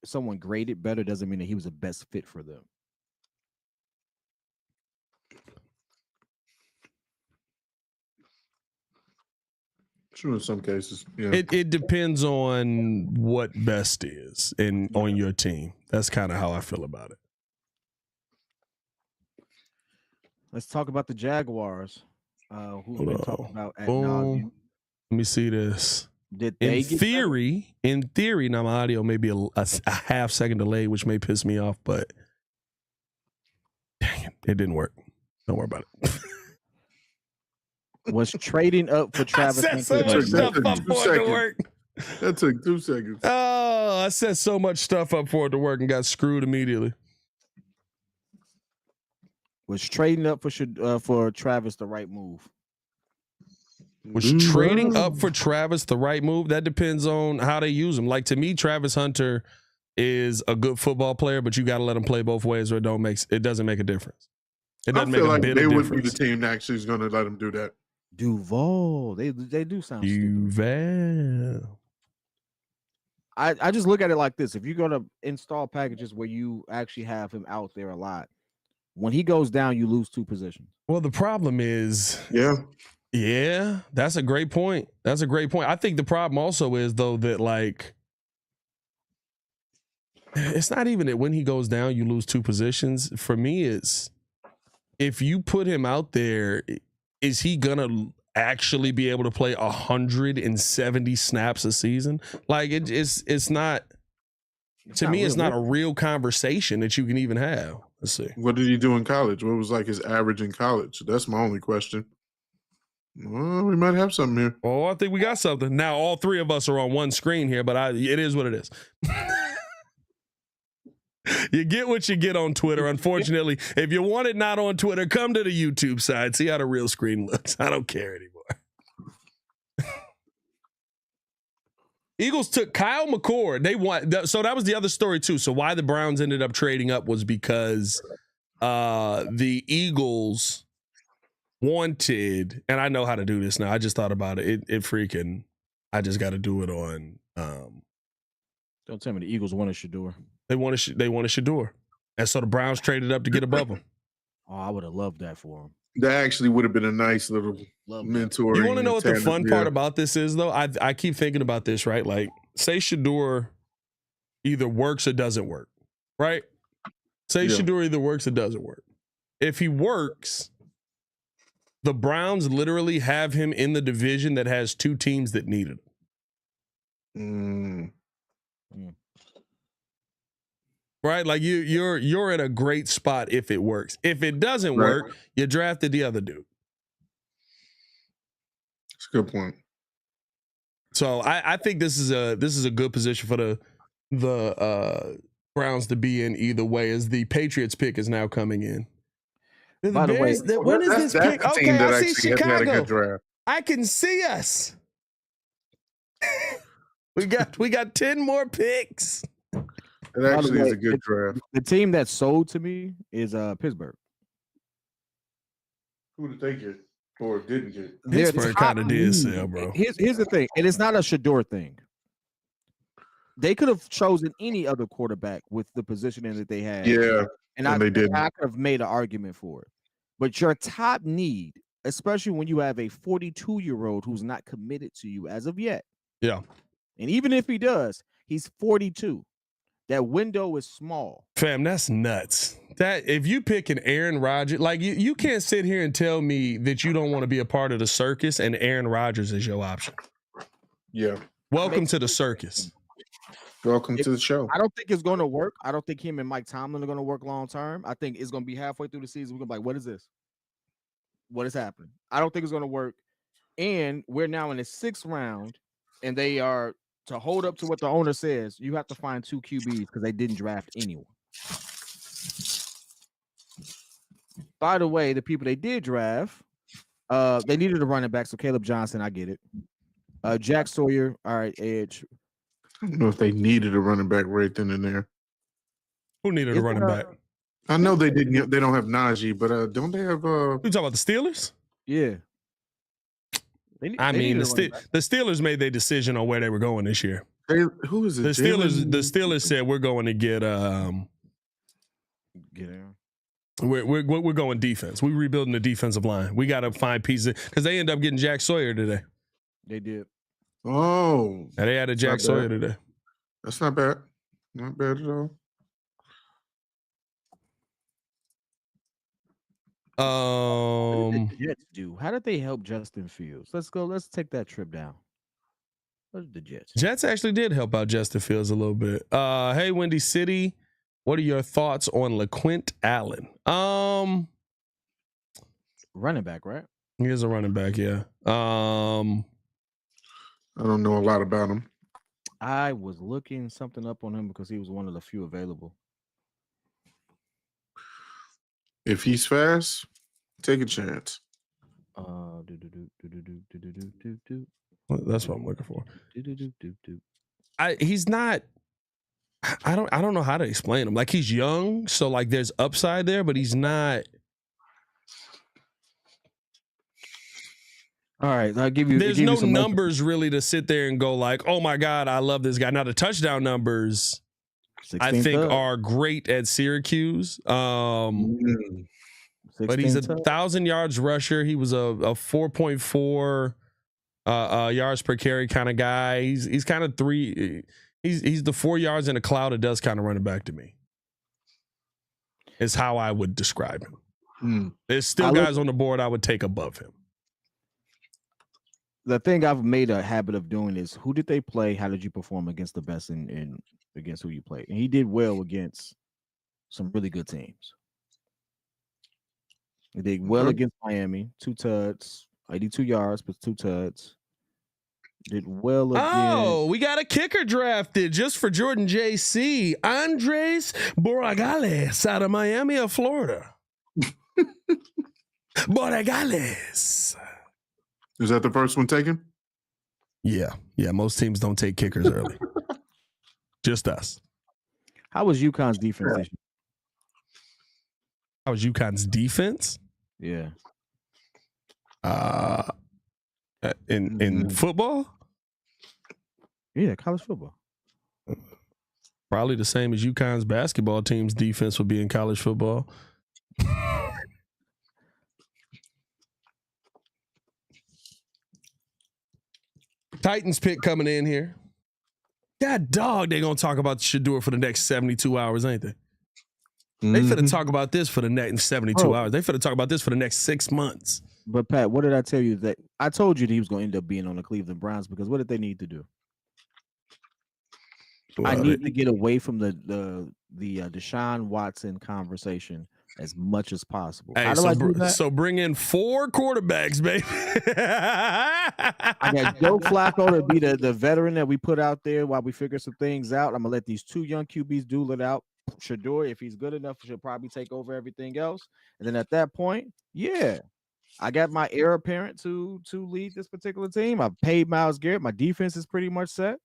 someone graded better doesn't mean that he was the best fit for them. True in some cases. Yeah. It depends on what best is on your team. That's kind of how I feel about it. Let's talk about the Jaguars. Who we talking about at Let me see this. Did they in theory, now my audio may be a half second delayed, which may piss me off, but dang it didn't work. Don't worry about it. Was trading up for Travis. I said so much stuff up for it to work. That took 2 seconds. Oh, I set so much stuff up for it to work and got screwed immediately. Was trading up for Travis the right move? Was trading up for Travis the right move? That depends on how they use him. Like, to me, Travis Hunter is a good football player, but you got to let him play both ways, or it doesn't make a difference. It doesn't make a bit of difference. They would be the team that actually is going to let him do that. Duval, they do sound stupid. I just look at it like this: if you're going to install packages where you actually have him out there a lot, when he goes down, you lose 2 positions. Well, the problem is, yeah, that's a great point. That's a great point. I think the problem also is, though, that like, it's not even that when he goes down, you lose 2 positions. For me, it's if you put him out there, is he gonna actually be able to play 170 snaps a season? Like, it's not. To me, it's not a real conversation that you can even have. Let's see. What did he do in college? What was like his average in college? That's my only question. Well, we might have something here. Oh, I think we got something. Now, all 3 of us are on one screen here, but it is what it is. You get what you get on Twitter. Unfortunately, if you want it not on Twitter, come to the YouTube side. See how the real screen looks. I don't care anymore. Eagles took Kyle McCord. They want, so that was the other story too. So why the Browns ended up trading up was because the Eagles wanted, and I know how to do this now. I just thought about it. I just got to do it on. Don't tell me the Eagles wanted Shedeur. They wanted Shedeur, and so the Browns traded up to get above them. Oh, I would have loved that for him. That actually would have been a nice little mentor. You want to know what the fun part about this is, though? I keep thinking about this, right? Like, say Shedeur either works or doesn't work, right? Say Shedeur either works or doesn't work. If he works, the Browns literally have him in the division that has 2 teams that needed him. Right? Like, you're in a great spot if it works. If it doesn't work, you drafted the other dude. That's a good point. So I think this is a good position for the Browns to be in either way, as the Patriots pick is now coming in. By the way, when is this pick? Okay, I see Chicago. I can see us. we got 10 more picks. It actually is a good draft. The team that sold to me is Pittsburgh. Who did they get or didn't get? Pittsburgh kind of did sell, bro. Here's the thing, and it's not a Shedeur thing. They could have chosen any other quarterback with the positioning that they had. Yeah, and they didn't. I could have made an argument for it. But your top need, especially when you have a 42-year-old who's not committed to you as of yet. Yeah. And even if he does, he's 42. That window is small. Fam, that's nuts. That if you pick an Aaron Rodgers, like you can't sit here and tell me that you don't want to be a part of the circus and Aaron Rodgers is your option. Yeah. Welcome to the circus. Welcome to the show. I don't think it's going to work. I don't think him and Mike Tomlin are going to work long term. I think it's going to be halfway through the season. We're going to be like, what is this? What is happening? I don't think it's going to work. And we're now in the 6th round, and they are, to hold up to what the owner says, you have to find 2 QBs because they didn't draft anyone. By the way, the people they did draft, they needed a running back. So Caleb Johnson, I get it. Jack Sawyer, all right, edge. I don't know if they needed a running back right then and there. Who needed a running back? I know they didn't. They don't have Najee, but don't they have? You talking about the Steelers? Yeah. The Steelers made their decision on where they were going this year. Who is it? The Steelers said we're going to get Aaron. We're going defense. We're rebuilding the defensive line. We got to find pieces because they end up getting Jack Sawyer today. They did. Oh, and they added Jack Sawyer today. That's not bad. Not bad at all. What did the Jets do? How did they help Justin Fields? Let's take that trip down. What did the Jets? Jets actually did help out Justin Fields a little bit. Hey, Windy City, what are your thoughts on LaQuint Allen? Running back, right? He is a running back, yeah. I don't know a lot about him. I was looking something up on him because he was one of the few available. If he's fast, take a chance. That's what I'm looking for. He's not. I don't know how to explain him. Like, he's young, so like there's upside there, but he's not. All right, I'll give you. There's no numbers really to sit there and go like, oh my God, I love this guy. Now the touchdown numbers, I think, are great at Syracuse. But he's 1,000 yards rusher. He was a 4.4 yards per carry kind of guy. He's kind of He's the 4 yards in a cloud that does kind of running back to me. Is how I would describe him. There's still guys on the board I would take above him. The thing I've made a habit of doing is, who did they play? How did you perform against the best and against who you played? And he did well against some really good teams. He did well against Miami, 2 tuds, 82 yards, but 2 tuds. Did well again. Oh, we got a kicker drafted just for Jordan JC. Andres Borregales out of Miami of Florida. Borregales. Is that the first one taken? Yeah. Most teams don't take kickers early. Just us. How was UConn's defense this year? How was UConn's defense? Yeah. In football? Yeah, college football. Probably the same as UConn's basketball team's defense would be in college football. Titans pick coming in here. God dog, they gonna talk about Shedeur for the next 72 hours, ain't they? They finna talk about this for the next 72 hours. They finna talk about this for the next 6 months. But Pat, what did I tell you? That I told you that he was going to end up being on the Cleveland Browns, because what did they need to do? I need to get away from the Deshaun Watson conversation as much as possible. Hey, How do I do that? So bring in 4 quarterbacks, baby. I got Joe Flacco to be the veteran that we put out there while we figure some things out. I'm gonna let these 2 young QBs duel it out. Shedeur, if he's good enough, should probably take over everything else. And then at that point, yeah, I got my heir apparent to lead this particular team. I've paid Myles Garrett. My defense is pretty much set.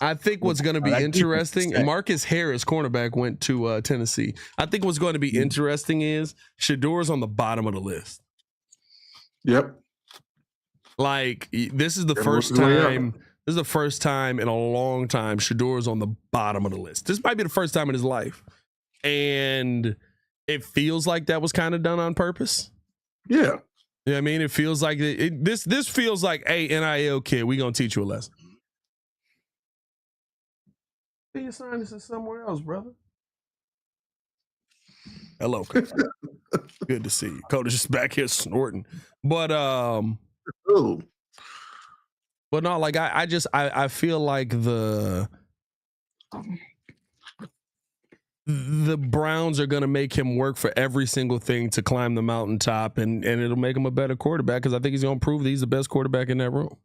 I think what's going to be interesting, Marcus Harris, cornerback, went to Tennessee. I think what's going to be interesting is Shedeur's on the bottom of the list. Yep. Like, this is the first time. This is the first time in a long time Shedeur's on the bottom of the list. This might be the first time in his life. And it feels like that was kind of done on purpose. Yeah. You know what I mean? It feels like this feels like, hey, NIL kid, we gonna teach you a lesson. You sign this somewhere else, brother. Hello, Coach. Good to see you. Coach is just back here snorting. But but no, like I feel like the Browns are going to make him work for every single thing to climb the mountaintop, and it'll make him a better quarterback, because I think he's going to prove that he's the best quarterback in that room.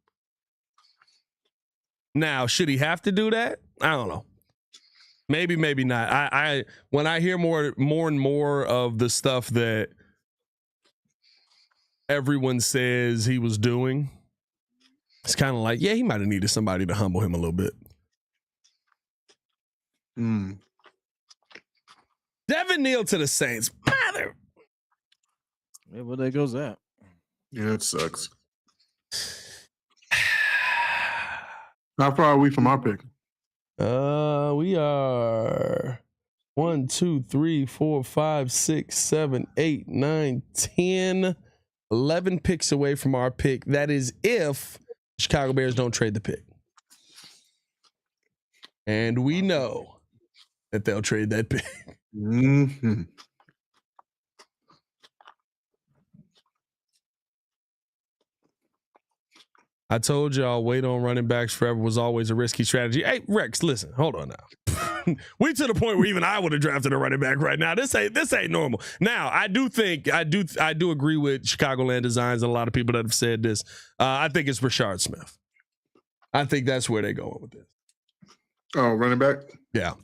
Now, should he have to do that? I don't know. Maybe, maybe not. I when I hear more and more of the stuff that everyone says he was doing, it's kind of like, yeah, he might have needed somebody to humble him a little bit. Devin Neal to the Saints. Mother. Yeah, well, there goes that. Yeah, it sucks. How far are we from our pick? We are 1, 2, 3, 4, 5, 6, 7, 8, 9, 10, 11 picks away from our pick. That is if Chicago Bears don't trade the pick. And we know that they'll trade that pick. Mm-hmm. I told y'all wait on running backs forever was always a risky strategy. Hey, Rex, listen, hold on now. We to the point where even I would have drafted a running back right now. This ain't normal. Now, I do agree with Chicagoland Designs and a lot of people that have said this. I think it's Rashard Smith. I think that's where they're going with this. Oh, running back? Yeah.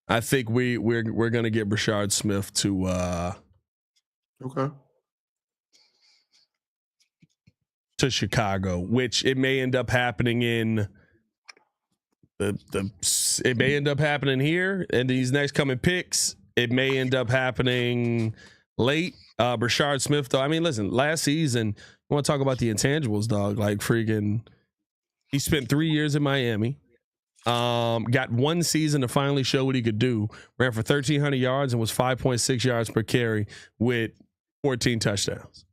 I think we're going to get Brashard Smith to okay. to Chicago, which it may end up happening in it may end up happening here in these next coming picks. It may end up happening late. Brashard Smith, though, I mean, listen, last season, I want to talk about the intangibles, dog. Like freaking, he spent 3 years in Miami. Got one season to finally show what he could do. Ran for 1,300 yards and was 5.6 yards per carry with 14 touchdowns.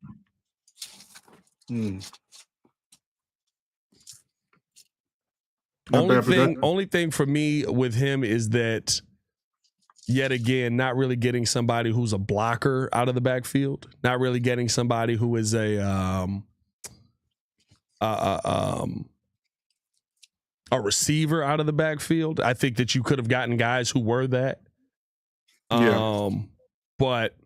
Only thing for me with him is that, yet again, not really getting somebody who's a blocker out of the backfield. Not really getting somebody who is a receiver out of the backfield. I think that you could have gotten guys who were that. But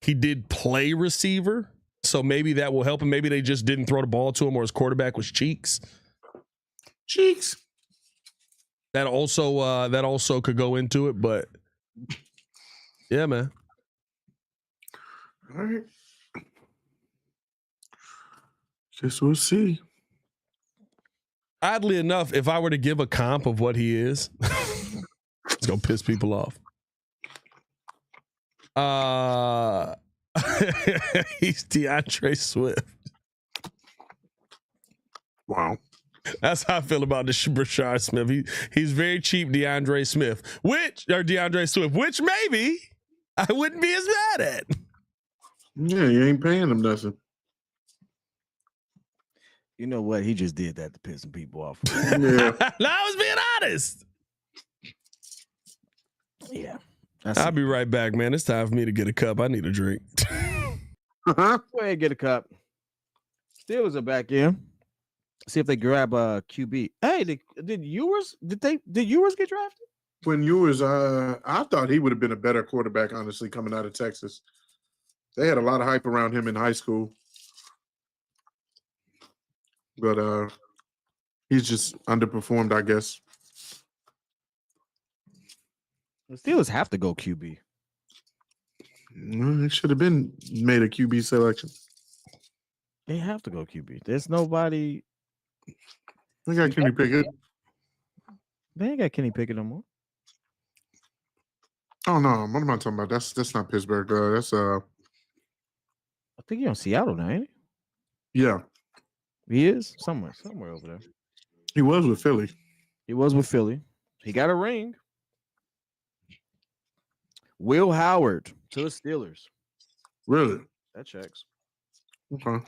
he did play receiver, so maybe that will help him. Maybe they just didn't throw the ball to him, or his quarterback was Cheeks. That also could go into it, but yeah, man. All right. Guess we'll see. Oddly enough, if I were to give a comp of what he is, it's gonna piss people off. He's DeAndre Swift. Wow. That's how I feel about the Brashard Smith. He's very cheap DeAndre Swift, which maybe I wouldn't be as mad at. Yeah, you ain't paying him nothing. You know what? He just did that to piss some people off. Yeah. No, I was being honest. Yeah. I'll be right back, man. It's time for me to get a cup. I need a drink. Go ahead and get a cup. Steelers are back in. See if they grab a QB. Hey, did Ewers get drafted? When Ewers, I thought he would have been a better quarterback, honestly, coming out of Texas. They had a lot of hype around him in high school. But he's just underperformed, I guess. The Steelers have to go QB. It should have been made a QB selection. They have to go QB. There's nobody. They got Kenny Pickett. They ain't got Kenny Pickett no more. Oh no, what am I talking about? That's not Pittsburgh. That's I think he's on Seattle now, ain't he? Yeah. He is somewhere over there. He was with Philly. He got a ring. Will Howard to the Steelers. Really? That checks. Okay.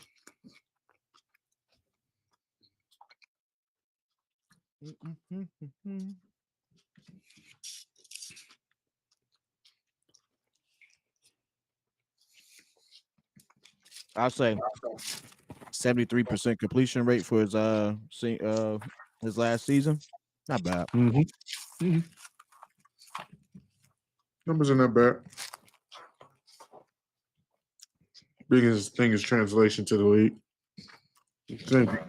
I'll say 73% completion rate for his last season. Not bad. Numbers are not bad. Biggest thing is translation to the league.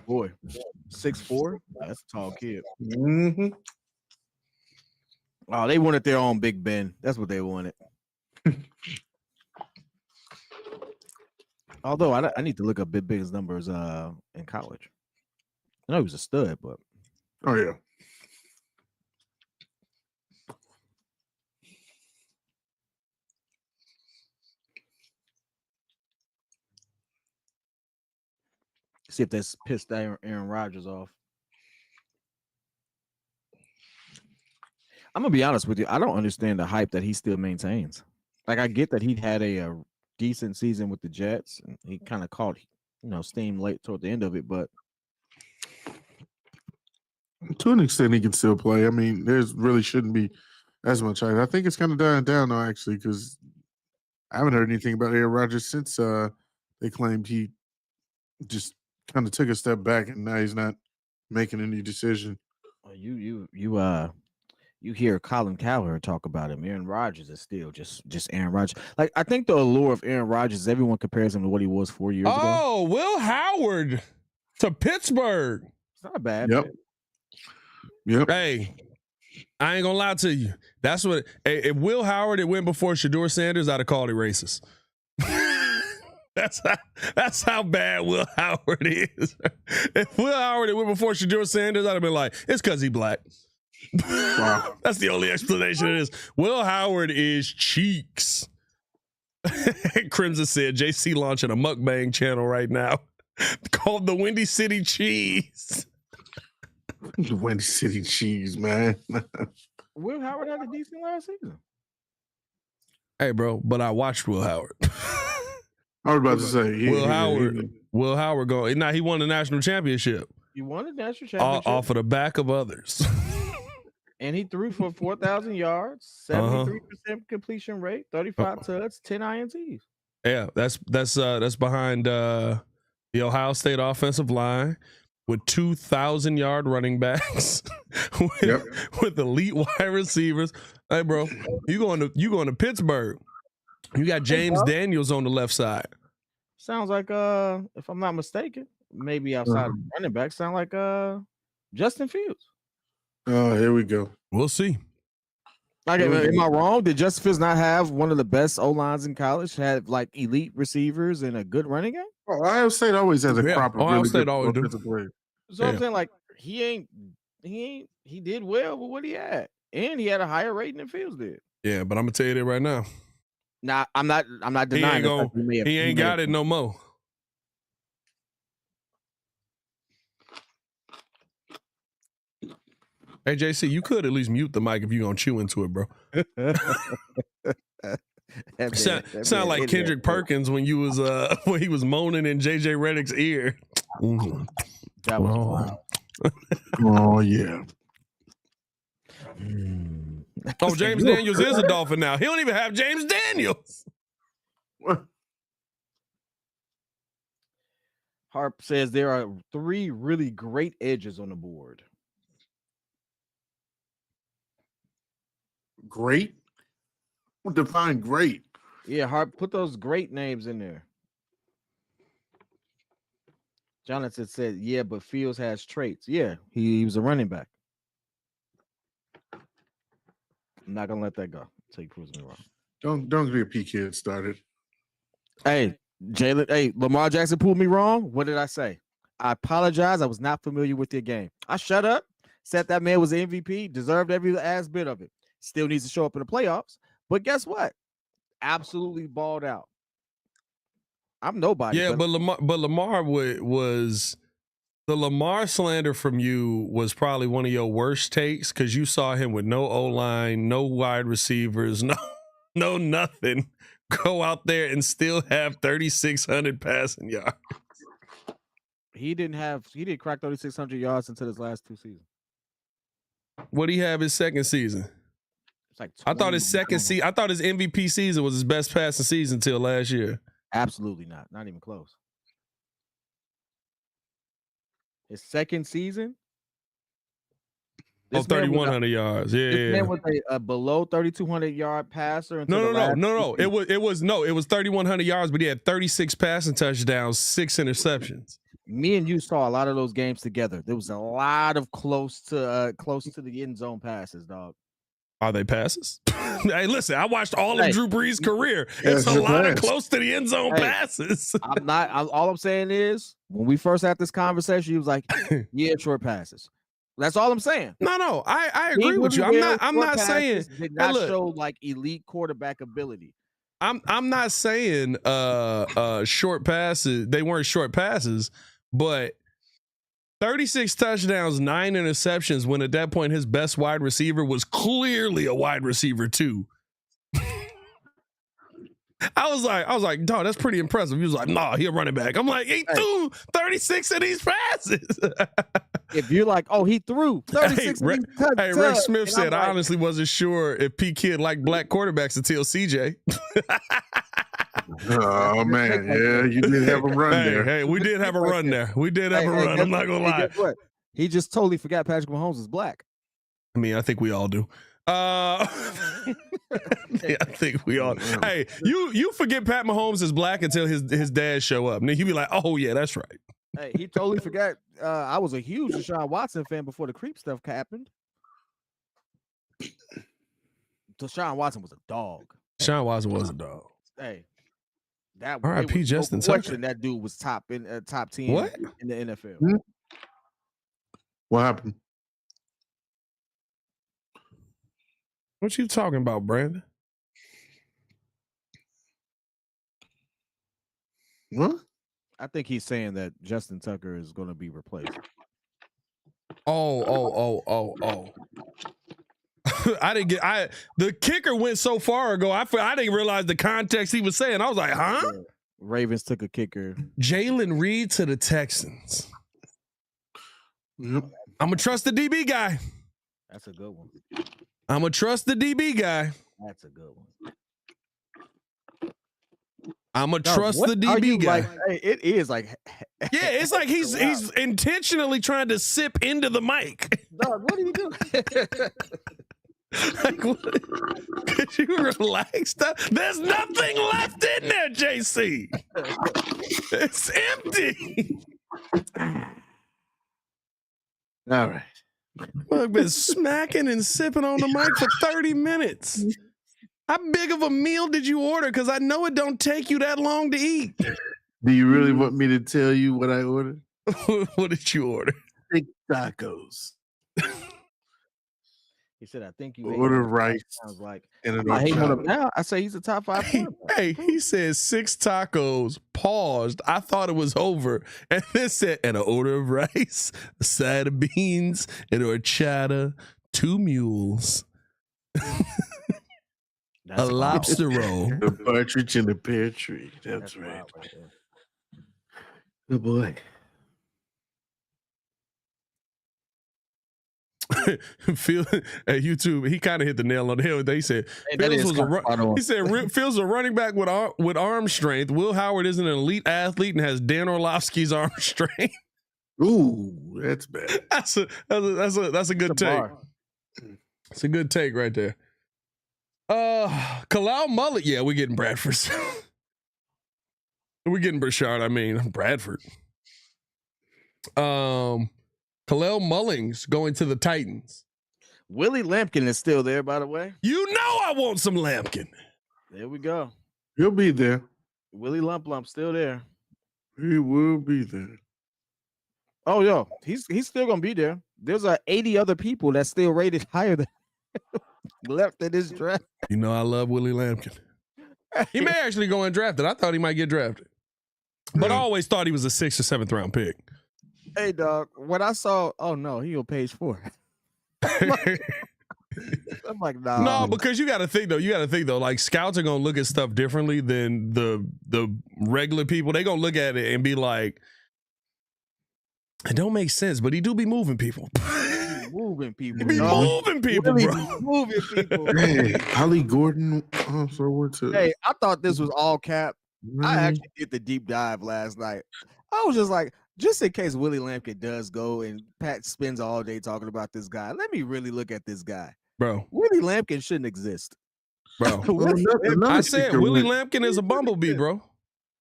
Boy, 6'4". That's a tall kid. Oh, they wanted their own Big Ben. That's what they wanted. Although I need to look up Big Ben's numbers in college. I know he was a stud, but oh yeah. see if that's pissed Aaron Rodgers off. I'm gonna be honest with you. I don't understand the hype that he still maintains. Like, I get that he had a decent season with the Jets, and he kind of caught, steam late toward the end of it. But to an extent, he can still play. I mean, there's really shouldn't be as much hype. I think it's kind of dying down now, actually, because I haven't heard anything about Aaron Rodgers since they claimed he just kind of took a step back, and now he's not making any decision. You hear Colin Cowherd talk about him. Aaron Rodgers is still just Aaron Rodgers. Like, I think the allure of Aaron Rodgers is everyone compares him to what he was 4 years ago. Oh, Will Howard to Pittsburgh. It's not bad. Yep. Man. Yep. Hey, I ain't gonna lie to you. That's what. Hey, if Will Howard had went before Shedeur Sanders, I'd have called it racist. That's how bad Will Howard is. If Will Howard had went before Shedeur Sanders, I'd have been like, it's because he black. Wow. That's the only explanation it is. Will Howard is cheeks. Crimson said JC launching a mukbang channel right now called the Windy City Cheese. The Windy City Cheese, man. Will Howard had a decent last season. Hey, bro, but I watched Will Howard. I was about to say Will Howard go. Now he won the national championship. He won the national championship off of the back of others. And he threw for 4,000 yards, 73% completion rate, 35 touchdowns, 10 INTs. Yeah, that's behind the Ohio State offensive line with 2,000-yard running backs with elite wide receivers. Hey, bro, you going to Pittsburgh? You got James Daniels on the left side. Sounds like if I'm not mistaken, maybe outside of running back, sound like Justin Fields. Oh, here we go. We'll see. Like, am I wrong? Did Justin Fields not have one of the best O-lines in college? Had like elite receivers and a good running game? Oh, Ohio State always has a crop of Ohio really State good always do. offensive players. So I'm saying, like, he did well with what he had, and he had a higher rating than Fields did. Yeah, but I'm gonna tell you that right now. Nah, I'm not denying he ain't got it no more. Hey, JC, you could at least mute the mic if you're going to chew into it, bro. Sound like Kendrick Perkins when you was when he was moaning in JJ Redick's ear. That was oh yeah. Oh, James Daniels is a Dolphin now. He don't even have James Daniels. Harp says there are 3 really great edges on the board. Great? What define great? Yeah, Harp, put those great names in there. Jonathan said, yeah, but Fields has traits. Yeah, he was a running back. I'm not gonna let that go. Take proves me wrong. Don't be a P kid started. Hey, Jalen. Hey, Lamar Jackson proved me wrong. What did I say? I apologize. I was not familiar with your game. I shut up. Said that man was the MVP. Deserved every last bit of it. Still needs to show up in the playoffs. But guess what? Absolutely balled out. I'm nobody. Yeah, but Lamar was the Lamar slander from you was probably one of your worst takes because you saw him with no O-line, no wide receivers, no nothing. Go out there and still have 3,600 passing yards. He didn't crack 3,600 yards until his last 2 seasons. What did he have his second season? It's like I thought his second season. I thought his MVP season was his best passing season until last year. Absolutely not. Not even close. His second season. 3,100 yards. Yeah, this man was a below 3,200 yard passer. No. It was 3,100 yards, but he had 36 passing touchdowns, 6 interceptions. Me and you saw a lot of those games together. There was a lot of close to the end zone passes, dog. Are they passes? Hey, listen, I watched all of Drew Brees' career. It's a lot of close to the end zone passes. All I'm saying is, when we first had this conversation, he was like, yeah, short passes. That's all I'm saying. No, I agree with you. I'm not saying did not show like elite quarterback ability. I'm not saying short passes. They weren't short passes, but 36 touchdowns, 9 interceptions when at that point his best wide receiver was clearly a wide receiver too. I was like, dog, that's pretty impressive. He was like, nah, he a running back. I'm like, he threw 36 of these passes. If you're like, oh, he threw 36 of these passes. Hey, Rex Smith said, I honestly wasn't sure if P. Kid liked black quarterbacks until CJ. Oh, man. Yeah, you did have a run there. Hey, we did have a run there. We did have a run. I'm not going to lie. Guess what? He just totally forgot Patrick Mahomes is black. I mean, I think we all do. Yeah, I think we all. Hey, you forget Pat Mahomes is black until his dad show up, and then you be like, oh yeah, that's right. Hey, he totally forgot. I was a huge Deshaun Watson fan before the creep stuff happened. Deshaun Watson was a dog. Deshaun Watson was a dog. Hey, that R.I.P. Justin Tucker. That dude was top 10 What? in the NFL. Hmm? What happened? What you talking about, Brandon? What? I think he's saying that Justin Tucker is going to be replaced. Oh. I didn't get. The kicker went so far ago. I didn't realize the context he was saying. I was like, huh? Yeah. Ravens took a kicker. Jalen Reed to the Texans. Yep. I'm gonna trust the DB guy. That's a good one. I'm gonna trust the DB guy. That's a good one. I'm gonna trust the DB guy. Like, hey, it is like, yeah, it's like he's intentionally trying to sip into the mic. Dog, what are you doing? Like, what? Could you relax? There's nothing left in there, JC. It's empty. All right. I've been smacking and sipping on the mic for 30 minutes. How big of a meal did you order? Because I know it don't take you that long to eat. Do you really want me to tell you what I ordered? What did you order? 6 tacos. He said, I think you order rice. Sounds like And I hate him now. I say he's a top 5 quarterback. Hey, he said 6 tacos, paused. I thought it was over. And then said, and an order of rice, a side of beans, and horchata, 2 mules. A lobster roll. A partridge in a pear tree. That's right. Good boy. Phil at YouTube, he kind of hit the nail on the head. He said, Fields was a running back with arm strength. Will Howard isn't an elite athlete and has Dan Orlovsky's arm strength. Ooh, that's bad. That's a good take. It's a good take right there. Kalal Mullet. Yeah, we're getting Bradford. We're getting Brashard. I mean, Bradford. Kalel Mullings going to the Titans. Willie Lampkin is still there, by the way. You know I want some Lampkin. There we go. He'll be there. Willie Lump still there. He will be there. Oh, yo, he's still gonna be there. There's 80 other people that's still rated higher than left in this draft. You know I love Willie Lampkin. He may actually go undrafted. I thought he might get drafted, but I always thought he was a 6th or 7th round pick. Hey, dog, when I saw, oh no, he on page 4. I'm like, nah. No, because you got to think though. Like scouts are gonna look at stuff differently than the regular people. They gonna look at it and be like, it don't make sense, but he do be moving people. Moving people. He be moving people, really bro. Moving people. Hey, Holly Gordon. Hey, I thought this was all cap. I actually did the deep dive last night. I was just like, just in case Willie Lampkin does go and Pat spends all day talking about this guy, let me really look at this guy. Bro. Willie Lampkin shouldn't exist. Bro. I said Willie Lampkin is a bumblebee, bro.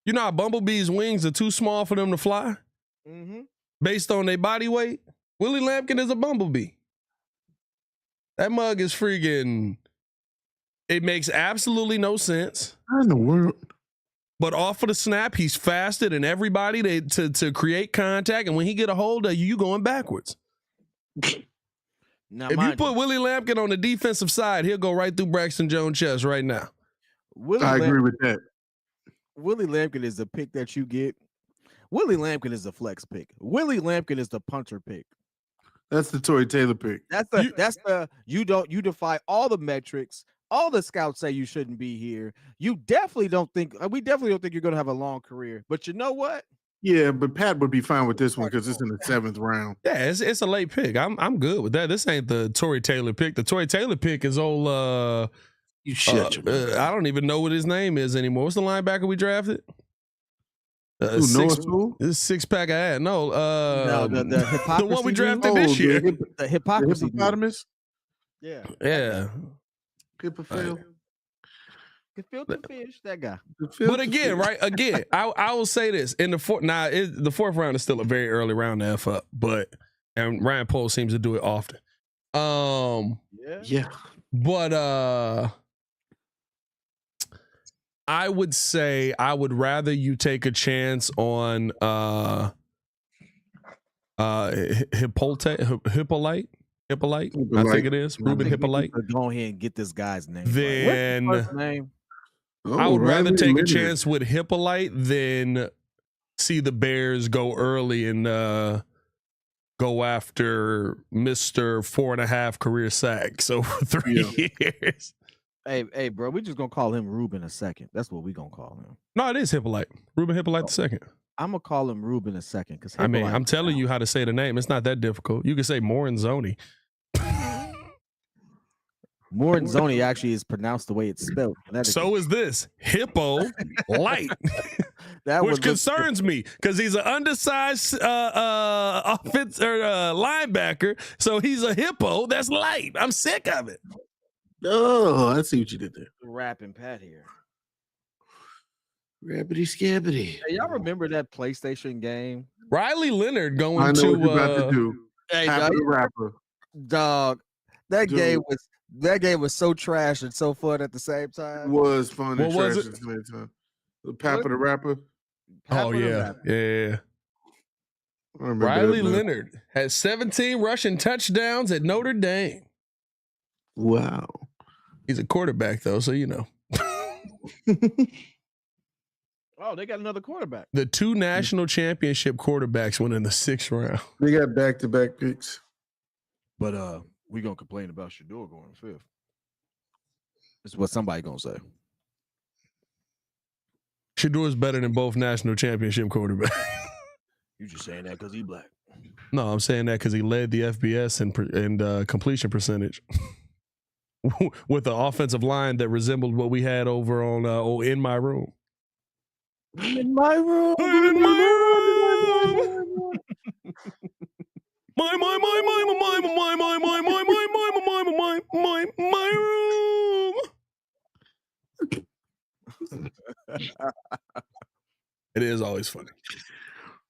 You know how bumblebees' wings are too small for them to fly? Mm-hmm. Based on their body weight? Willie Lampkin is a bumblebee. That mug is freaking... It makes absolutely no sense. How in the world? But off of the snap, he's faster than everybody to create contact. And when he get a hold of you, you going backwards. Now, if you put Willie Lampkin on the defensive side, he'll go right through Braxton Jones' chest right now. I agree with that. Willie Lampkin is the pick that you get. Willie Lampkin is the flex pick. Willie Lampkin is the punter pick. That's the Tory Taylor pick. You defy all the metrics. All the scouts say you shouldn't be here. We definitely don't think you're going to have a long career. But you know what? Yeah, but Pat would be fine with this one because it's in the 7th round. Yeah, it's a late pick. I'm good with that. This ain't the Tory Taylor pick. The Tory Taylor pick is old. You shut your mouth. I don't even know what his name is anymore. What's the linebacker we drafted? Noah Sewell? This 6-pack I had. No, the one we drafted this year. The hypocrisy. Hippopotamus? Yeah. Yeah. Hippophil. Filter fish, that guy. But again, right? Again, I will say this in the the fourth round is still a very early round to F up, and Ryan Poles seems to do it often. Yeah. But I would say I would rather you take a chance on Hyppolite. I think it is Ruben Hyppolite. Go ahead and get this guy's name. Then What's his first name? I would rather take a Leonard. chance with Hyppolite than see the Bears go early and go after Mr. 4.5 career sacks over 3 years. Hey, bro, we just gonna call him Ruben a second. That's what we gonna call him. No, it is Hyppolite. Ruben Hyppolite II. I'm gonna call him Ruben a second because I mean, I'm telling you how to say the name. It's not that difficult. You can say Morinzoni. Morinzoni actually is pronounced the way it's spelled. So is this Hippo Light, which concerns me because he's an undersized offense or linebacker. So he's a hippo that's light. I'm sick of it. Oh, I see what you did there. Rapping Pat here. Rabbity scabbity. Hey, y'all remember that PlayStation game? Riley Leonard going I know to what you're about to do. Hey, Happy rapper. Dog, that game was so trash and so fun at the same time. It was fun and What was trash it? at the same time. The Papa the Rapper. Oh yeah. I remember Riley that, man. Leonard has 17 rushing touchdowns at Notre Dame. Wow. He's a quarterback though, so you know. Oh, they got another quarterback. The 2 national championship quarterbacks went in the 6th round. They got back-to-back picks. But we gonna complain about Shedeur going 5th. That's what somebody gonna say. Shedeur is better than both national championship quarterbacks. You just saying that because he black. No, I'm saying that because he led the FBS in completion percentage with the offensive line that resembled what we had over on In My Room. In my room. In my room. My room. It is always funny.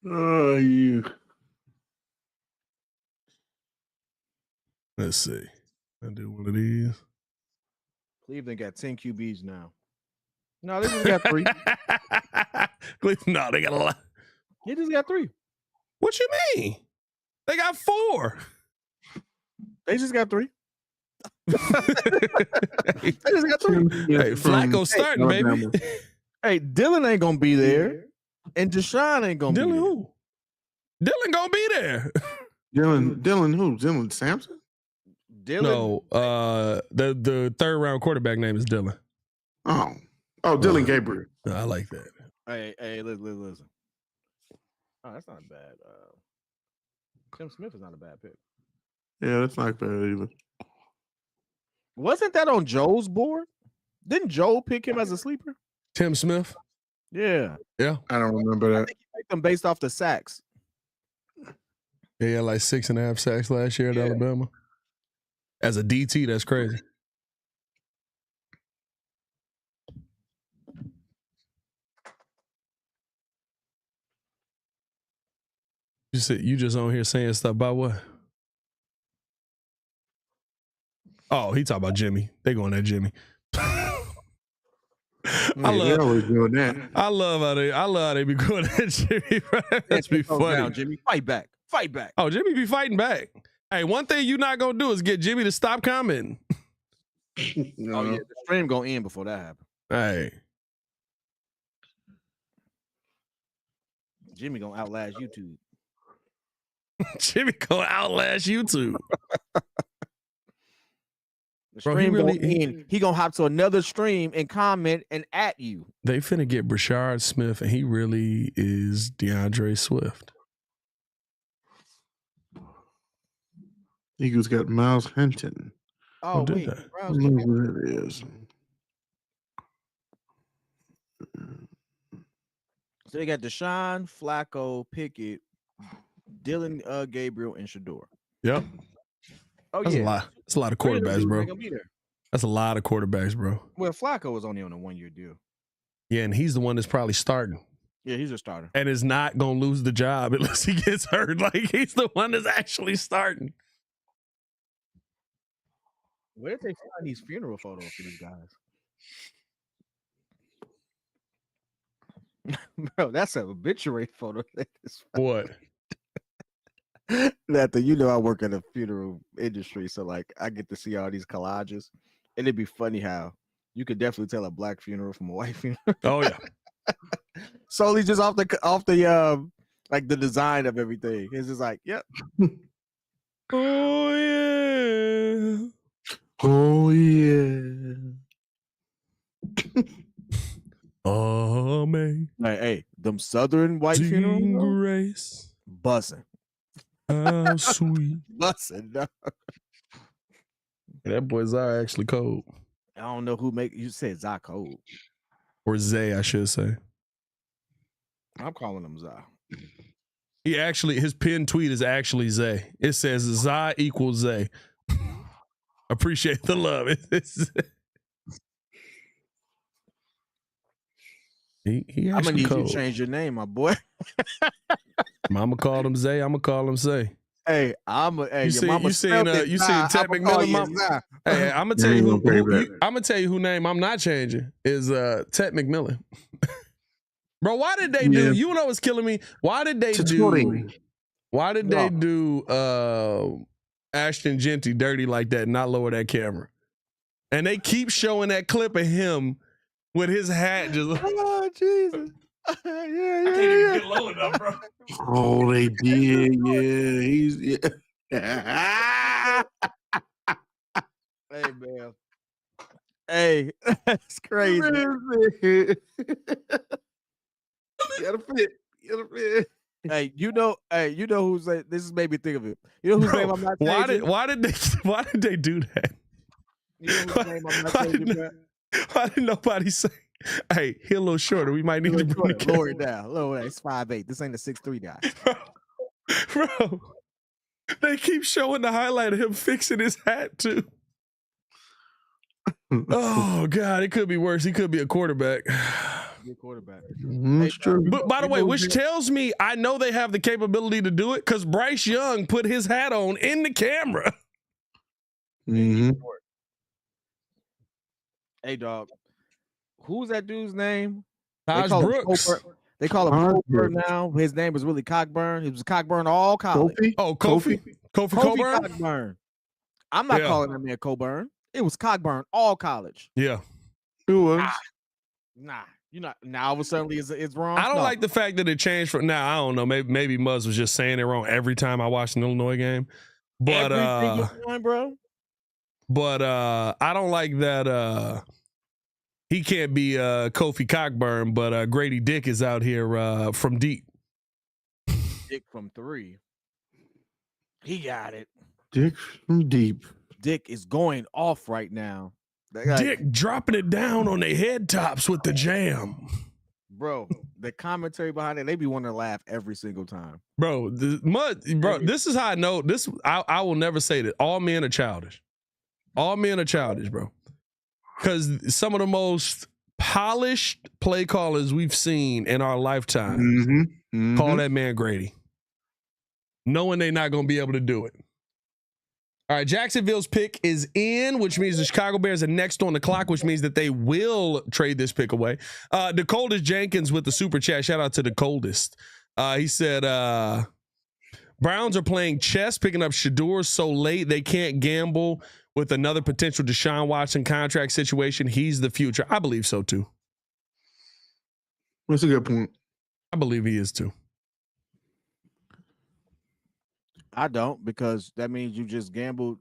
Oh, you. Let's see. I do one of these. Cleveland got 10 QBs now. No, they just got 3. No, they got a lot. They just got 3. What you mean? They got 4. They just got 3. They just got 3. Hey, Flacco starting, baby. Hey, Dylan ain't gonna be there, and Deshaun ain't gonna be there. Who? Dylan gonna be there. Dylan who? Dylan Sampson? Dylan. No, the 3rd round quarterback name is Dylan. Oh, Dylan Gabriel. I like that. Hey, listen. Oh, that's not bad. Tim Smith is not a bad pick. Yeah, that's not bad either. Wasn't that on Joe's board? Didn't Joe pick him as a sleeper? Tim Smith? Yeah. Yeah. I don't remember that. I think he picked them based off the sacks. Yeah, he had like 6.5 sacks last year at Alabama. As a DT, that's crazy. You just on here saying stuff about what? Oh, he talking about Jimmy. They going at Jimmy. I always doing that. I love how they be going at Jimmy. That's be funny. Down, Jimmy, fight back. Oh, Jimmy be fighting back. Hey, one thing you're not gonna do is get Jimmy to stop commenting. No. Oh yeah, the stream gonna end before that happens. Hey, Jimmy gonna outlast YouTube. Jimmy gonna outlast YouTube. The stream gonna end. He gonna hop to another stream and comment and at you. They finna get Brashard Smith, and he really is DeAndre Swift. Eagles got Miles Hinton. Oh, did wait. that? I don't know who that is. So they got Deshaun, Flacco, Pickett, Dylan Gabriel, and Shedeur. Yep. Oh, That's yeah. a lot. That's a lot of quarterbacks, bro. That's That's a lot of quarterbacks, bro. Well, Flacco was only on a 1-year deal. Yeah, and he's the one that's probably starting. Yeah, he's a starter. And is not going to lose the job unless he gets hurt. Like, he's the one that's actually starting. Where did they find these funeral photos for these guys? Bro, that's an obituary photo. What? Nothing. You know, I work in the funeral industry, so like I get to see all these collages, and it'd be funny how you could definitely tell a black funeral from a white funeral. Oh yeah. Solely just off the like the design of everything. It's just like, yep. Oh yeah. Oh yeah. Oh man. Hey, them southern white funerals, Grace. buzzing. How sweet. Buzzing. No. That boy Zai actually cold. I don't know who you said Zai cold. Or Zay, I should say. I'm calling him Zai. He actually, his pinned tweet is actually Zay. It says Zai equals Zay. Appreciate the love. He I'm gonna need cold. you to change your name, my boy. Mama called him Zay. I'm gonna call him Zay. Hey, you seen Ted McMillan? Hey, I'm gonna tell you I'm gonna tell you who name I'm not changing is Ted McMillan. Bro, why did they do? You know what's killing me? Why did they do Ashton Genty dirty like that and not lower that camera? And they keep showing that clip of him with his hat just. Oh Jesus! I can't even get low enough, bro. Oh, they did. Yeah, Hey man. Hey, that's crazy. Gotta fit. Hey, you know who's this is made me think of it. You know whose name I'm not changing? Why did they do that? You know whose name I'm not changing, bro? Why did nobody say, hey, he a little shorter. We might need to bring the lower it down. Lower it. It's 5'8". This ain't a 6'3" guy. Bro, they keep showing the highlight of him fixing his hat too. Oh God, it could be worse. He could be a quarterback. That's true. But by the way, which tells me I know they have the capability to do it because Bryce Young put his hat on in the camera. Mm-hmm. Hey, dog. Who's that dude's name? Taj Brooks. They call him Coburn now. His name was really Cockburn. He was Cockburn all college. Kofi Coburn? Cockburn. I'm not calling that man Coburn. It was Cockburn all college. Yeah. Who was? Nah. You're not. Now all of a sudden it's wrong. I don't like the fact that it changed from now. I don't know. Maybe Muzz was just saying it wrong every time I watched an Illinois game. But every single time, bro. But I don't like that he can't be Kofi Cockburn, but Grady Dick is out here from deep. Dick from 3. He got it. Dick from deep. Dick is going off right now. Dick dropping it down on their head tops with the jam. Bro, the commentary behind it, they be wanting to laugh every single time. Bro, this is how I know this. I will never say that. All men are childish. All men are childish, bro. Because some of the most polished play callers we've seen in our lifetime call that man Grady, knowing they're not going to be able to do it. All right, Jacksonville's pick is in, which means the Chicago Bears are next on the clock, which means that they will trade this pick away. The Coldest Jenkins with the super chat. Shout out to the Coldest. He said, Browns are playing chess, picking up Shedeur so late they can't gamble with another potential Deshaun Watson contract situation. He's the future. I believe so, too. That's a good point. I believe he is, too. I don't, because that means you just gambled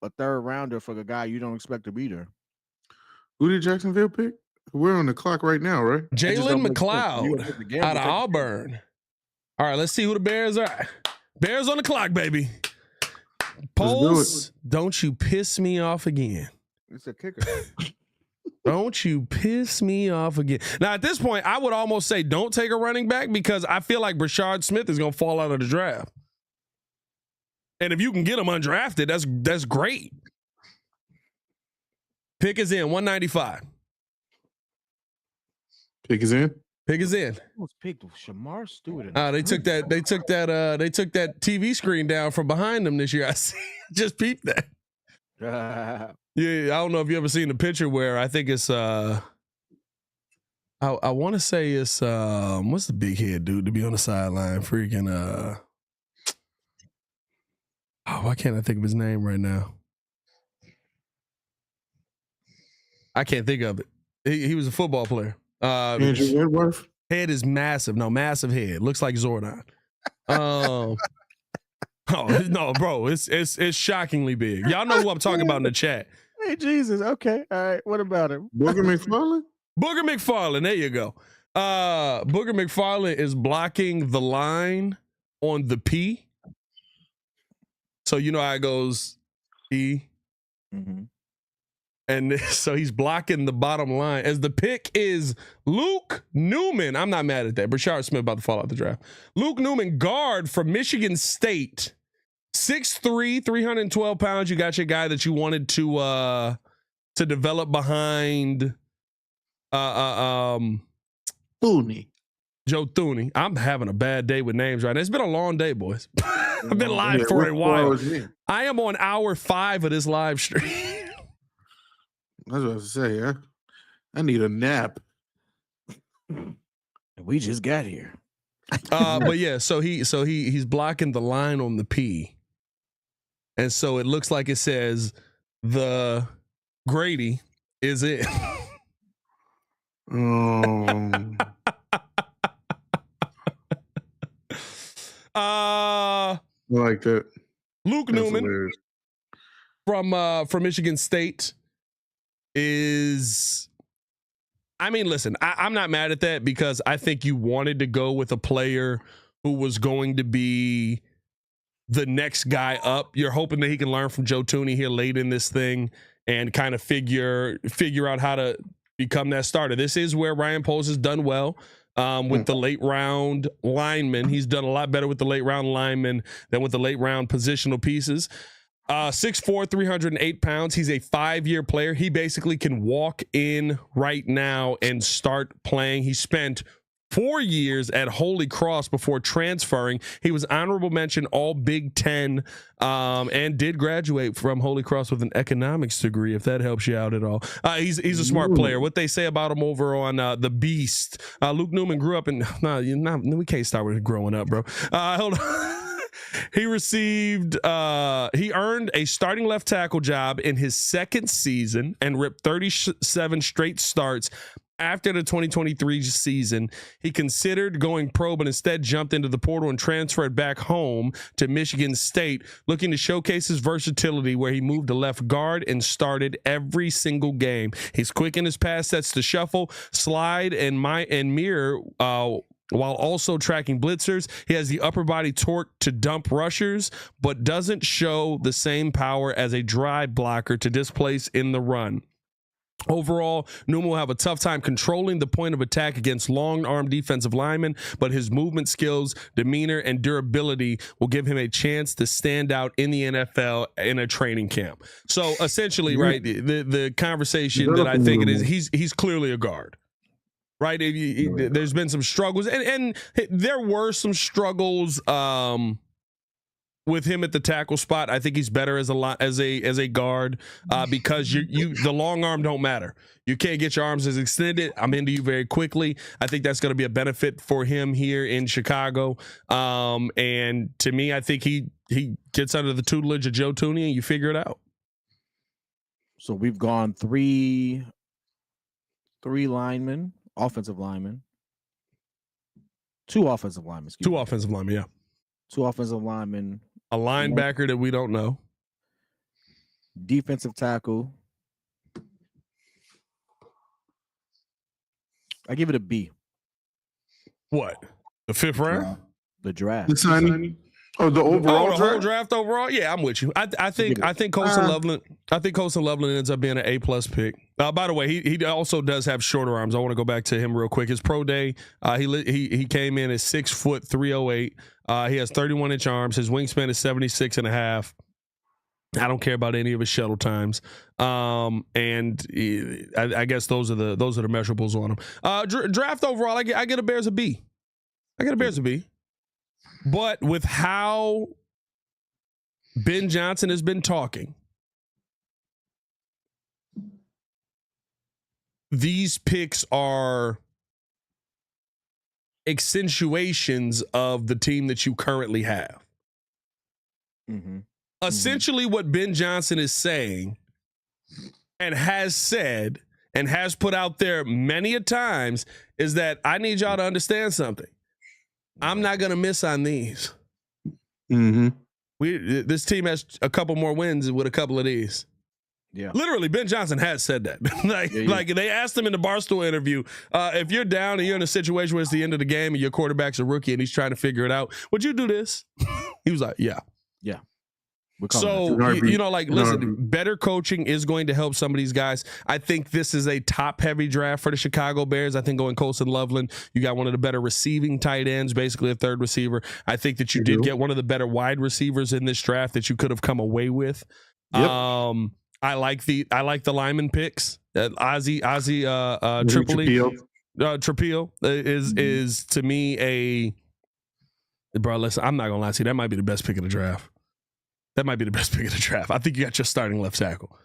a third rounder for the guy you don't expect to be there. Who did Jacksonville pick? We're on the clock right now, right? Jalen McLeod out of Auburn. All right, let's see who the Bears are. Bears on the clock, baby. Polls, don't you piss me off again. It's a kicker. Don't you piss me off again. Now, at this point, I would almost say don't take a running back because I feel like Brashard Smith is going to fall out of the draft. And if you can get him undrafted, that's great. Pick is in 195. Pick is in. Pick is in. Who's picked Shamar Stewart? They took that TV screen down from behind them this year. I see. Just peeped that. Yeah, I don't know if you ever seen the picture where I think it's I want to say it's what's the big head dude to be on the sideline? Freaking why can't I think of his name right now? I can't think of it. He was a football player. Andrew Whitworth. Head is massive. No, massive head. Looks like Zordon. Oh no, bro, it's shockingly big. Y'all know who I'm talking about in the chat. Hey, Jesus. Okay. All right. What about him? Booger McFarland? Booger McFarland. There you go. Booger McFarland is blocking the line on the P. So you know how it goes P. Mm-hmm. And so he's blocking the bottom line as the pick is Luke Newman. I'm not mad at that. Brashard Smith about to fall out the draft. Luke Newman, guard from Michigan State. 6'3", 312 pounds. You got your guy that you wanted to develop behind Thuney. Joe Thuney. I'm having a bad day with names right now. It's been a long day, boys. I've been live for a while. I am on hour 5 of this live stream. I was about to say, I need a nap. We just got here. But yeah, so he's blocking the line on the P. And so it looks like it says the Grady is it. I like that. Luke That's Newman hilarious. from Michigan State is, I mean, listen, I'm not mad at that because I think you wanted to go with a player who was going to be the next guy up. You're hoping that he can learn from Joe Thuney here late in this thing and kind of figure out how to become that starter. This is where Ryan Poles has done well with the late round linemen. He's done a lot better with the late round linemen than with the late round positional pieces. 6'4", 308 pounds. He's a 5-year player. He basically can walk in right now and start playing. He spent 4 years at Holy Cross before transferring. He was honorable mention all Big Ten and did graduate from Holy Cross with an economics degree, if that helps you out at all. He's a smart player. What they say about him over on The Beast. Luke Newman grew up in... we can't start with growing up, bro. Hold on. He earned a starting left tackle job in his second season and ripped 37 straight starts after the 2023 season. He considered going pro, but instead jumped into the portal and transferred back home to Michigan State, looking to showcase his versatility where he moved to left guard and started every single game. He's quick in his pass sets to shuffle, slide, and mirror, while also tracking blitzers. He has the upper body torque to dump rushers, but doesn't show the same power as a dry blocker to displace in the run. Overall, Newman will have a tough time controlling the point of attack against long-arm defensive linemen, but his movement skills, demeanor, and durability will give him a chance to stand out in the NFL in a training camp. So essentially, right, the conversation that I think it is, he's clearly a guard. Right, there's been some struggles, and there were some struggles with him at the tackle spot. I think he's better as a guard because the long arm don't matter. You can't get your arms as extended. I'm into you very quickly. I think that's going to be a benefit for him here in Chicago. And to me, I think he gets under the tutelage of Joe Thuney, and you figure it out. So we've gone three linemen. Offensive linemen. 2 offensive linemen. 2 offensive linemen, yeah. 2 offensive linemen. A linebacker that we don't know. Defensive tackle. I give it a B. What? The 5th round? The draft. The signing. Oh, the overall the whole draft overall. Yeah, I'm with you. I think Colson Loveland. I think Colson Loveland ends up being an A+ pick. By the way, he also does have shorter arms. I want to go back to him real quick. His pro day, he came in at 6 foot 308. He has 31-inch arms. His wingspan is 76.5. I don't care about any of his shuttle times. And I guess those are the measurables on him. Draft overall, I get a Bears a B. I get a Bears a B. But with how Ben Johnson has been talking, these picks are accentuations of the team that you currently have. Mm-hmm. Essentially, what Ben Johnson is saying and has said and has put out there many a times is that I need y'all to understand something. I'm not going to miss on these. Mm-hmm. This team has a couple more wins with a couple of these. Yeah. Literally, Ben Johnson has said that. Like they asked him in the Barstool interview, if you're down and you're in a situation where it's the end of the game and your quarterback's a rookie and he's trying to figure it out, would you do this? He was like, yeah. Yeah. So, listen, better coaching is going to help some of these guys. I think this is a top-heavy draft for the Chicago Bears. I think going Colson Loveland, you got one of the better receiving tight ends, basically a third receiver. I think that you did get one of the better wide receivers in this draft that you could have come away with. Yep. I like the lineman picks. Ozzy Trapilo is to me bro. Listen, I'm not gonna lie to you. That might be the best pick of the draft. I think you got your starting left tackle.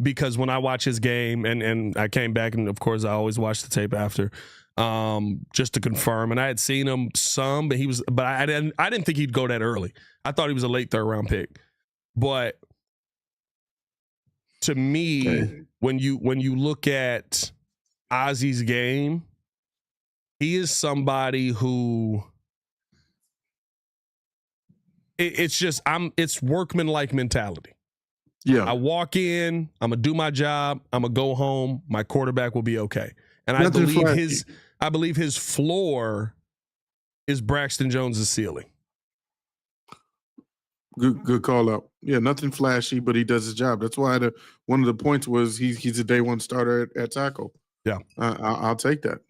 Because when I watch his game and I came back and of course I always watch the tape after, just to confirm. And I had seen him some, but I didn't think he'd go that early. I thought he was a late 3rd round pick. But to me, when you look at Ozzy's game, he is somebody who it's workman-like mentality. Yeah. I walk in, I'm gonna do my job, I'm gonna go home, my quarterback will be okay. And I believe his floor is Braxton Jones' ceiling. Good call out. Yeah, nothing flashy, but he does his job. That's why one of the points was he's a day one starter at tackle. Yeah, I'll take that.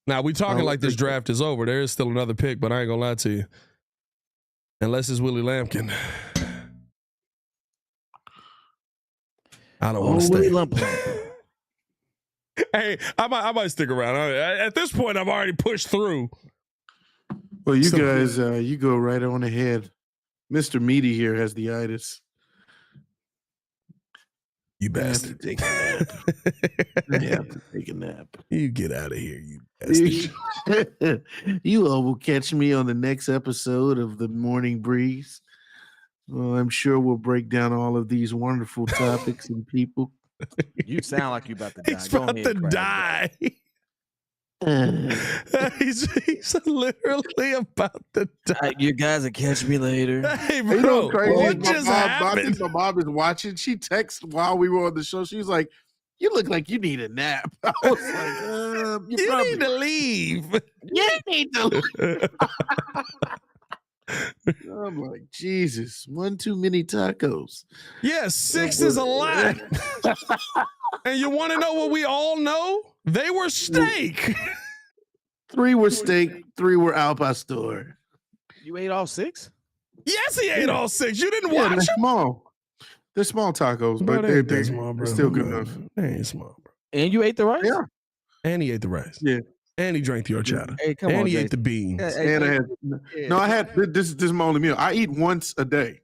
Now we talking like this draft is over. There is still another pick, but I ain't gonna lie to you. Unless it's Willie Lampkin, I don't want to stay. Hey, I might stick around. At this point, I've already pushed through. Well, you guys, you go right on ahead. Mr. Meaty here has the itis. You bastard. Take a nap. I have to take a nap. You get out of here, you bastard. You all will catch me on the next episode of The Morning Breeze. Well, I'm sure we'll break down all of these wonderful topics and people. You sound like you about to die. He's about to die. He's literally about to die. You guys will catch me later. Hey, bro, what just happened? My mom is watching. She texted while we were on the show. She was like, "You look like you need a nap." I was like, "You need to leave. You need to leave." I'm like, Jesus, one too many tacos. Yeah, 6 is a lot. And you want to know what we all know? They were steak. 3 were steak, 3 were al pastor. You ate all 6? Yes, he ate all 6. You didn't watch they're them? small. They're small tacos, Bro, but they're small, bro. Still good enough. They ain't small, bro. And you ate the rice? Yeah. And he ate the rice. Yeah. And he drank the horchata. Hey, come and on, he Jason. ate the beans. And I had this is my only meal. I eat once a day.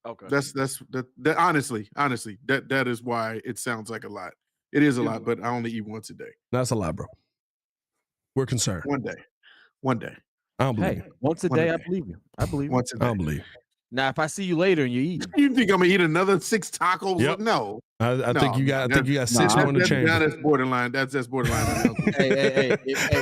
Okay. That honestly, that is why it sounds like a lot. It is a lot, but I only eat once a day. That's a lot, bro. We're concerned. One day. I don't believe you. Once a day, I believe you. I believe you. Once a day. I don't believe. Now, if I see you later and you eat, You think I'm gonna eat another 6 tacos? Yep. No. I think you got 6 more in the chamber. That's borderline. That's borderline. hey,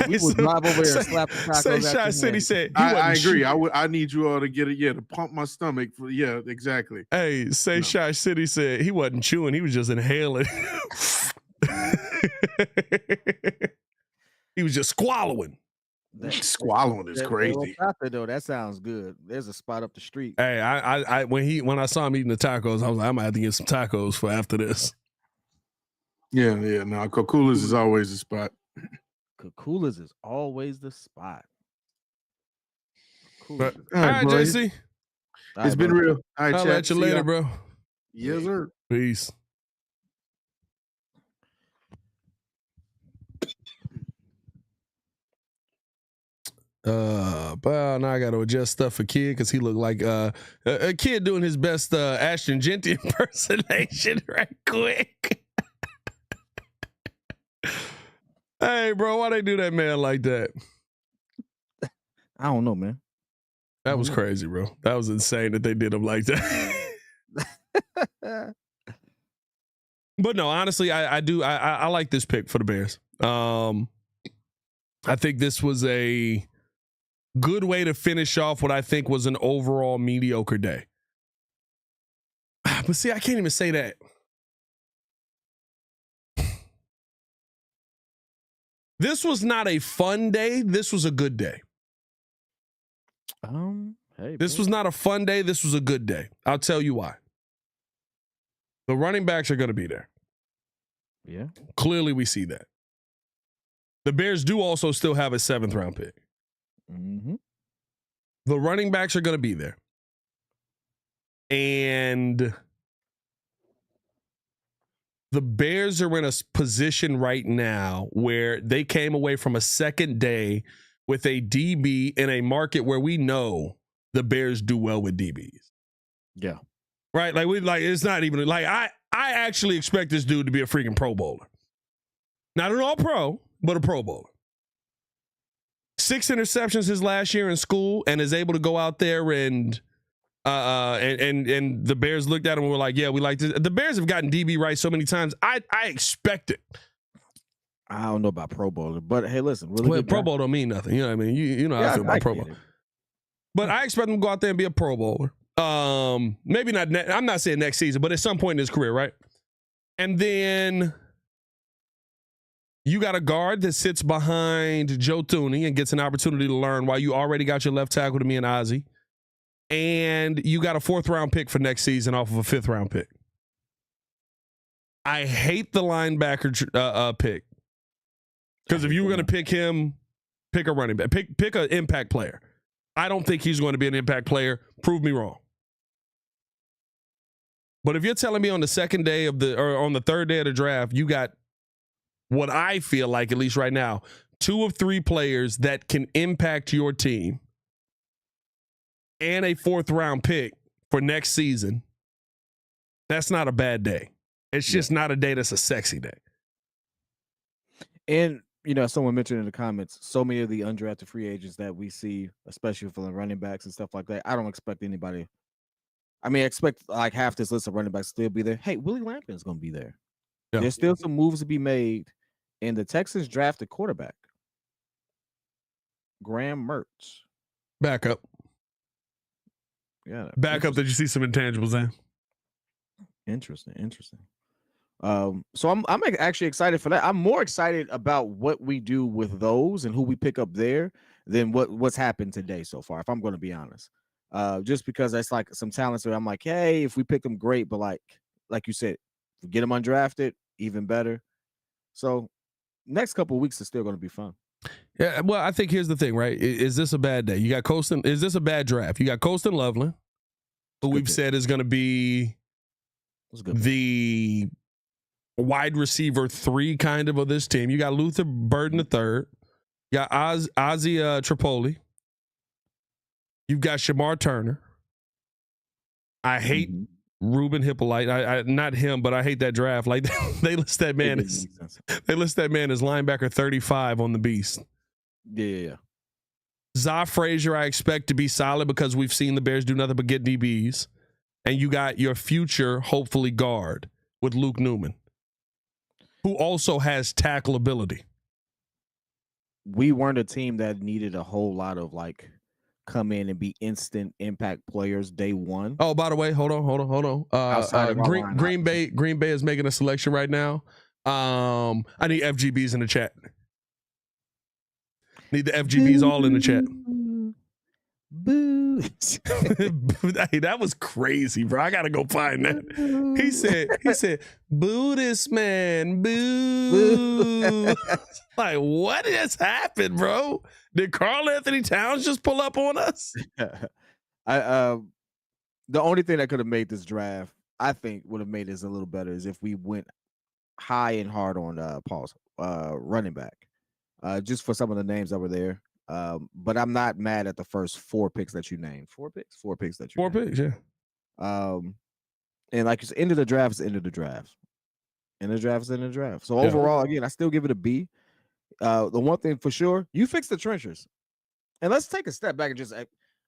we will drive over here and slap the tacos. Say Shy City said. I agree. I need you all to get it. Yeah, to pump my stomach. Exactly. Hey, Shy City said he wasn't chewing. He was just inhaling. He was just swallowing. Swallowing is crazy. Though that sounds good. There's a spot up the street. Hey, I when I saw him eating the tacos, I was like, I might have to get some tacos for after this. Yeah. No, Cocula's is always the spot. Cocula's is always the spot. All right, JC. It's been real. All right, I'll chat. let you See later, y'all. bro. Yes, sir. Peace. But now I got to adjust stuff for Kid because he looked like a kid doing his best Ashton Genty impersonation right quick. Hey, bro, why they do that man like that? I don't know, man. That was crazy, bro. That was insane that they did him like that. But no, honestly, I like this pick for the Bears. I think this was a good way to finish off what I think was an overall mediocre day. But see, I can't even say that. This was not a fun day. This was a good day. Hey, this was not a fun day. This was a good day. I'll tell you why. The running backs are going to be there. Yeah. Clearly, we see that. The Bears do also still have a 7th round pick. Mm-hmm. The running backs are going to be there. And the Bears are in a position right now where they came away from a second day with a DB in a market where we know the Bears do well with DBs. Yeah. Right? It's not even like I actually expect this dude to be a freaking Pro Bowler. Not an all-pro, but a Pro Bowler. 6 interceptions his last year in school and is able to go out there and the Bears looked at him and were like, yeah, we like this. The Bears have gotten DB right so many times. I expect it. I don't know about Pro Bowler, but hey, listen. Really well, Pro Bowl don't mean nothing. You know what I mean? You know how I feel about Pro Bowl. But I expect him to go out there and be a Pro Bowler. Maybe not. I'm not saying next season, but at some point in his career, right? And then you got a guard that sits behind Joe Thuney and gets an opportunity to learn while you already got your left tackle to me and Ozzie. And you got a 4th round pick for next season off of a 5th round pick. I hate the linebacker pick. Because if you were going to pick him, pick a running back. Pick an impact player. I don't think he's going to be an impact player. Prove me wrong. But if you're telling me on the 2nd day or on the 3rd day of the draft, you got what I feel like, at least right now, 2 of 3 players that can impact your team and a 4th round pick for next season, that's not a bad day. It's just not a day that's a sexy day. And, someone mentioned in the comments, so many of the undrafted free agents that we see, especially for the running backs and stuff like that, I don't expect anybody. I expect like half this list of running backs still be there. Hey, Willie Lampkin's going to be there. Yeah. There's still some moves to be made. And the Texans drafted quarterback, Graham Mertz. Backup. Yeah. Backup that you see some intangibles in. Interesting. So I'm actually excited for that. I'm more excited about what we do with those and who we pick up there than what's happened today so far, if I'm going to be honest. Just because that's like some talents that I'm like, hey, if we pick them, great. But like you said, if we get them undrafted, even better. So next couple of weeks is still going to be fun. Yeah, well, I think here's the thing, right? Is this a bad day? You got Colston. Is this a bad draft? You got Colston Loveland, who we've said is going to be the wide receiver 3 kind of this team. You got Luther Burden III. You got Ozzie Tripoli. You've got Shamar Turner. I hate Ruben Hyppolite. I not him, but I hate that draft. Like they list that man as linebacker 35 on the beast. Yeah. Za Frazier, I expect to be solid because we've seen the Bears do nothing but get DBs. And you got your future, hopefully, guard with Luke Newman, who also has tackle ability. We weren't a team that needed a whole lot of come in and be instant impact players day one. Oh, by the way, hold on. Green Bay is making a selection right now. I need FGBs in the chat. Need the FGBs all in the chat. Boo. Hey, that was crazy, bro. I gotta go find that. He said, boo this man, boo. Like, what has happened, bro? Did Karl Anthony Towns just pull up on us? The only thing that could have made this draft, I think, would have made this a little better is if we went high and hard on Paul's running back, just for some of the names that were there. But I'm not mad at the first 4 picks that you named. 4 picks that you 4 named. picks, yeah. And like you said, end of the draft is end of the draft. End of the draft is end of the draft. So Yeah. overall, again, I still give it a B. The one thing for sure, you fixed the trenches. And let's take a step back and just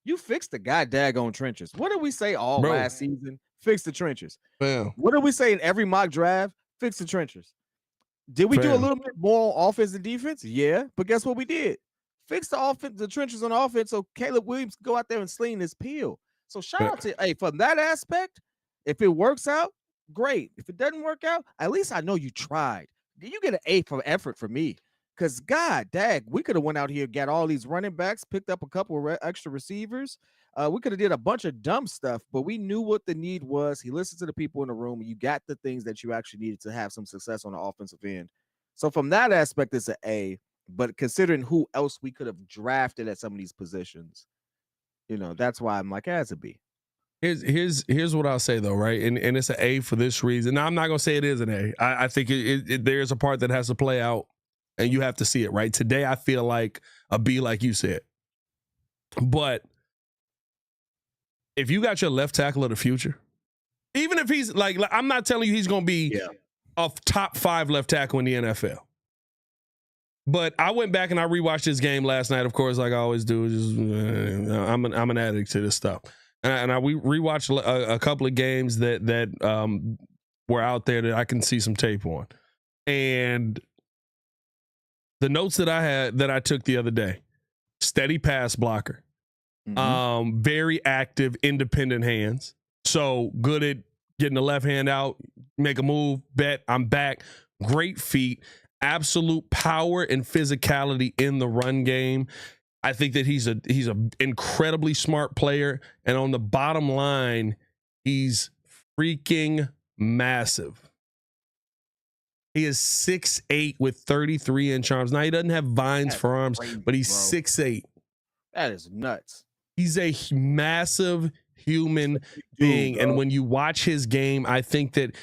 you fixed the daggone trenches. What did we say all last season? Fix the trenches. Bam. What did we say in every mock draft? Fix the trenches. Did we do a little bit more on offense and defense? Yeah, but guess what we did? Fix the offense, the trenches on offense, so Caleb Williams can go out there and sling this peel. So shout out to from that aspect. If it works out, great. If it doesn't work out, at least I know you tried. You get an A for effort for me. Because God dag, we could have went out here, got all these running backs, picked up a couple of extra receivers. We could have did a bunch of dumb stuff, but we knew what the need was. He listened to the people in the room. You got the things that you actually needed to have some success on the offensive end. So from that aspect, it's an A. But considering who else we could have drafted at some of these positions, that's why I'm like, it's a B. Here's what I'll say though, right? And it's an A for this reason. Now I'm not gonna say it is an A. I think there's a part that has to play out. And you have to see it, right? Today, I feel like a B, like you said. But if you got your left tackle of the future, even if he's like I'm not telling you he's going to be a top 5 left tackle in the NFL. But I went back and I rewatched this game last night, of course, like I always do. I'm an addict to this stuff. And I rewatched a couple of games that were out there that I can see some tape on. And the notes that I took the other day: steady pass blocker, very active, independent hands. So good at getting the left hand out, make a move, bet, I'm back. Great feet, absolute power and physicality in the run game. I think that he's an incredibly smart player, and on the bottom line, he's freaking massive. He is 6'8" with 33-inch arms. Now, he doesn't have vines for arms, but he's 6'8". That is nuts. He's a massive human being. And when you watch his game, I think that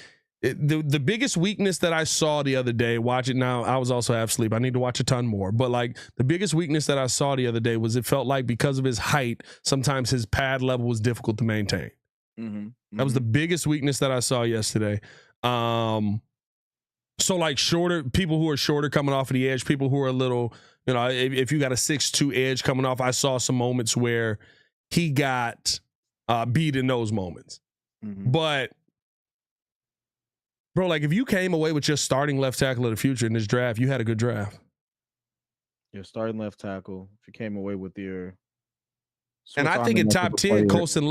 the biggest weakness that I saw the other day, watch it now, I was also half asleep. I need to watch a ton more. But like the biggest weakness that I saw the other day was it felt like because of his height, sometimes his pad level was difficult to maintain. That was the biggest weakness that I saw yesterday. So like people who are shorter coming off of the edge, people who are a little, if you got a 6'2" edge coming off, I saw some moments where he got beat in those moments. But bro, like if you came away with just starting left tackle of the future in this draft, you had a good draft. Your starting left tackle, if you came away with your and I think in top 10, Colston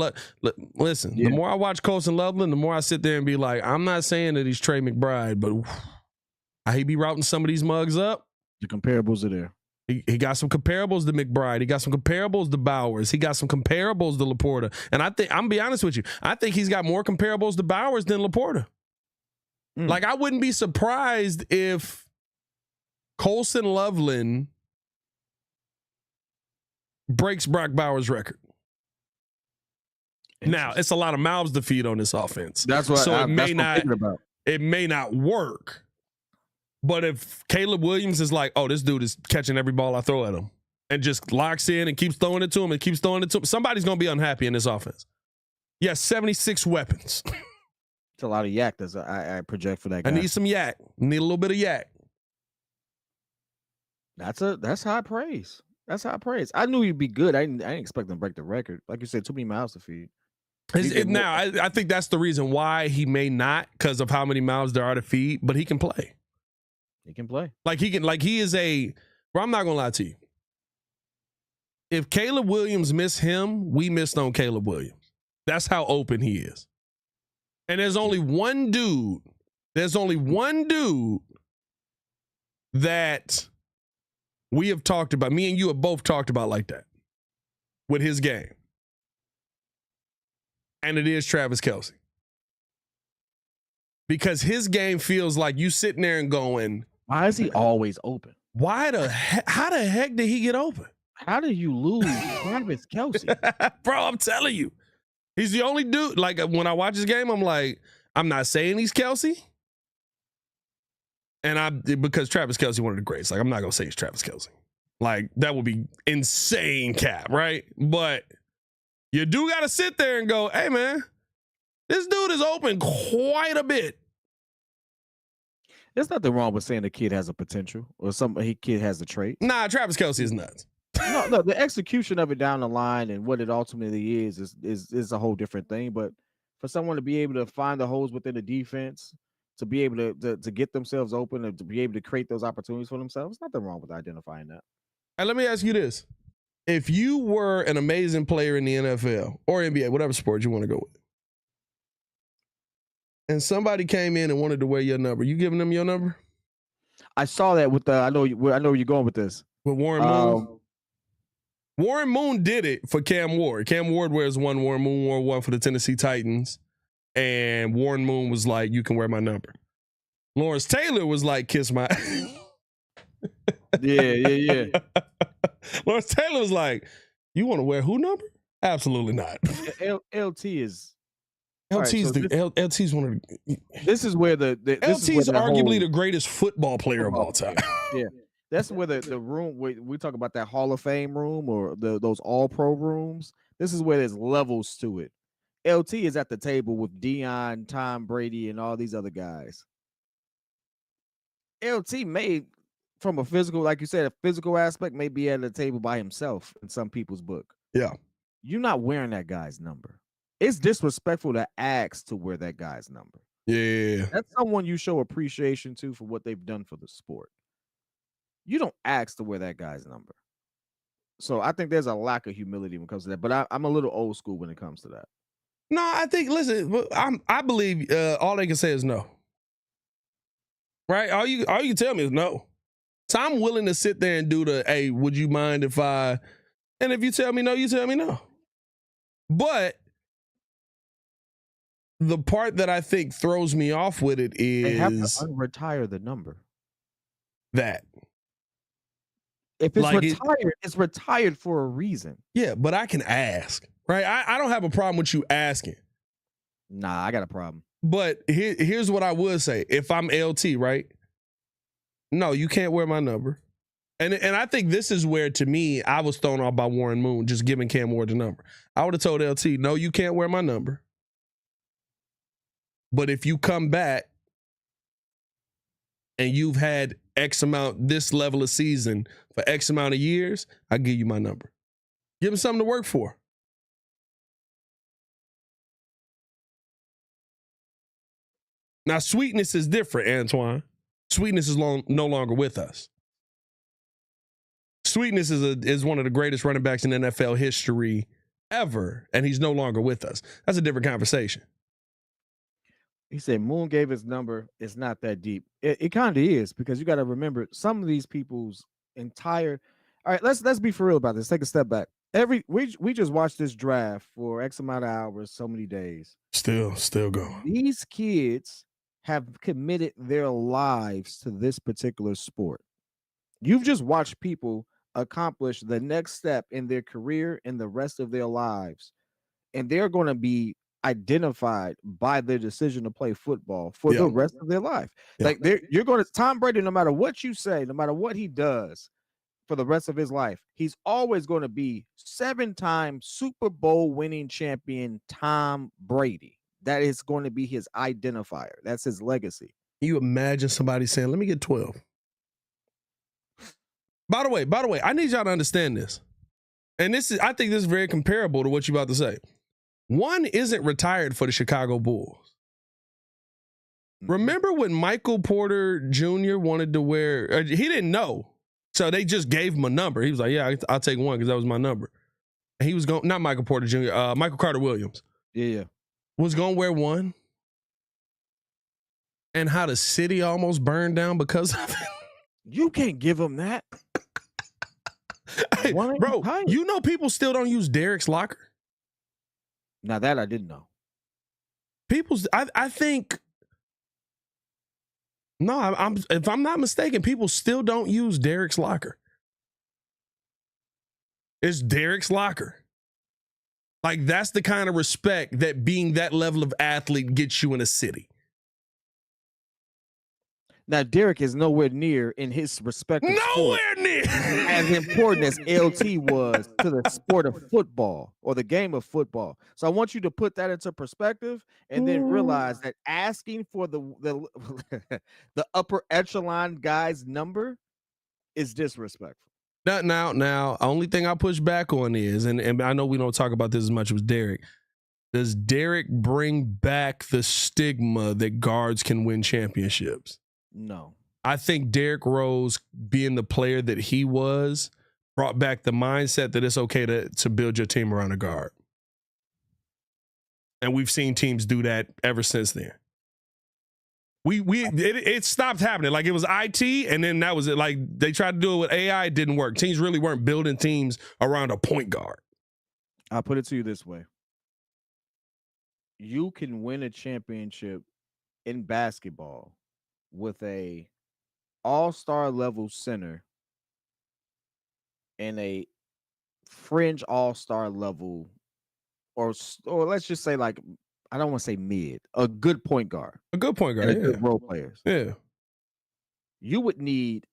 listen, the more I watch Colston Loveland, the more I sit there and be like, I'm not saying that he's Trey McBride, but he be routing some of these mugs up. The comparables are there. He got some comparables to McBride. He got some comparables to Bowers. He got some comparables to Laporta. And I think, I'm gonna be honest with you, I think he's got more comparables to Bowers than Laporta. Like, I wouldn't be surprised if Colston Loveland breaks Brock Bowers' record. Now, it's a lot of mouths to feed on this offense. That's what it may not work. But if Caleb Williams is like, oh, this dude is catching every ball I throw at him and just locks in and keeps throwing it to him somebody's going to be unhappy in this offense. Yes, 76 weapons. It's a lot of yak that I project for that guy. I need some yak. Need a little bit of yak. That's high praise. That's high praise. I knew he'd be good. I didn't expect him to break the record. Like you said, too many mouths to feed. I think that's the reason why he may not, because of how many mouths there are to feed, but he can play. He can play. Bro, I'm not going to lie to you. If Caleb Williams missed him, we missed on Caleb Williams. That's how open he is. And there's only one dude that we have talked about, me and you have both talked about like that with his game. And it is Travis Kelce. Because his game feels like you sitting there and going, why is he always open? How the heck did he get open? How did you lose Travis Kelce? Bro, I'm telling you. He's the only dude. Like when I watch his game, I'm like, I'm not saying he's Kelce. And because Travis Kelce one of the greats. Like I'm not gonna say he's Travis Kelce. Like that would be insane cap, right? But you do gotta sit there and go, hey man, this dude is open quite a bit. There's nothing wrong with saying the kid has a potential or kid has a trait. Nah, Travis Kelce is nuts. No, the execution of it down the line and what it ultimately is a whole different thing. But for someone to be able to find the holes within the defense, to be able to get themselves open and to be able to create those opportunities for themselves, nothing wrong with identifying that. And let me ask you this. If you were an amazing player in the NFL or NBA, whatever sport you want to go with, and somebody came in and wanted to wear your number, you giving them your number? I saw that with I know where you're going with this. With Warren Moon? Warren Moon did it for Cam Ward. Cam Ward wears one. Warren Moon wore one for the Tennessee Titans. And Warren Moon was like, you can wear my number. Lawrence Taylor was like, kiss my... Yeah. Lawrence Taylor was like, you want to wear who number? Absolutely not. LT is... LT's LT's one of the... This is where LT's arguably the greatest football player of all time. Yeah. That's where the room, we talk about that Hall of Fame room or those all-pro rooms. This is where there's levels to it. LT is at the table with Deion, Tom Brady, and all these other guys. LT may, from a physical, like you said, a physical aspect, may be at the table by himself in some people's book. Yeah. You're not wearing that guy's number. It's disrespectful to ask to wear that guy's number. Yeah. That's someone you show appreciation to for what they've done for the sport. You don't ask to wear that guy's number. So I think there's a lack of humility when it comes to that. But I'm a little old school when it comes to that. No, I think, listen, I believe all they can say is no. Right? All you can tell me is no. So I'm willing to sit there and do the, hey, would you mind if I, and if you tell me no, you tell me no. But the part that I think throws me off with it is they have to retire the number. That. If it's retired, it's retired for a reason. Yeah, but I can ask, right? I don't have a problem with you asking. Nah, I got a problem. But here's what I would say. If I'm LT, right? No, you can't wear my number. And I think this is where, to me, I was thrown off by Warren Moon just giving Cam Ward the number. I would have told LT, no, you can't wear my number. But if you come back and you've had X amount, this level of season for X amount of years, I'll give you my number. Give him something to work for. Now, Sweetness is different, Antoine. Sweetness is no longer with us. Sweetness is one of the greatest running backs in NFL history ever, and he's no longer with us. That's a different conversation. He said Moon gave his number. It's not that deep. It kind of is, because you got to remember some of these people's entire. All right, let's be for real about this. Take a step back. We just watched this draft for X amount of hours, so many days. Still going. These kids have committed their lives to this particular sport. You've just watched people accomplish the next step in their career and the rest of their lives, and they're going to be identified by their decision to play football for the rest of their life. Like you're going to Tom Brady, no matter what you say, no matter what he does for the rest of his life, he's always going to be 7-time Super Bowl winning champion Tom Brady. That is going to be his identifier. That's his legacy. You imagine somebody saying, let me get 12. By the way, I need y'all to understand this. And I think this is very comparable to what you're about to say. One isn't retired for the Chicago Bulls. Remember when Michael Porter Jr. wanted to wear, he didn't know. So they just gave him a number. He was like, yeah, I'll take one because that was my number. And he was going, not Michael Porter Jr., Michael Carter Williams. Yeah. Was going to wear one. And how the city almost burned down because of it. You can't give him that. Hey, bro, you know people still don't use Derek's locker? Now that I didn't know. I think, no, if I'm not mistaken, people still don't use Derek's locker. It's Derek's locker. Like, that's the kind of respect that being that level of athlete gets you in a city. Now, Derek is nowhere near in his respective sport as important as LT was to the sport of football or the game of football. So I want you to put that into perspective and then realize that asking for the the upper echelon guy's number is disrespectful. Now, only thing I push back on is, and I know we don't talk about this as much as Derek. Does Derek bring back the stigma that guards can win championships? No. I think Derrick Rose, being the player that he was, brought back the mindset that it's okay to build your team around a guard. And we've seen teams do that ever since then. It stopped happening. Like, it was IT, and then that was it. Like, they tried to do it with AI, it didn't work. Teams really weren't building teams around a point guard. I'll put it to you this way. You can win a championship in basketball with a all-star level center and a fringe all-star level, or let's just say, like, I don't want to say mid, a good point guard. A good point guard, and good role players. Yeah. You would need,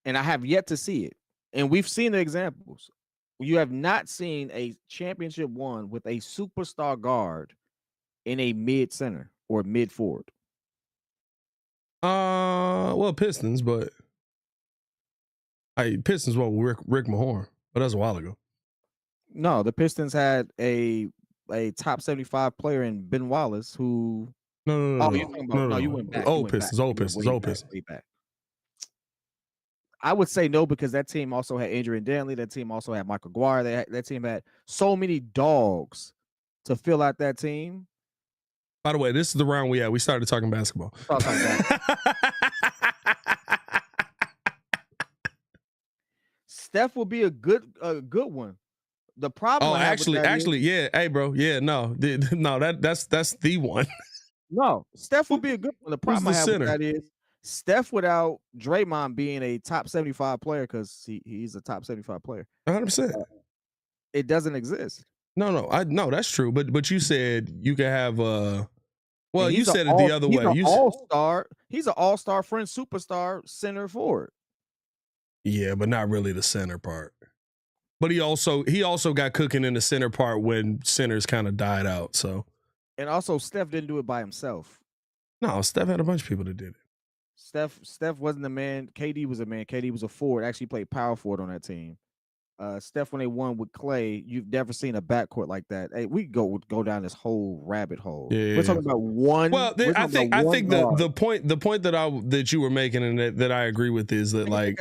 and I have yet to see it, and we've seen the examples. You have not seen a championship won with a superstar guard in a mid center or mid forward. Well, Pistons, but Pistons won with Rick Mahorn, but that was a while ago. No, the Pistons had a top 75 player in Ben Wallace who. No, you're talking about, you went back. Old Pistons. Way back. I would say no, because that team also had Adrian Danley. That team also had Michael Guar. That team had so many dogs to fill out that team. By the way, this is the round we had. We started talking basketball. Steph will be a good one. The problem. Actually, yeah. Hey, bro. Yeah, no, that's the one. No, Steph will be a good one. The problem I have with that is Steph without Draymond being a top 75 player, because he's a top 75 player. 100%. It doesn't exist. No, that's true. But you said you could have well, you said it the other way. He's an all-star French superstar center forward. Yeah, but not really the center part. But he also got cooking in the center part when centers kind of died out. So, and also Steph didn't do it by himself. No, Steph had a bunch of people that did it. Steph wasn't a man. KD was a man. KD was a forward. Actually played power forward on that team. Steph, when they won with Clay, you've never seen a backcourt like that. Hey, we go down this whole rabbit hole. Yeah. We're talking about one. Well, I think the point that you were making and that I agree with is that, like,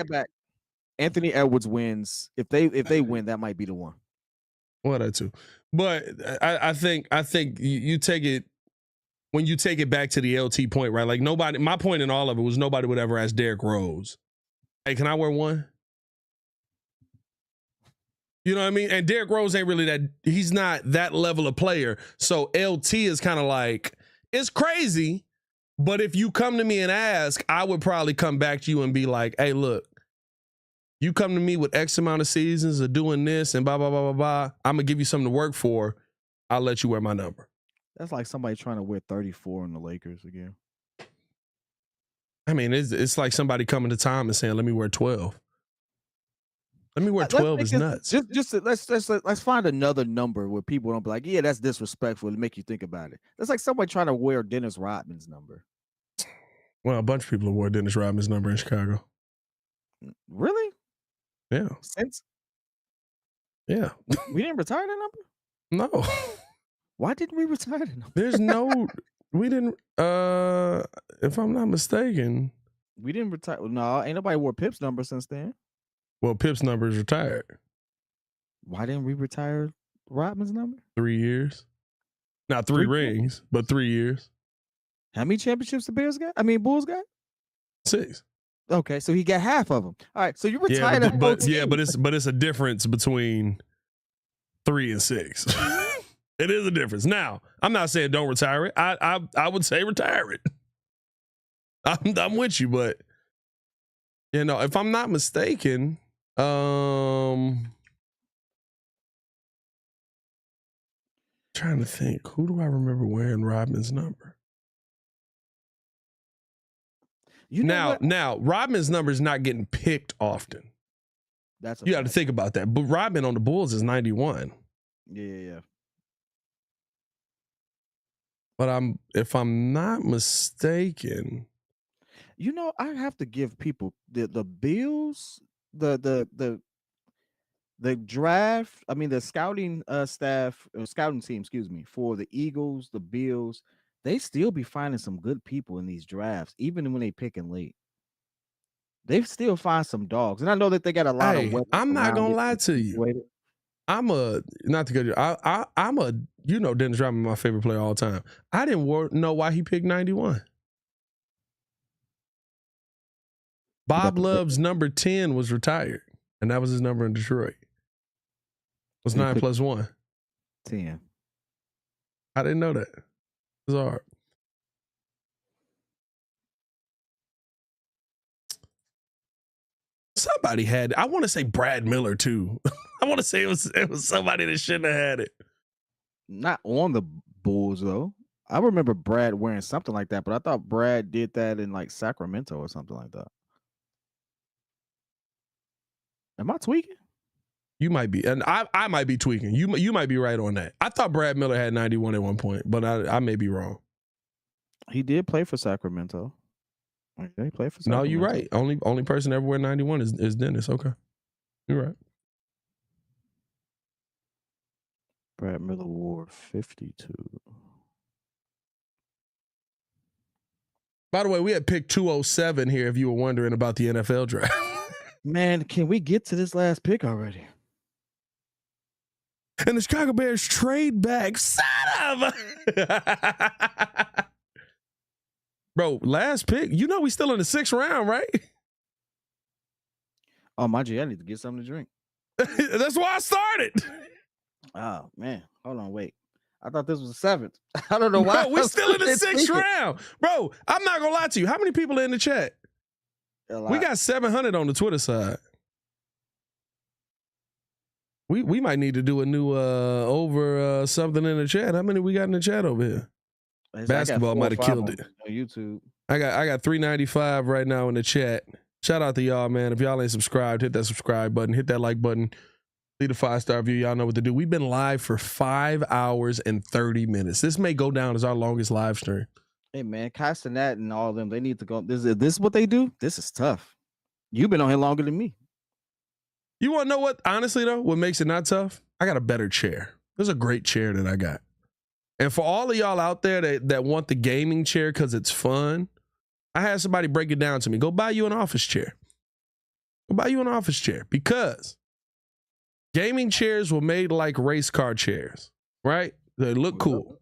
Anthony Edwards wins. If they win, that might be the one. Well, that too. But I think you take it, when you take it back to the LT point, right? Like, nobody. My point in all of it was nobody would ever ask Derrick Rose, "Hey, can I wear one?" You know what I mean? And Derrick Rose ain't really that. He's not that level of player. So LT is kind of like, it's crazy. But if you come to me and ask, I would probably come back to you and be like, "Hey, look, you come to me with X amount of seasons of doing this and blah, blah, blah, blah, blah. I'm going to give you something to work for. I'll let you wear my number." That's like somebody trying to wear 34 in the Lakers again. I mean, it's like somebody coming to Tom and saying, "Let me wear 12. Let me wear 12 is nuts." Let's find another number where people don't be like, "Yeah, that's disrespectful," to make you think about it. That's like somebody trying to wear Dennis Rodman's number. Well, a bunch of people have wore Dennis Rodman's number in Chicago. Really? Yeah. Since? Yeah. We didn't retire that number? No. Why didn't we retire that number? There's no, we didn't, if I'm not mistaken. We didn't retire. No, ain't nobody wore Pip's number since then. Well, Pip's number is retired. Why didn't we retire Rodman's number? 3 years. Not three rings, but 3 years. How many championships the Bulls got? 6. Okay, so he got half of them. All right, so you retired. But it's a difference between 3 and 6. It is a difference. Now, I'm not saying don't retire it. I would say retire it. I'm with you, but if I'm not mistaken, trying to think. Who do I remember wearing Rodman's number? Now, Rodman's number is not getting picked often. You got to think about that. But Rodman on the Bulls is 91. Yeah. But if I'm not mistaken, I have to give people the Bills, the draft. I mean, the scouting staff, or scouting team, excuse me, for the Eagles, the Bills. They still be finding some good people in these drafts, even when they picking late. They still find some dogs, and I know that they got a lot of weapons. I'm not gonna lie to you. I'm a Dennis Rodman, my favorite player of all time. I didn't know why he picked 91. Bob Love's number 10 was retired, and that was his number in Detroit. It was 9 plus 1. 10. I didn't know that. It was hard. Somebody had. I want to say Brad Miller too. I want to say it was somebody that shouldn't have had it. Not on the Bulls though. I remember Brad wearing something like that, but I thought Brad did that in like Sacramento or something like that. Am I tweaking? You might be, and I might be tweaking. You might be right on that. I thought Brad Miller had 91 at one point, but I may be wrong. He did play for Sacramento. He played for Sacramento. No, you're right. Only person ever wear 91 is Dennis. Okay, you're right. Brad Miller wore 52. By the way, we had pick 207 here. If you were wondering about the NFL draft, man, can we get to this last pick already? And the Chicago Bears trade back. Son of a... Bro, last pick. We still in the 6th round, right? Oh, my G, I need to get something to drink. That's why I started. Oh, man. Hold on, wait. I thought this was the 7th. I don't know why. Bro, we're still in the 6th round. Bro, I'm not going to lie to you. How many people are in the chat? We got 700 on the Twitter side. We might need to do a new over something in the chat. How many we got in the chat over here? Basketball might have killed it. On YouTube. I got 395 right now in the chat. Shout out to y'all, man. If y'all ain't subscribed, hit that subscribe button, hit that like button, leave a 5-star review. Y'all know what to do. We've been live for 5 hours and 30 minutes. This may go down as our longest live stream. Hey man, Castanet and all of them, they need to go. This is what they do. This is tough. You've been on here longer than me. You want to know what? Honestly, though, what makes it not tough? I got a better chair. There's a great chair that I got. And for all of y'all out there that want the gaming chair because it's fun, I had somebody break it down to me. Go buy you an office chair. Go buy you an office chair because gaming chairs were made like race car chairs, right? They look cool.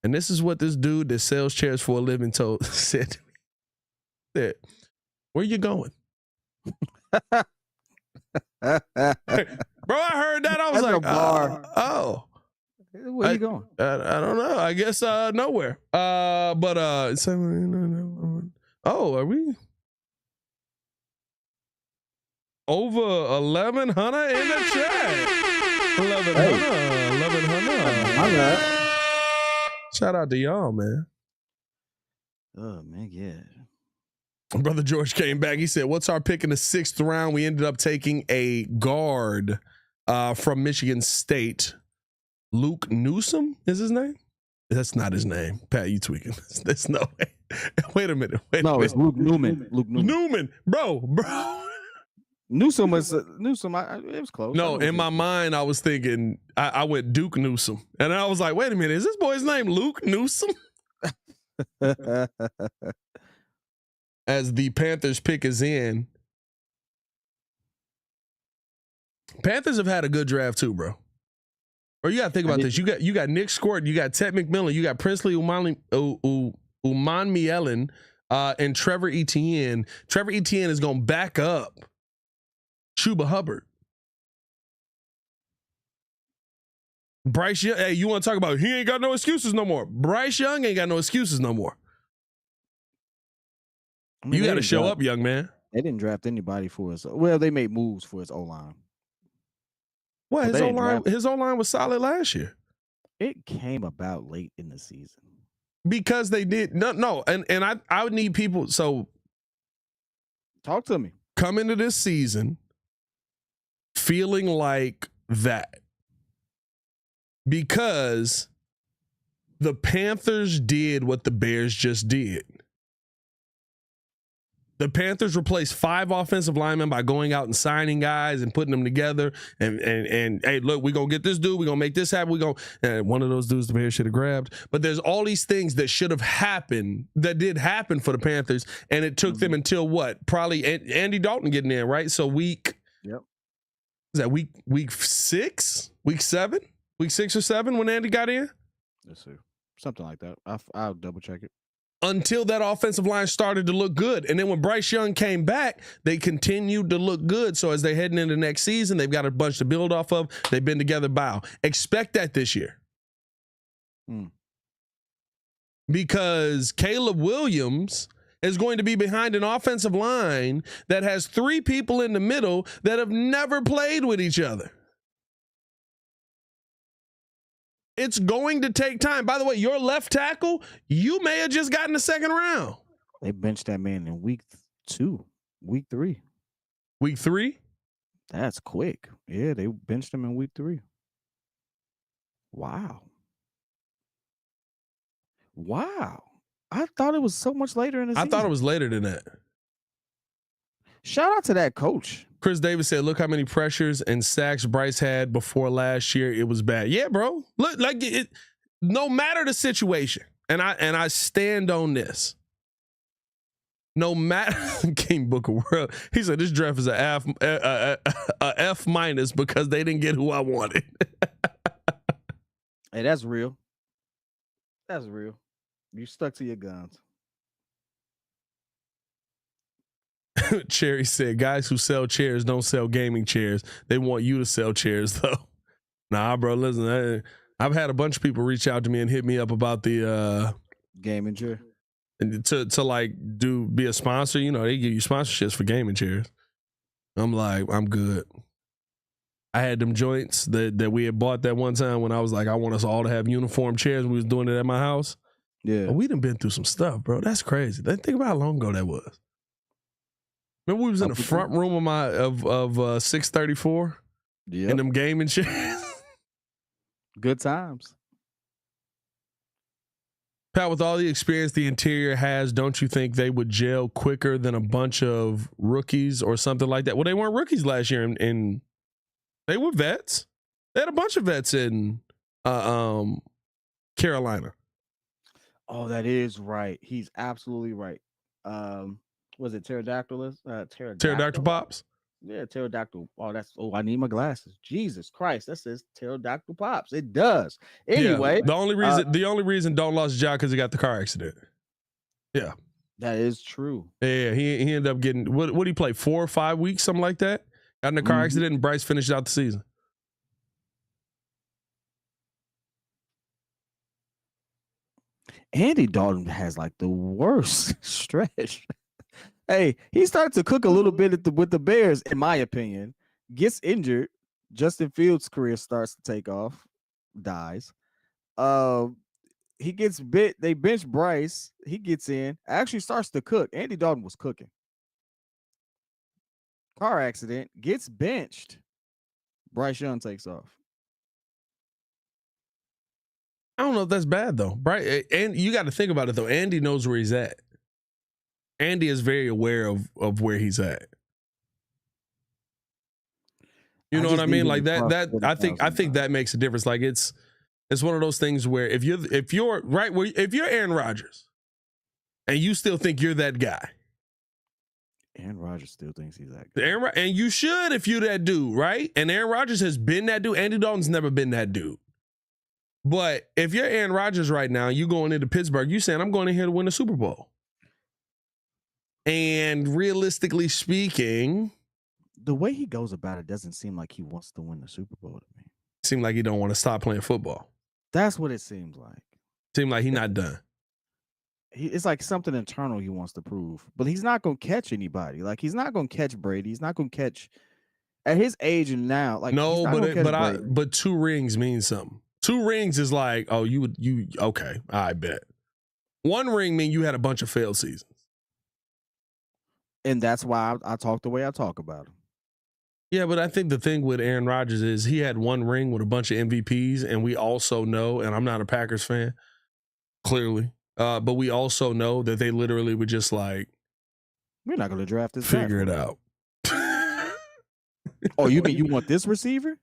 And this is what this dude that sells chairs for a living said to me. Said, where you going? Bro, I heard that. I was like, oh. Where you going? I don't know. I guess nowhere. Oh, are we over 1,100 in the chat? 1,100. Shout out to y'all, man. Oh man, yeah. Brother George came back. He said, "What's our pick in the 6th round?" We ended up taking a guard from Michigan State. Luke Newsom is his name? That's not his name. Pat, you tweaking. There's no way. Wait a minute. It's Luke Newman. Luke Newman. Bro. Newsom was Newsom. It was close. No, in my mind, I was thinking, I went Duke Newsom. And I was like, wait a minute. Is this boy's name Luke Newsom? As the Panthers pick is in. Panthers have had a good draft too, bro. Or you got to think about this. You got Nick Squirt, you got Ted McMillan, you got Princely Umanmielen, and Trevor Etienne. Trevor Etienne is going to back up Chuba Hubbard. Bryce Young, hey, you want to talk about he ain't got no excuses no more. Bryce Young ain't got no excuses no more. I mean, you got to show up, young man. They didn't draft anybody for us. Well, they made moves for his O-line. Well, his O-line was solid last year. It came about late in the season. Because they did no, and I would need people. So talk to me. Come into this season feeling like that because the Panthers did what the Bears just did. The Panthers replaced 5 offensive linemen by going out and signing guys and putting them together. And hey, look, we're going to get this dude. We're going to make this happen. And one of those dudes the Bears should have grabbed. But there's all these things that should have happened that did happen for the Panthers. And it took them until what? Probably Andy Dalton getting in, right? So is that week 6? Week 7? Week 6 or 7 when Andy got in? Let's see. Something like that. I'll double check it. Until that offensive line started to look good. And then when Bryce Young came back, they continued to look good. So as they're heading into next season, they've got a bunch to build off of. They've been together bow. Expect that this year. Because Caleb Williams is going to be behind an offensive line that has 3 people in the middle that have never played with each other. It's going to take time. By the way, your left tackle, you may have just gotten the second round. They benched that man in week 3. Week 3? That's quick. Yeah, they benched him in week 3. Wow. I thought it was so much later in the season. I thought it was later than that. Shout out to that coach. Chris Davis said, look how many pressures and sacks Bryce had before last year. It was bad. Yeah, bro. Look, like it, no matter the situation, and I stand on this. No matter King Booker World, he said this draft is a F minus because they didn't get who I wanted. Hey, that's real. That's real. You stuck to your guns. Cherry said, guys who sell chairs don't sell gaming chairs. They want you to sell chairs, though. Nah, bro, listen, I've had a bunch of people reach out to me and hit me up about the gaming chair. And to like be a sponsor. You know, they give you sponsorships for gaming chairs. I'm like, I'm good. I had them joints that we had bought that one time when I was like, I want us all to have uniform chairs. We was doing it at my house. Yeah. But we done been through some stuff, bro. That's crazy. Think about how long ago that was. Remember we was in the front room of 634? Yeah. In them gaming chairs. Good times. Pat, with all the experience the interior has, don't you think they would gel quicker than a bunch of rookies or something like that? Well, they weren't rookies last year, and they were vets. They had a bunch of vets in Carolina. Oh, that is right. He's absolutely right. Was it pterodactyl? Pterodactyl Pops? Yeah, pterodactyl. I need my glasses. Jesus Christ, that says pterodactyl Pops. It does. Anyway, yeah, the only reason Dalton lost his job because he got the car accident. Yeah, that is true. Yeah, he ended up getting what did he play 4 or 5 weeks, something like that. Got in a car accident, and Bryce finished out the season. Andy Dalton has like the worst stretch. Hey, he started to cook a little bit with the Bears, in my opinion. Gets injured. Justin Fields' career starts to take off. Dies. He gets bit. They bench Bryce. He gets in. Actually starts to cook. Andy Dalton was cooking. Car accident. Gets benched. Bryce Young takes off. I don't know if that's bad, though. And you got to think about it, though. Andy knows where he's at. Andy is very aware of where he's at. You know what I mean? Like that I think that makes a difference. Like it's one of those things where if you're Aaron Rodgers and you still think you're that guy. Aaron Rodgers still thinks he's that guy. And you should if you're that dude, right? And Aaron Rodgers has been that dude. Andy Dalton's never been that dude. But if you're Aaron Rodgers right now, you going into Pittsburgh, you saying, I'm going in here to win the Super Bowl. And realistically speaking, the way he goes about it doesn't seem like he wants to win the Super Bowl to me. Seem like he don't want to stop playing football. That's what it seems like. Seem like he's not done. It's like something internal he wants to prove, but he's not going to catch anybody. Like he's not going to catch Brady. He's not going to catch at his age and now. Like no, but 2 rings means something. 2 rings is like, oh, you okay, I bet. 1 ring mean you had a bunch of failed seasons. And that's why I talk the way I talk about him. Yeah, but I think the thing with Aaron Rodgers is he had 1 ring with a bunch of MVPs, and we also know, and I'm not a Packers fan, clearly, but we also know that they literally were just like, we're not going to draft this. Figure it out. Oh, you mean you want this receiver?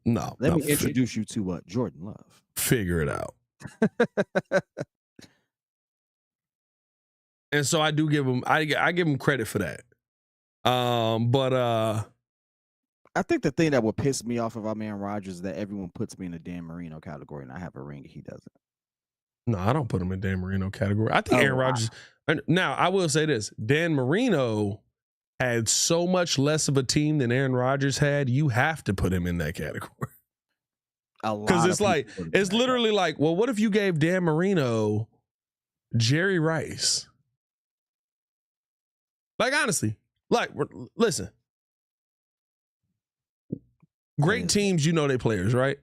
No. Let me introduce you to Jordan Love. Figure it out. And so I do give him, I give him credit for that. But I think the thing that would piss me off about Aaron Rodgers is that everyone puts me in the Dan Marino category, and I have a ring and he doesn't. No, I don't put him in Dan Marino category. I think Aaron Rodgers. Now, I will say this: Dan Marino had so much less of a team than Aaron Rodgers had. You have to put him in that category. Because it's like, it's literally like, well, what if you gave Dan Marino Jerry Rice? Like, honestly, like, listen. Great teams, you know they players, right?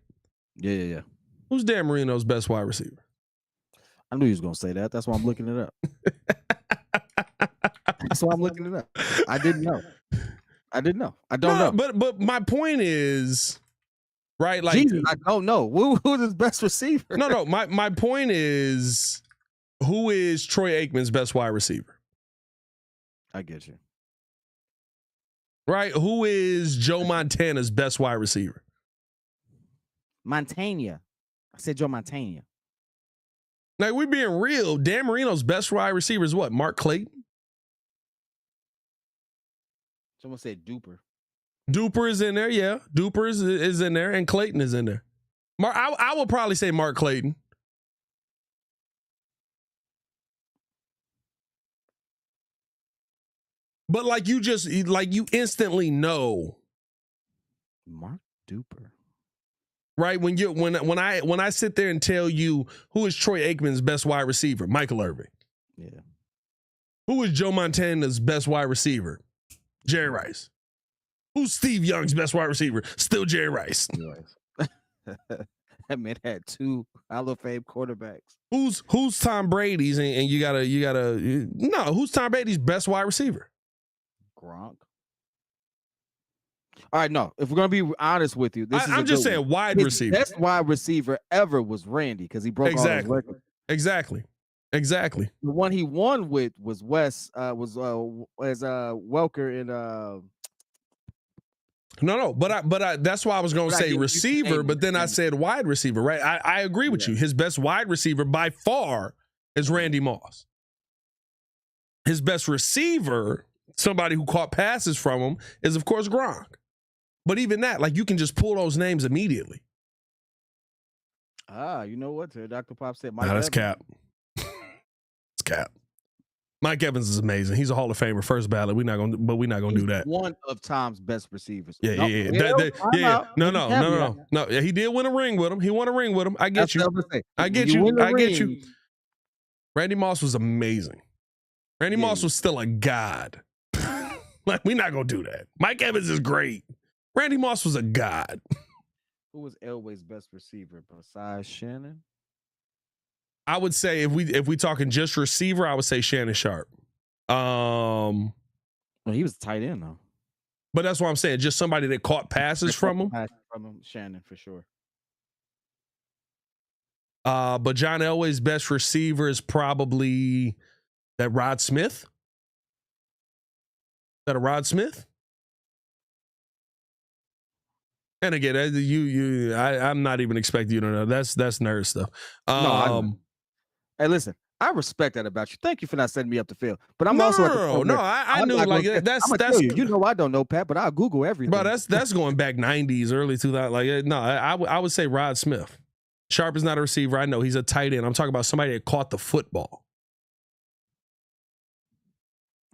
Yeah. Who's Dan Marino's best wide receiver? I knew he was going to say that. That's why I'm looking it up. That's why I'm looking it up. I didn't know. I don't know. But my point is, right? Like, Jesus, I don't know. Who's his best receiver? No. My point is, who is Troy Aikman's best wide receiver? I get you. Right? Who is Joe Montana's best wide receiver? Montana. I said Joe Montana. Like, we're being real. Dan Marino's best wide receiver is what? Mark Clayton? Someone said Duper. Duper is in there, yeah. Duper is in there, and Clayton is in there. I would probably say Mark Clayton. But like you instantly know. Mark Duper. Right? When I sit there and tell you who is Troy Aikman's best wide receiver, Michael Irvin. Yeah. Who is Joe Montana's best wide receiver? Jerry Rice. Who's Steve Young's best wide receiver? Still Jerry Rice. That man had 2 Hall of Fame quarterbacks. Who's Tom Brady's and you gotta no, who's Tom Brady's best wide receiver? Gronk. All right, no. If we're gonna be honest with you, I'm just saying wide receiver. Best wide receiver ever was Randy because he broke all his records. Exactly. The one he won with was Welker and No, but that's why I was going to say receiver, but then I said wide receiver, right? I agree with you. His best wide receiver by far is Randy Moss. His best receiver, somebody who caught passes from him, is of course Gronk. But even that, like, you can just pull those names immediately. You know what? Dr. Pop said Mike Evans. That's cap. It's cap. Mike Evans is amazing. He's a Hall of Famer, first ballot. We're not gonna do that. One of Tom's best receivers. Yeah. No. Yeah, he did win a ring with him. He won a ring with him. I get you. I get you. Randy Moss was amazing. Randy Moss was still a god. Like, we're not gonna do that. Mike Evans is great. Randy Moss was a god. Who was Elway's best receiver besides Shannon? I would say if we talking just receiver, I would say Shannon Sharp. Well, he was tight end though. But that's what I'm saying. Just somebody that caught passes from him. Shannon for sure. But John Elway's best receiver is probably that Rod Smith. Is that a Rod Smith? And again, I'm not even expecting you to know. That's nerd stuff. Hey, listen, I respect that about you. Thank you for not setting me up the field. But I'm I knew like that's you know I don't know, Pat, but I'll Google everything. Bro, that's going back 90s, early 2000s. Like, no, I would say Rod Smith. Sharp is not a receiver. I know he's a tight end. I'm talking about somebody that caught the football.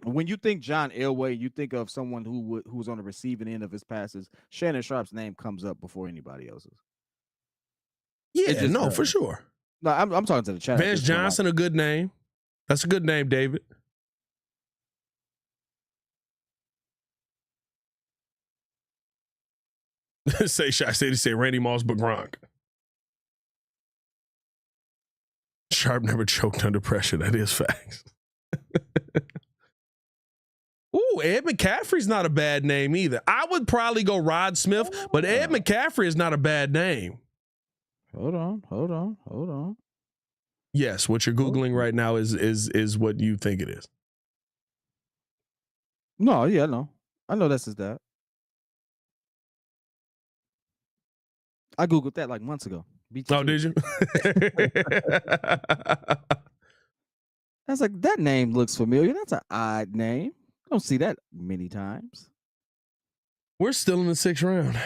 When you think John Elway, you think of someone who's on the receiving end of his passes. Shannon Sharp's name comes up before anybody else's. Yeah, no, for sure. No, I'm talking to the chat. Vance Johnson, a good name. That's a good name, David. Say Randy Moss, but Gronk. Sharp never choked under pressure. That is facts. Ooh, Ed McCaffrey's not a bad name either. I would probably go Rod Smith, but Ed McCaffrey is not a bad name. Hold on. Yes, what you're Googling right now is what you think it is. No, yeah, no. I know that's his dad. I Googled that like months ago. Oh, did you? I was like, that name looks familiar. That's an odd name. Don't see that many times. We're still in the 6th round.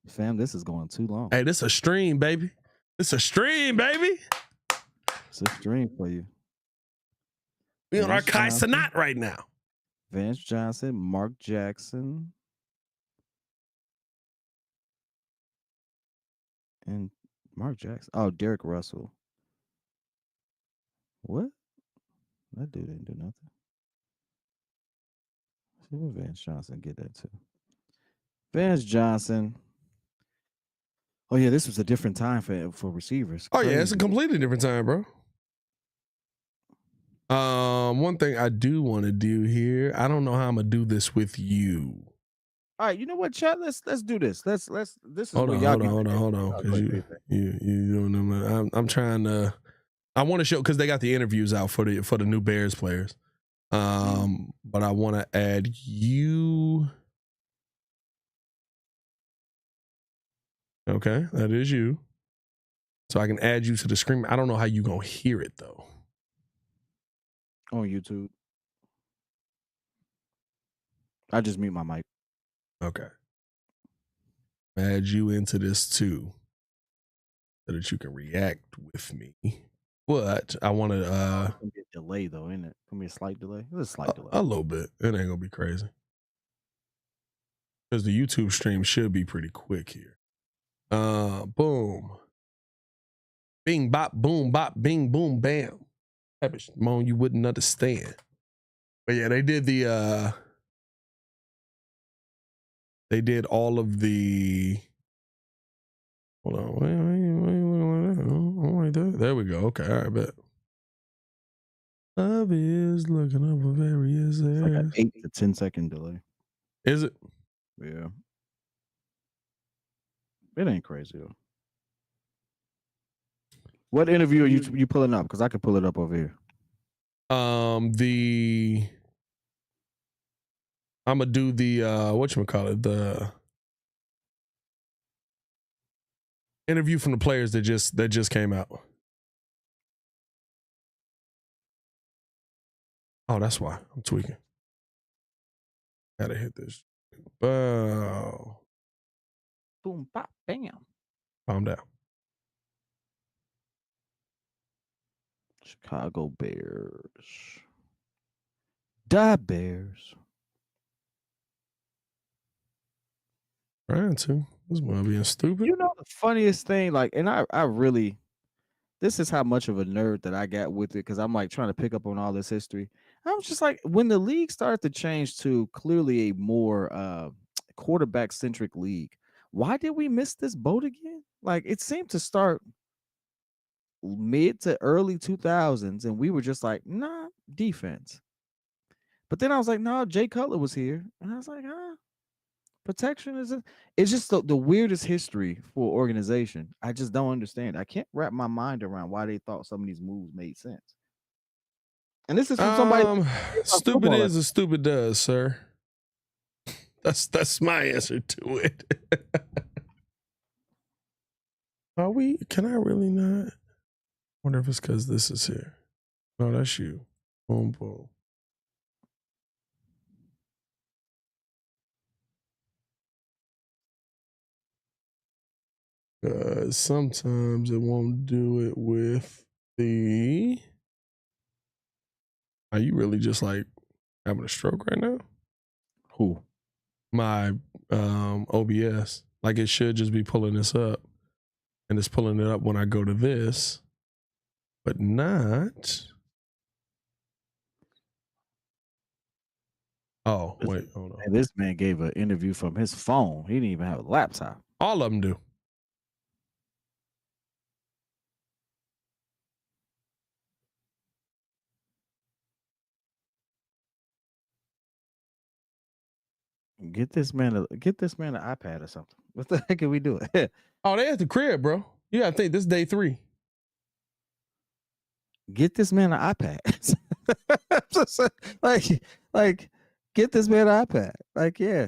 Fam, this is going too long. Hey, this is a stream, baby. It's a stream, baby. It's a stream for you. We on our Kai Cenat right now. Vance Johnson, Mark Jackson, and Mark Jackson. Oh, Derek Russell. What? That dude didn't do nothing. See what Vance Johnson get that too. Vance Johnson. Oh yeah, this was a different time for receivers. Oh yeah, it's a completely different time, bro. One thing I do want to do here, I don't know how I'm gonna do this with you. All right, you know what, chat? Let's do this. Let's. This is hold what on, y'all hold on, because you doing them. I'm trying to. I want to show because they got the interviews out for the new Bears players. But I want to add you. Okay, that is you. So I can add you to the screen. I don't know how you gonna hear it though. On YouTube. I just mute my mic. Okay. Add you into this too, so that you can react with me. But I want to. It's gonna be a delay though, isn't it? Gonna be a slight delay. It's a slight delay. A little bit. It ain't gonna be crazy. Because the YouTube stream should be pretty quick here. Boom. Bing bop boom bop bing boom bam. Type of moan you wouldn't understand. But yeah, they did the they did all of the hold on. Wait, there we go. Okay, all right, bet. Love is looking over various It's like an 8 to 10 second delay. Is it? Yeah. It ain't crazy though. What interview are you pulling up? Because I could pull it up over here. I'm gonna do the whatchamacallit, the interview from the players that just came out. Oh, that's why I'm tweaking. Gotta hit this. Bow. Boom, bop, bam. Calm down. Chicago Bears. Da Bears. Trying to. This boy being stupid. You know the funniest thing, like, and I really, this is how much of a nerd that I got with it, because I'm like trying to pick up on all this history. I'm just like, when the league started to change to clearly a more quarterback centric league, why did we miss this boat again? Like, it seemed to start mid to early 2000s, and we were just like, nah, defense. But then I was like, no, Jay Cutler was here, and I was like, protection it's just the weirdest history for organization. I just don't understand. I can't wrap my mind around why they thought some of these moves made sense. And this is from somebody. Stupid is as stupid does, sir. That's my answer to it. Are we? Can I really not? Wonder if it's because this is here. No, that's you. Boom, boom. Sometimes it won't do it with the. Are you really just like having a stroke right now? Who? My OBS. Like it should just be pulling this up. And it's pulling it up when I go to this. But not. Oh, wait, hold on. And this man gave an interview from his phone. He didn't even have a laptop. All of them do. Get this man an iPad or something. What the heck are we doing? Oh, they at the crib, bro. You gotta think this is day 3. Get this man an iPad. like, get this man an iPad. Like, yeah.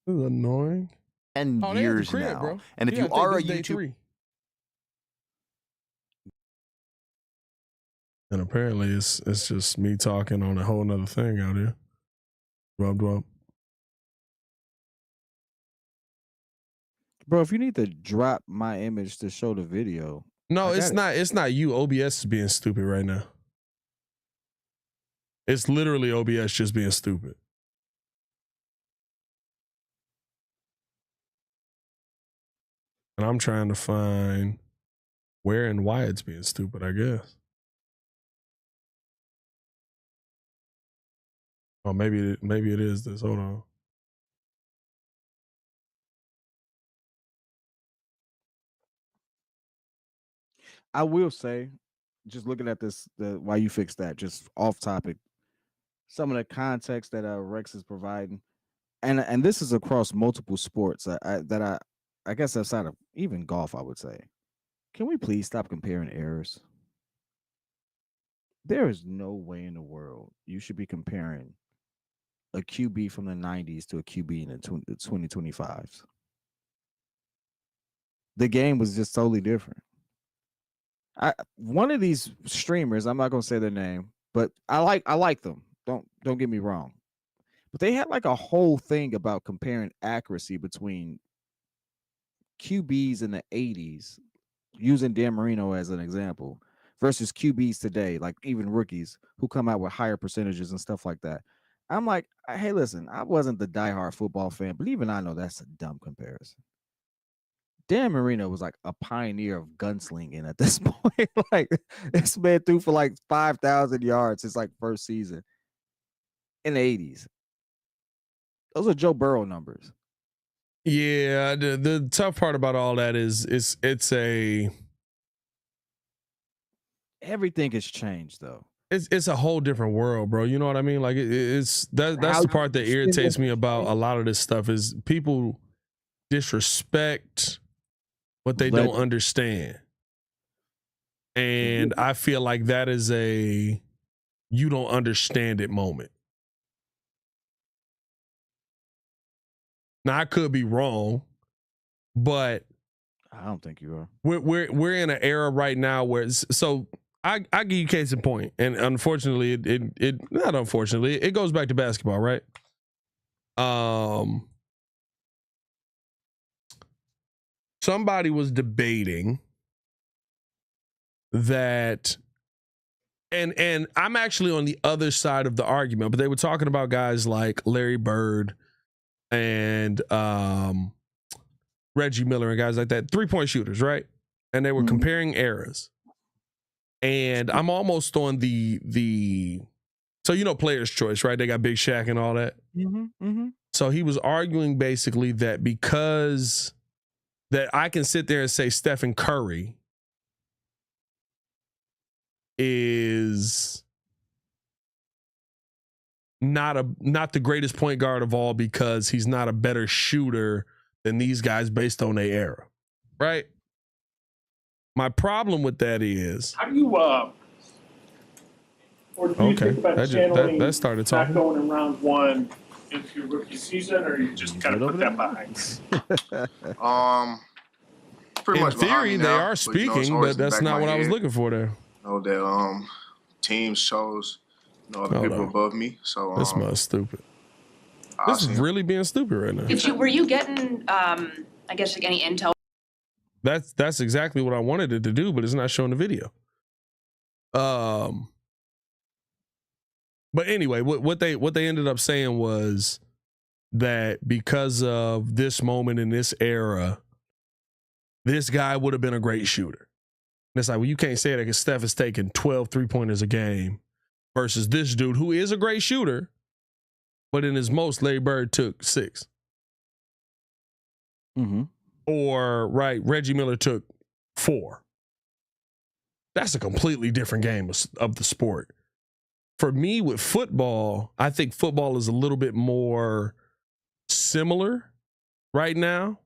This is annoying. 10 Oh, they at the years crib, now. bro. And if You you gotta think are a this day YouTube 3. And apparently it's just me talking on a whole nother thing out here. Rub. Bro, if you need to drop my image to show the video. No, I it's got it. not. It's not you. OBS is being stupid right now. It's literally OBS just being stupid. And I'm trying to find where and why it's being stupid, I guess. Oh, maybe it is this. Hold on. I will say, just looking at this, why you fixed that, just off topic, some of the context that Rex is providing, and this is across multiple sports I guess outside of even golf, I would say. Can we please stop comparing errors? There is no way in the world you should be comparing a QB from the 90s to a QB in the 2025s. The game was just totally different. One of these streamers, I'm not gonna say their name, but I like them. Don't get me wrong. But they had like a whole thing about comparing accuracy between QBs in the 80s, using Dan Marino as an example, versus QBs today, like even rookies who come out with higher percentages and stuff like that. I'm like, hey, listen, I wasn't the diehard football fan, but even I know that's a dumb comparison. Dan Marino was like a pioneer of gunslinging at this point. Like, this man threw for like 5,000 yards his like first season in the 80s. Those are Joe Burrow numbers. Yeah, the tough part about all that is it's everything has changed though. It's a whole different world, bro. You know what I mean? Like that's the part that irritates me about a lot of this stuff is people disrespect what they don't understand. And I feel like that is a you don't understand it moment. Now I could be wrong, but I don't think you are. We're in an era right now where I give you case in point, and unfortunately it not unfortunately it goes back to basketball, right? Somebody was debating that, and I'm actually on the other side of the argument, but they were talking about guys like Larry Bird and Reggie Miller and guys like that, 3-point shooters, right? And they were comparing eras. And I'm almost on the so you know Player's Choice, right? They got Big Shaq and all that. So he was arguing basically that because that I can sit there and say Stephen Curry is not the greatest point guard of all because he's not a better shooter than these guys based on their era, right? My problem with that is how do you or do you think about channeling that started talking. Not going in round one into your rookie season, or you just kind of put that behind? Pretty in much theory, they now, are speaking, but that's not what I was looking for there. Know that teams chose other people above me, so this smells stupid. This is really being stupid right now. Were you getting I guess like any intel? That's exactly what I wanted it to do, but it's not showing the video. But anyway, what they ended up saying was that because of this moment in this era, this guy would have been a great shooter. And it's like, well, you can't say that because Steph is taking 12 3-pointers a game versus this dude who is a great shooter, but in his most, Larry Bird took 6. Or, right, Reggie Miller took 4. That's a completely different game of the sport. for me with football, I think football is a little bit more similar right now,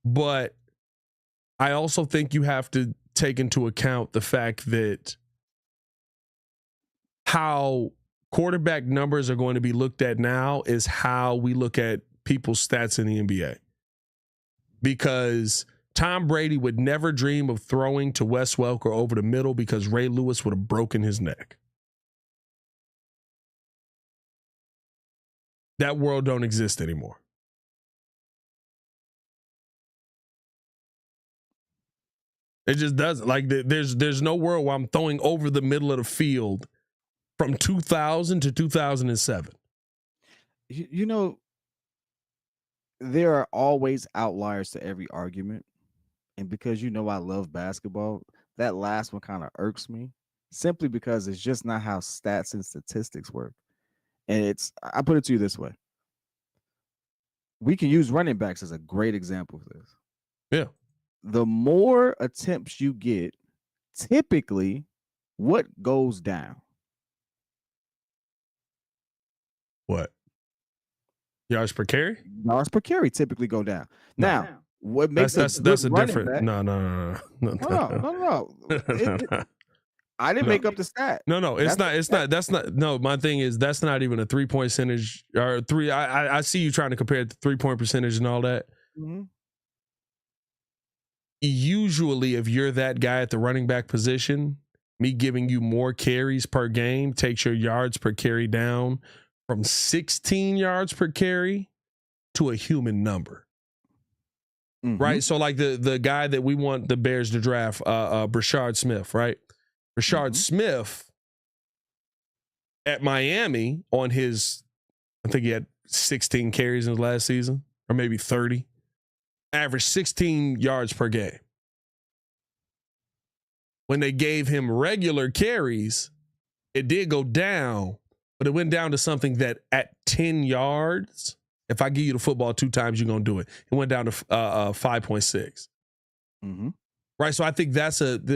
but I also think you have to take into account the fact that how quarterback numbers are going to be looked at now is how we look at people's stats in the NBA. Because Tom Brady would never dream of throwing to Wes Welker over the middle because Ray Lewis would have broken his neck. That world don't exist anymore. It just doesn't. Like there's no world where I'm throwing over the middle of the field from 2000 to 2007. You know, there are always outliers to every argument. And because you know I love basketball, that last one kind of irks me simply because it's just not how stats and statistics work. And I put it to you this way. We can use running backs as a great example of this. Yeah. The more attempts you get, typically, what goes down? What? Yards per carry? Yards per carry typically go down. No. Now, what makes that's a different back, no. I didn't make up the stat. No, it's not. That's not. No, my thing is that's not even a 3-point percentage or three. I see you trying to compare the 3-point percentage and all that. Mm-hmm. Usually, if you're that guy at the running back position, me giving you more carries per game takes your yards per carry down from 16 yards per carry to a human number. Mm-hmm. Right? So like the guy that we want the Bears to draft, Brashard Smith, right? Brashard Smith at Miami on his, I think he had 16 carries in his last season, or maybe 30. Averaged 16 yards per game. When they gave him regular carries, it did go down, but it went down to something that at 10 yards, if I give you the football 2 times, you're going to do it. It went down to 5.6. Mm-hmm. Right. So I think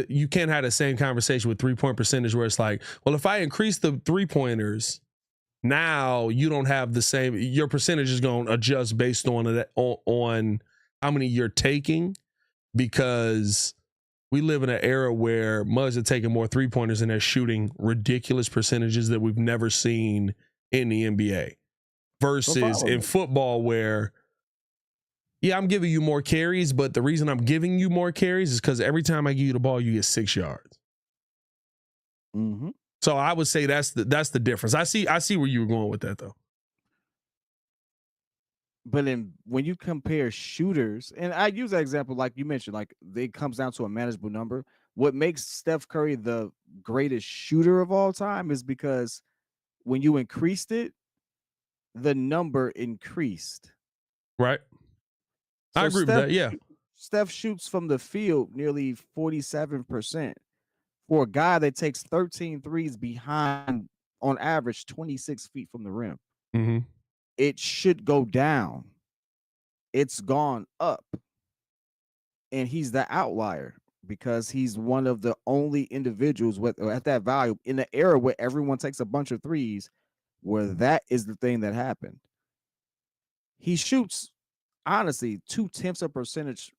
you can't have the same conversation with 3-point percentage where it's like, well, if I increase the 3-pointers, now you don't have the same, your percentage is going to adjust based on how many you're taking, because we live in an era where mugs are taking more 3-pointers and they're shooting ridiculous percentages that we've never seen in the NBA versus in football where, yeah, I'm giving you more carries, but the reason I'm giving you more carries is because every time I give you the ball, you get 6 yards. Mm-hmm. So I would say that's the difference. I see where you were going with that though. But when you compare shooters, and I use that example like you mentioned, like it comes down to a manageable number. What makes Steph Curry the greatest shooter of all time is because when you increased it, the number increased. Right. So I agree with that, yeah. Steph shoots from the field nearly 47% for a guy that takes 13 threes behind, on average, 26 feet from the rim. Mm-hmm. It should go down. It's gone up. And he's the outlier because he's one of the only individuals at that value in the era where everyone takes a bunch of threes, where that is the thing that happened. He shoots, honestly, 0.2%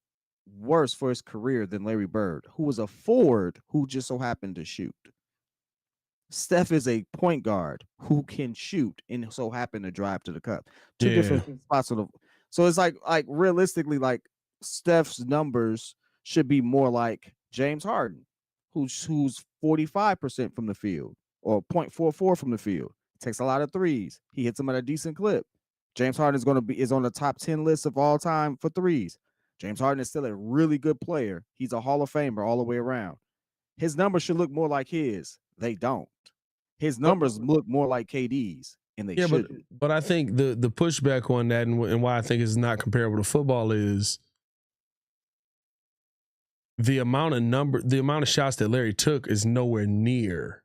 worse for his career than Larry Bird, who was a forward who just so happened to shoot. Steph is a point guard who can shoot and so happen to drive to the cup. Two different spots. So it's like realistically, like Steph's numbers should be more like James Harden, who's 45% from the field or 0.44 from the field. Takes a lot of threes. He hits them at a decent clip. James Harden is on the top 10 list of all time for threes. James Harden is still a really good player. He's a Hall of Famer all the way around. His numbers should look more like his. They don't. His numbers look more like KD's, and they shouldn't. But I think the pushback on that and why I think it's not comparable to football is the amount of shots that Larry took is nowhere near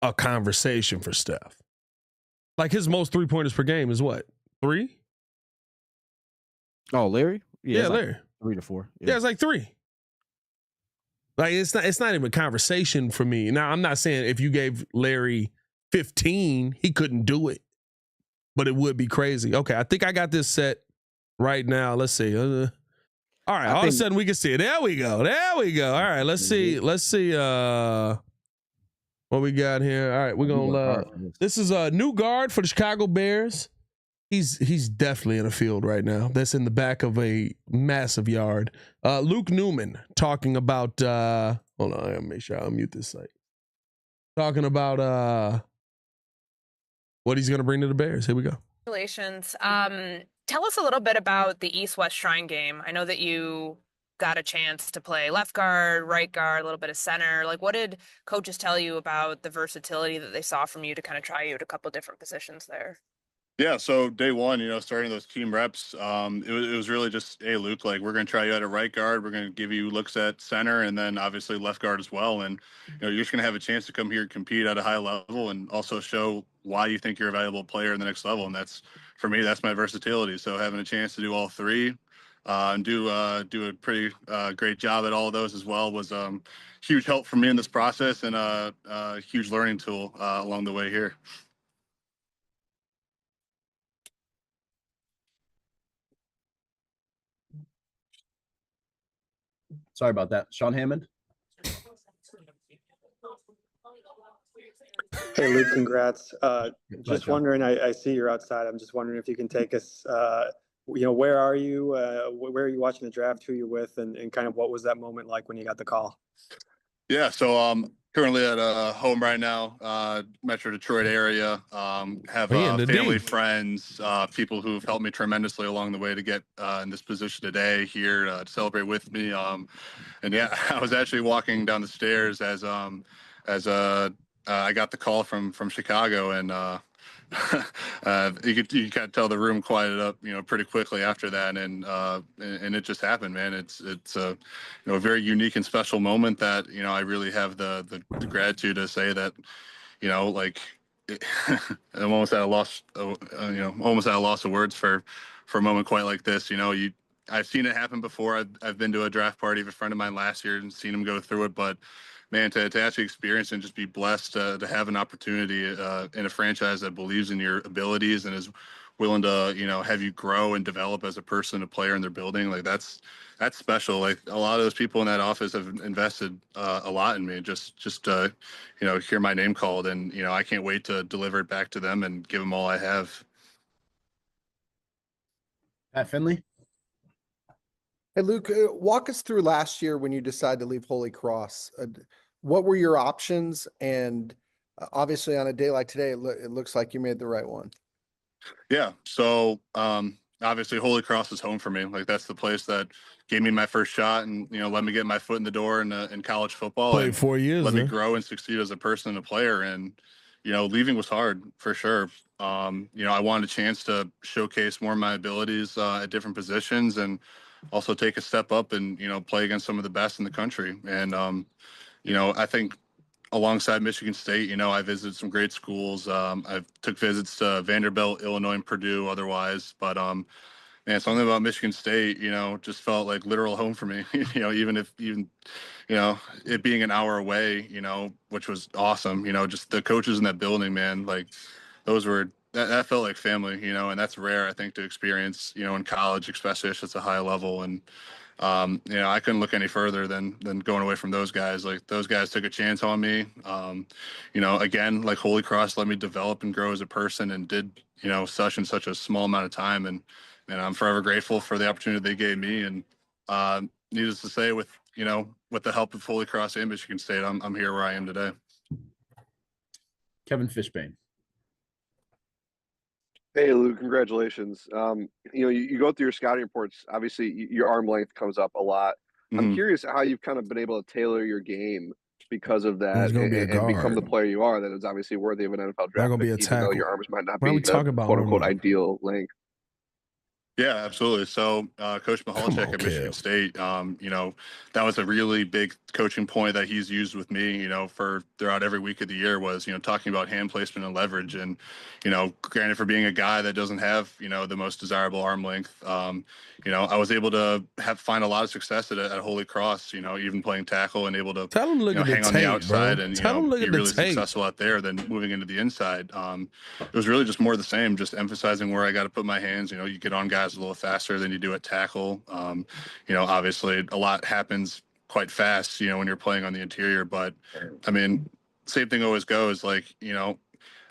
a conversation for Steph. Like his most 3-pointers per game is what? 3? Oh, Larry? Yeah, Larry. Like 3 to 4. Yeah, it's like 3. Like it's not even a conversation for me. Now, I'm not saying if you gave Larry 15, he couldn't do it, but it would be crazy. Okay, I think I got this set right now. Let's see. All right, all of a sudden we can see it. There we go. All right, let's see. What we got here. All right, we're gonna this is a new guard for the Chicago Bears. He's definitely in a field right now. That's in the back of a massive yard. Luke Newman talking about hold on, I gotta make sure I unmute this site. Talking about what he's gonna bring to the Bears. Here we go. Congratulations. Tell us a little bit about the East-West Shrine game. I know that you got a chance to play left guard, right guard, a little bit of center. Like, what did coaches tell you about the versatility that they saw from you to kind of try you at a couple different positions there? Yeah, so day one, starting those team reps, it was really just, hey, Luke, like we're going to try you at a right guard. We're going to give you looks at center and then obviously left guard as well. And, you're just going to have a chance to come here and compete at a high level and also show why you think you're a valuable player in the next level. And that's, for me, that's my versatility. So having a chance to do all three and do a pretty great job at all of those as well was huge help for me in this process and a huge learning tool along the way here. Sorry about that. Sean Hammond. Hey, Luke, congrats. Just wondering, I see you're outside. I'm just wondering if you can take us, where are you? Where are you watching the draft? Who you with? And kind of what was that moment like when you got the call? Yeah, so currently at home right now, Metro Detroit area. Have family, friends, people who've helped me tremendously along the way to get in this position today here to celebrate with me. And yeah, I was actually walking down the stairs as I got the call from Chicago, and you kind of tell the room quieted up, pretty quickly after that, and it just happened, man. It's a very unique and special moment that I really have the gratitude to say that I'm almost at a loss, of words for a moment quite like this. I've seen it happen before. I've been to a draft party of a friend of mine last year and seen him go through it, but man, to actually experience and just be blessed to have an opportunity in a franchise that believes in your abilities and is willing to have you grow and develop as a person, a player in their building, like that's special. Like a lot of those people in that office have invested a lot in me. Just hear my name called, and I can't wait to deliver it back to them and give them all I have. Pat Finley. Hey, Luke, walk us through last year when you decided to leave Holy Cross. What were your options? And obviously on a day like today, it looks like you made the right one. Yeah. So obviously Holy Cross is home for me. Like that's the place that gave me my first shot and, let me get my foot in the door in college football. Played 4 years. Let me grow and succeed as a person and a player. And, leaving was hard for sure. I wanted a chance to showcase more of my abilities at different positions and also take a step up and, play against some of the best in the country. And, I think alongside Michigan State, I visited some great schools. I've took visits to Vanderbilt, Illinois, and Purdue otherwise. But, man, something about Michigan State, just felt like literal home for me, even it being an hour away, which was awesome, just the coaches in that building, man, like that felt like family, and that's rare, I think, to experience, in college, especially at such a high level. And, I couldn't look any further than going away from those guys. Like those guys took a chance on me. Again, like Holy Cross let me develop and grow as a person and did, such a small amount of time. And I'm forever grateful for the opportunity they gave me. And needless to say, with the help of Holy Cross and Michigan State, I'm here where I am today. Kevin Fishbane. Hey, Lou, congratulations. You go through your scouting reports. Obviously, your arm length comes up a lot. I'm curious how you've kind of been able to tailor your game because of that and become the player you are that is obviously worthy of an NFL draft pick, even though your arms might not be the quote-unquote ideal length. Yeah, absolutely. So, Coach Mihalchek at Michigan State, you know, that was a really big coaching point that he's used with me, you know, for throughout every week of the year was, you know, talking about hand placement and leverage. And, you know, granted for being a guy that doesn't have, you know, the most desirable arm length, you know, I was able to find a lot of success at Holy Cross, you know, even playing tackle and able to Tell him look you know, at the hang on the tape, outside bro. and, you Tell know, him look be at the really tape. successful out there than moving into the inside. It was really just more of the same, just emphasizing where I got to put my hands. You know, you get on guys a little faster than you do at tackle. You know, obviously a lot happens quite fast, you know, when you're playing on the interior. But I mean, same thing always goes. Like, you know,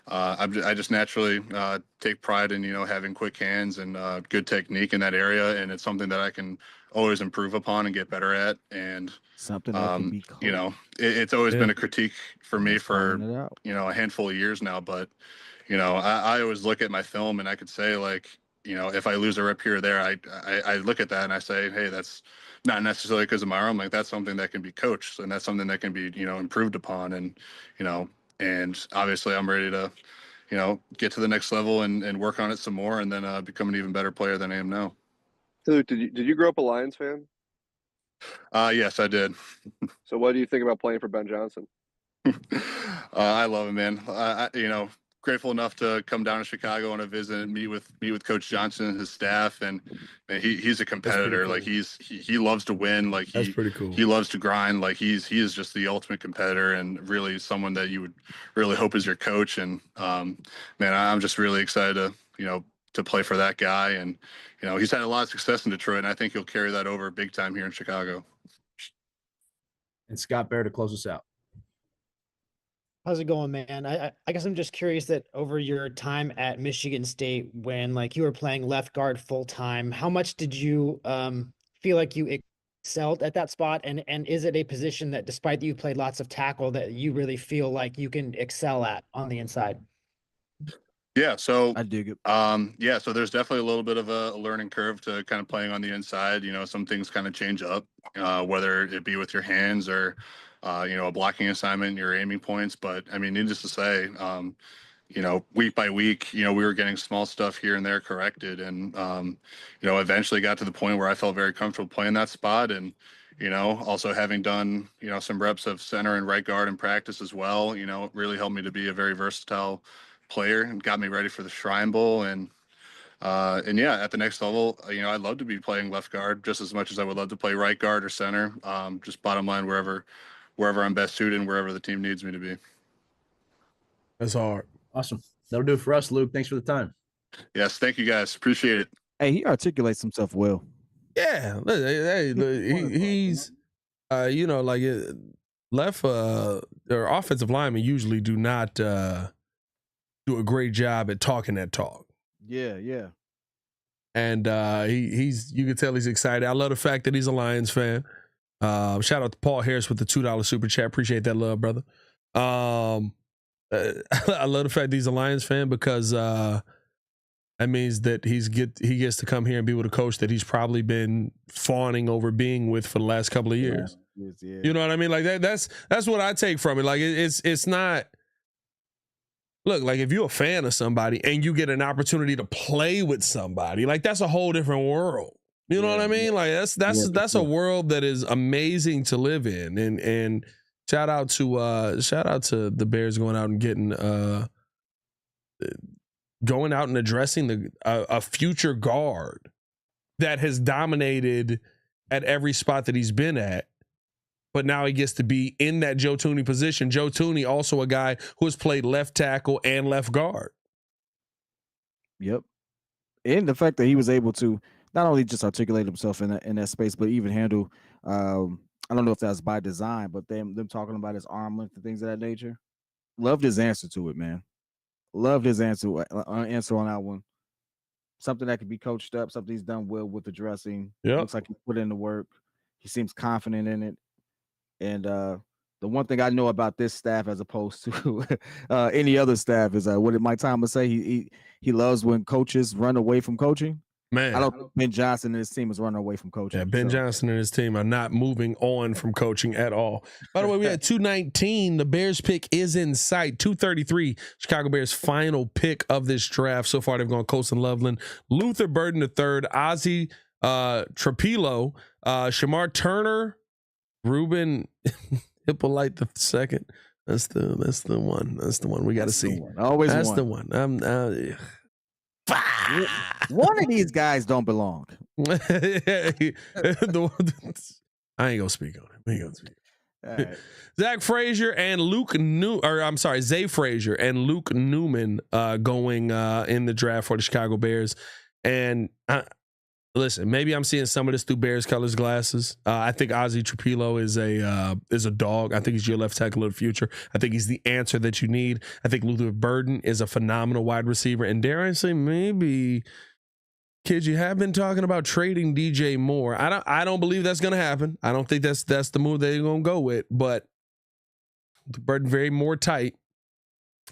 I just naturally take pride in, you know, having quick hands and good technique in that area. And it's something that I can always improve upon and get better at. And, something that can be you know, it's always been a critique for me for, you know, a handful of years now. But, you know, I always look at my film and I could say, like, you know, if I lose a rep here or there, I look at that and I say, hey, that's not necessarily because of my arm. Like, that's something that can be coached and that's something that can be, you know, improved upon. And, you know, and obviously I'm ready to, you know, get to the next level and work on it some more and then become an even better player than I am now. So did you grow up a Lions fan? Yes, I did. So what do you think about playing for Ben Johnson? I love him, man. You know, grateful enough to come down to Chicago on a visit and meet with Coach Johnson and his staff, and he's a competitor. cool. Like he loves to win. Like That's pretty cool. He loves to grind. Like he is just the ultimate competitor and really someone that you would really hope is your coach. And man, I'm just really excited to to play for that guy. And he's had a lot of success in Detroit, and I think he'll carry that over big time here in Chicago. And Scott Bear to close us out. How's it going, man? I guess I'm just curious that over your time at Michigan State, when like you were playing left guard full time, how much did you feel like you excelled at that spot? And is it a position that, despite that you played lots of tackle, that you really feel like you can excel at on the inside? Yeah, so I dig it. Yeah, so there's definitely a little bit of a learning curve to kind of playing on the inside. Some things kind of change up, whether it be with your hands or a blocking assignment, your aiming points. But I mean, needless to say, week by week, we were getting small stuff here and there corrected, and eventually got to the point where I felt very comfortable playing that spot. And also having done some reps of center and right guard in practice as well, it really helped me to be a very versatile player and got me ready for the Shrine Bowl. And yeah, at the next level, I'd love to be playing left guard just as much as I would love to play right guard or center. Just bottom line, wherever I'm best suited and wherever the team needs me to be. That's hard. Awesome. That'll do it for us, Luke. Thanks for the time. Yes, thank you guys. Appreciate it. Hey, he articulates himself well. Yeah, he's like left or offensive linemen usually do not do a great job at talking that talk. Yeah. And he's you can tell he's excited. I love the fact that he's a Lions fan. Shout out to Paul Harris with the $2 super chat. Appreciate that love, brother. I love the fact that he's a Lions fan because that means that he gets to come here and be with a coach that he's probably been fawning over being with for the last couple of years. Yeah. You know what I mean? Like that's what I take from it. Like it's not. Look, like if you're a fan of somebody and you get an opportunity to play with somebody, like that's a whole different world. You know what I mean? Like that's a world that is amazing to live in. And shout out to the Bears going out and getting addressing a future guard that has dominated at every spot that he's been at. But now he gets to be in that Joe Thuney position. Joe Thuney, also a guy who has played left tackle and left guard. Yep. And the fact that he was able to not only just articulate himself in that space, but even handle, I don't know if that's by design, but them talking about his arm length and things of that nature. Loved his answer to it, man. Loved his answer on that one. Something that could be coached up, something he's done well with addressing. Yep. Looks like he put in the work. He seems confident in it. And the one thing I know about this staff as opposed to any other staff is what did Mike Thomas say? He loves when coaches run away from coaching. Man, I don't think Ben Johnson and his team is running away from coaching. Yeah, Ben Johnson and his team are not moving on from coaching at all. By the way, we had 219. The Bears pick is in sight. 233. Chicago Bears final pick of this draft. So far, they've gone Colson Loveland, Luther Burden III, Ozzie Trapilo, Shamar Turner, Ruben Hyppolite II. That's the one. That's the one we got to see. Always that's one. the one. One of these guys don't belong. I ain't gonna speak on it. We ain't gonna speak. Right. Zach Frazier and Zay Frazier and Luke Newman going in the draft for the Chicago Bears. And listen, maybe I'm seeing some of this through Bears colors glasses. I think Ozzie Trapilo is a dog. I think he's your left tackle of the future. I think he's the answer that you need. I think Luther Burden is a phenomenal wide receiver. And dare I say, maybe, kids, you have been talking about trading DJ Moore. I don't believe that's going to happen. I don't think that's the move they're going to go with. But Burden very more tight,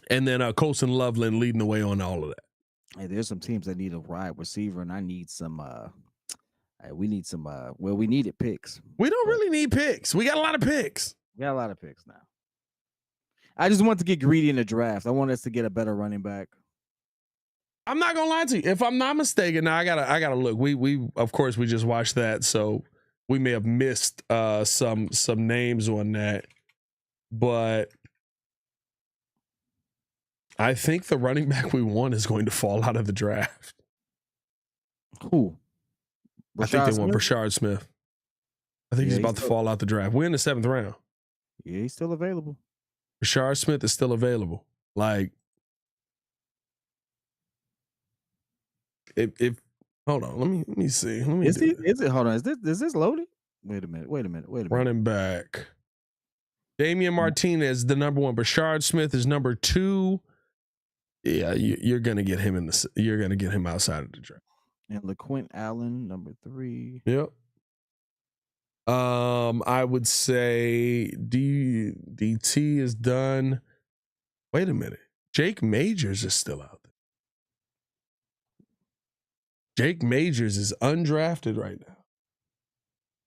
and then Colson Loveland leading the way on all of that. Hey, there's some teams that need a wide receiver, and I need some. We need some. We needed picks. We don't really need picks. We got a lot of picks. We got a lot of picks now. I just want to get greedy in the draft. I want us to get a better running back. I'm not gonna lie to you. If I'm not mistaken, now I gotta look. We of course we just watched that, so we may have missed some names on that, but I think the running back we want is going to fall out of the draft. Who? I think they want Brashard Smith. I think he's about to fall out the draft. We're in the 7th round. Yeah, he's still available. Brashard Smith is still available. Like, if hold on, let me see. Is it? Hold on. Is this loaded? Wait a minute. Running back. Damian Martinez, the number 1. Brashard Smith is number 2. Yeah, you're gonna get him you're gonna get him outside of the draft. And LaQuint Allen, number 3. Yep. I would say DT is done. Wait a minute. Jake Majors is still out there. Jake Majors is undrafted right now.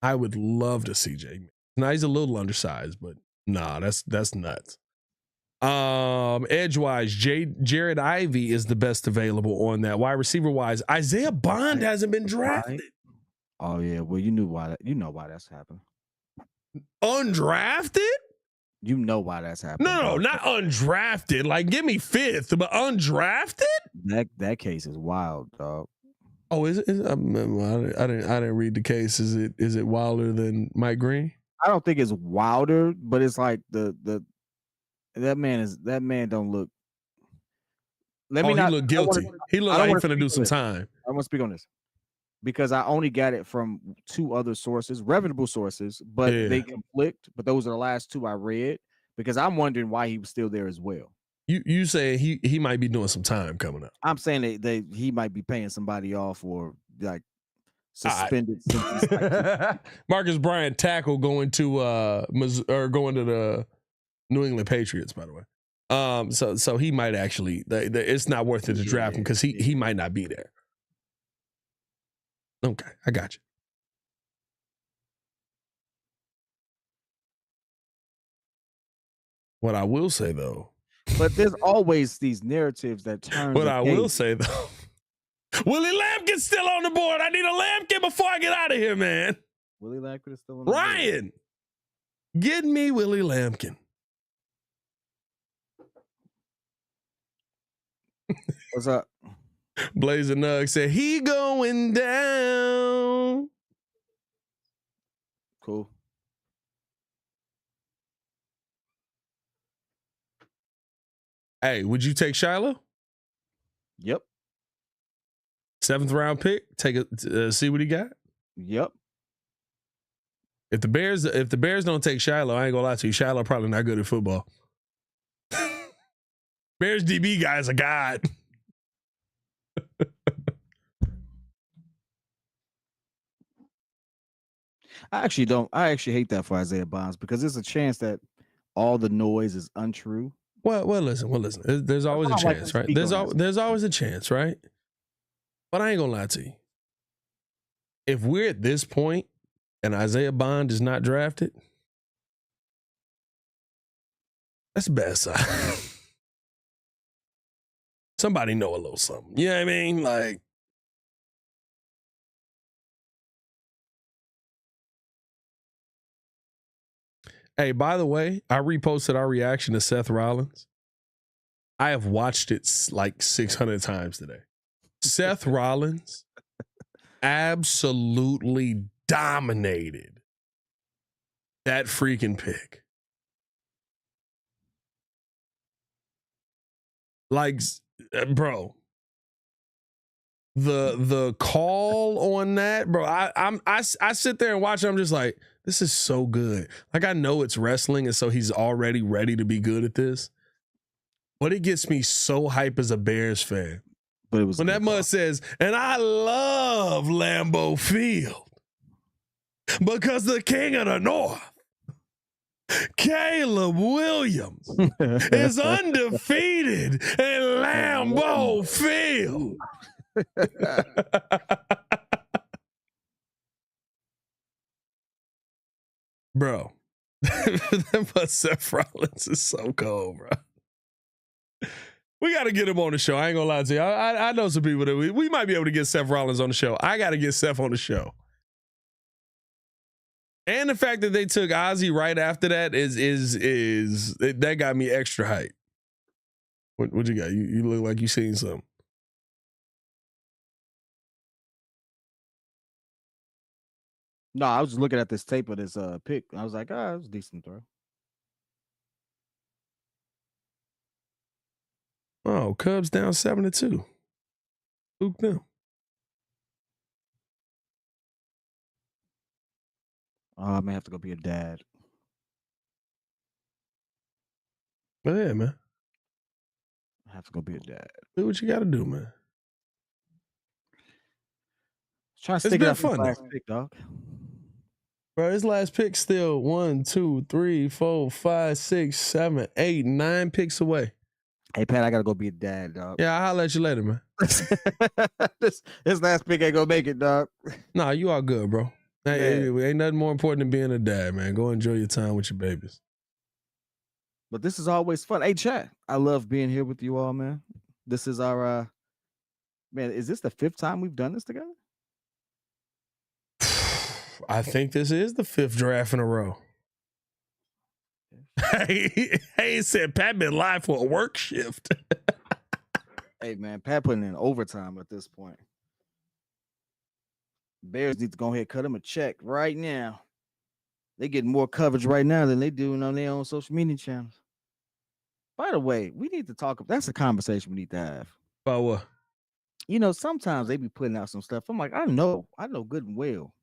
I would love to see Jake. Now he's a little undersized, but nah, that's nuts. Edgewise, Jared Ivey is the best available on that. Wide receiver wise, Isaiah Bond hasn't been drafted. Oh yeah, well you know why that's happened. Undrafted? You know why that's happening. No, not undrafted. Like, give me 5th, but undrafted? That case is wild, dog. Oh, is it? I didn't read the case. Is it wilder than Mike Green? I don't think it's wilder, but it's like that man don't look. He look guilty. He look like he's finna do some time. I want to speak on this because I only got it from 2 other sources, reputable sources, but they conflict. But those are the last 2 I read because I'm wondering why he was still there as well. You say he might be doing some time coming up. I'm saying that he might be paying somebody off or like suspended. Marcus Bryant tackle going to the New England Patriots, by the way. So he might actually. It's not worth it to draft him because he might not be there. Okay, I got you. What I will say though. But there's always these narratives that turn. What I will say though, Willie Lampkin's still on the board. I need a Lampkin before I get out of here, man. Willie Lampkin is still on the board. Ryan, get me Willie Lampkin. What's up? Blazer Nug said he going down. Cool. Hey, would you take Shiloh? Yep. 7th round pick. Take see what he got. Yep. If the Bears don't take Shiloh, I ain't gonna lie to you. Shiloh probably not good at football. Bears DB guy's a god. I actually hate that for Isaiah Bonds because there's a chance that all the noise is untrue. Well, listen. There's always a chance, right? There's always a chance, right? But I ain't gonna lie to you. if we're at this point and Isaiah Bond is not drafted, that's the bad side. Somebody know a little something. You know what I mean? Like, hey, by the way, I reposted our reaction to Seth Rollins. I have watched it like 600 times today. Seth Rollins absolutely dominated that freaking pick. Like, bro, the call on that, bro. I sit there and watch it. I'm just like, this is so good. Like, I know it's wrestling, and so he's already ready to be good at this. But it gets me so hype as a Bears fan. But it was when that mud says, and I love Lambeau Field because the king of the North, Caleb Williams, is undefeated in Lambeau Field. Bro, that Seth Rollins is so cold, bro. We got to get him on the show. I ain't gonna lie to you. I know some people that we might be able to get Seth Rollins on the show. I got to get Seth on the show. And the fact that they took Ozzy right after that is that got me extra hype. What you got? You look like you seen something. No, I was just looking at this tape of this pick. I was like, it was a decent throw. Oh, Cubs down 7-2. Luke them. I may have to go be a dad. Go ahead, man. I have to go be a dad. Do what you got to do, man. Trying to stick it out for last pick, dog. Bro, his last pick still 1, 2, 3, 4, 5, 6, 7, 8, 9 picks away. Hey, Pat, I got to go be a dad, dog. Yeah, I'll holler at you later, man. This last pick ain't going to make it, dog. Nah, you all good, bro. Hey, ain't nothing more important than being a dad, man. Go enjoy your time with your babies. But this is always fun. Hey, chat, I love being here with you all, man. This is our, man, is this the 5th time we've done this together? I think this is the 5th draft in a row. Hey, said Pat been live for a work shift. Hey, man, Pat putting in overtime at this point. Bears need to go ahead and cut him a check right now. They getting more coverage right now than they do on their own social media channels. By the way, we need to talk. That's a conversation we need to have. About what? You know, sometimes they be putting out some stuff. I'm like, I know good and well.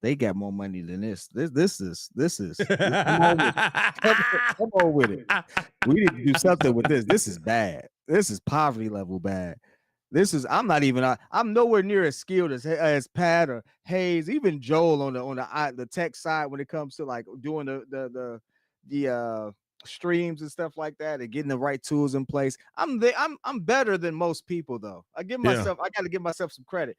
They got more money than this. This is come on with it. We need to do something with this. This is bad. This is poverty level bad. This is I'm nowhere near as skilled as Pat or Hayes, even Joel on the tech side when it comes to like doing the streams and stuff like that and getting the right tools in place. I'm better than most people though. I got to give myself some credit.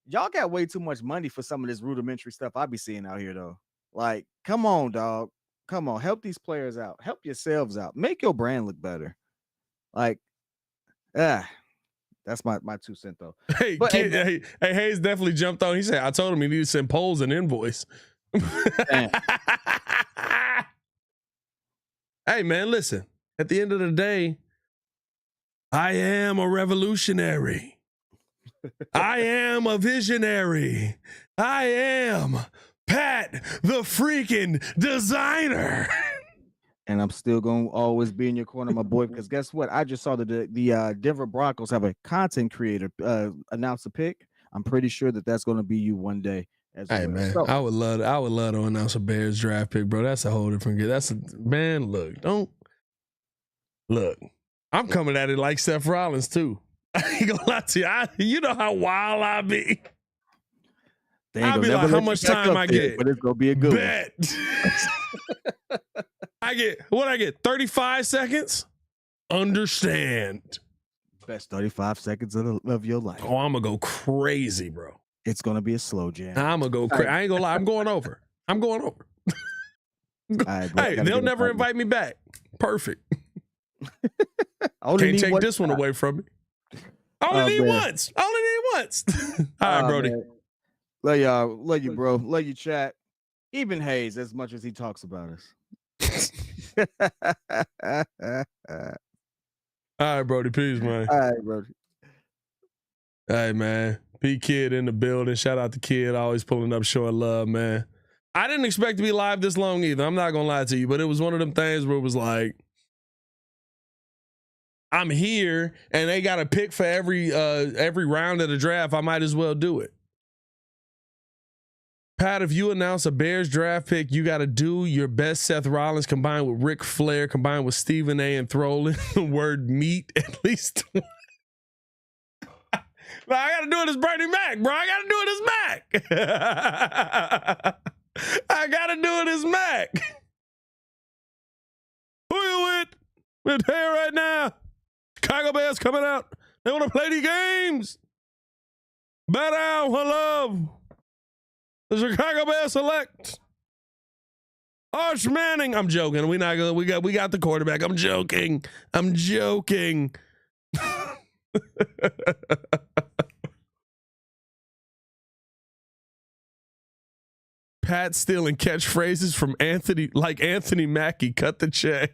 Y'all got way too much money for some of this rudimentary stuff I be seeing out here though. Like, come on, dog. Come on, help these players out. Help yourselves out. Make your brand look better. Like, that's my 2 cents though. Hey, Hayes definitely jumped on. He said, I told him he needed to send polls and invoice. Hey, man, listen. At the end of the day, I am a revolutionary. I am a visionary. I am Pat, the freaking designer. And I'm still going to always be in your corner, my boy, because guess what? I just saw that the Denver Broncos have a content creator announce a pick. I'm pretty sure that's going to be you one day. Hey, man, so, I would love to announce a Bears draft pick, bro. That's a whole different game. Look, I'm coming at it like Seth Rollins, too. I ain't gonna lie to you. You know how wild I be. I'll be like, how much time I get? But it's gonna be a good bet. I get 35 seconds. Understand. Best 35 seconds of your life. Oh, I'm gonna go crazy, bro. It's gonna be a slow jam. I'm gonna go crazy. I ain't gonna lie. I'm going over. I'm going over. Right, bro, Hey, they'll never invite me back. Perfect. Can't take this one away from me. Only need once. Only need once. All right, Brody. Man. Love y'all. Love you, bro. Love you, chat. Even Hayes, as much as he talks about us. All right, Brody. Peace, man. All right, Brody. Hey, man. P Kid in the building. Shout out to Kid. Always pulling up, showing love, man. I didn't expect to be live this long either. I'm not gonna lie to you, but it was one of them things where it was like, I'm here and they got a pick for every round of the draft. I might as well do it. Pat, if you announce a Bears draft pick, you got to do your best Seth Rollins combined with Ric Flair, combined with Stephen A. and throw in the word meat at least. But I got to do it as Bernie Mac, bro. I got to do it as Mac. I got to do it as Mac. Who you with? With hair right now. Chicago Bears coming out. They want to play these games. Bow down, one love. The Chicago Bears select Arch Manning. I'm joking. We got the quarterback. I'm joking. Pat stealing catchphrases from Anthony Mackie. Cut the check.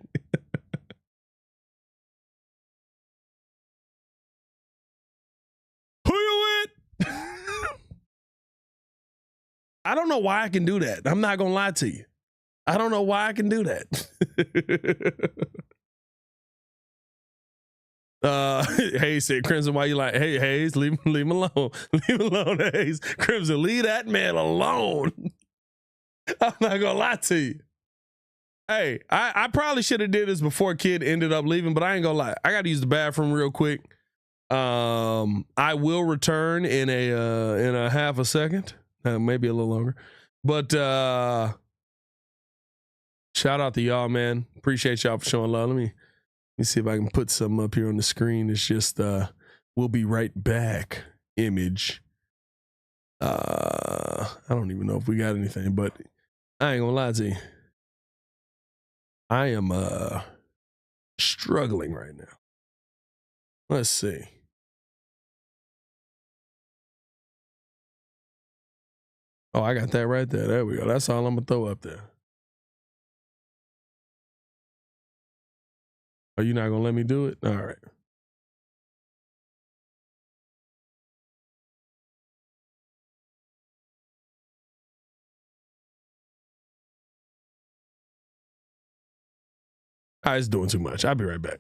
Who you with? I don't know why I can do that. I'm not gonna lie to you. I don't know why I can do that. Hayes said, Crimson, why you like, hey, Hayes, leave him alone. Leave him alone, Hayes. Crimson, leave that man alone. I'm not gonna lie to you. Hey, I probably should have did this before Kid ended up leaving, but I ain't gonna lie. I gotta use the bathroom real quick. I will return in a half a second. Maybe a little longer. But shout out to y'all, man. Appreciate y'all for showing love. Let me see if I can put something up here on the screen. It's just we'll be right back image. I don't even know if we got anything, but I ain't gonna lie to you. I am struggling right now. Let's see. Oh, I got that right there. There we go. That's all I'm gonna throw up there. Are you not gonna let me do it? All right. It's doing too much. I'll be right back.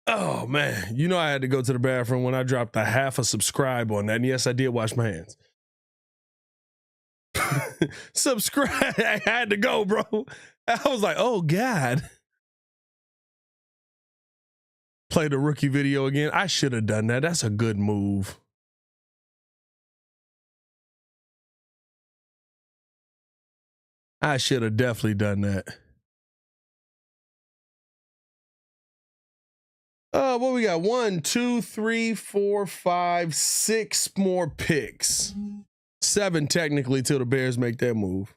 Oh man, you know I had to go to the bathroom when I dropped a half a subscribe on that. And yes, I did wash my hands. Subscribe. I had to go, bro. I was like, oh God. Play the rookie video again. I should have done that. That's a good move. I should have definitely done that. What we got? 1, 2, 3, 4, 5, 6 more picks. 7 technically till the Bears make that move.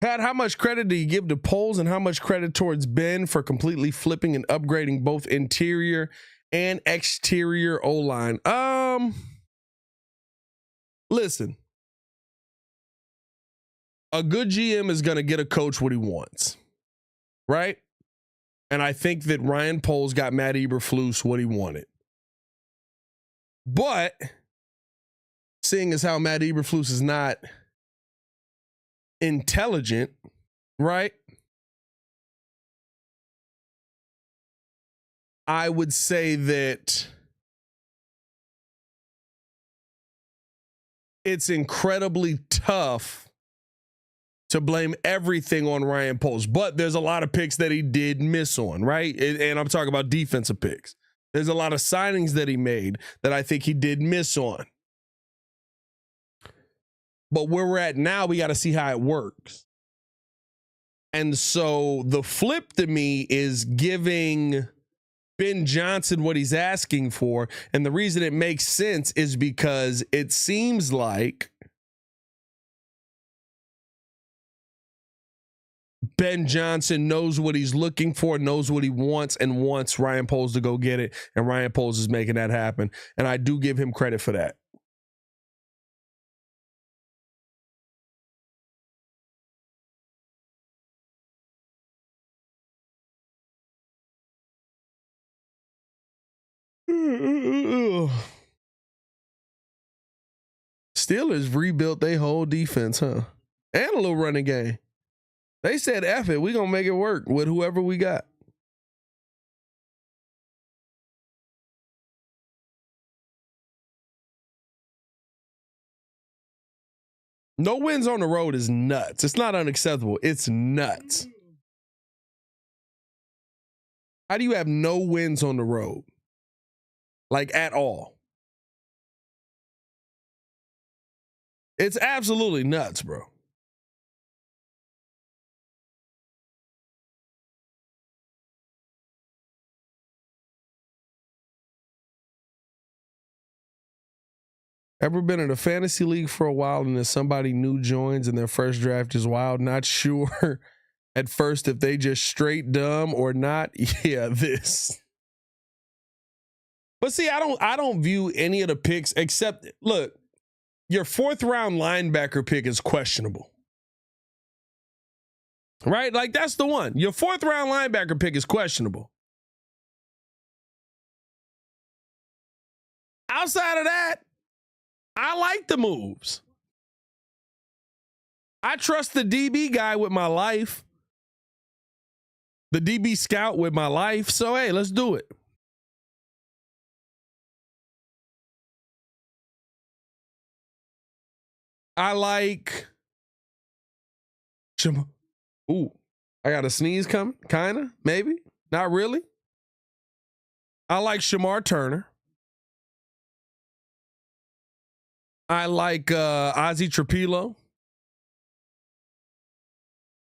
Pat, how much credit do you give to Poles and how much credit towards Ben for completely flipping and upgrading both interior and exterior O-line? Listen. A good GM is going to get a coach what he wants, right? And I think that Ryan Poles got Matt Eberflus what he wanted. But seeing as how Matt Eberflus is not intelligent, right? I would say that it's incredibly tough to blame everything on Ryan Poles, but there's a lot of picks that he did miss on, right? And I'm talking about defensive picks. There's a lot of signings that he made that I think he did miss on. But where we're at now, we got to see how it works. And so the flip to me is giving Ben Johnson what he's asking for. And the reason it makes sense is because it seems like Ben Johnson knows what he's looking for, knows what he wants, and wants Ryan Poles to go get it. And Ryan Poles is making that happen. And I do give him credit for that. Steelers rebuilt their whole defense, huh? And a little running game. They said, F it, we're going to make it work with whoever we got. No wins on the road is nuts. It's not unacceptable. It's nuts. How do you have no wins on the road? Like, at all? It's absolutely nuts, bro. Ever been in a fantasy league for a while and then somebody new joins and their first draft is wild? Not sure at first if they just straight dumb or not. Yeah, this. But see, I don't view any of the picks except, look, your 4th round linebacker pick is questionable. Right? Like, that's the one. Your 4th round linebacker pick is questionable. Outside of that, I like the moves. I trust the DB guy with my life. The DB scout with my life. So, hey, let's do it. I like. Ooh, I got a sneeze coming. Kinda, maybe. Not really. I like Shamar Turner. I like Ozzie Trapilo.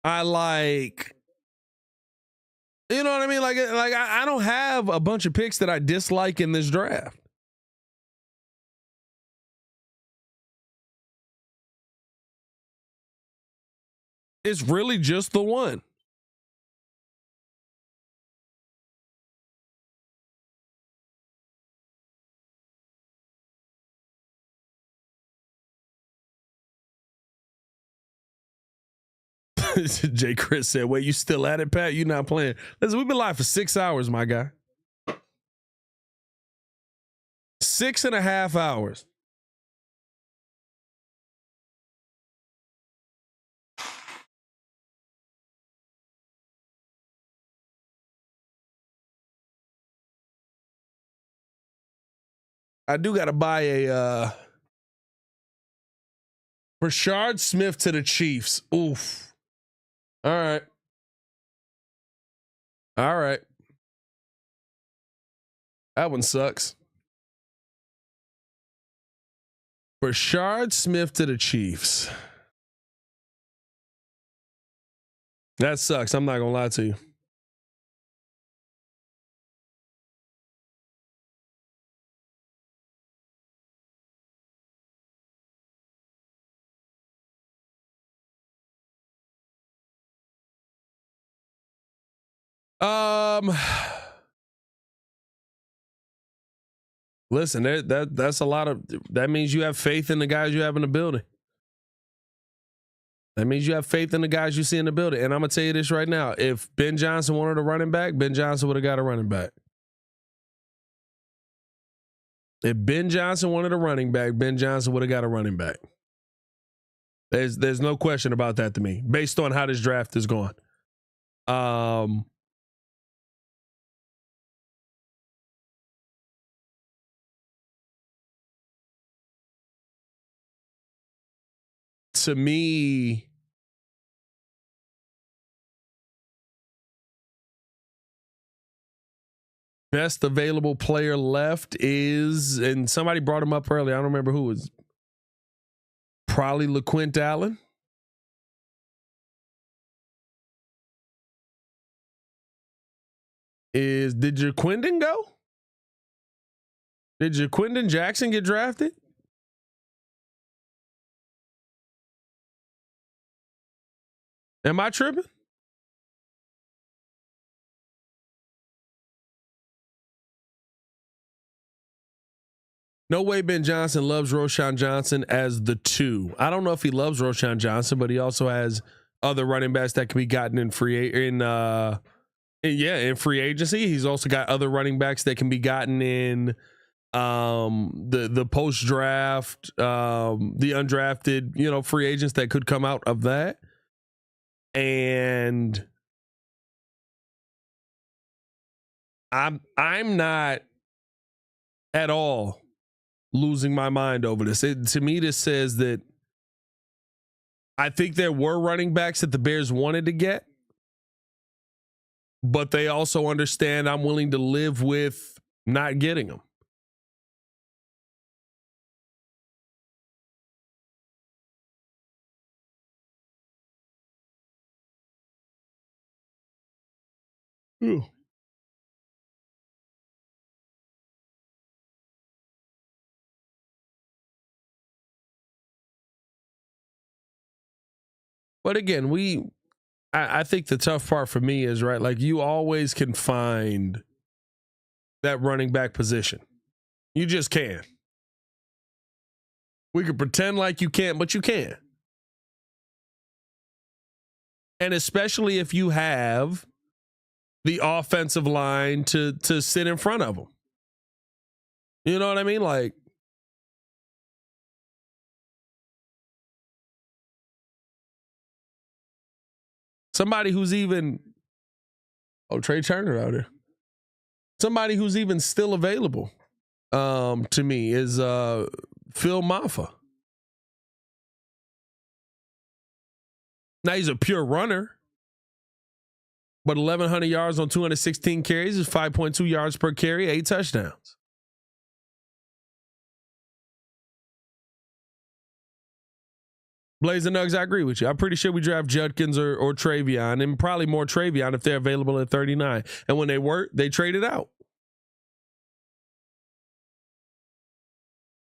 I like, you know what I mean? Like I don't have a bunch of picks that I dislike in this draft. It's really just the one. Jay Chris said, wait, you still at it, Pat? You not playing? Listen, we've been live for 6 hours, my guy. 6.5 hours. I do got to buy a Rashard Smith to the Chiefs. Oof. All right. All right. That one sucks. Rashard Smith to the Chiefs. That sucks. I'm not gonna lie to you. Listen, that's a lot of. That means you have faith in the guys you have in the building. That means you have faith in the guys you see in the building. And I'm gonna tell you this right now: if Ben Johnson wanted a running back, Ben Johnson would have got a running back. If Ben Johnson wanted a running back, Ben Johnson would have got a running back. There's no question about that to me, based on how this draft is going. To me, best available player left is, and somebody brought him up earlier. I don't remember who it was. Probably LaQuint Allen. Did Jaquindon go? Did Jaquindon Jackson get drafted? Am I tripping? No way Ben Johnson loves Roschon Johnson as the 2. I don't know if he loves Roschon Johnson, but he also has other running backs that can be gotten in free agency. He's also got other running backs that can be gotten in the post draft, the undrafted, free agents that could come out of that. And I'm not at all losing my mind over this. To me, this says that I think there were running backs that the Bears wanted to get, but they also understand I'm willing to live with not getting them. Ooh. But again, I think the tough part for me is, right, like you always can find that running back position. You just can. We could pretend like you can't, but you can. And especially if you have the offensive line to sit in front of them. You know what I mean? Like, somebody who's even, Trey Turner out there. Somebody who's even still available to me is Phil Maffa. Now he's a pure runner, but 1,100 yards on 216 carries is 5.2 yards per carry, 8 touchdowns. Blazing Nugs, I agree with you. I'm pretty sure we draft Judkins or Travion, and probably more Travion if they're available at 39. And when they weren't, they traded out.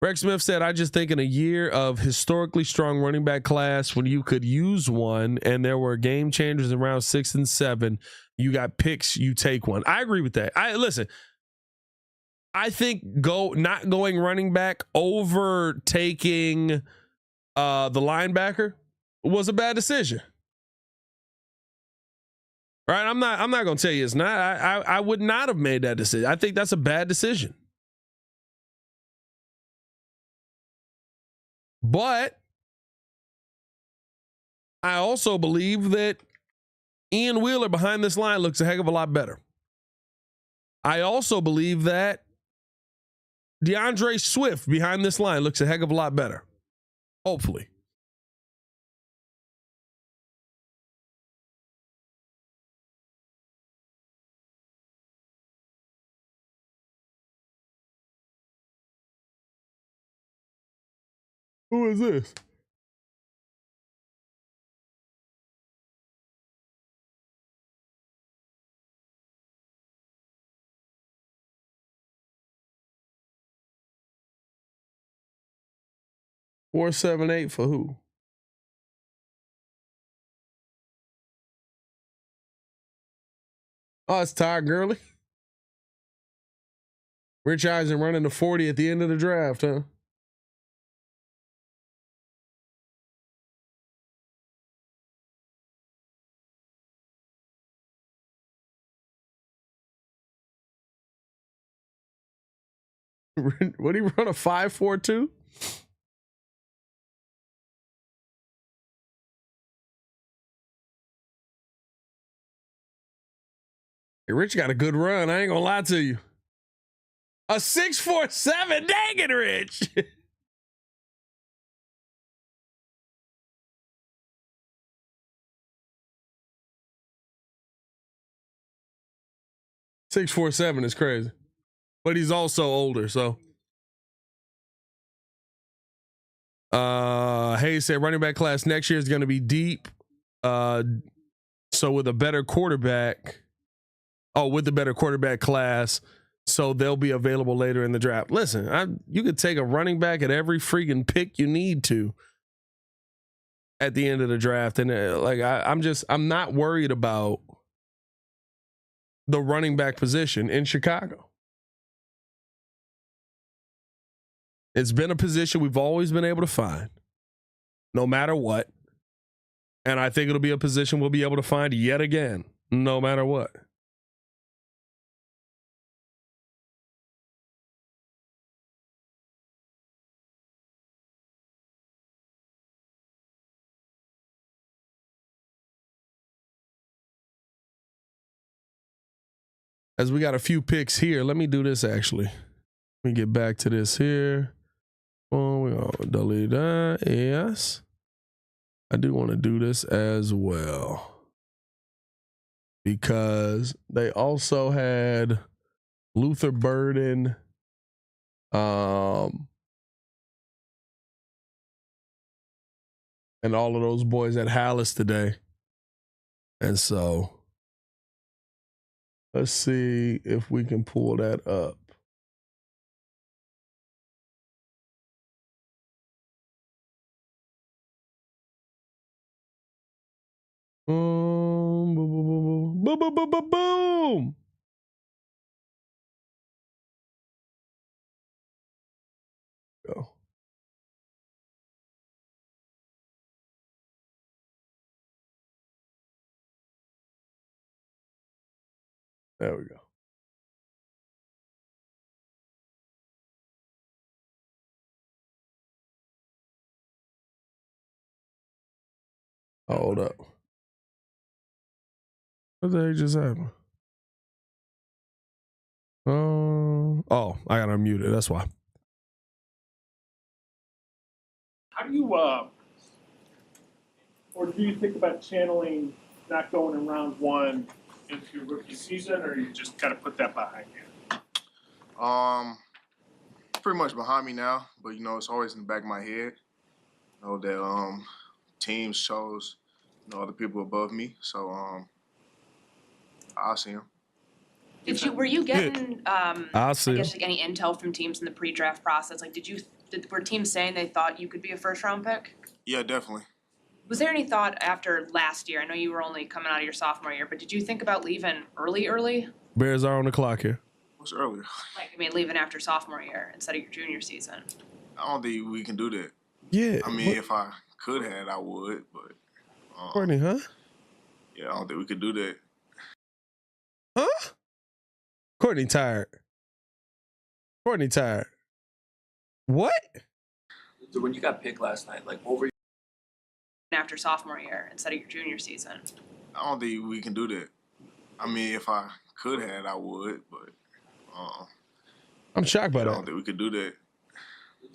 Rex Smith said, I just think in a year of historically strong running back class, when you could use one and there were game changers around 6 and 7, you got picks, you take one. I agree with that. Listen, I think not going running back over taking the linebacker was a bad decision. Right? I'm not going to tell you it's not. I would not have made that decision. I think that's a bad decision. But I also believe that Ian Wheeler behind this line looks a heck of a lot better. I also believe that DeAndre Swift behind this line looks a heck of a lot better. Hopefully. Who is this? 478 for who? Oh, it's Todd Gurley. Rich Eisen running the 40 at the end of the draft, huh? What, he run a 5.42? Hey, Rich got a good run. I ain't gonna lie to you. A 6.47. Dang it, Rich. $6.47 is crazy, but he's also older. So, Hayes said running back class next year is going to be deep. So with a better quarterback, with the better quarterback class, so they'll be available later in the draft. Listen, you could take a running back at every freaking pick you need to at the end of the draft, and I'm not worried about the running back position in Chicago. It's been a position we've always been able to find, no matter what. And I think it'll be a position we'll be able to find yet again, no matter what. As we got a few picks here, let me do this actually. Let me get back to this here. Oh, we all delete that. Yes. I do want to do this as well, because they also had Luther Burden, and all of those boys at Hallis today. And so let's see if we can pull that up. Boom, boom, boom, boom, boom, boom, boom, boom, boom. Go. There we go. Hold up. What the heck just happened? Oh, I gotta unmute it. That's why. How do you, or do you think about channeling not going in round one into your rookie season, or you just kind of put that behind you? Pretty much behind me now, but it's always in the back of my head. That teams chose other people above me, so I'll see them. Were you getting I see guess any intel from teams in the pre-draft process? Like, were teams saying they thought you could be a first-round pick? Yeah, definitely. Was there any thought after last year? I know you were only coming out of your sophomore year, but did you think about leaving early? Bears are on the clock here. What's earlier? Leaving after sophomore year instead of your junior season. I don't think we can do that. Yeah. If I could have, I would, but Courtney, huh? Yeah, I don't think we could do that. Huh? Courtney tired. What? When you got picked last night, what were you? After sophomore year instead of your junior season. I don't think we can do that. If I could have, I would, but I'm shocked by that. I don't think we could do that.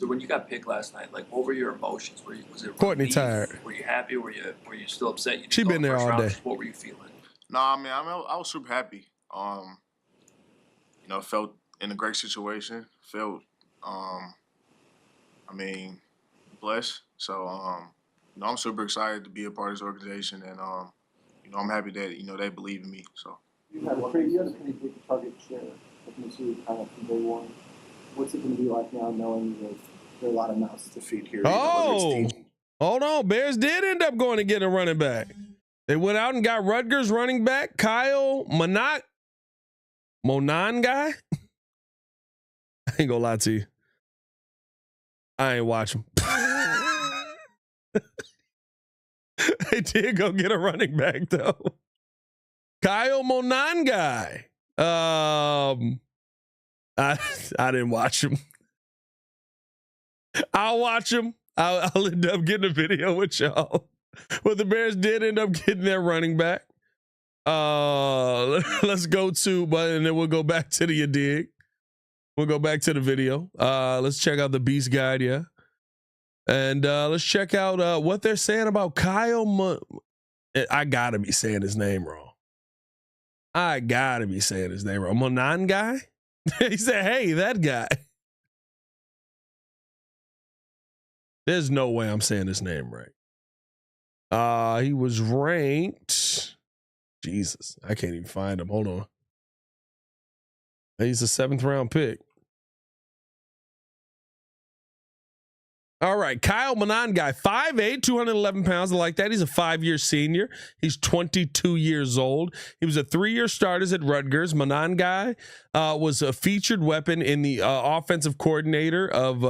When you got picked last night, what were your emotions? Was it Courtney relief? tired? Were you happy? Were you still upset? She been there all day. What were you feeling? No, I was super happy. Felt in a great situation. Felt, blessed. So, I'm super excited to be a part of this organization, and I'm happy that they believe in me. So. You had a pretty big target share of Missouri kind of from day one. What's it going to be like now, knowing that a lot of mouths to feed here. Oh, hold on. Bears did end up going to get a running back. They went out and got Rutgers running back Kyle Monan guy. I ain't gonna lie to you. I ain't watch him. They did go get a running back though. Kyle Monan guy. I didn't watch him. I'll watch him. I'll end up getting a video with y'all. But the Bears did end up getting their running back. Let's go to, and then we'll go back to the dig. We'll go back to the video. Let's check out the Beast Guide, yeah. And let's check out what they're saying about Kyle. I gotta be saying his name wrong. Monan guy? He said, hey, that guy. There's no way I'm saying his name right. He was ranked. Jesus, I can't even find him. Hold on. He's a 7th round pick. All right, Kyle Monan guy, 5'8", 211 pounds. I like that. He's a 5-year senior. He's 22 years old. He was a 3-year starter at Rutgers. Monan guy was a featured weapon in the offensive coordinator of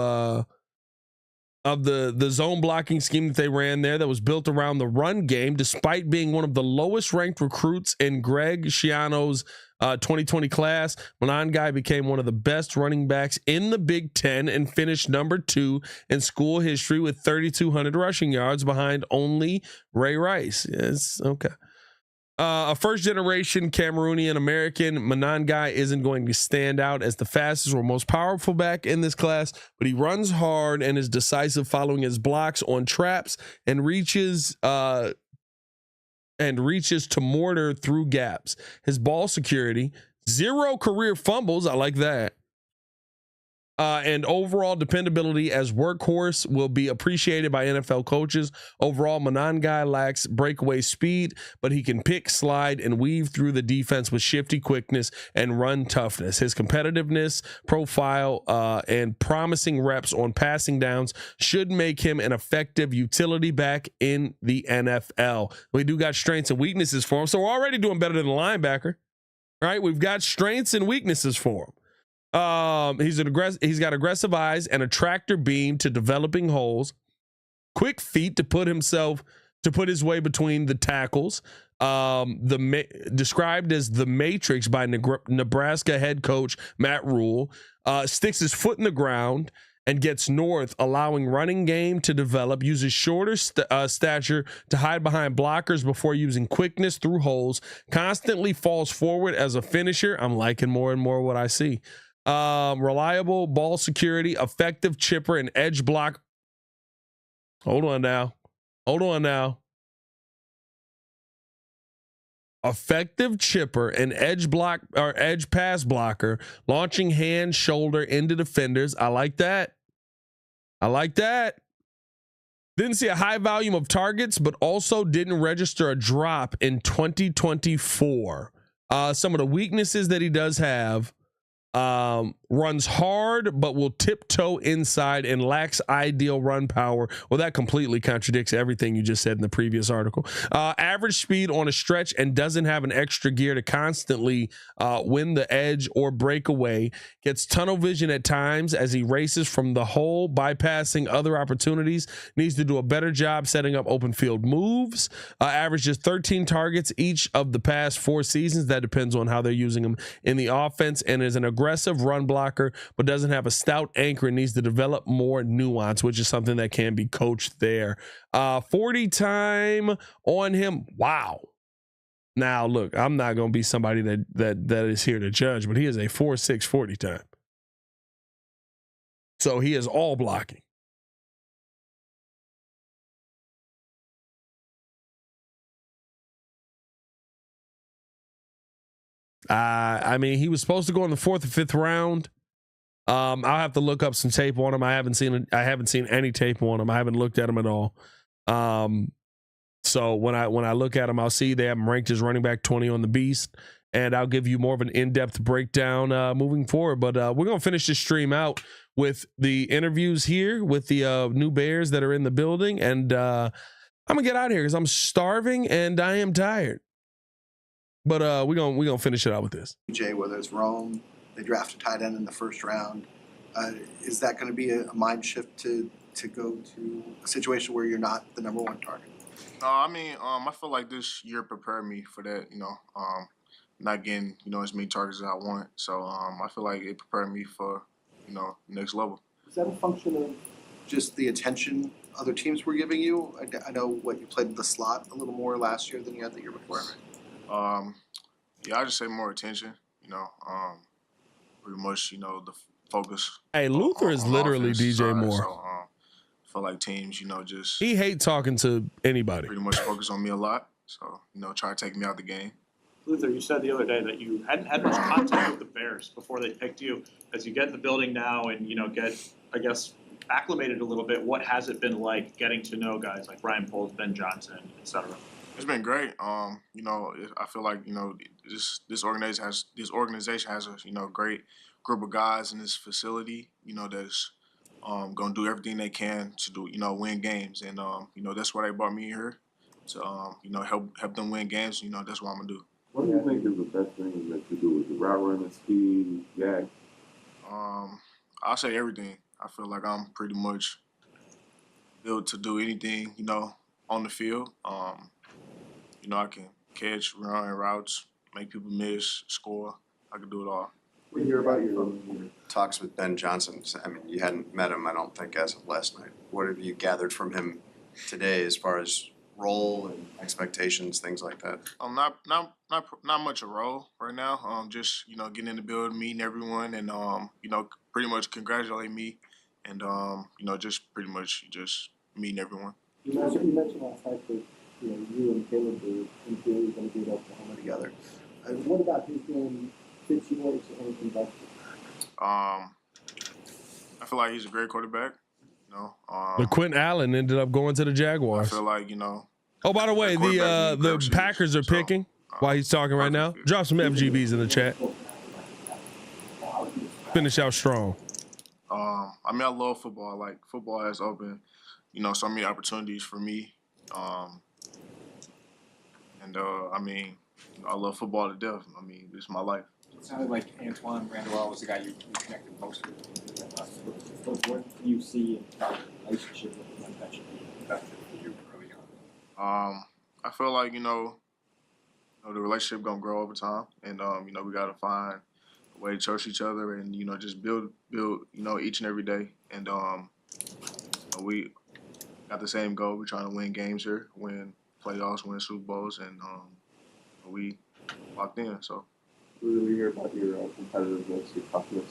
the zone blocking scheme that they ran there that was built around the run game, despite being one of the lowest ranked recruits in Greg Schiano's 2020 class. Monan guy became one of the best running backs in the Big Ten and finished number 2 in school history with 3,200 rushing yards behind only Ray Rice. Yes, okay. A first-generation Cameroonian American, Monan guy isn't going to stand out as the fastest or most powerful back in this class, but he runs hard and is decisive following his blocks on traps and reaches to mortar through gaps. His ball security, 0 career fumbles, I like that, and overall dependability as workhorse will be appreciated by NFL coaches. Overall, Monan guy lacks breakaway speed, but he can pick, slide, and weave through the defense with shifty quickness and run toughness. His competitiveness profile and promising reps on passing downs should make him an effective utility back in the NFL. We do got strengths and weaknesses for him, so we're already doing better than the linebacker, right? We've got strengths and weaknesses for him. He's got aggressive eyes and a tractor beam to developing holes, quick feet to put his way between the tackles. Described as the Matrix by Nebraska head coach Matt Rule, sticks his foot in the ground and gets north, allowing running game to develop, uses shorter stature to hide behind blockers before using quickness through holes, constantly falls forward as a finisher. I'm liking more and more what I see. Reliable ball security, effective chipper and edge block. Hold on now. Effective chipper and edge block or edge pass blocker, launching hand, shoulder into defenders. I like that. Didn't see a high volume of targets, but also didn't register a drop in 2024. Some of the weaknesses that he does have. Runs hard, but will tiptoe inside and lacks ideal run power. Well, that completely contradicts everything you just said in the previous article. Average speed on a stretch and doesn't have an extra gear to constantly win the edge or break away. Gets tunnel vision at times as he races from the hole, bypassing other opportunities. Needs to do a better job setting up open field moves. Averages 13 targets each of the past 4 seasons. That depends on how they're using him in the offense, and is an aggressive run blocker, but doesn't have a stout anchor and needs to develop more nuance, which is something that can be coached there. 40 time on him. Wow. Now, look, I'm not going to be somebody that is here to judge, but he is a 4.6 40 time. So he is all blocking. I mean, he was supposed to go in the 4th or 5th round. I'll have to look up some tape on him. I haven't seen any tape on him. I haven't looked at him at all. So when I look at him, I'll see they have him ranked as running back 20 on the Beast, and I'll give you more of an in-depth breakdown moving forward. But we're going to finish this stream out with the interviews here with the new Bears that are in the building. And I'm going to get out of here because I'm starving and I am tired. But we're gonna finish it out with this. Jay, whether it's Rome, they draft a tight end in the first round. Is that going to be a mind shift to go to a situation where you're not the number one target? I feel like this year prepared me for that, not getting, as many targets as I want. So I feel like it prepared me for, next level. Is that a function of just the attention other teams were giving you? I know you played in the slot a little more last year than you had the year before, right? I just say more attention, pretty much, the focus. Hey, Luther is literally DJ Moore. So I feel like teams, just he hate talking to anybody. Pretty much focus on me a lot. So, try to take me out the game. Luther, you said the other day that you hadn't had much contact with the Bears before they picked you. As you get in the building now and, get, I guess, acclimated a little bit, what has it been like getting to know guys like Ryan Poles, Ben Johnson, et cetera? It's been great. I feel like, this organization has a, great group of guys in this facility, that's going to do everything they can to do, win games. And, that's why they brought me here to, help them win games. That's what I'm going to do. What do you think is the best thing that you do with the route running, speed, yak? I'll say everything. I feel like I'm pretty much built to do anything, on the field. I can catch, run routes, make people miss, score. I can do it all. We hear about your talks with Ben Johnson. I mean, you hadn't met him, I don't think, as of last night. What have you gathered from him today as far as role and expectations, things like that? Not much a role right now. Just getting in the building, meeting everyone, and pretty much congratulating me, and just pretty much just meeting everyone. You mentioned last night that you and Caleb are in theory going to beat Oklahoma together. What about his game fits yours and conducts? I feel like he's a great quarterback. But Quentin Allen ended up going to the Jaguars. I feel like Oh, by the way, the Packers are picking while he's talking right now. Drop some FGBs in the chat. Finish out strong. I love football. Like football has opened, so many opportunities for me. I love football to death. It's my life. It sounded like Antoine Randall was the guy you connected most with. What do you see in the relationship with him that should be effective for you early on? I feel like, the relationship gonna grow over time, and we gotta find a way to trust each other, and just build, each and every day. And we got the same goal. We're trying to win games here, win playoffs, win Super Bowls, and we locked in. So. We hear about your competitiveness, your toughness.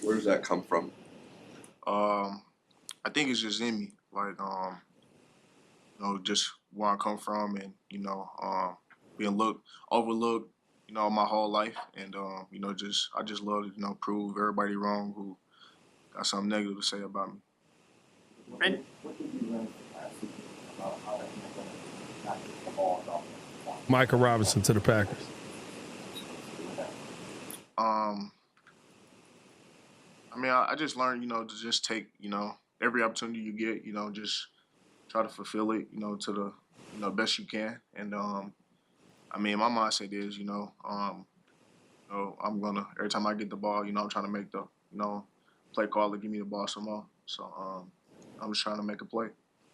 Where does that come from? I think it's just in me. Like, just where I come from, and being overlooked, my whole life, and I just love to prove everybody wrong who got something negative to say about me. What did you learn from last season about how to not get the ball off? Micah Robinson to the Packers. I just learned, to just take, every opportunity you get, just try to fulfill it, to the, best you can. And, my mindset is, I'm gonna, every time I get the ball, I'm trying to make the, play call to give me the ball some more. So, I'm just trying to make a play.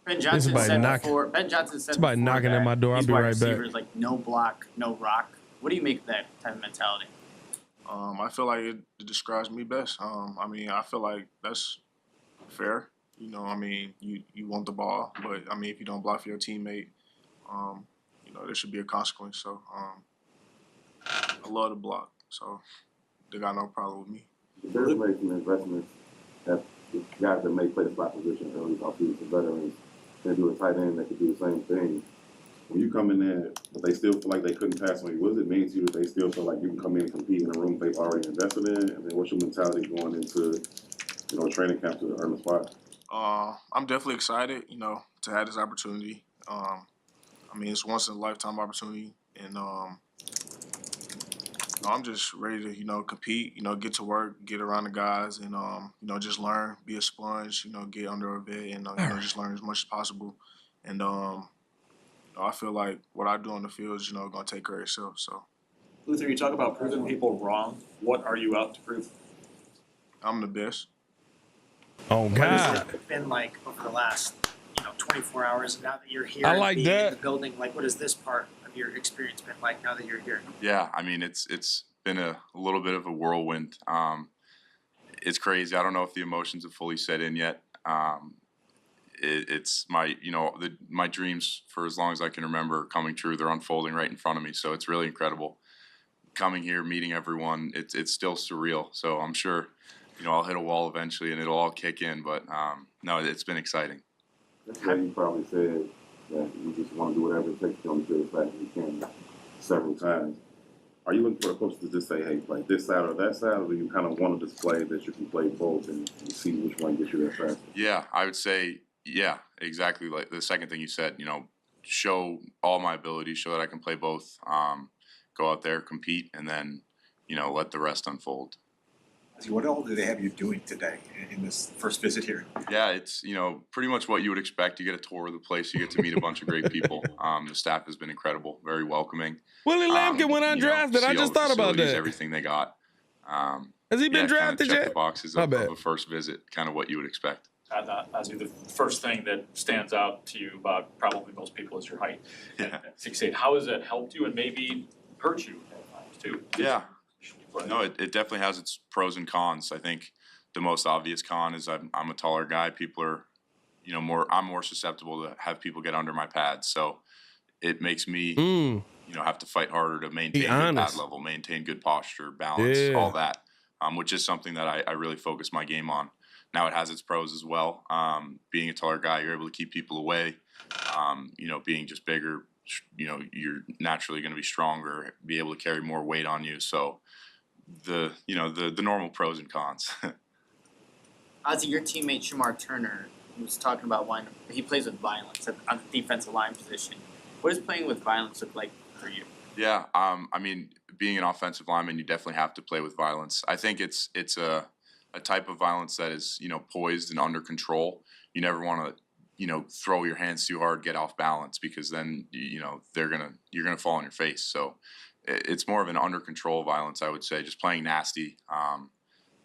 Ben Johnson said before. Ben Johnson said somebody knocking at my door. I'll be right back. Like no block, no rock. What do you make of that type of mentality? I feel like it describes me best. I feel like that's fair. You want the ball, but if you don't block for your teammate, there should be a consequence. So I love to block, so they got no problem with me. The Bears made some investments that the guys that may play the spot position early offseason, the veterans, and do a tight end that could do the same thing. When you come in there, but they still feel like they couldn't pass on you, what does it mean to you that they still feel like you can come in and compete in a room they've already invested in? And then what's your mentality going into, training camp to earn a spot? I'm definitely excited, to have this opportunity. It's once in a lifetime opportunity, and I'm just ready to, compete, get to work, get around the guys, and just learn, be a sponge, get under a bit, and just learn as much as possible. And I feel like what I do on the field is, gonna take care of itself. So, Luther, you talk about proving people wrong. What are you out to prove? I'm the best. Oh What has God. it been like over the last, 24 hours? Now that you're here, I and like being that. in the building, like what has this part of your experience been like now that you're here? Yeah, I mean it's been a little bit of a whirlwind. It's crazy. I don't know if the emotions have fully set in yet. It's my my dreams for as long as I can remember are coming true. They're unfolding right in front of me, so it's really incredible. Coming here, meeting everyone, it's still surreal. So I'm sure I'll hit a wall eventually and it'll all kick in. But no, it's been exciting. That's why you probably said that you just want to do whatever it takes to come to as fast as you can several times. Are you looking for a coach to just say, hey, play this side or that side, or do you kind of want to display that you can play both and see which one gets you there faster? Yeah, I would say, yeah, exactly like the second thing you said, show all my abilities, show that I can play both, go out there, compete, and then, let the rest unfold. What all do they have you doing today in this first visit here? Yeah, it's, pretty much what you would expect. You get a tour of the place, you get to meet a bunch of great people. The staff has been incredible, very welcoming. Willie Lampkin went undrafted. See I all just the thought about facilities, that. Everything they got. Has he been drafted check yet? the boxes My of bad. a first visit, kind of what you would expect. Ozzy, the first thing that stands out to you about probably most people is your height. Yeah. At 6'8", how has that helped you and maybe hurt you at times too? Yeah. No, it definitely has its pros and cons. I think the most obvious con is I'm a taller guy. People are, I'm more susceptible to have people get under my pads. So it makes me, have to fight harder to maintain good pad honest. level, maintain good posture, balance, all that, which is something that I really focus my game on. Now it has its pros as well. Being a taller guy, you're able to keep people away. Being just bigger, you're naturally going to be stronger, be able to carry more weight on you. So the normal pros and cons. Ozzy, your teammate Shamar Turner was talking about why he plays with violence on the defensive line position. What does playing with violence look like for you? Yeah, I mean, being an offensive lineman, you definitely have to play with violence. I think it's a type of violence that is, poised and under control. You never want to, throw your hands too hard, get off balance, because then, you're gonna fall on your face. So it's more of an under control violence, I would say, just playing nasty.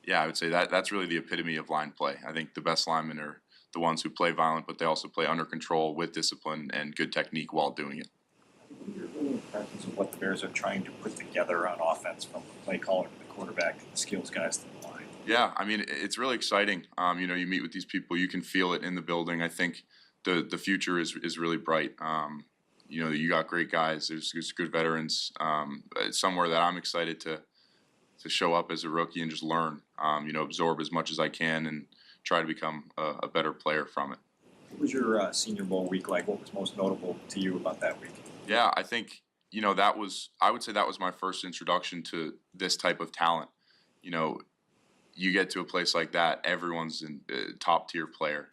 Yeah, I would say that's really the epitome of line play. I think the best linemen are the ones who play violent, but they also play under control with discipline and good technique while doing it. You're really impressed with what the Bears are trying to put together on offense, from the play caller to the quarterback to the skills guys to the line. Yeah, I mean, it's really exciting. You meet with these people, you can feel it in the building. I think the future is really bright. You got great guys. There's good veterans. Somewhere that I'm excited to show up as a rookie and just learn. Absorb as much as I can and try to become a better player from it. What was your Senior Bowl week like? What was most notable to you about that week? Yeah, I think I would say that was my first introduction to this type of talent. You get to a place like that, everyone's a top tier player.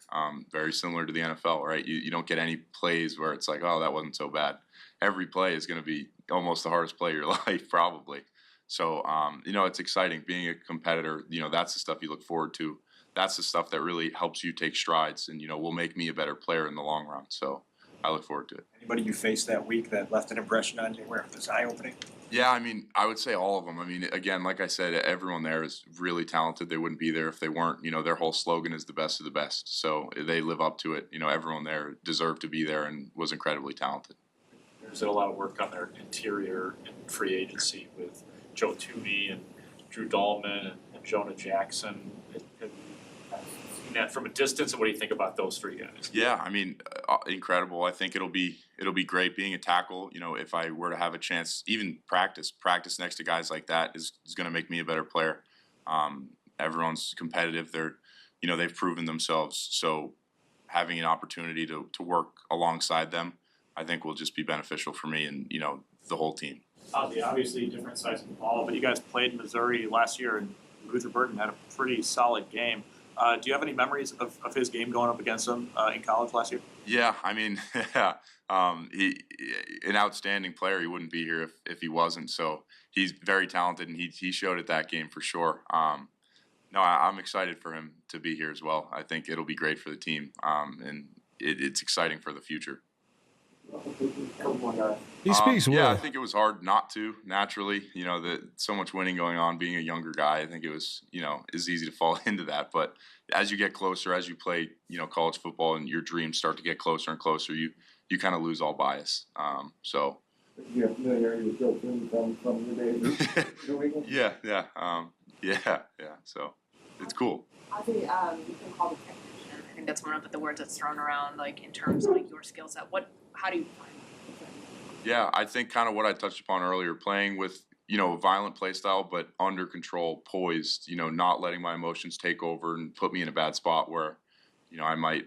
Very similar to the NFL, right? You don't get any plays where it's like, oh, that wasn't so bad. Every play is going to be almost the hardest play of your life, probably. So, it's exciting being a competitor. That's the stuff you look forward to. That's the stuff that really helps you take strides and, will make me a better player in the long run. So I look forward to it. Anybody you faced that week that left an impression on you where it was eye-opening? Yeah, I mean, I would say all of them. I mean, again, like I said, everyone there is really talented. They wouldn't be there if they weren't. Their whole slogan is the best of the best. So they live up to it. Everyone there deserved to be there and was incredibly talented. There's a lot of work on their interior and free agency with Joe Tooney and Drew Dahlman and Jonah Jackson. Have you seen that from a distance, and what do you think about those three guys? Yeah, I mean, incredible. I think it'll be great being a tackle. If I were to have a chance, even practice next to guys like that is going to make me a better player. Everyone's competitive. They've proven themselves. So having an opportunity to work alongside them, I think will just be beneficial for me and, the whole team. Obviously different size of the ball, but you guys played Missouri last year, and Luther Burden had a pretty solid game. Do you have any memories of his game going up against him in college last year? Yeah, I mean, he an outstanding player. He wouldn't be here if he wasn't. So he's very talented, and he showed it that game for sure. No, I'm excited for him to be here as well. I think it'll be great for the team, and it's exciting for the future. He speaks well. Yeah, I think it was hard not to naturally. You know, so much winning going on. Being a younger guy, I think it was it's easy to fall into that. But as you get closer, as you play college football, and your dreams start to get closer and closer, you kind of lose all bias. So. You have familiarity with Joe Tooney from your days in New England? Yeah. Yeah. So it's cool. I think you can call the technician. I think that's one of the words that's thrown around, like in terms of like your skill set. How do you find that? Yeah, I think kind of what I touched upon earlier, playing with a violent play style, but under control, poised. Not letting my emotions take over and put me in a bad spot where I might.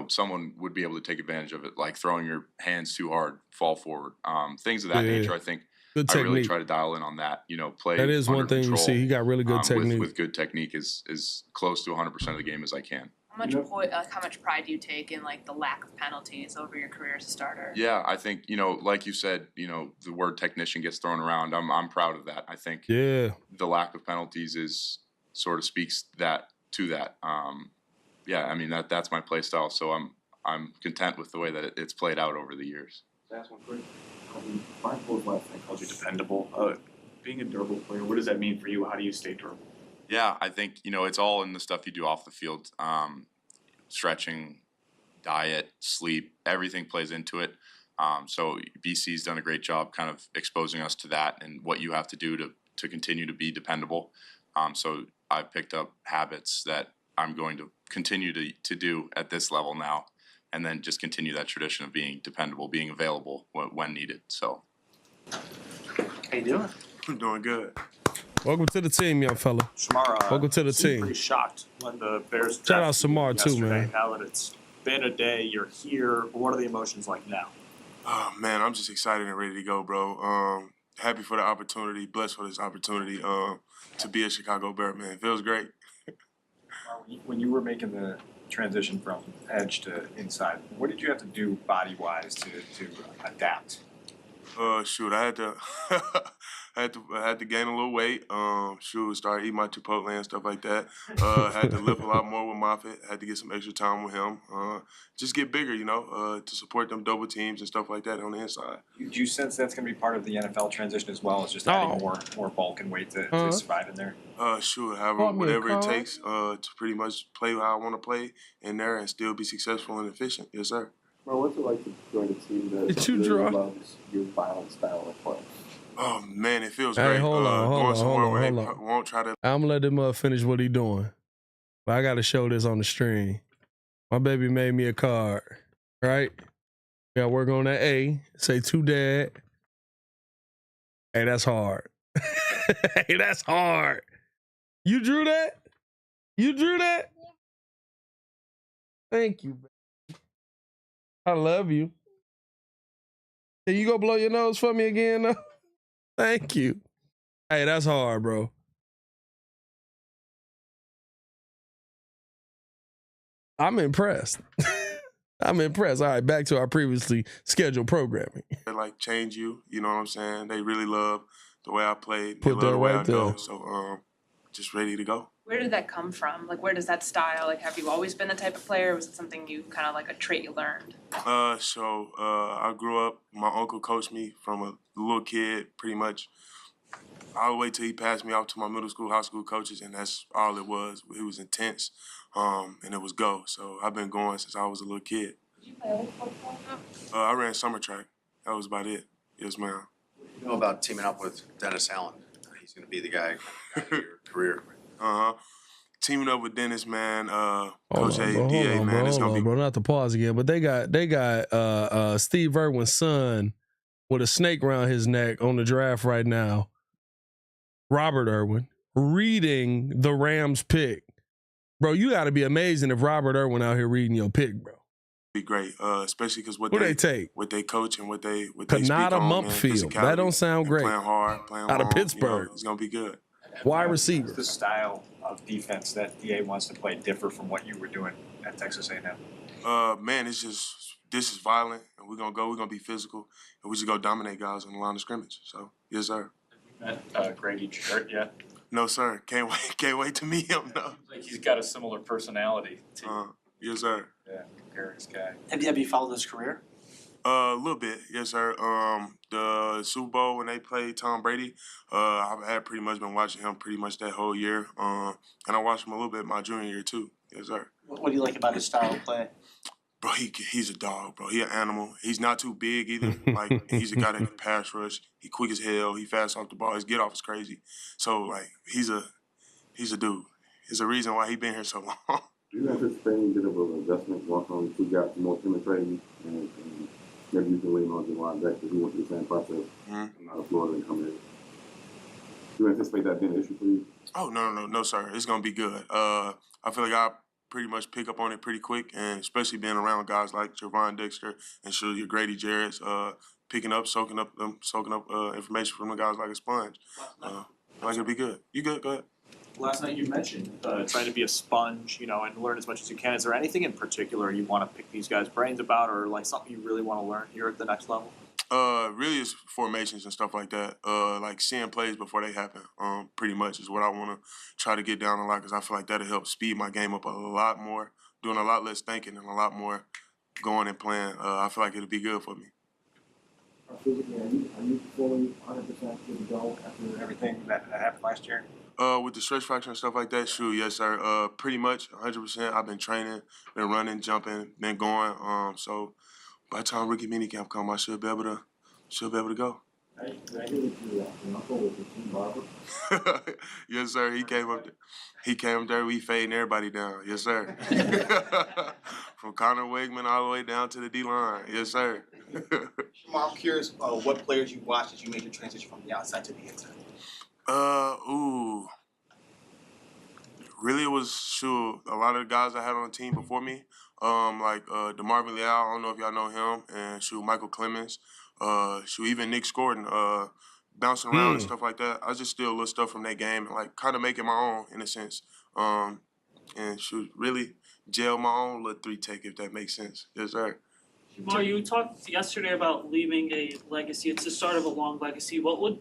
Someone would be able to take advantage of it, like throwing your hands too hard, fall forward, things of that nature. I think Good I technique. really try to dial in on that. Play. That is under one thing you control, see. He got really good technique. with good technique as close to 100% of the game as I can. How much pride do you take in like the lack of penalties over your career as a starter? Yeah, I think like you said, the word technician gets thrown around. I'm proud of that. I think the lack of penalties sort of speaks to that. Yeah, I mean that's my play style. So I'm content with the way that it's played out over the years. That's one quick. Brian Poles last night called you dependable. Being a durable player, what does that mean for you? How do you stay durable? Yeah, I think it's all in the stuff you do off the field. Stretching, diet, sleep, everything plays into it. So BC's done a great job kind of exposing us to that and what you have to do to continue to be dependable. So I've picked up habits that I'm going to continue to do at this level now, and then just continue that tradition of being dependable, being available when needed. So. How you doing? I'm doing good. Welcome to the team, young fella. Samar, Welcome to the seemed team. pretty shocked when the Bears Shout out drafted you Samar too, yesterday. man. Now that it's been a day, you're here. What are the emotions like now? Oh man, I'm just excited and ready to go, bro. Happy for the opportunity, blessed for this opportunity to be a Chicago Bear, man. It feels great. When you were making the transition from edge to inside, what did you have to do body-wise to adapt? Shoot, I had to I had to gain a little weight. Start eating my Chipotle and stuff like that. Had to lift a lot more with Moffitt. Had to get some extra time with him. Just get bigger, to support them double teams and stuff like that on the inside. Do you sense that's going to be part of the NFL transition as well as just adding more bulk and weight to survive in there? Sure. However, whatever it takes to pretty much play how I want to play in there and still be successful and efficient. Yes, sir. Well, what's it like to join a team that Did you really draw? loves your violent style of play? Oh man, it feels Hey, great. hold on. Going somewhere where hold they on. won't try to. I'm gonna let them finish what he doing. But I gotta show this on the stream. My baby made me a card, right? Gotta work on that A. Say to dad. Hey, that's hard. Hey, that's hard. You drew that? You drew that? Thank you, baby. I love you. Can you go blow your nose for me again, though? Thank you. Hey, that's hard, bro. I'm impressed. I'm impressed. All right, back to our previously scheduled programming. They like change you. You know what I'm saying? They really love the way I play. They Put love that the way right I go. there. So just ready to go. Where did that come from? Like, where does that style, like, have you always been the type of player, or was it something you kind of like a trait you learned? I grew up, my uncle coached me from a little kid, pretty much all the way till he passed me off to my middle school, high school coaches, and that's all it was. It was intense, and it was go. So I've been going since I was a little kid. Did you play other sports? I ran summer track. That was about it. Yes, ma'am. You know about teaming up with Dennis Allen? He's going to be the guy of your career. Teaming up with Dennis, man. Hold Coach on, A, bro, DA, hold on, man. bro, It's hold gonna on, be. bro. Not to pause again, but they got Steve Irwin's son with a snake around his neck on the draft right now. Robert Irwin reading the Rams pick. Bro, you got to be amazing if Robert Irwin out here reading your pick, bro. Be great, especially because Who they take? what they coach and what they speak Kanata on, man, Mumpfield. physicality That don't sound and great. Playing hard, playing Out of long, Pittsburgh. it's gonna be good. wide Does receiver. the style of defense that DA wants to play differ from what you were doing at Texas A&M? Man, this is violent, and we're gonna be physical, and we just go dominate guys on the line of scrimmage. So yes, sir. Met Grady Jarrett yet? No, sir. Can't wait to meet him. No. Like he's got a similar personality to Yes, sir. yeah, compare this guy. Have you followed his career? A little bit, yes, sir. The Super Bowl when they played Tom Brady, I had pretty much been watching him pretty much that whole year. And I watched him a little bit my junior year too. Yes, sir. What do you like about his style of play? Bro, he's a dog, bro. He an animal. He's not too big either. Like he's a guy that can pass rush. He quick as hell. He fast off the ball. His get off is crazy. So like he's a dude. There's a reason why he been here so long. Do you anticipate any bit of an adjustment going from 2 guys to more penetrating and maybe you can lean on Javon Beck because he went through the same process out of Florida and coming in? Do you anticipate that being an issue for you? Oh no, sir. It's gonna be good. I feel like I pretty much pick up on it pretty quick, and especially being around guys like Javon Dexter and sure your Grady Jarrett's, picking up, soaking up information from the guys like a sponge. Like it'll be good. You good? Go ahead. Last night you mentioned trying to be a sponge, and learn as much as you can. Is there anything in particular you want to pick these guys' brains about, or like something you really want to learn here at the next level? Really is formations and stuff like that. Like seeing plays before they happen. Pretty much is what I want to try to get down a lot because I feel like that'll help speed my game up a lot more, doing a lot less thinking and a lot more going and playing. I feel like it'll be good for me. Physically, are you fully 100% good to go after everything that happened last year? With the stretch fracture and stuff like that, sure, yes, sir. Pretty much 100%. I've been training, been running, jumping, been going. So by the time rookie minicamp come, I should be able to go. I hear that your uncle was a team barber. Yes, sir. He came up there. We fading everybody down. Yes, sir. From Connor Wegman all the way down to the D line. Yes, sir. I'm curious what players you watched as you made the transition from the outside to the inside. Really, it was a lot of the guys I had on the team before me, like DeMarvin Leal. I don't know if y'all know him, and Michael Clemens, even Nick Scorden, bouncing around and stuff like that. I just steal little stuff from that game and like kind of make it my own in a sense, and really gel my own little 3-tech if that makes sense. Yes, sir. Shamar, you talked yesterday about leaving a legacy. It's the start of a long legacy. What would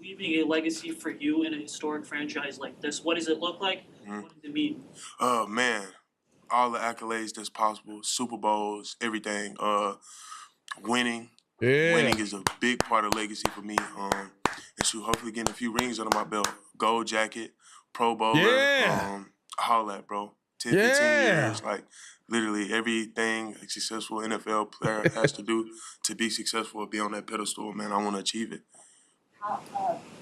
leaving a legacy for you in a historic franchise like this, what does it look like? What does it mean? Man, all the accolades that's possible, Super Bowls, everything. Winning. Yeah. Winning is a big part of legacy for me. And hopefully getting a few rings under my belt. Gold jacket, Pro Bowler, all that, bro. 10, 15 years, like literally everything a successful NFL player has to do to be successful or be on that pedestal, man, I want to achieve it.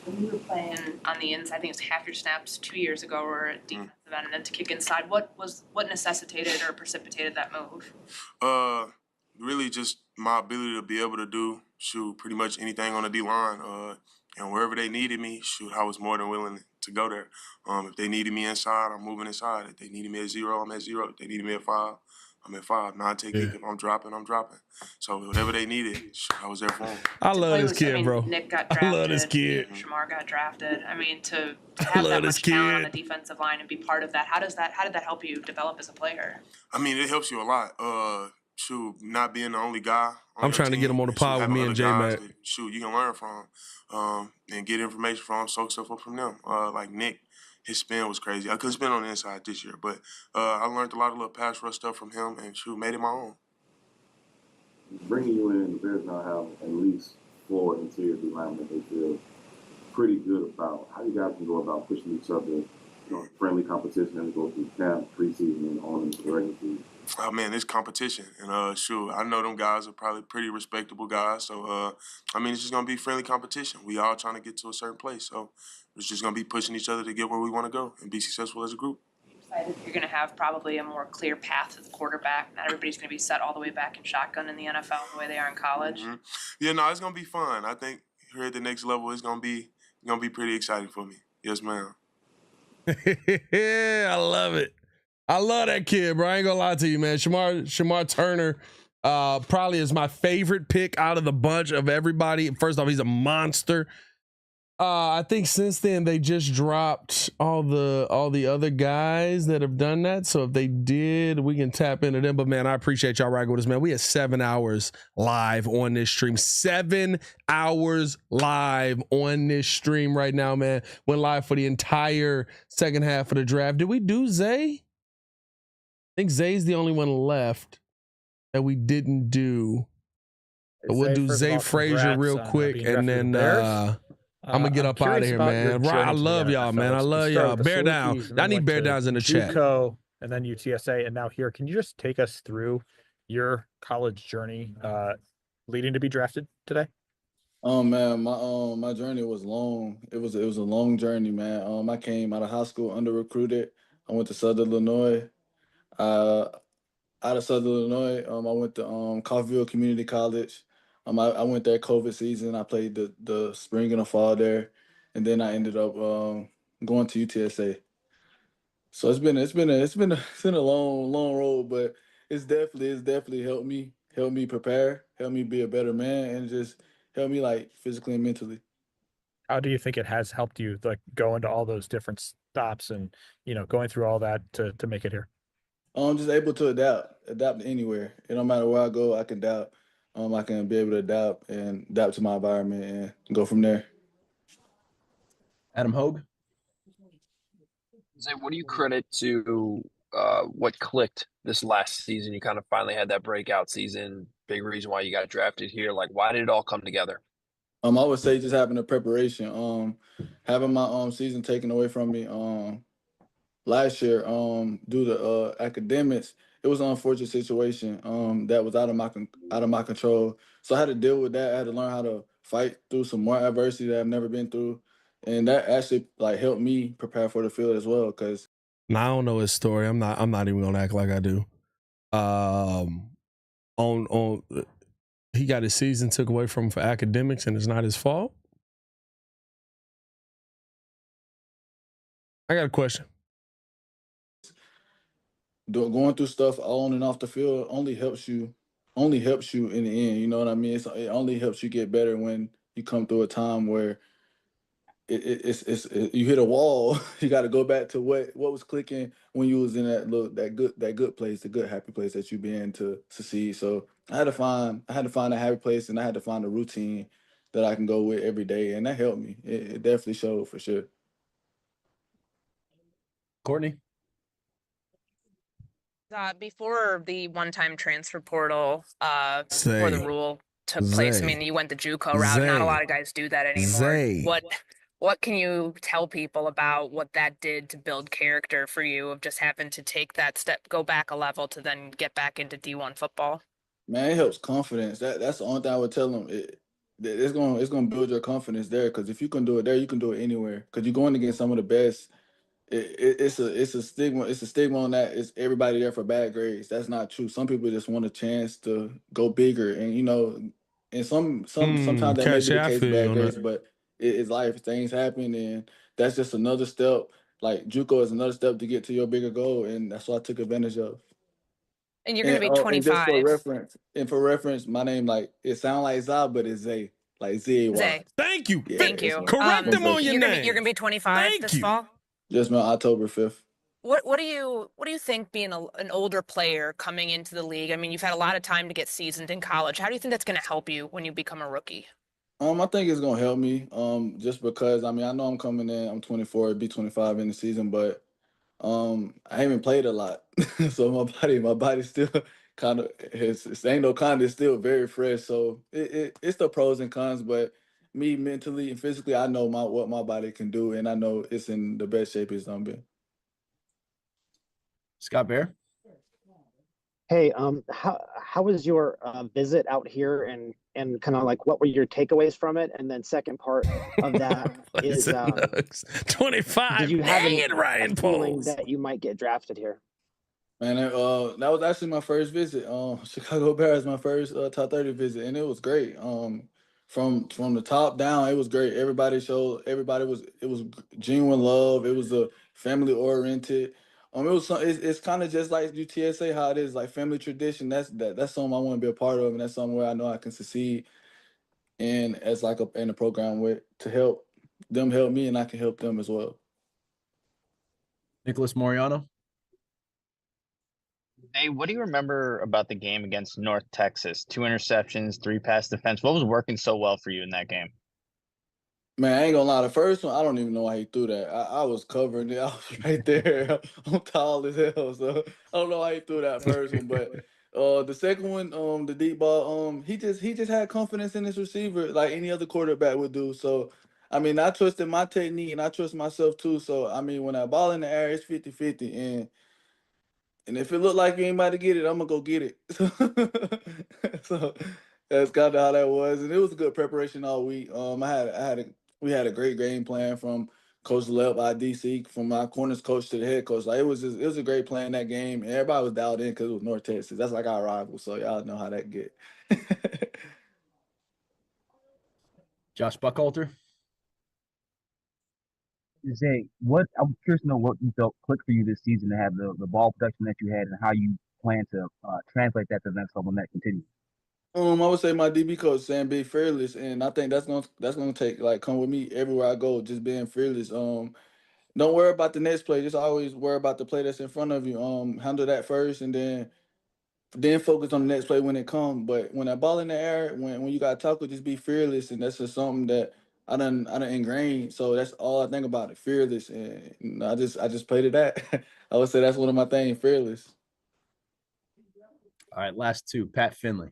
When you were playing on the inside, I think it's half your snaps 2 years ago or at defensive end, and then to kick inside, what necessitated or precipitated that move? Really just my ability to be able to do pretty much anything on the D line. And wherever they needed me, I was more than willing to go there. If they needed me inside, I'm moving inside. If they needed me at 0, I'm at 0. If they needed me at 5, I'm at 5. Now I take it. If I'm dropping, I'm dropping. So whatever they needed, I was there for them. I love this kid, bro. Nick got drafted. I love this kid. Shamar got drafted. I mean, to have that much talent on the defensive line and be part of that, how did that help you develop as a player? I mean, it helps you a lot. Not being the only guy. I'm trying to get him on the pod with me and J-Mac. You can learn from and get information from, soak stuff up from them. Like Nick, his spin was crazy. I couldn't spin on the inside this year, but I learned a lot of little pass rush stuff from him and made it my own. Bringing you in, the Bears now have at least 4 interior D linemen that they feel pretty good about. How you guys can go about pushing each other, friendly competition as we go through camp, preseason, and on into the regular season? Oh man, it's competition, and I know them guys are probably pretty respectable guys. So I mean, it's just gonna be friendly competition. We all trying to get to a certain place, so it's just gonna be pushing each other to get where we want to go and be successful as a group. Excited you're going to have probably a more clear path to the quarterback. Not everybody's going to be set all the way back in shotgun in the NFL the way they are in college. Yeah, no, it's gonna be fun. I think here at the next level, it's gonna be pretty exciting for me. Yes, ma'am. I love it. I love that kid, bro. I ain't gonna lie to you, man. Shemar Turner probably is my favorite pick out of the bunch of everybody. First off, he's a monster. I think since then they just dropped all the other guys that have done that. So if they did, we can tap into them. But man, I appreciate y'all rocking with us, man. We had 7 hours live on this stream. 7 hours live on this stream right now, man. Went live for the entire second half of the draft. Did we do Zay? I think Zay's the only one left that we didn't do. But we'll do Zay Frazier real quick, and then I'm gonna get up out of here, man. I love y'all, man. I love y'all. Bear down. I need bear downs in the chat. JUCO and then UTSA, and now here. Can you just take us through your college journey leading to be drafted today? Oh man, my journey was long. It was a long journey, man. I came out of high school under recruited. I went to Southern Illinois. Out of Southern Illinois, I went to Coffeyville Community College. I went there COVID season. I played the spring and the fall there, and then I ended up going to UTSA. So it's been a long road, but it's definitely helped me prepare, helped me be a better man, and just helped me like physically and mentally. How do you think it has helped you like go into all those different stops and going through all that to make it here? I'm just able to adapt anywhere. It don't matter where I go, I can adapt. I can be able to adapt to my environment and go from there. Adam Hogue. Zay, what do you credit to what clicked this last season? You kind of finally had that breakout season. Big reason why you got drafted here. Like, why did it all come together? I would say just having the preparation. Having my season taken away from me last year due to academics. It was an unfortunate situation that was out of my control. So I had to deal with that. I had to learn how to fight through some more adversity that I've never been through, and that actually like helped me prepare for the field as well. Because Now I don't know his story. I'm not even gonna act like I do. He got his season took away from him for academics, and it's not his fault. I got a question. going through stuff on and off the field only helps you in the end. You know what I mean? It only helps you get better when you come through a time where you hit a wall. You got to go back to what was clicking when you was in that good place, the good happy place that you been to succeed. So I had to find a happy place, and I had to find a routine that I can go with every day, and that helped me. It definitely showed for sure. Courtney. Before the one-time transfer portal, before the rule took place, I mean, you went the JUCO route. Not a lot of guys do that anymore. What can you tell people about what that did to build character for you of just having to take that step, go back a level to then get back into D1 football? Man, it helps confidence. That's the only thing I would tell them. It's gonna build your confidence there, because if you can do it there, you can do it anywhere. Because you're going against some of the best. It's a stigma. It's a stigma on that. It's everybody there for bad grades. That's not true. Some people just want a chance to go bigger, and and sometimes that may be the case, bad grades, but it's life. Things happen, and that's just another step. Like JUCO is another step to get to your bigger goal, and that's what I took advantage of. And you're going to be And just 25. for reference, my name, like, it sounds like Zah, but it's Zay, like Z-A-Y. Zay. Thank you. Yeah, Thank you. Correct them on your name. You're gonna be 25 this fall. Just man, October 5th. What do you think being an older player coming into the league? I mean, you've had a lot of time to get seasoned in college. How do you think that's going to help you when you become a rookie? I think it's gonna help me. Just because I know I'm coming in. I'm 24, be 25 in the season, but I haven't played a lot, so my body still kind of it's still very fresh. So it's the pros and cons, but me mentally and physically, I know what my body can do, and I know it's in the best shape it's been. Scott Bear. Hey, how was your visit out here, and kind of like what were your takeaways from it? And then second part of that is 25. Did you have Ryan feeling Poles that you might get drafted here? Man, that was actually my first visit. Chicago Bears, my first top 30 visit, and it was great. From the top down, it was great. It was genuine love. It was a family oriented. It's kind of just like UTSA, how it is, like family tradition. That's something I want to be a part of, and that's something where I know I can succeed in as like in a program with to help them help me and I can help them as well. Nicholas Moriano. Hey, what do you remember about the game against North Texas? 2 interceptions, 3 pass defense. What was working so well for you in that game? Man, I ain't gonna lie. The first one, I don't even know why he threw that. I was covering it. I was right there. I'm tall as hell, so I don't know why he threw that first one. But the second one, the deep ball, he just had confidence in his receiver like any other quarterback would do. So I mean, I trusted my technique and I trust myself too. So I mean, when I ball in the air, it's 50-50. And if it look like you ain't about to get it, I'm gonna go get it. So that's kind of how that was, and it was a good preparation all week. We had a great game plan from Coach Lep, our DC, from my corners coach to the head coach. Like it was a great plan that game, and everybody was dialed in because it was North Texas. That's like our rival, so y'all know how that get. Josh Buckhalter. Zay, I'm curious to know what you felt clicked for you this season to have the ball production that you had and how you plan to translate that to the next level and that continue. I would say my DB coach saying be fearless, and I think that's gonna take like come with me everywhere I go, just being fearless. Don't worry about the next play, just always worry about the play that's in front of you. Handle that first, and then focus on the next play when it comes. But when that ball in the air, when you got tackle, just be fearless, and that's just something that I done ingrained. So that's all I think about it, fearless, and I just played to that. I would say that's one of my things, fearless. All right, last two. Pat Finley.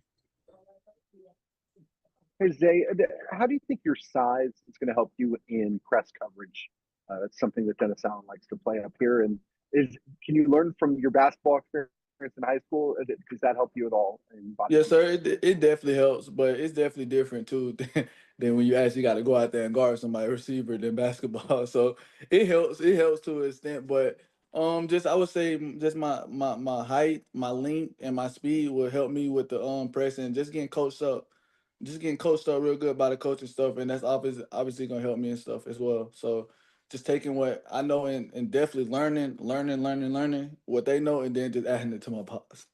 Hey, Zay, how do you think your size is going to help you in press coverage? That's something that Dennis Allen likes to play up here. And can you learn from your basketball experience in high school? Does that help you at all? Yes, sir. It definitely helps, but it's definitely different too than when you actually got to go out there and guard somebody receiver than basketball. So it helps. It helps to an extent, but just I would say just my height, my length, and my speed will help me with the pressing. Just getting coached up real good by the coaching stuff, and that's obviously gonna help me and stuff as well. So just taking what I know and definitely learning what they know, and then just adding it to my pause.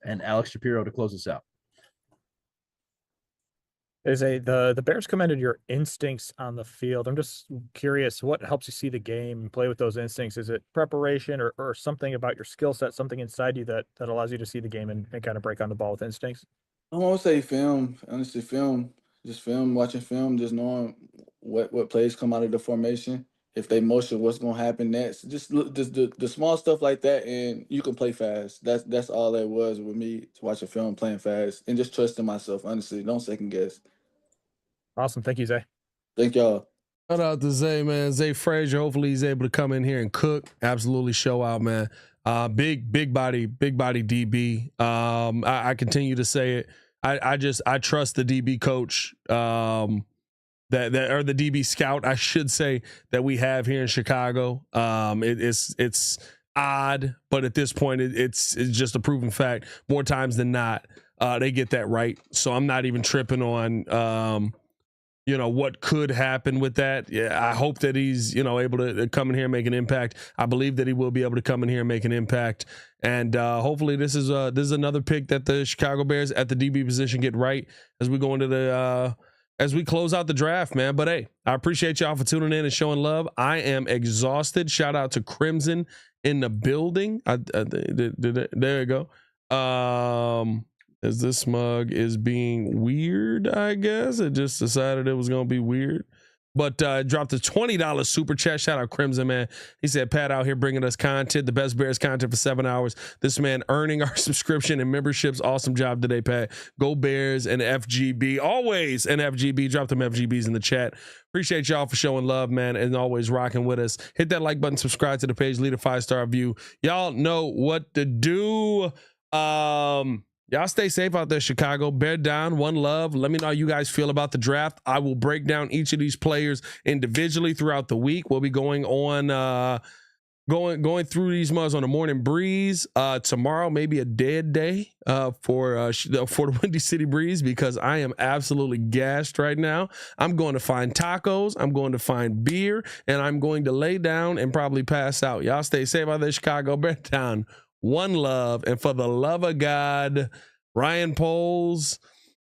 And Alex Shapiro to close us out. The Bears commended your instincts on the field. I'm just curious, what helps you see the game and play with those instincts? Is it preparation or something about your skill set, something inside you that allows you to see the game and kind of break on the ball with instincts? I won't say film. Honestly, film. Just film, watching film, just knowing what plays come out of the formation. If they motion, what's gonna happen next. Just look, just the small stuff like that, and you can play fast. That's all that was with me, to watching film, playing fast, and just trusting myself. Honestly, don't second guess. Awesome. Thank you, Zay. Thank y'all. Shout out to Zay, man. Zay Frazier. Hopefully he's able to come in here and cook. Absolutely show out, man. Big body DB. I continue to say it. I trust the DB coach, that or the DB scout, I should say, that we have here in Chicago. It's odd, but at this point it's just a proven fact. More times than not, they get that right. So I'm not even tripping on what could happen with that. Yeah, I hope that he's, able to come in here and make an impact. I believe that he will be able to come in here and make an impact. And hopefully this is another pick that the Chicago Bears at the DB position get right as we go into as we close out the draft, man. But hey, I appreciate y'all for tuning in and showing love. I am exhausted. Shout out to Crimson in the building. There you go. As this mug is being weird, I guess. It just decided it was going to be weird. But dropped a $20 super chat. Shout out Crimson, man. He said, Pat out here bringing us content, the best Bears content for 7 hours. This man earning our subscription and memberships. Awesome job today, Pat. Go Bears and FGB. Always an FGB. Drop them FGBs in the chat. Appreciate y'all for showing love, man, and always rocking with us. Hit that like button, subscribe to the page, leave a 5-star review. Y'all know what to do. Y'all stay safe out there, Chicago. Bear down, one love. Let me know how you guys feel about the draft. I will break down each of these players individually throughout the week. We'll be going on going through these mugs on the morning breeze. Tomorrow, maybe a dead day for the Windy City Breeze, because I am absolutely gassed right now. I'm going to find tacos. I'm going to find beer, and I'm going to lay down and probably pass out. Y'all stay safe out there, Chicago. Bear down. One love, and for the love of God, Ryan Poles,